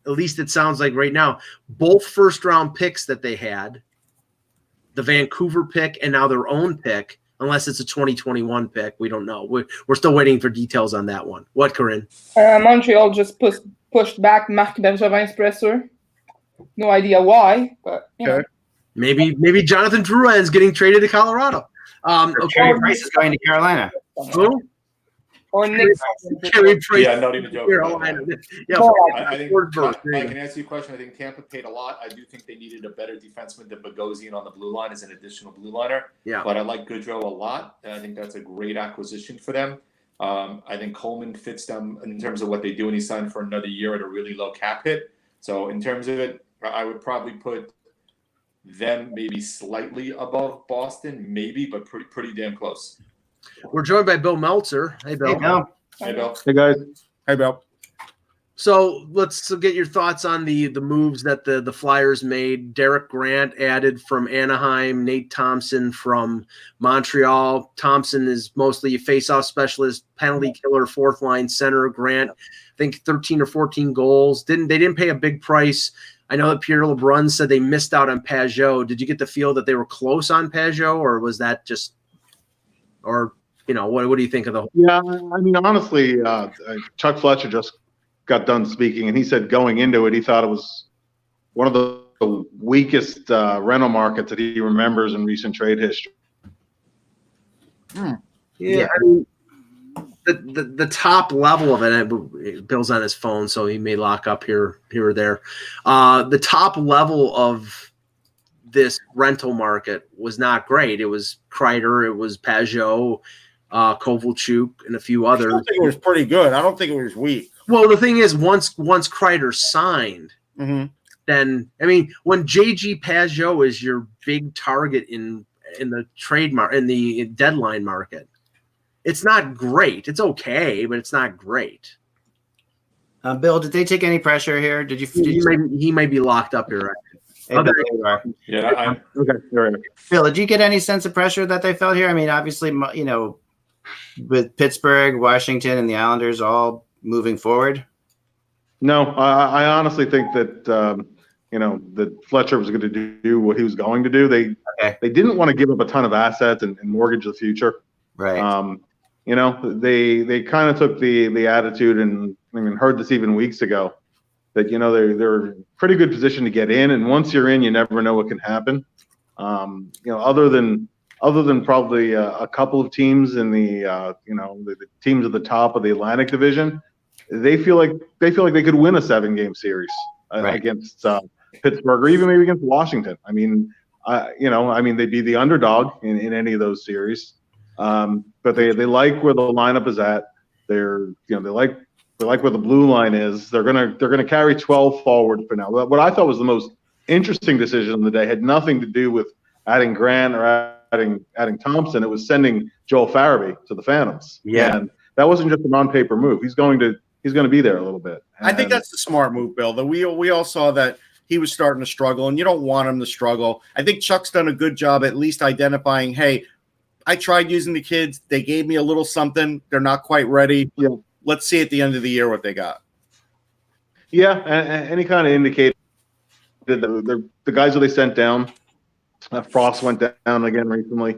at least it sounds like right now, both first-round picks that they had, the Vancouver pick and now their own pick, unless it's a 2021 pick. We don't know. We're still waiting for details on that one. What, Corinne? Montreal just pushed back Marc Bergevin's presser. No idea why, but you know. Maybe Jonathan Drouin's getting traded to Colorado. Carey Price is going to Carolina. Who? Or Nick. Carey Price. Yeah, not even joking. Carolina. Yeah, I think I can answer your question. I think Tampa paid a lot. I do think they needed a better defenseman than Bogosian on the blue line as an additional blue liner. Yeah. But I like Goodrow a lot, and I think that's a great acquisition for them. I think Coleman fits them in terms of what they do, and he signed for another year at a really low cap hit. So in terms of it, I would probably put them maybe slightly above Boston, maybe, but pretty damn close. We're joined by Bill Meltzer. Hey, Bill. Hey, Bill. Hey, guys. Hey, Bill. So let's get your thoughts on the moves that the Flyers made. Derek Grant added from Anaheim, Nate Thompson from Montreal. Thompson is mostly a faceoff specialist, penalty killer, fourth line center. Grant, I think 13 or 14 goals. They didn't pay a big price. I know that Pierre LeBrun said they missed out on Pajot. Did you get the feel that they were close on Pajot, or was that just, or what do you think of the whole? Yeah, I mean, honestly, Chuck Fletcher just got done speaking, and he said going into it, he thought it was one of the weakest rental markets that he remembers in recent trade history. Yeah. I mean, the top level of it, Bill's on his phone, so he may lock up here or there. The top level of this rental market was not great. It was Kreider, it was Pajot, Kovalchuk, and a few others. I think it was pretty good. I don't think it was weak. Well, the thing is, once Kreider signed, then I mean, when JG Pajot is your big target in the the deadline market, it's not great. It's okay, but it's not great. Bill, did they take any pressure here? He might be locked up here. Right? Hey, Bill, there you are. Yeah. Okay. Bill, did you get any sense of pressure that they felt here? I mean, obviously, with Pittsburgh, Washington, and the Islanders all moving forward. No, I honestly think that that Fletcher was going to do what he was going to do. They didn't want to give up a ton of assets and mortgage the future. Right. They kind of took the attitude, and I mean, heard this even weeks ago, that they're in a pretty good position to get in, and once you're in, you never know what can happen. Other than probably a couple of teams in the teams at the top of the Atlantic Division, they feel like they could win a 7-game series against Pittsburgh, or even maybe against Washington. I mean, they'd be the underdog in any of those series. But they like where the lineup is at. They like where the blue line is. They're gonna carry 12 forward for now. What I thought was the most interesting decision of the day had nothing to do with adding Grant or adding Thompson. It was sending Joel Farabee to the Phantoms. Yeah. And that wasn't just an on-paper move. He's going to be there a little bit. I think that's the smart move, Bill. That we all saw that he was starting to struggle, and you don't want him to struggle. I think Chuck's done a good job at least identifying, hey, I tried using the kids. They gave me a little something. They're not quite ready. Yeah. Let's see at the end of the year what they got. Yeah, and he kind of indicated that the guys that they sent down, Frost went down again recently,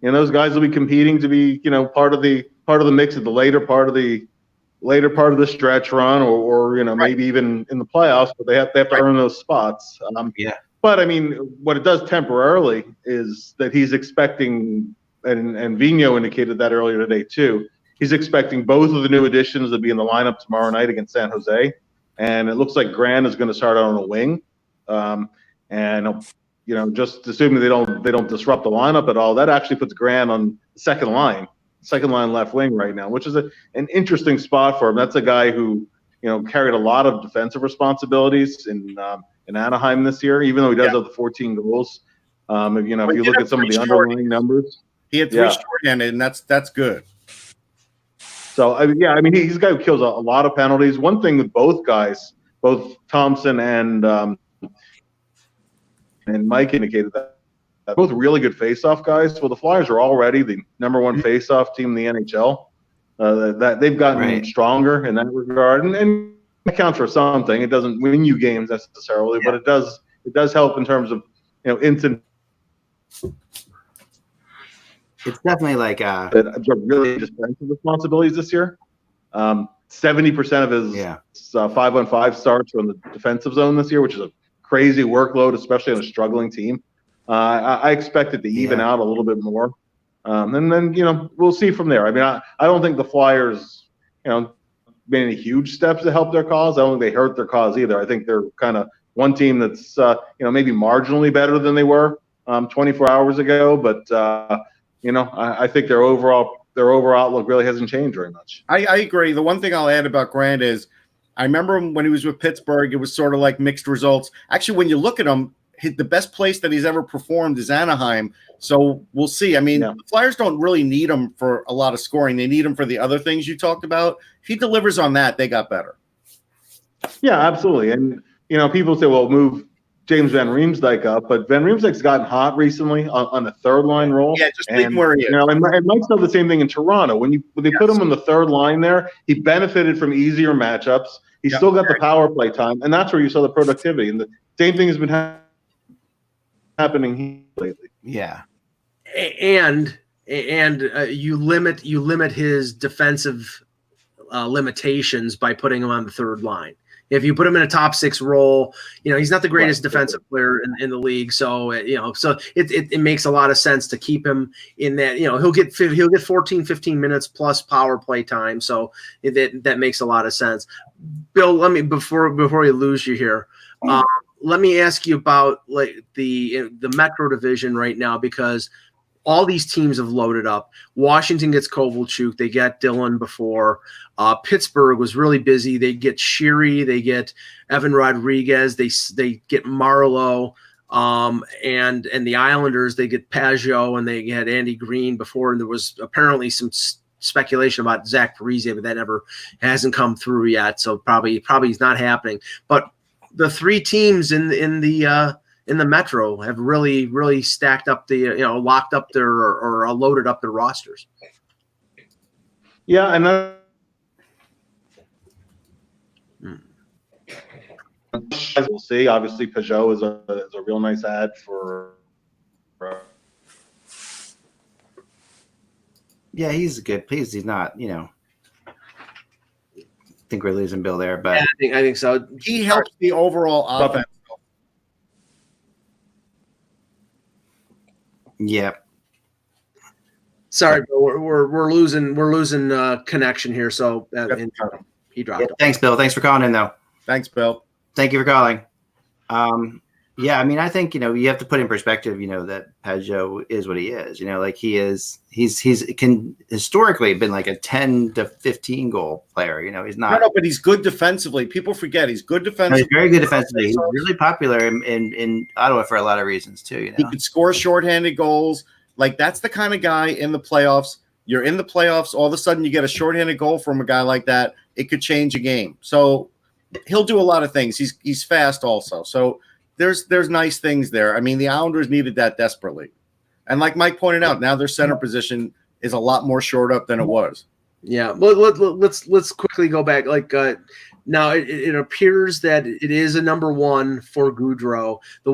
and those guys will be competing to be, part of the mix at the later part of the stretch run, or maybe even in the playoffs, but they have to earn those spots. But I mean, what it does temporarily is that he's expecting, and Vigneault indicated that earlier today too. He's expecting both of the new additions to be in the lineup tomorrow night against San Jose, and it looks like Grant is going to start out on a wing, and just assuming they don't disrupt the lineup at all, that actually puts Grant on the second line left wing right now, which is an interesting spot for him. That's a guy who carried a lot of defensive responsibilities in Anaheim this year, even though he does have the 14 goals. If you look at some of the underlying numbers, he had 3 shorthanded, and that's good. So he's a guy who kills a lot of penalties. One thing with both guys, both Thompson and Mike indicated that both really good face-off guys. Well, the Flyers are already the number 1 face-off team in the NHL. That they've gotten stronger in that regard, and it counts for something. It doesn't win you games necessarily, but it does help in terms of instant. It's definitely like that really defensive responsibilities this year. 70% of his 5-on-5 starts from the defensive zone this year, which is a crazy workload, especially on a struggling team. I expect it to even out a little bit more, and then we'll see from there. I mean, I don't think the Flyers made any huge steps to help their cause. I don't think they hurt their cause either. I think they're kind of one team that's maybe marginally better than they were 24 hours ago, but I think their overall outlook really hasn't changed very much. I agree. The one thing I'll add about Grant is I remember him when he was with Pittsburgh. It was sort of like mixed results. Actually, when you look at him, the best place that he's ever performed is Anaheim. So we'll see. I mean, the Flyers don't really need him for a lot of scoring. They need him for the other things you talked about. If he delivers on that, they got better. Yeah, absolutely. And, people say, well, move James Van Riemsdyk up, but Van Riemsdyk's gotten hot recently on the third line role. Yeah, just leave him where he is. And Mike's done the same thing in Toronto. When they put him on the third line there, he benefited from easier matchups. He's still got the power play time, and that's where you saw the productivity. And the same thing has been happening lately. Yeah, and you limit his defensive limitations by putting him on the third line. If you put him in a top 6 role, he's not the greatest defensive player in the league. So so it makes a lot of sense to keep him in that. He'll get 14, 15 minutes plus power play time. So that makes a lot of sense. Bill, let me before we lose you here. Let me ask you about like the Metro division right now, because all these teams have loaded up. Washington gets Kovalchuk. They get Dylan before. Pittsburgh was really busy. They get Sheary. They get Evan Rodriguez. They get Marlowe. And the Islanders, they get Pajot, and they had Andy Green before. And there was apparently some speculation about Zach Parise, but that never hasn't come through yet. So probably is not happening. But the 3 teams in the Metro have really stacked up locked up their or loaded up their rosters. Yeah, and we'll see. Obviously, Pajot is a real nice ad for. Yeah, he's good. Please, he's not. I think we're losing Bill there, but I think so. He helps the overall offense. Yep. Sorry, Bill, we're losing connection here. So he dropped. Thanks, Bill. Thanks for calling in, though. Thanks, Bill. Thank you for calling. I mean, I think you have to put in perspective. That Pajot is what he is. Like he's can historically been like a 10 to 15 goal player. He's not. No, but he's good defensively. People forget he's good defensively. He's very good defensively. He's really popular in Ottawa for a lot of reasons too. He could score shorthanded goals. Like that's the kind of guy in the playoffs You're in the playoffs. All of a sudden, you get a shorthanded goal from a guy like that. It could change a game. So he'll do a lot of things. He's fast also. So there's nice things there. I mean, the Islanders needed that desperately. And like Mike pointed out, now their center position is a lot more shored up than it was. Yeah. Let's quickly go back. Now it appears that it is a number one for Goudreau. The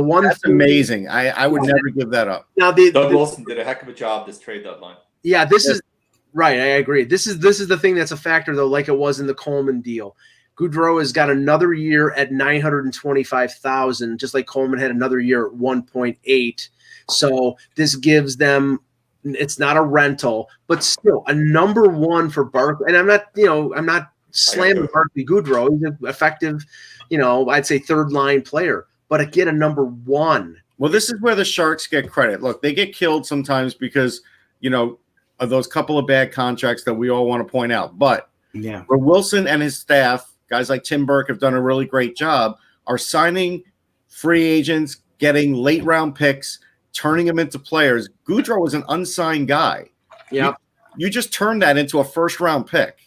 one that's amazing. I would never give that up. Now Doug Wilson did a heck of a job this trade deadline. Yeah, this is right. I agree. This is the thing that's a factor though, like it was in the Coleman deal. Goudreau has got another year at $925,000, just like Coleman had another year at 1.8. So this gives them. It's not a rental, but still a number one for Barkley. And I'm not slamming Barkley Goudreau. He's an effective, I'd say third line player. But again, a number one. Well, this is where the Sharks get credit. Look, they get killed sometimes because, of those couple of bad contracts that we all want to point out. But where Wilson and his staff, guys like Tim Burke, have done a really great job, are signing free agents, getting late round picks, turning them into players. Goudreau was an unsigned guy. Yeah. You just turned that into a first round pick.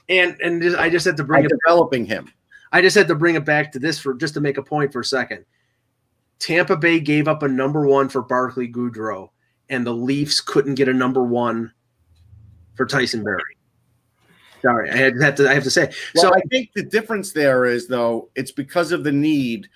And I just had to bring developing him. I just had to bring it back to this just to make a point for a second. Tampa Bay gave up a number one for Barkley Goudreau, and the Leafs couldn't get a number one for Tyson Berry. Sorry, I have to say. Well, so I think the difference there is, though, it's because of the need.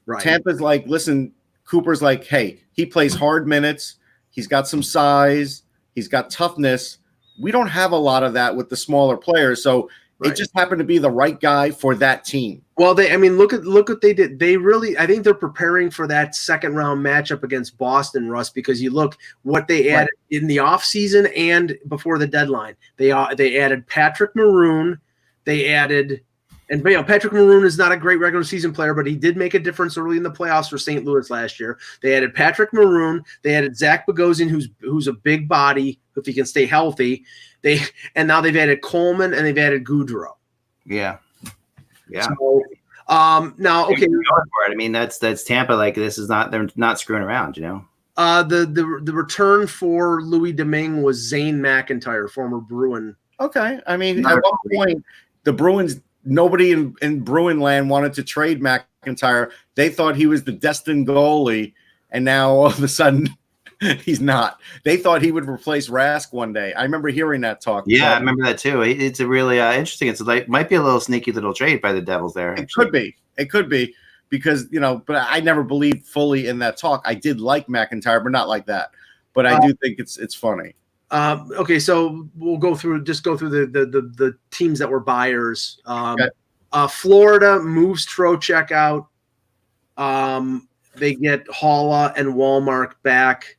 Right. Tampa's like, listen, Cooper's like, hey, he plays hard minutes. He's got some size. He's got toughness. We don't have a lot of that with the smaller players, so it just happened to be the right guy for that team. Well, look what they did. They really, I think they're preparing for that second round matchup against Boston, Russ, because you look what they added in the offseason and before the deadline. They added Patrick Maroon. They added, and Patrick Maroon is not a great regular season player, but he did make a difference early in the playoffs for St. Louis last year. They added Patrick Maroon. They added Zach Bogosian, who's a big body if he can stay healthy. And now they've added Coleman and they've added Goudreau. Yeah. So, now, okay. I mean, that's Tampa. Like, this is not, they're not screwing around, The return for Louis Domingue was Zane McIntyre, former Bruin. Okay. I mean, at one point, the Bruins, nobody in Bruin land wanted to trade McIntyre. They thought he was the destined goalie, and now all of a sudden he's not. They thought he would replace Rask one day. I remember hearing that talk. Yeah, I remember that too. It's a really interesting. It's like might be a little sneaky little trade by the Devils there. It could be because but I never believed fully in that talk. I did like McIntyre, but not like that. But I do think it's funny. Okay, so we'll go through the teams that were buyers. Florida moves Trocheck out. They get Haula and Walmart back.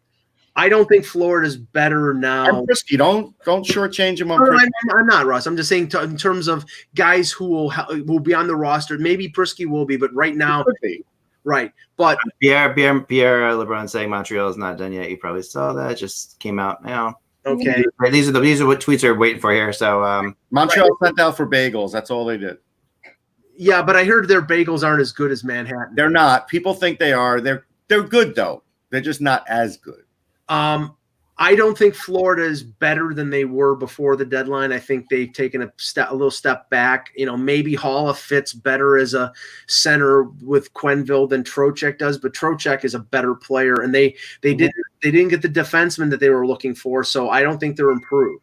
I don't think Florida's better now. And Prisky, don't shortchange him on Prisky. I'm not, Russ. I'm just saying in terms of guys who will be on the roster. Maybe Prisky will be, but right now, right. But Pierre LeBrun saying Montreal is not done yet. You probably saw that. It just came out now. Okay. These are what tweets are waiting for here. So Montreal sent out for bagels. That's all they did. Yeah, but I heard their bagels aren't as good as Manhattan. They're not. People think they are. They're good though. They're just not as good. I don't think Florida is better than they were before the deadline. I think they've taken a little step back. Maybe Haula fits better as a center with Quenneville than Trocheck does, but Trocheck is a better player, and they didn't get the defenseman that they were looking for. So I don't think they're improved.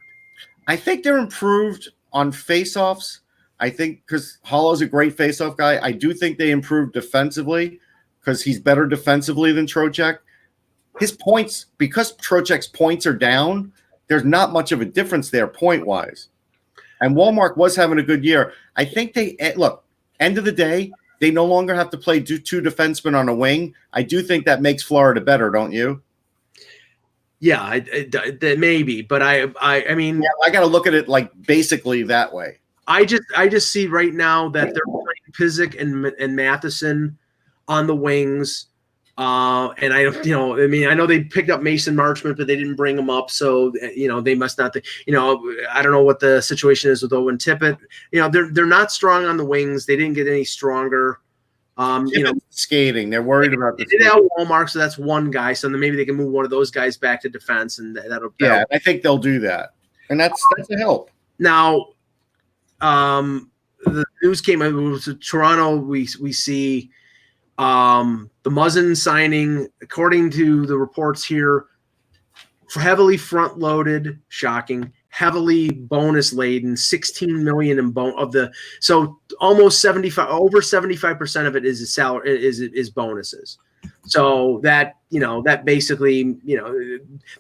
I think they're improved on faceoffs. I think because Haula's a great faceoff guy. I do think they improved defensively because he's better defensively than Trocheck. His points, because Trocheck's points are down, there's not much of a difference there point-wise. And Walmart was having a good year. I think end of the day, they no longer have to play two defensemen on a wing. I do think that makes Florida better, don't you? Yeah, maybe. But I mean, yeah, I got to look at it like basically that way. I just see right now that they're playing Pizik and Matheson on the wings. And I know they picked up Mason Marchment, but they didn't bring him up. So, they must not, I don't know what the situation is with Owen Tippett. They're not strong on the wings. They didn't get any stronger. Skating. They're worried about the. They did have Walmart, so that's one guy. So then maybe they can move one of those guys back to defense, and that'll. Yeah, I think they'll do that, and that's a help. Now, the news came out. So Toronto, we see the Muzzin signing, according to the reports here, heavily front loaded, shocking, heavily bonus laden, 16 million in so almost over 75% of it is salary is bonuses. So that that basically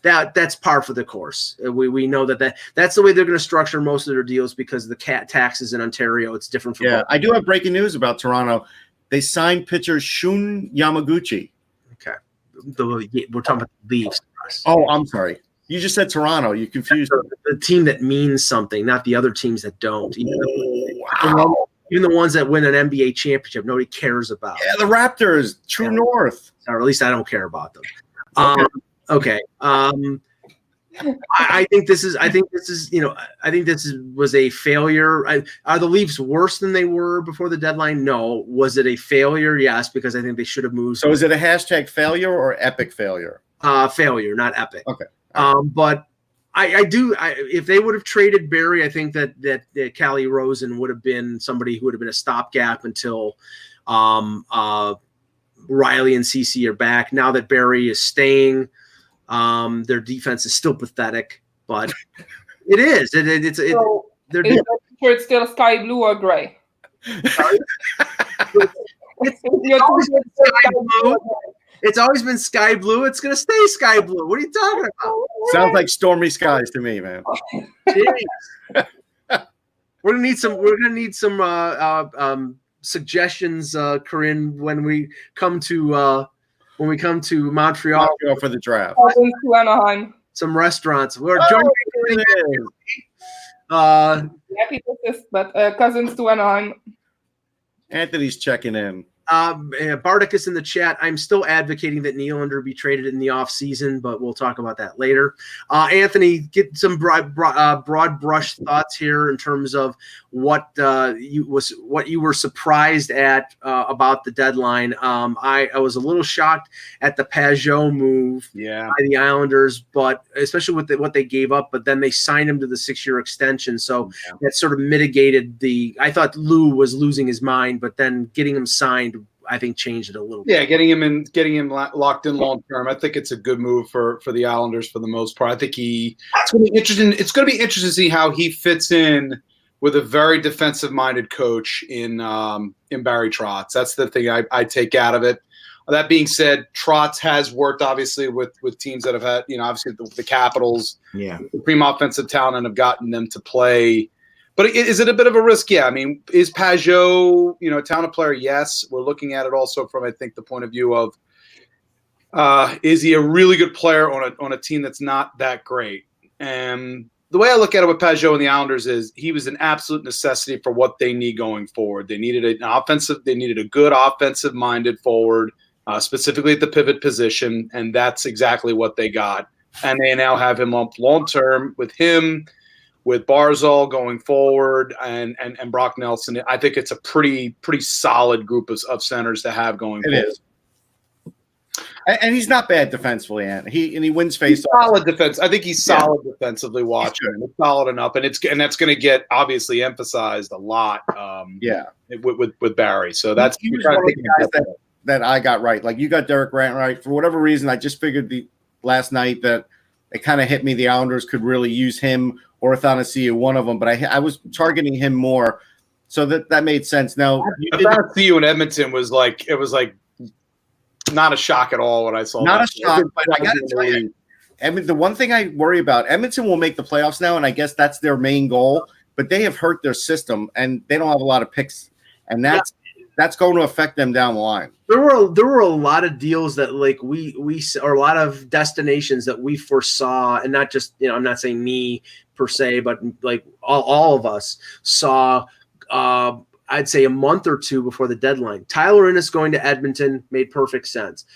that's par for the course. We know that's the way they're going to structure most of their deals because of the taxes in Ontario. It's different from I do have breaking news about Toronto. They signed pitcher Shun Yamaguchi. Okay, we're talking about the Leafs. Oh, I'm sorry. You just said Toronto. You confused the team that means something, not the other teams that don't. Even the ones that win an NBA championship, nobody cares about. Yeah, the Raptors, True North. Or at least I don't care about them. Okay. I think this was a failure. Are the Leafs worse than they were before the deadline? No. Was it a failure? Yes, because I think they should have moved. So is it a hashtag failure or epic failure? Failure, not epic. Okay. But if they would have traded Barry, I think that Callie Rosen would have been somebody who would have been a stopgap until Riley and CeCe are back. Now that Barry is staying, their defense is still pathetic, but it is. It's still sky blue or gray. It's always been sky blue. It's going to stay sky blue. What are you talking about? Sounds like stormy skies to me, man. We're gonna need some suggestions, Corinne, when we come to Montreal for the draft. Cousins to Anaheim. Some restaurants. We're joining. Happy to assist, but Cousins to Anaheim. Anthony's checking in. Barticus in the chat. I'm still advocating that Nylander be traded in the offseason, but we'll talk about that later. Anthony, get some broad brush thoughts here in terms of what you were surprised at about the deadline. I was a little shocked at the Pajot move by the Islanders, but especially with what they gave up. But then they signed him to the 6-year extension, so that sort of mitigated the. I thought Lou was losing his mind, but then getting him signed, I think, changed it a little bit. Yeah, getting him locked in long term. I think it's a good move for the Islanders for the most part. I think it's going to be interesting. It's going to be interesting to see how he fits in with a very defensive minded coach in Barry Trotz. That's the thing I take out of it. That being said, Trotz has worked obviously with teams that have had, obviously the Capitals, supreme offensive talent, and have gotten them to play. But is it a bit of a risk? Yeah. I mean, is Pajot, a talented player? Yes. We're looking at it also from, I think, the point of view of is he a really good player on a team that's not that great? And the way I look at it with Pajot and the Islanders is he was an absolute necessity for what they need going forward. They needed a good offensive-minded forward, specifically at the pivot position, and that's exactly what they got. And they now have him long-term with him, with Barzal going forward, and Brock Nelson. I think it's a pretty solid group of centers to have going forward. It is. And he's not bad defensively, and he wins face-offs. Solid defense. I think he's solid defensively. Watching him, it's solid enough, and that's going to get obviously emphasized a lot. With Barry. So that's he was one of the guys that I got right. Like you got Derek Grant right. For whatever reason, I just figured last night that it kind of hit me. The Islanders could really use him or Athanasiou, one of them, but I was targeting him more, so that made sense. Now Athanasiou in Edmonton was like not a shock at all when I saw. Not a shock, but I got to tell you, the one thing I worry about, Edmonton will make the playoffs now, and I guess that's their main goal. But they have hurt their system, and they don't have a lot of picks, and that's going to affect them down the line. There were a lot of deals that we or a lot of destinations that we foresaw, and not just I'm not saying me per se, but like all of us saw. I'd say a month or two before the deadline. Tyler Ennis going to Edmonton made perfect sense.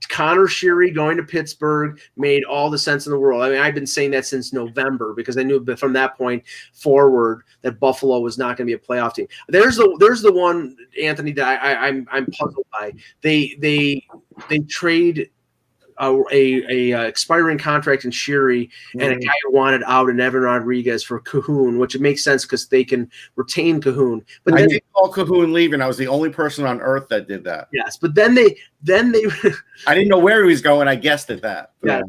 Connor Sheary going to Pittsburgh made all the sense in the world. I mean, I've been saying that since November because I knew from that point forward that Buffalo was not going to be a playoff team. There's the one, Anthony, that I'm puzzled by. They trade a expiring contract in Sheary and a guy who wanted out in Evan Rodriguez for Cahoon, which it makes sense because they can retain Cahoon. But I then did call Cahoon leaving. I was the only person on earth that did that. yes, but then they I didn't know where he was going. I guessed at that. yeah,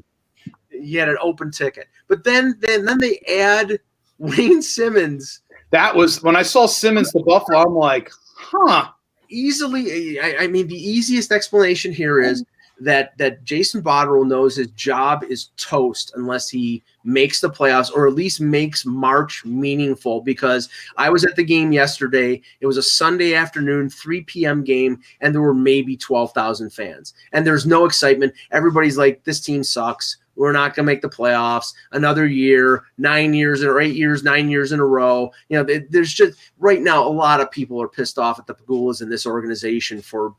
he had an open ticket. But then they add Wayne Simmons. That was when I saw Simmons to Buffalo. I'm like, huh. Easily, I mean, the easiest explanation here is that Jason Botterill knows his job is toast unless he makes the playoffs or at least makes March meaningful, because I was at the game yesterday. It was a Sunday afternoon, 3 p.m. game, and there were maybe 12,000 fans. And there's no excitement. Everybody's like, this team sucks. We're not going to make the playoffs another year, 9 years or 8 years, 9 years in a row. You know, there's just right now a lot of people are pissed off at the Pagulas in this organization for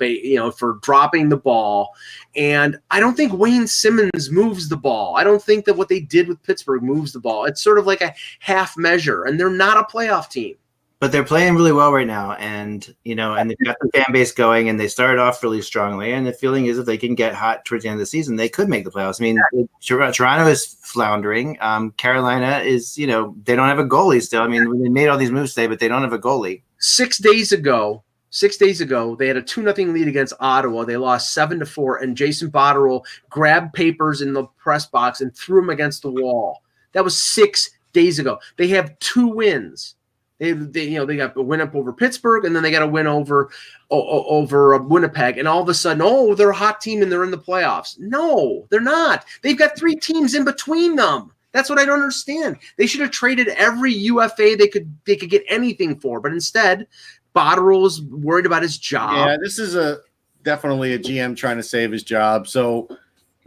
dropping the ball. And I don't think Wayne Simmons moves the ball. I don't think that what they did with Pittsburgh moves the ball. It's sort of like a half measure, and they're not a playoff team. But they're playing really well right now, and they've got the fan base going, and they started off really strongly. And the feeling is if they can get hot towards the end of the season, they could make the playoffs. I mean, Toronto is floundering. Carolina is, they don't have a goalie still. I mean, they made all these moves today, but they don't have a goalie. 6 days ago, they had a 2-0 lead against Ottawa. They lost 7-4, and Jason Botterill grabbed papers in the press box and threw them against the wall. That was 6 days ago. They have 2 wins. They got a win up over Pittsburgh, and then they got a win over Winnipeg, and all of a sudden, they're a hot team and they're in the playoffs. No, they're not. They've got 3 teams in between them. That's what I don't understand. They should have traded every UFA they could get anything for, but instead, Botterill is worried about his job. Yeah, this is definitely a GM trying to save his job. So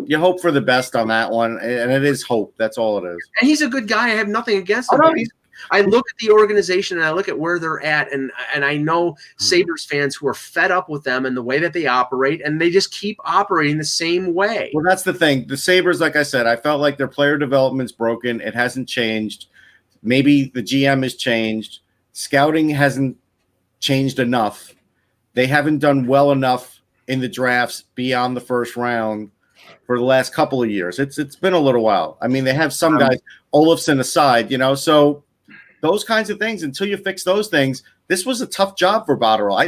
you hope for the best on that one, and it is hope. That's all it is. And he's a good guy. I have nothing against him. I look at the organization and I look at where they're at, and I know Sabres fans who are fed up with them and the way that they operate, and they just keep operating the same way. Well, that's the thing. The Sabres, like I said, I felt like their player development's broken. It hasn't changed. Maybe the GM has changed. Scouting hasn't changed enough. They haven't done well enough in the drafts beyond the first round for the last couple of years. It's been a little while. I mean, they have some guys, Olofsson aside, so those kinds of things, until you fix those things, this was a tough job for Botterill.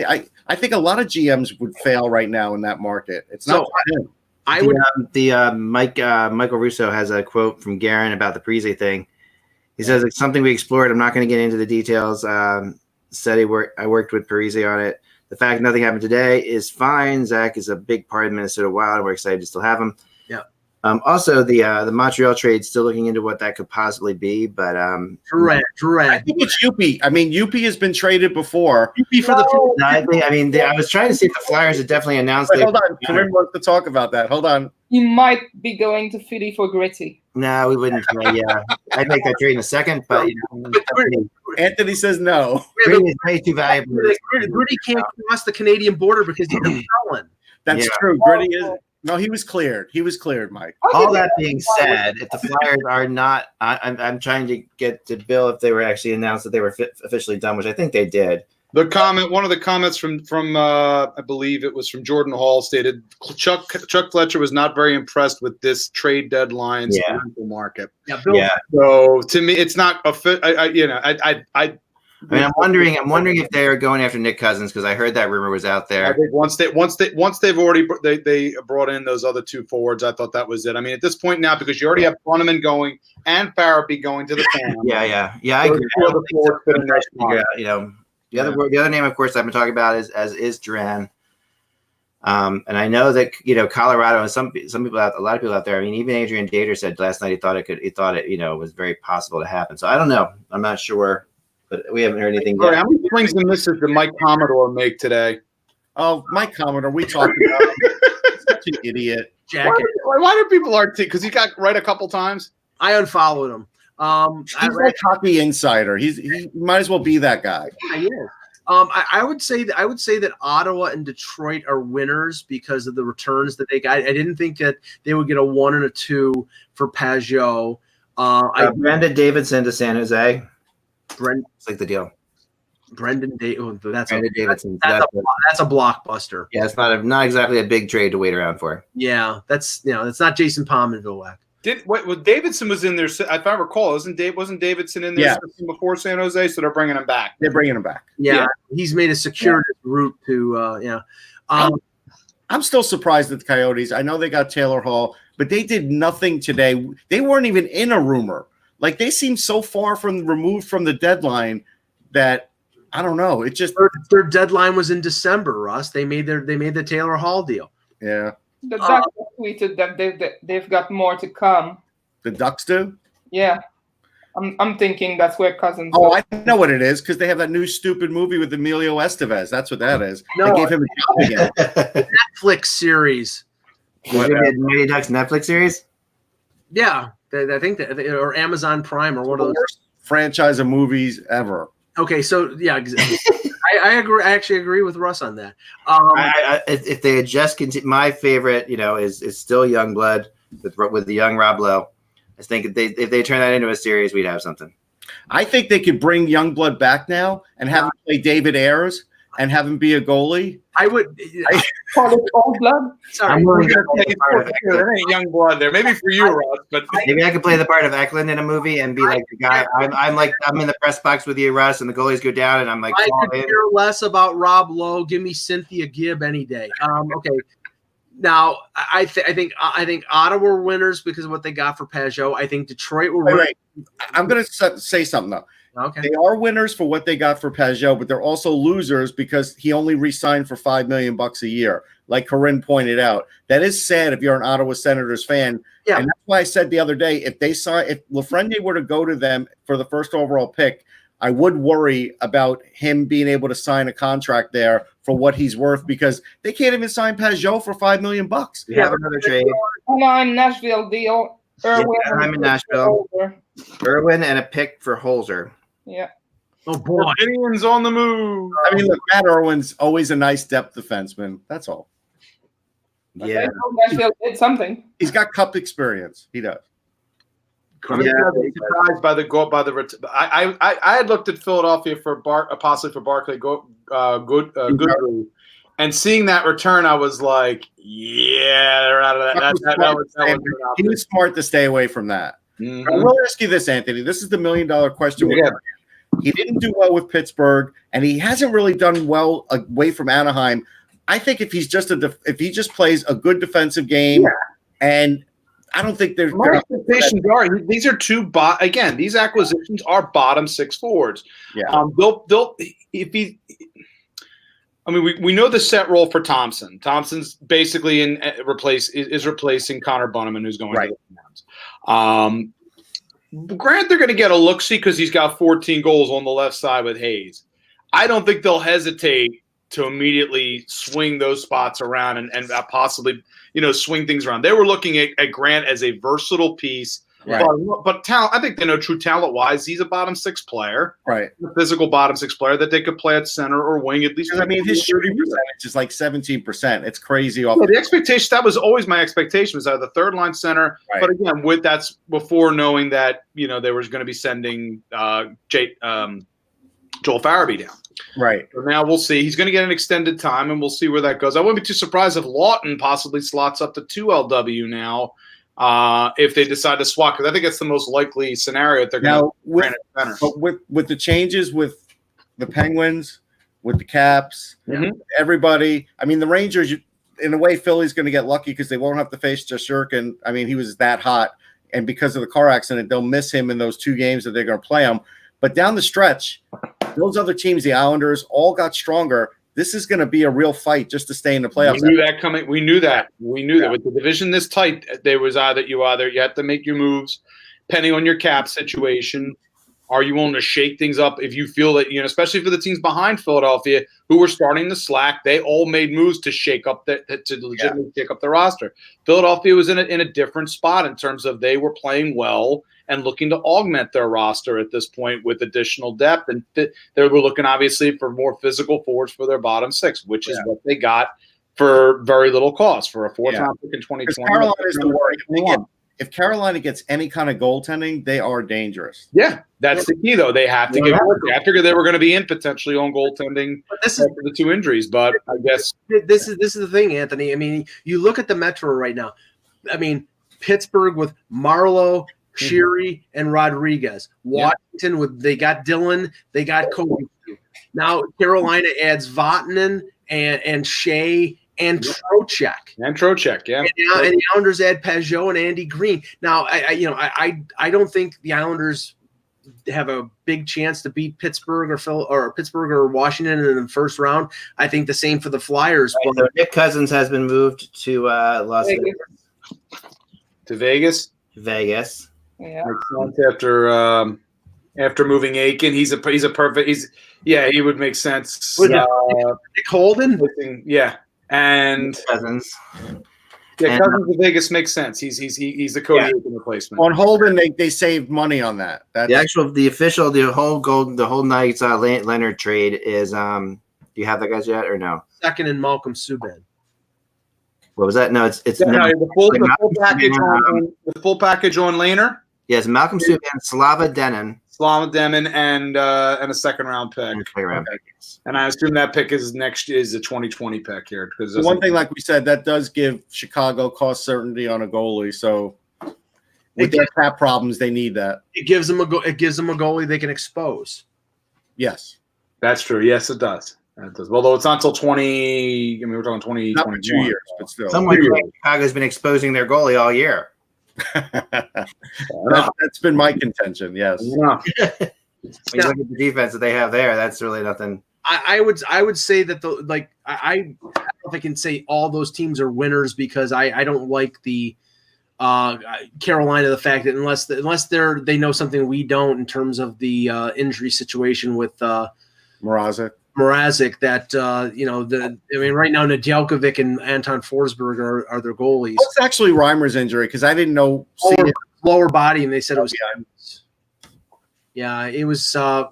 I think a lot of GMs would fail right now in that market. It's not him. Michael Russo has a quote from Guerin about the Parise thing. He says, it's something we explored. I'm not going to get into the details. Said I worked with Parise on it. The fact nothing happened today is fine. Zach is a big part of Minnesota Wild, and we're excited to still have him. Yeah. Also, the Montreal trade, still looking into what that could possibly be, but Correct. I think it's Yuppie. I mean, Yuppie has been traded before. Yuppie for the future. I was trying to see if the Flyers had definitely announced. Wait, hold on, Corinne wants to talk about that. Hold on. You might be going to Philly for Gritty. No, we wouldn't. I'd make that trade in a second, but Anthony says no. Gritty is way too valuable. Gritty can't cross the Canadian border because he's a felon. That's true. Gritty is. No, he was cleared. He was cleared, Mike. All that being said, if the Flyers are not, I'm trying to get to Bill if they were actually announced that they were officially done, which I think they did. One of the comments from I believe it was from Jordan Hall stated Chuck Fletcher was not very impressed with this trade deadline's rental market. Yeah, Bill. So to me, it's not a fit. I'm wondering if they are going after Nick Cousins, because I heard that rumor was out there. I think once they've already they brought in those other 2 forwards, I thought that was it. I mean, at this point now, because you already have Bunneman going and Farabee going to the fan. Yeah. I agree. The other name, of course, I've been talking about is Duran. And I know that Colorado and some people a lot of people out there. I mean, even Adrian Dater said last night he thought it was very possible to happen. So I don't know. I'm not sure. But we haven't heard anything yet. How many swings and misses did Mike Commodore make today? Oh, Mike Commodore, we talked about him. Such an idiot. Why do people because he got right a couple times? I unfollowed him. He's like Hockey Insider. He might as well be that guy. Yeah, he is. I would say that Ottawa and Detroit are winners because of the returns that they got. I didn't think that they would get a 1 and a 2 for Pajot. Brandon Davidson to San Jose. It's like the deal. Brendan Davidson. That's a blockbuster. Yeah, it's not exactly a big trade to wait around for. Yeah, that's not Jason Pominville. Davidson was in there, if I recall. Wasn't Davidson in there before San Jose? So they're bringing him back. They're bringing him back. Yeah. He's made a circuitous route to I'm still surprised at the Coyotes. I know they got Taylor Hall, but they did nothing today. They weren't even in a rumor. Like, they seem so far removed from the deadline that I don't know. It just their deadline was in December, Russ. They made the Taylor Hall deal. Yeah. The Ducks tweeted that they've got more to come. The Ducks do? Yeah. I'm thinking that's where Cousins. Oh, I know what it is because they have that new stupid movie with Emilio Estevez. That's what that is. No, they gave him a job again. Netflix series. Mighty Ducks Netflix series? Yeah, I think that, or Amazon Prime, or one of those. Worst franchise of movies ever. Okay, so yeah, exactly. I agree. I actually agree with Russ on that. If they had just my favorite, is still Youngblood with the young Rob Lowe. I think if they turn that into a series, we'd have something. I think they could bring Youngblood back now and have him play David Ayers and have him be a goalie. I would. Old blood. Sorry, there ain't young blood there. Maybe for you, Russ, but maybe I could play the part of Eklund in a movie and be like the guy. I'm in the press box with you, Russ, and the goalies go down, and I'm like, I could care less about Rob Lowe. Give me Cynthia Gibb any day. Okay. Now, I think Ottawa were winners because of what they got for Pajot. I think Detroit were winners. Right. I'm going to say something, though. Okay. They are winners for what they got for Pajot, but they're also losers because he only re-signed for $5 million a year, like Corinne pointed out. That is sad if you're an Ottawa Senators fan. Yeah. And that's why I said the other day, if Lafreniere were to go to them for the first overall pick, I would worry about him being able to sign a contract there for what he's worth because they can't even sign Pajot for $5 million. We have another trade. I'm Nashville deal. Irwin, I'm in Nashville. Irwin and a pick for Holzer. Yeah. Oh boy, Indians on the move. I mean, look, Matt Irwin's always a nice depth defenseman. That's all. Yeah, Nashville did something. He's got cup experience. He does. Surprised by the I had looked at Philadelphia for possibly for Barclay Goodrow, and seeing that return, I was like, yeah, they're out of that. He was smart to stay away from that. Mm-hmm. I will ask you this, Anthony. This is the $1 million question. Yeah. He didn't do well with Pittsburgh, and he hasn't really done well away from Anaheim. I think if he just plays a good defensive game, and I don't think there's my expectations are these are again, these acquisitions are bottom six forwards. Yeah. We know the set role for Thompson. Thompson's basically replacing Connor Bunnaman, who's going right. to the Browns. Grant, they're going to get a look-see because he's got 14 goals on the left side with Hayes. I don't think they'll hesitate to immediately swing those spots around and possibly, swing things around. They were looking at Grant as a versatile piece. Right. But talent, I think they know true talent-wise, he's a bottom six player. Right. A physical bottom six player that they could play at center or wing at least. I mean, his shooting percentage is like 17%. It's crazy. The expectation, that was always my expectation, was the third line center. Right. But again, that's before knowing that, they were going to be sending Joel Farabee down. Right. So now we'll see. He's going to get an extended time, and we'll see where that goes. I wouldn't be too surprised if Lawton possibly slots up to 2LW now. If they decide to swap, because I think that's the most likely scenario that they're going to center. But with the changes with the Penguins, with the Caps, everybody. I mean, the Rangers, in a way, Philly's going to get lucky because they won't have to face Jastrzębski. I mean, he was that hot, and because of the car accident, they'll miss him in those 2 games that they're going to play him. But down the stretch, those other teams, the Islanders, all got stronger. This is going to be a real fight just to stay in the playoffs. We knew that coming. We knew that with the division this tight, there was either you have to make your moves, depending on your cap situation. Are you willing to shake things up if you feel that, especially for the teams behind Philadelphia who were starting to slack, they all made moves to shake up to legitimately shake up the roster. Philadelphia was in a different spot in terms of they were playing well and looking to augment their roster at this point with additional depth. And they were looking, obviously, for more physical forwards for their bottom six, which is what they got for very little cost for a fourth-round pick in 2020. Carolina's the worry. If Carolina gets any kind of goaltending, they are dangerous. Yeah, that's the key, though. They have to get work. I figured they were going to be in potentially on goaltending after the two injuries, but I guess this is the thing, Anthony. I mean, you look at the Metro right now. I mean, Pittsburgh with Marlowe, Sheary, and Rodriguez. Washington they got Dylan, they got Kobe. Now Carolina adds Vatanen and Shea and Trocheck. And Trocheck, yeah. And the Islanders add Peugeot and Andy Green. Now, I don't think the Islanders have a big chance to beat Pittsburgh or Washington in the first round. I think the same for the Flyers. Right, so Nick Cousins has been moved to Las Vegas. To Vegas. Yeah. After moving Aiken, he's a perfect. He would make sense. Nick Holden. Yeah. And Cousins. Yeah, Cousins to Vegas makes sense. He's the Cody Aiken replacement. On Holden, they saved money on that. The whole night's Leonard trade is. Do you have that guys yet or no? Second and Malcolm Subban. What was that? No, it's the full package on Lehner. Yes, Malcolm Subban, Slava Denin, and a second round pick. And I assume that pick is a 2020 pick here because one thing, like we said, that does give Chicago cost certainty on a goalie. So with their cap problems, they need that. It gives them a goalie they can expose. Yes, that's true. Yes, it does. Although it's not until 20. I mean, we're talking 2021. Not 2 years, but still. Chicago's been exposing their goalie all year. That's been my contention. Yes. When you look at the defense that they have there, that's really nothing. I would say that I don't know if I can say all those teams are winners because I don't like the Carolina, the fact that unless they know something we don't in terms of the injury situation with Mrazek, that right now Nedeljkovic and Anton Forsberg are their goalies. What's actually Reimer's injury? Because I didn't know. Lower body, and they said it was. Yeah, it was. A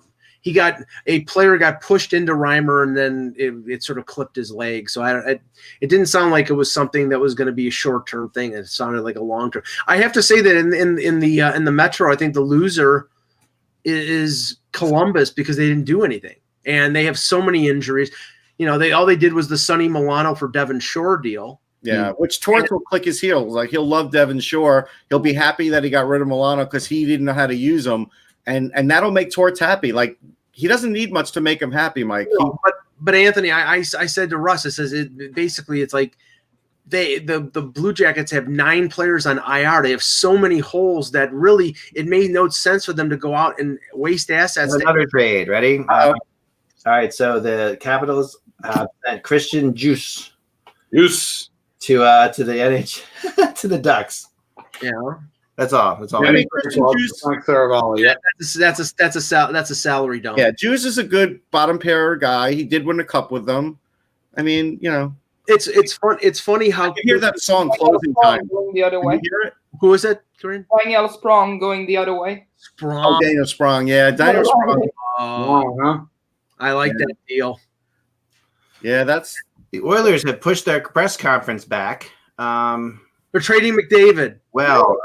player got pushed into Reimer, and then it sort of clipped his leg. So it didn't sound like it was something that was going to be a short-term thing. It sounded like a long-term. I have to say that in the Metro, I think the loser is Columbus because they didn't do anything. And they have so many injuries. All they did was the Sonny Milano for Devon Shore deal. Yeah, which Torts will click his heels. Like he'll love Devon Shore. He'll be happy that he got rid of Milano because he didn't know how to use him, and that'll make Torts happy. Like he doesn't need much to make him happy, Mike. No, but Anthony, I said to Russ, it's like the Blue Jackets have 9 players on IR. They have so many holes that really it made no sense for them to go out and waste assets. Another trade, ready? All right, so the Capitals sent Christian Juice to the NH to the Ducks. Yeah, that's all. I mean, Christian Juice, that's a salary dump. Yeah, Juice is a good bottom pair guy. He did win a cup with them. I mean, it's fun. It's funny how you hear that song "Closing Time" going the other way. Who is that, Corinne? Daniel Sprong going the other way. Sprong. Daniel Sprong. Yeah, Daniel Sprong. I like that deal. Yeah, the Oilers have pushed their press conference back. They're trading McDavid. Well,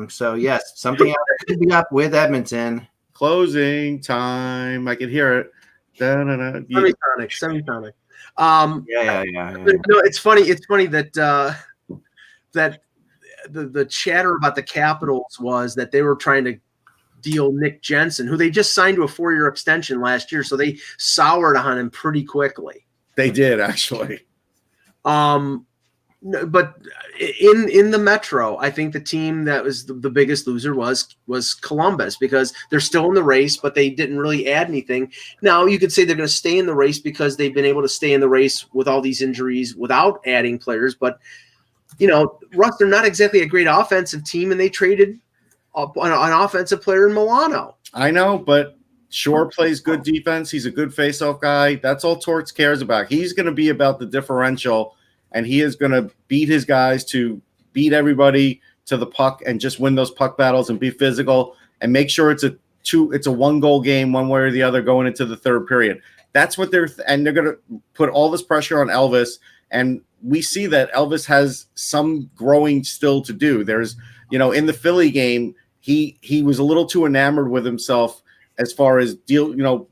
so yes, something else could be up with Edmonton. Closing time. I can hear it. Semitonic. Yeah. No, it's funny. It's funny that that the chatter about the Capitals was that they were trying to deal Nick Jensen, who they just signed to a 4-year extension last year, so they soured on him pretty quickly. They did actually. But in the Metro, I think the team that was the biggest loser was Columbus because they're still in the race, but they didn't really add anything. Now you could say they're going to stay in the race because they've been able to stay in the race with all these injuries without adding players. But Russ, they're not exactly a great offensive team, and they traded an offensive player in Milano. I know, but Shore plays good defense. He's a good face-off guy. That's all Torts cares about. He's going to be about the differential, and he is going to beat his guys to beat everybody to the puck and just win those puck battles and be physical and make sure it's a 1-goal game one way or the other going into the third period. That's what they're going to put all this pressure on Elvis. And we see that Elvis has some growing still to do. There's, in the Philly game, he was a little too enamored with himself as far as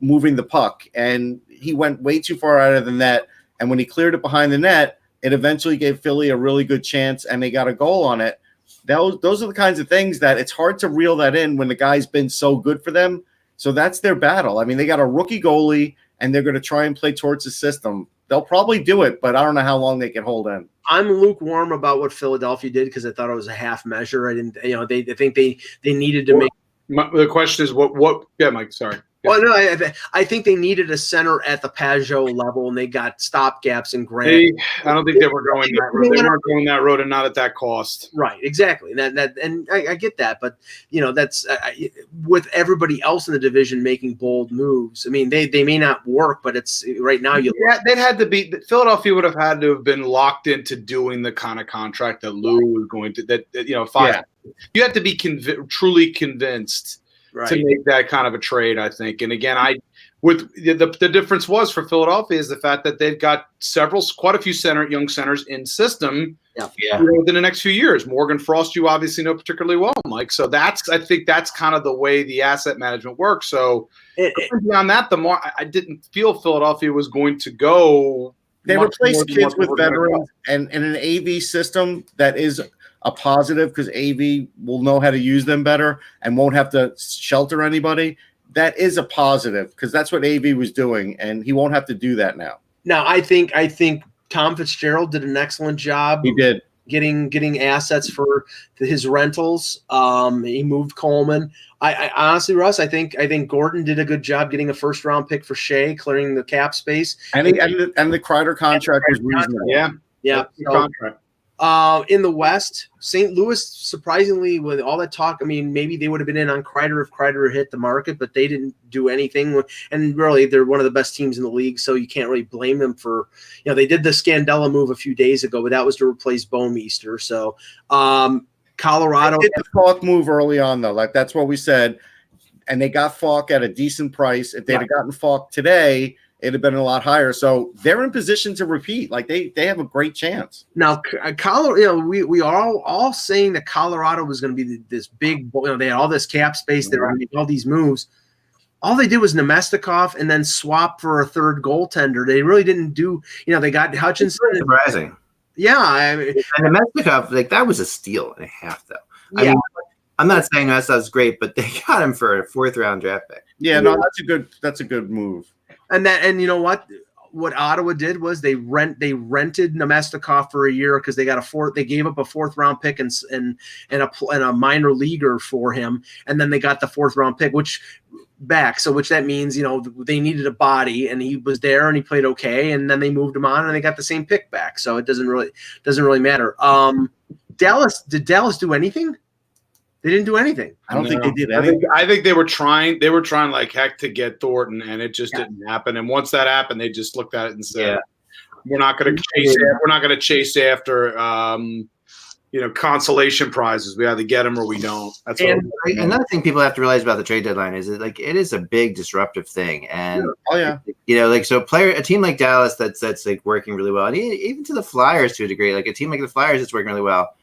moving the puck. And he went way too far out of the net. And when he cleared it behind the net, it eventually gave Philly a really good chance and they got a goal on it. Those are the kinds of things that it's hard to reel that in when the guy's been so good for them. So that's their battle. I mean, they got a rookie goalie and they're going to try and play towards the system. They'll probably do it, but I don't know how long they can hold in. I'm lukewarm about what Philadelphia did because I thought it was a half measure. I didn't, they think they needed to make. The question is what? Yeah, Mike. Sorry. Well, no, I think they needed a center at the Pajot level, and they got stopgaps and Grant. I don't think they were going that road. They weren't going that road, and not at that cost. Right, exactly. And I get that, but that's with everybody else in the division making bold moves. I mean, they may not work, but it's right now. They'd had to be. Philadelphia would have had to have been locked into doing the kind of contract that Lou was going to. You have to be truly convinced. Right. To make that kind of a trade, I think. And again, the difference was for Philadelphia is the fact that they've got quite a few young centers in system within the next few years. Morgan Frost, you obviously know particularly well, Mike. So I think that's kind of the way the asset management works. So beyond that, I didn't feel Philadelphia was going to go. They replaced kids with veterans and in an AV system that is a positive because AV will know how to use them better and won't have to shelter anybody. That is a positive because that's what AV was doing, and he won't have to do that now. Now, I think Tom Fitzgerald did an excellent job. He did getting assets for his rentals. He moved Coleman. I honestly, Russ, I think Gordon did a good job getting a first-round pick for Shea, clearing the cap space, and the Kreider contract was reasonable. Yeah. Contract. In the West, St. Louis, surprisingly, with all that talk, I mean, maybe they would have been in on Kreider if Kreider hit the market, but they didn't do anything. And really, they're one of the best teams in the league, so you can't really blame them for, they did the Scandella move a few days ago, but that was to replace Bouwmeester. So, Colorado did the Falk move early on, though. Like that's what we said, and they got Falk at a decent price. If they'd have gotten Falk today, it'd have been a lot higher. So they're in position to repeat. Like they have a great chance. Now, Colorado, we are all saying that Colorado was going to be this big, they had all this cap space. They were going to make all these moves. All they did was Nemestikov and then swap for a third goaltender. They really didn't do, they got Hutchinson. Surprising. Yeah. I mean, and Nemestikov, that was a steal and a half, though. I mean, I'm not saying that's great, but they got him for a 4th-round draft pick. Yeah, no, that's a good move. And you know what Ottawa did was they rented Nemestikov for a year because they gave up a 4th-round pick and a minor leaguer for him, and then they got the 4th-round pick which that means they needed a body, and he was there and he played okay, and then they moved him on and they got the same pick back, so it doesn't really matter. Did Dallas do anything? They didn't do anything. I don't think they did anything. I think they were trying like heck to get Thornton, and it just didn't happen. And once that happened, they just looked at it and said, "We're not going to chase after consolation prizes. We either get them or we don't." That's another thing people have to realize about the trade deadline is that it is a big disruptive thing, and so a team like Dallas that's like working really well, and even to the Flyers to a degree, like a team like the Flyers that's working really well,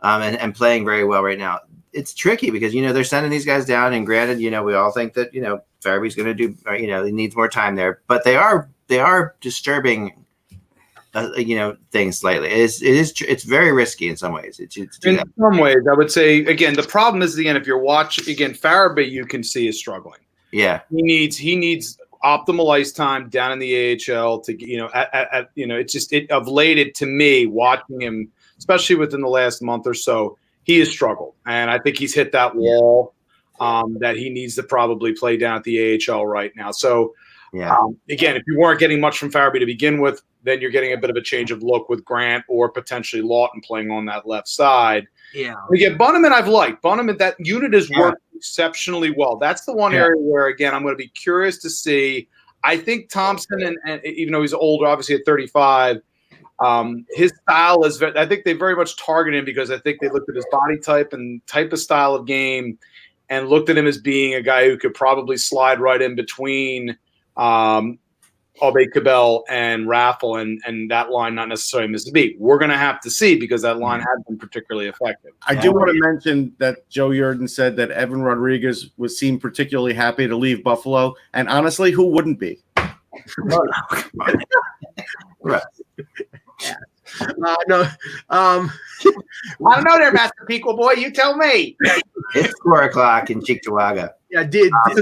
and playing very well right now. It's tricky because, they're sending these guys down, and granted, we all think that, Farabee's going to do, he needs more time there, but they are disturbing, things slightly. It's very risky in some ways. In some ways, I would say, again, the problem is, if you're watching, again, Farabee, you can see is struggling. Yeah. He needs optimal ice time down in the AHL to, it's just, of late, to me, watching him, especially within the last month or so, he has struggled, and I think he's hit that wall that he needs to probably play down at the AHL right now. So, again, if you weren't getting much from Farabee to begin with, then you're getting a bit of a change of look with Grant or potentially Lawton playing on that left side. Yeah. Bunneman I've liked. Bunneman, that unit has worked exceptionally well. That's the one area where, again, I'm going to be curious to see. I think Thompson, and even though he's older, obviously at 35, his style is. I think they very much target him because I think they looked at his body type and type of style of game, and looked at him as being a guy who could probably slide right in between Abe Cabell and Raffle, and that line not necessarily missed a beat. We're going to have to see because that line has been particularly effective. I do want to mention that Joe Yerdon said that Evan Rodriguez seemed particularly happy to leave Buffalo, and honestly, who wouldn't be? Right. No. I don't know there, Master Pico boy. You tell me. It's 4:00 in Cheektowaga. Yeah,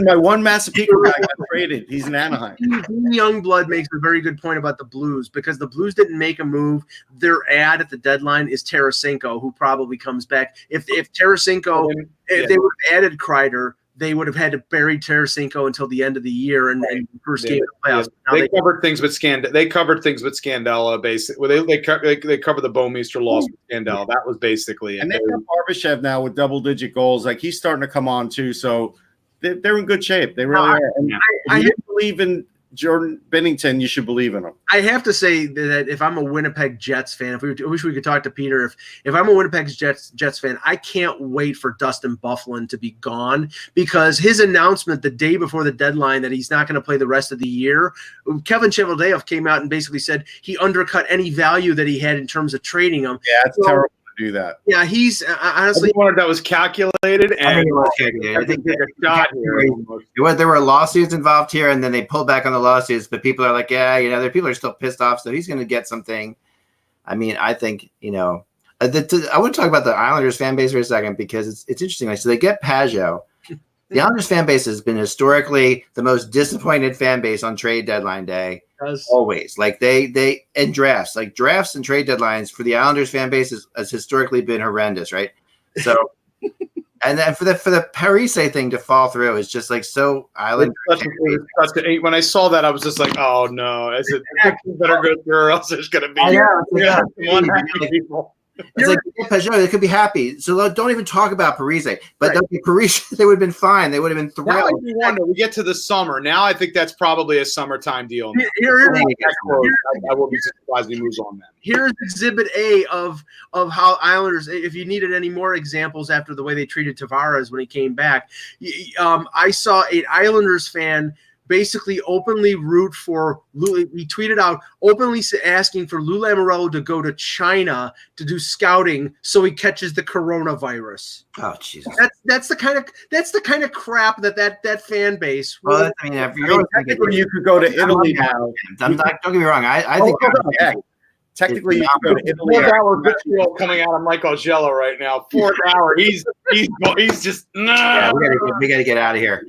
My one Massapequa guy got traded. He's in Anaheim. Dean Youngblood makes a very good point about the Blues because the Blues didn't make a move. Their ad at the deadline is Tarasenko, who probably comes back. If Tarasenko, if they would have added Kreider, they would have had to bury Tarasenko until the end of the year and first game of the playoffs. They covered things with Scandella, basically. They covered the Bouwmeester loss with Scandella. That was basically it. And they got Barbashev now with double-digit goals. Like, he's starting to come on too. So they're in good shape. They really are. And if you believe in Jordan Binnington, you should believe in him. I have to say that if I'm a Winnipeg Jets fan, I wish we could talk to Peter. If I'm a Winnipeg Jets fan, I can't wait for Dustin Byfuglien to be gone because his announcement the day before the deadline that he's not going to play the rest of the year, Kevin Cheveldayoff came out and basically said he undercut any value that he had in terms of trading him. Yeah, it's terrible to do that. Yeah, he's honestly one that was calculated. And I think there were lawsuits involved here, and then they pulled back on the lawsuits. But people are like, the people are still pissed off, so he's going to get something. I mean, I think I want to talk about the Islanders fan base for a second because it's interesting. Like, so they get Pajot. The Islanders fan base has been historically the most disappointed fan base on trade deadline day. Always. Like they and drafts and trade deadlines for the Islanders fan base has historically been horrendous, right? So and then for the Parise thing to fall through is just like so Island. When I saw that, I was just like, oh no, I said better go through or else there's gonna be one happy people. It's like Pajot, they could be happy. So don't even talk about Parise. But Parise, they would have been fine. They would have been thrilled. Now I wonder, we get to the summer. Now I think that's probably a summertime deal. I will be surprised he moves on then. Here's Exhibit A of how Islanders, if you needed any more examples after the way they treated Tavares when he came back, I saw an Islanders fan basically openly root for Lou. He tweeted out openly asking for Lou Lamoriello to go to China to do scouting so he catches the coronavirus. Oh Jesus! That's the kind of crap that fan base. Well, I mean, technically you could go to Italy now. Don't get me wrong. I think. Technically, you can go to Italy. 4th hour vitriol coming out of Mike Augello right now. 4th hour, he's just no. Yeah, we got to get out of here.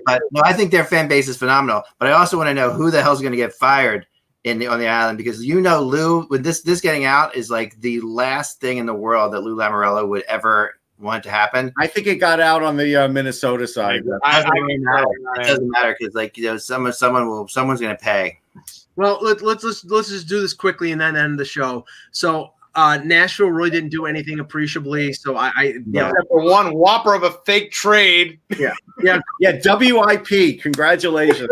But no, I think their fan base is phenomenal. But I also want to know who the hell's going to get fired on the island because Lou, with this getting out is like the last thing in the world that Lou Lamoriello would ever want to happen. I think it got out on the Minnesota side. It doesn't matter because someone's going to pay. Well, let's just do this quickly and then end the show. So Nashville really didn't do anything appreciably. So except for one whopper of a fake trade. Yeah. WIP. Congratulations.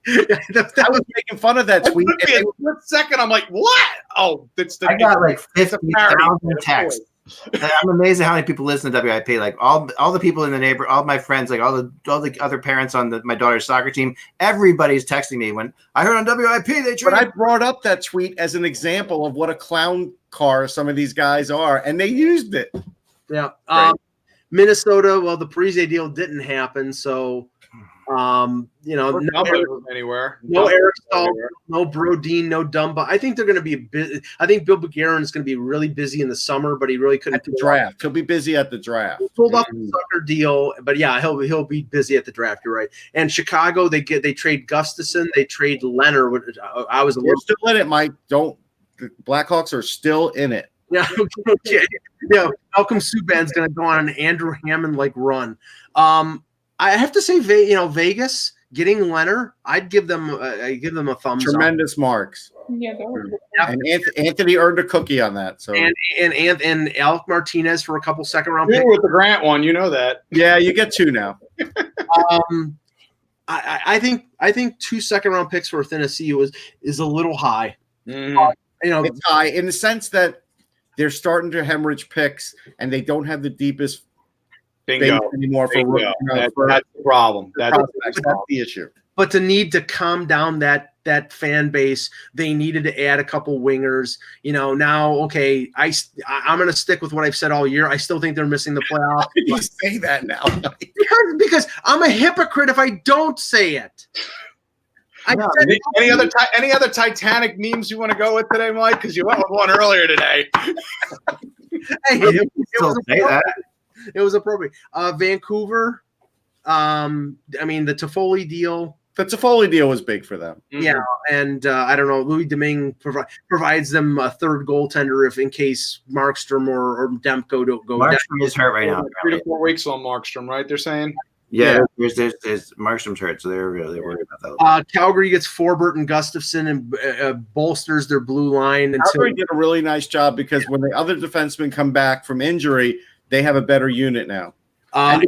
I was making fun of that tweet. A split second, I'm like, what? Oh, I got like 50,000 texts. I'm amazed at how many people listen to WIP. Like all the people in the neighborhood, all my friends, like all the other parents on my daughter's soccer team. Everybody's texting me when I heard on WIP they traded. But I brought up that tweet as an example of what a clown car some of these guys are, and they used it. Yeah. Minnesota. Well, the Parise deal didn't happen, so. No anywhere. No Eric Stahl, no Brodin, no Dumba. I think they're going to be busy. I think Bill Buchanan is going to be really busy in the summer, but he really couldn't. At the draft, he'll be busy at the draft. He pulled off the sucker deal, but yeah, he'll be busy at the draft. You're right. And Chicago, they trade Gustafson, they trade Leonard. I was still in it, Mike. The Blackhawks are still in it. Yeah. Okay. Malcolm Subban's going to go on an Andrew Hammond like run. I have to say, Vegas getting Leonard, I'd give them a thumbs up. Tremendous marks. Yeah, that was good. And Anthony earned a cookie on that. So and Alec Martinez for a couple second-round picks. with the Grant one, you know that. yeah, you get 2 now. I think 2 second-round picks for Tennessee is a little high. It's high in the sense that they're starting to hemorrhage picks, and they don't have the deepest Bingo. base anymore for That's the problem. That's the issue. But to need to calm down that fan base, they needed to add a couple wingers. Now, okay, I'm going to stick with what I've said all year. I still think they're missing the playoff. You say that now. because I'm a hypocrite if I don't say it. Any other Titanic memes you want to go with today, Mike? Because you went with one earlier today. It was appropriate. Vancouver. The Toffoli deal. The Toffoli deal was big for them. Yeah, and I don't know. Louis Domingue provides them a third goaltender if in case Markstrom or Demko don't go. Markstrom is hurt right now. 3 to 4 weeks on Markstrom, right? They're saying. Yeah. There's Markstrom's hurt, so they're really worried about that. Calgary gets Forbort and Gustafson and bolsters their blue line. Calgary did a really nice job because when the other defensemen come back from injury, they have a better unit now. And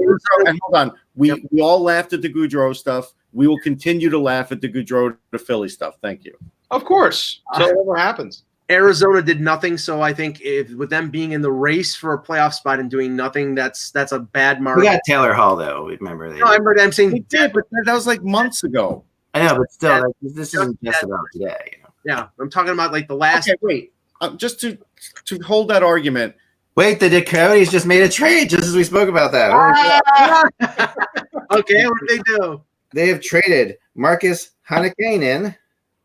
hold on, we all laughed at the Goudreau stuff. We will continue to laugh at the Goudreau to Philly stuff. Thank you. Of course. So whatever happens. Arizona did nothing, so I think with them being in the race for a playoff spot and doing nothing, that's a bad mark. We got Taylor Hall though. Remember? I'm saying they did, but that was like months ago. I know, but still, this isn't just about today. Yeah, I'm talking about like the last. Okay, wait. Just to hold that argument. Wait, the Coyotes just made a trade just as we spoke about that. Okay, what did they do? They have traded Marcus Hannikainen.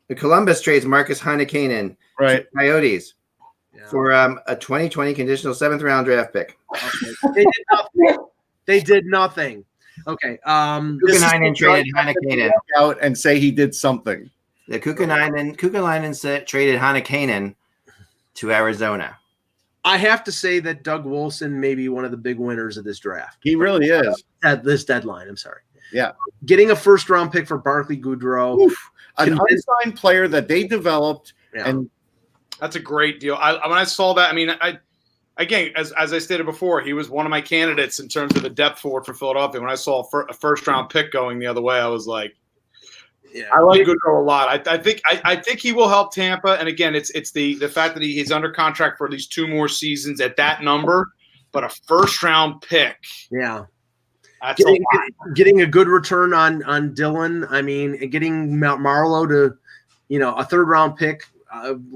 The Columbus trades Marcus Hannikainen to Coyotes for a 2020 conditional 7th-round draft pick. Okay. They did nothing. Okay. Kukanainen traded Hannikainen out and say he did something. The Kukanainen traded Hannikainen to Arizona. I have to say that Doug Wilson may be one of the big winners of this draft. He really is. At this deadline, I'm sorry. Yeah. Getting a first-round pick for Barclay Goodrow. An unsigned player that they developed. Yeah. And that's a great deal. When I saw that, again, as I stated before, he was one of my candidates in terms of the depth forward for Philadelphia. When I saw a first-round pick going the other way, I was like, I like Goodrow a lot. I think he will help Tampa. And again, it's the fact that he's under contract for at least 2 more seasons at that number, but a first-round pick. Yeah. That's getting a good return on Dillon. Getting Marlowe to, a 3rd-round pick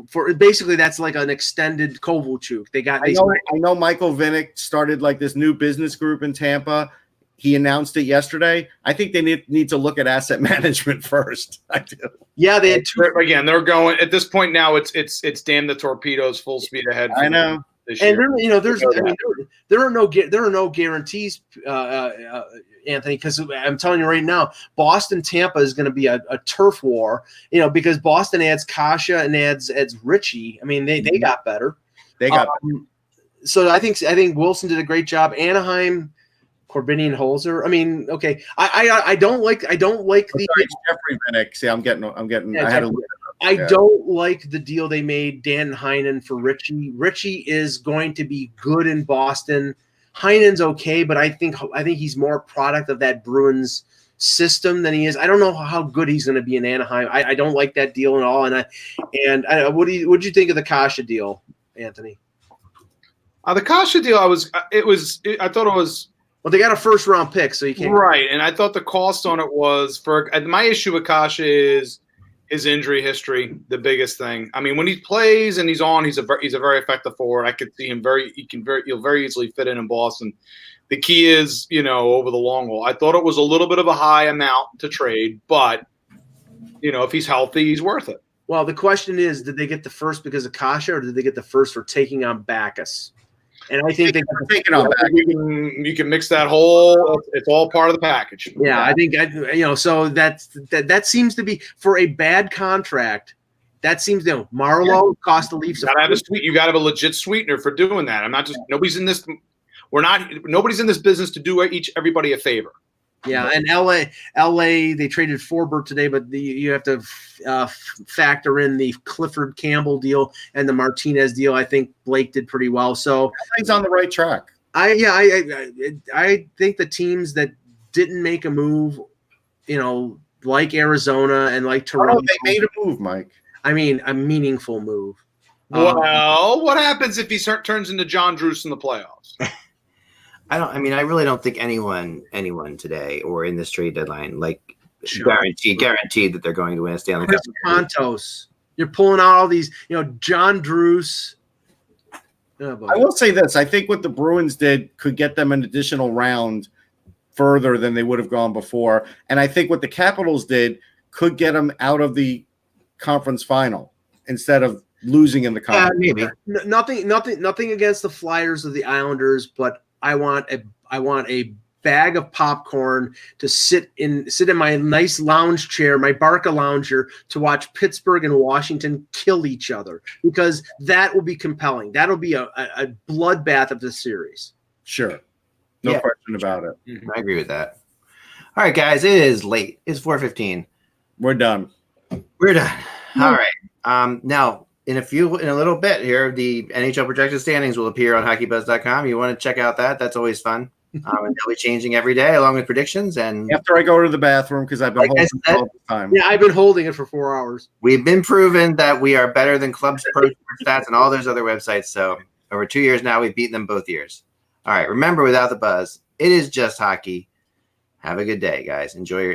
for basically that's like an extended Kovalchuk. I know Michael Vinnick started like this new business group in Tampa. He announced it yesterday. I think they need to look at asset management first. I do. Yeah, they had again. They're going at this point now. It's damn the torpedoes, full speed ahead. I know. And there are no guarantees, Anthony, because I'm telling you right now, Boston Tampa is going to be a turf war. Because Boston adds Kasha and adds Richie. They got better. They got so I think Wilson did a great job. Anaheim, Corbinian Holzer. Okay. I don't like the Jeffrey Vinnick. See, I'm getting. Yeah, I don't like the deal they made Dan Heinen for Richie. Richie is going to be good in Boston. Heinen's okay, but I think he's more a product of that Bruins system than he is. I don't know how good he's going to be in Anaheim. I don't like that deal at all. What did you think of the Kasha deal, Anthony? The Kasha deal, I thought it was. Well, they got a 1st-round pick, so you can't. Right, and I thought the cost on it was my issue with Kasha is his injury history, the biggest thing. When he plays and he's on, he's a very effective forward. I could see him he'll very easily fit in Boston. The key is, over the long haul. I thought it was a little bit of a high amount to trade, but if he's healthy, he's worth it. Well, the question is, did they get the first because of Kasha, or did they get the first for taking on Backus? And I think they got taken on back. You can mix that whole. It's all part of the package. Yeah, I think So that seems to be for a bad contract. That seems Marlowe cost the Leafs. You got to have a legit sweetener for doing that. I'm not just nobody's in this. Nobody's in this business to do everybody a favor. Yeah, and LA, they traded Forbert today, but you have to factor in the Clifford Campbell deal and the Martinez deal. I think Blake did pretty well, so he's on the right track. I think the teams that didn't make a move, like Arizona and like Toronto, they made a move, Mike. I mean, a meaningful move. Well, what happens if he turns into John Druce in the playoffs? I really don't think anyone today or in this trade deadline guaranteed that they're going to win a Stanley Cup. Pontos, you're pulling out all these, John Druce. I will say this: I think what the Bruins did could get them an additional round further than they would have gone before, and I think what the Capitals did could get them out of the conference final instead of losing in the conference. Maybe nothing against the Flyers or the Islanders, but I want a bag of popcorn to sit in my nice lounge chair, my Barca lounger, to watch Pittsburgh and Washington kill each other, because that will be compelling. That'll be a bloodbath of the series. Sure. No question about it. Mm-hmm. I agree with that. All right, guys, it is late. It's 4:15. We're done. All right. Now, in a little bit here, the NHL projected standings will appear on HockeyBuzz.com. You want to check out that? That's always fun. And they'll be changing every day along with predictions. And after I go to the bathroom, because I've been holding it all the time. Yeah, I've been holding it for 4 hours. We've been proven that we are better than Clubs Pro Stats and all those other websites. So over 2 years now, we've beaten them both years. All right. Remember, without the buzz, it is just hockey. Have a good day, guys. Enjoy your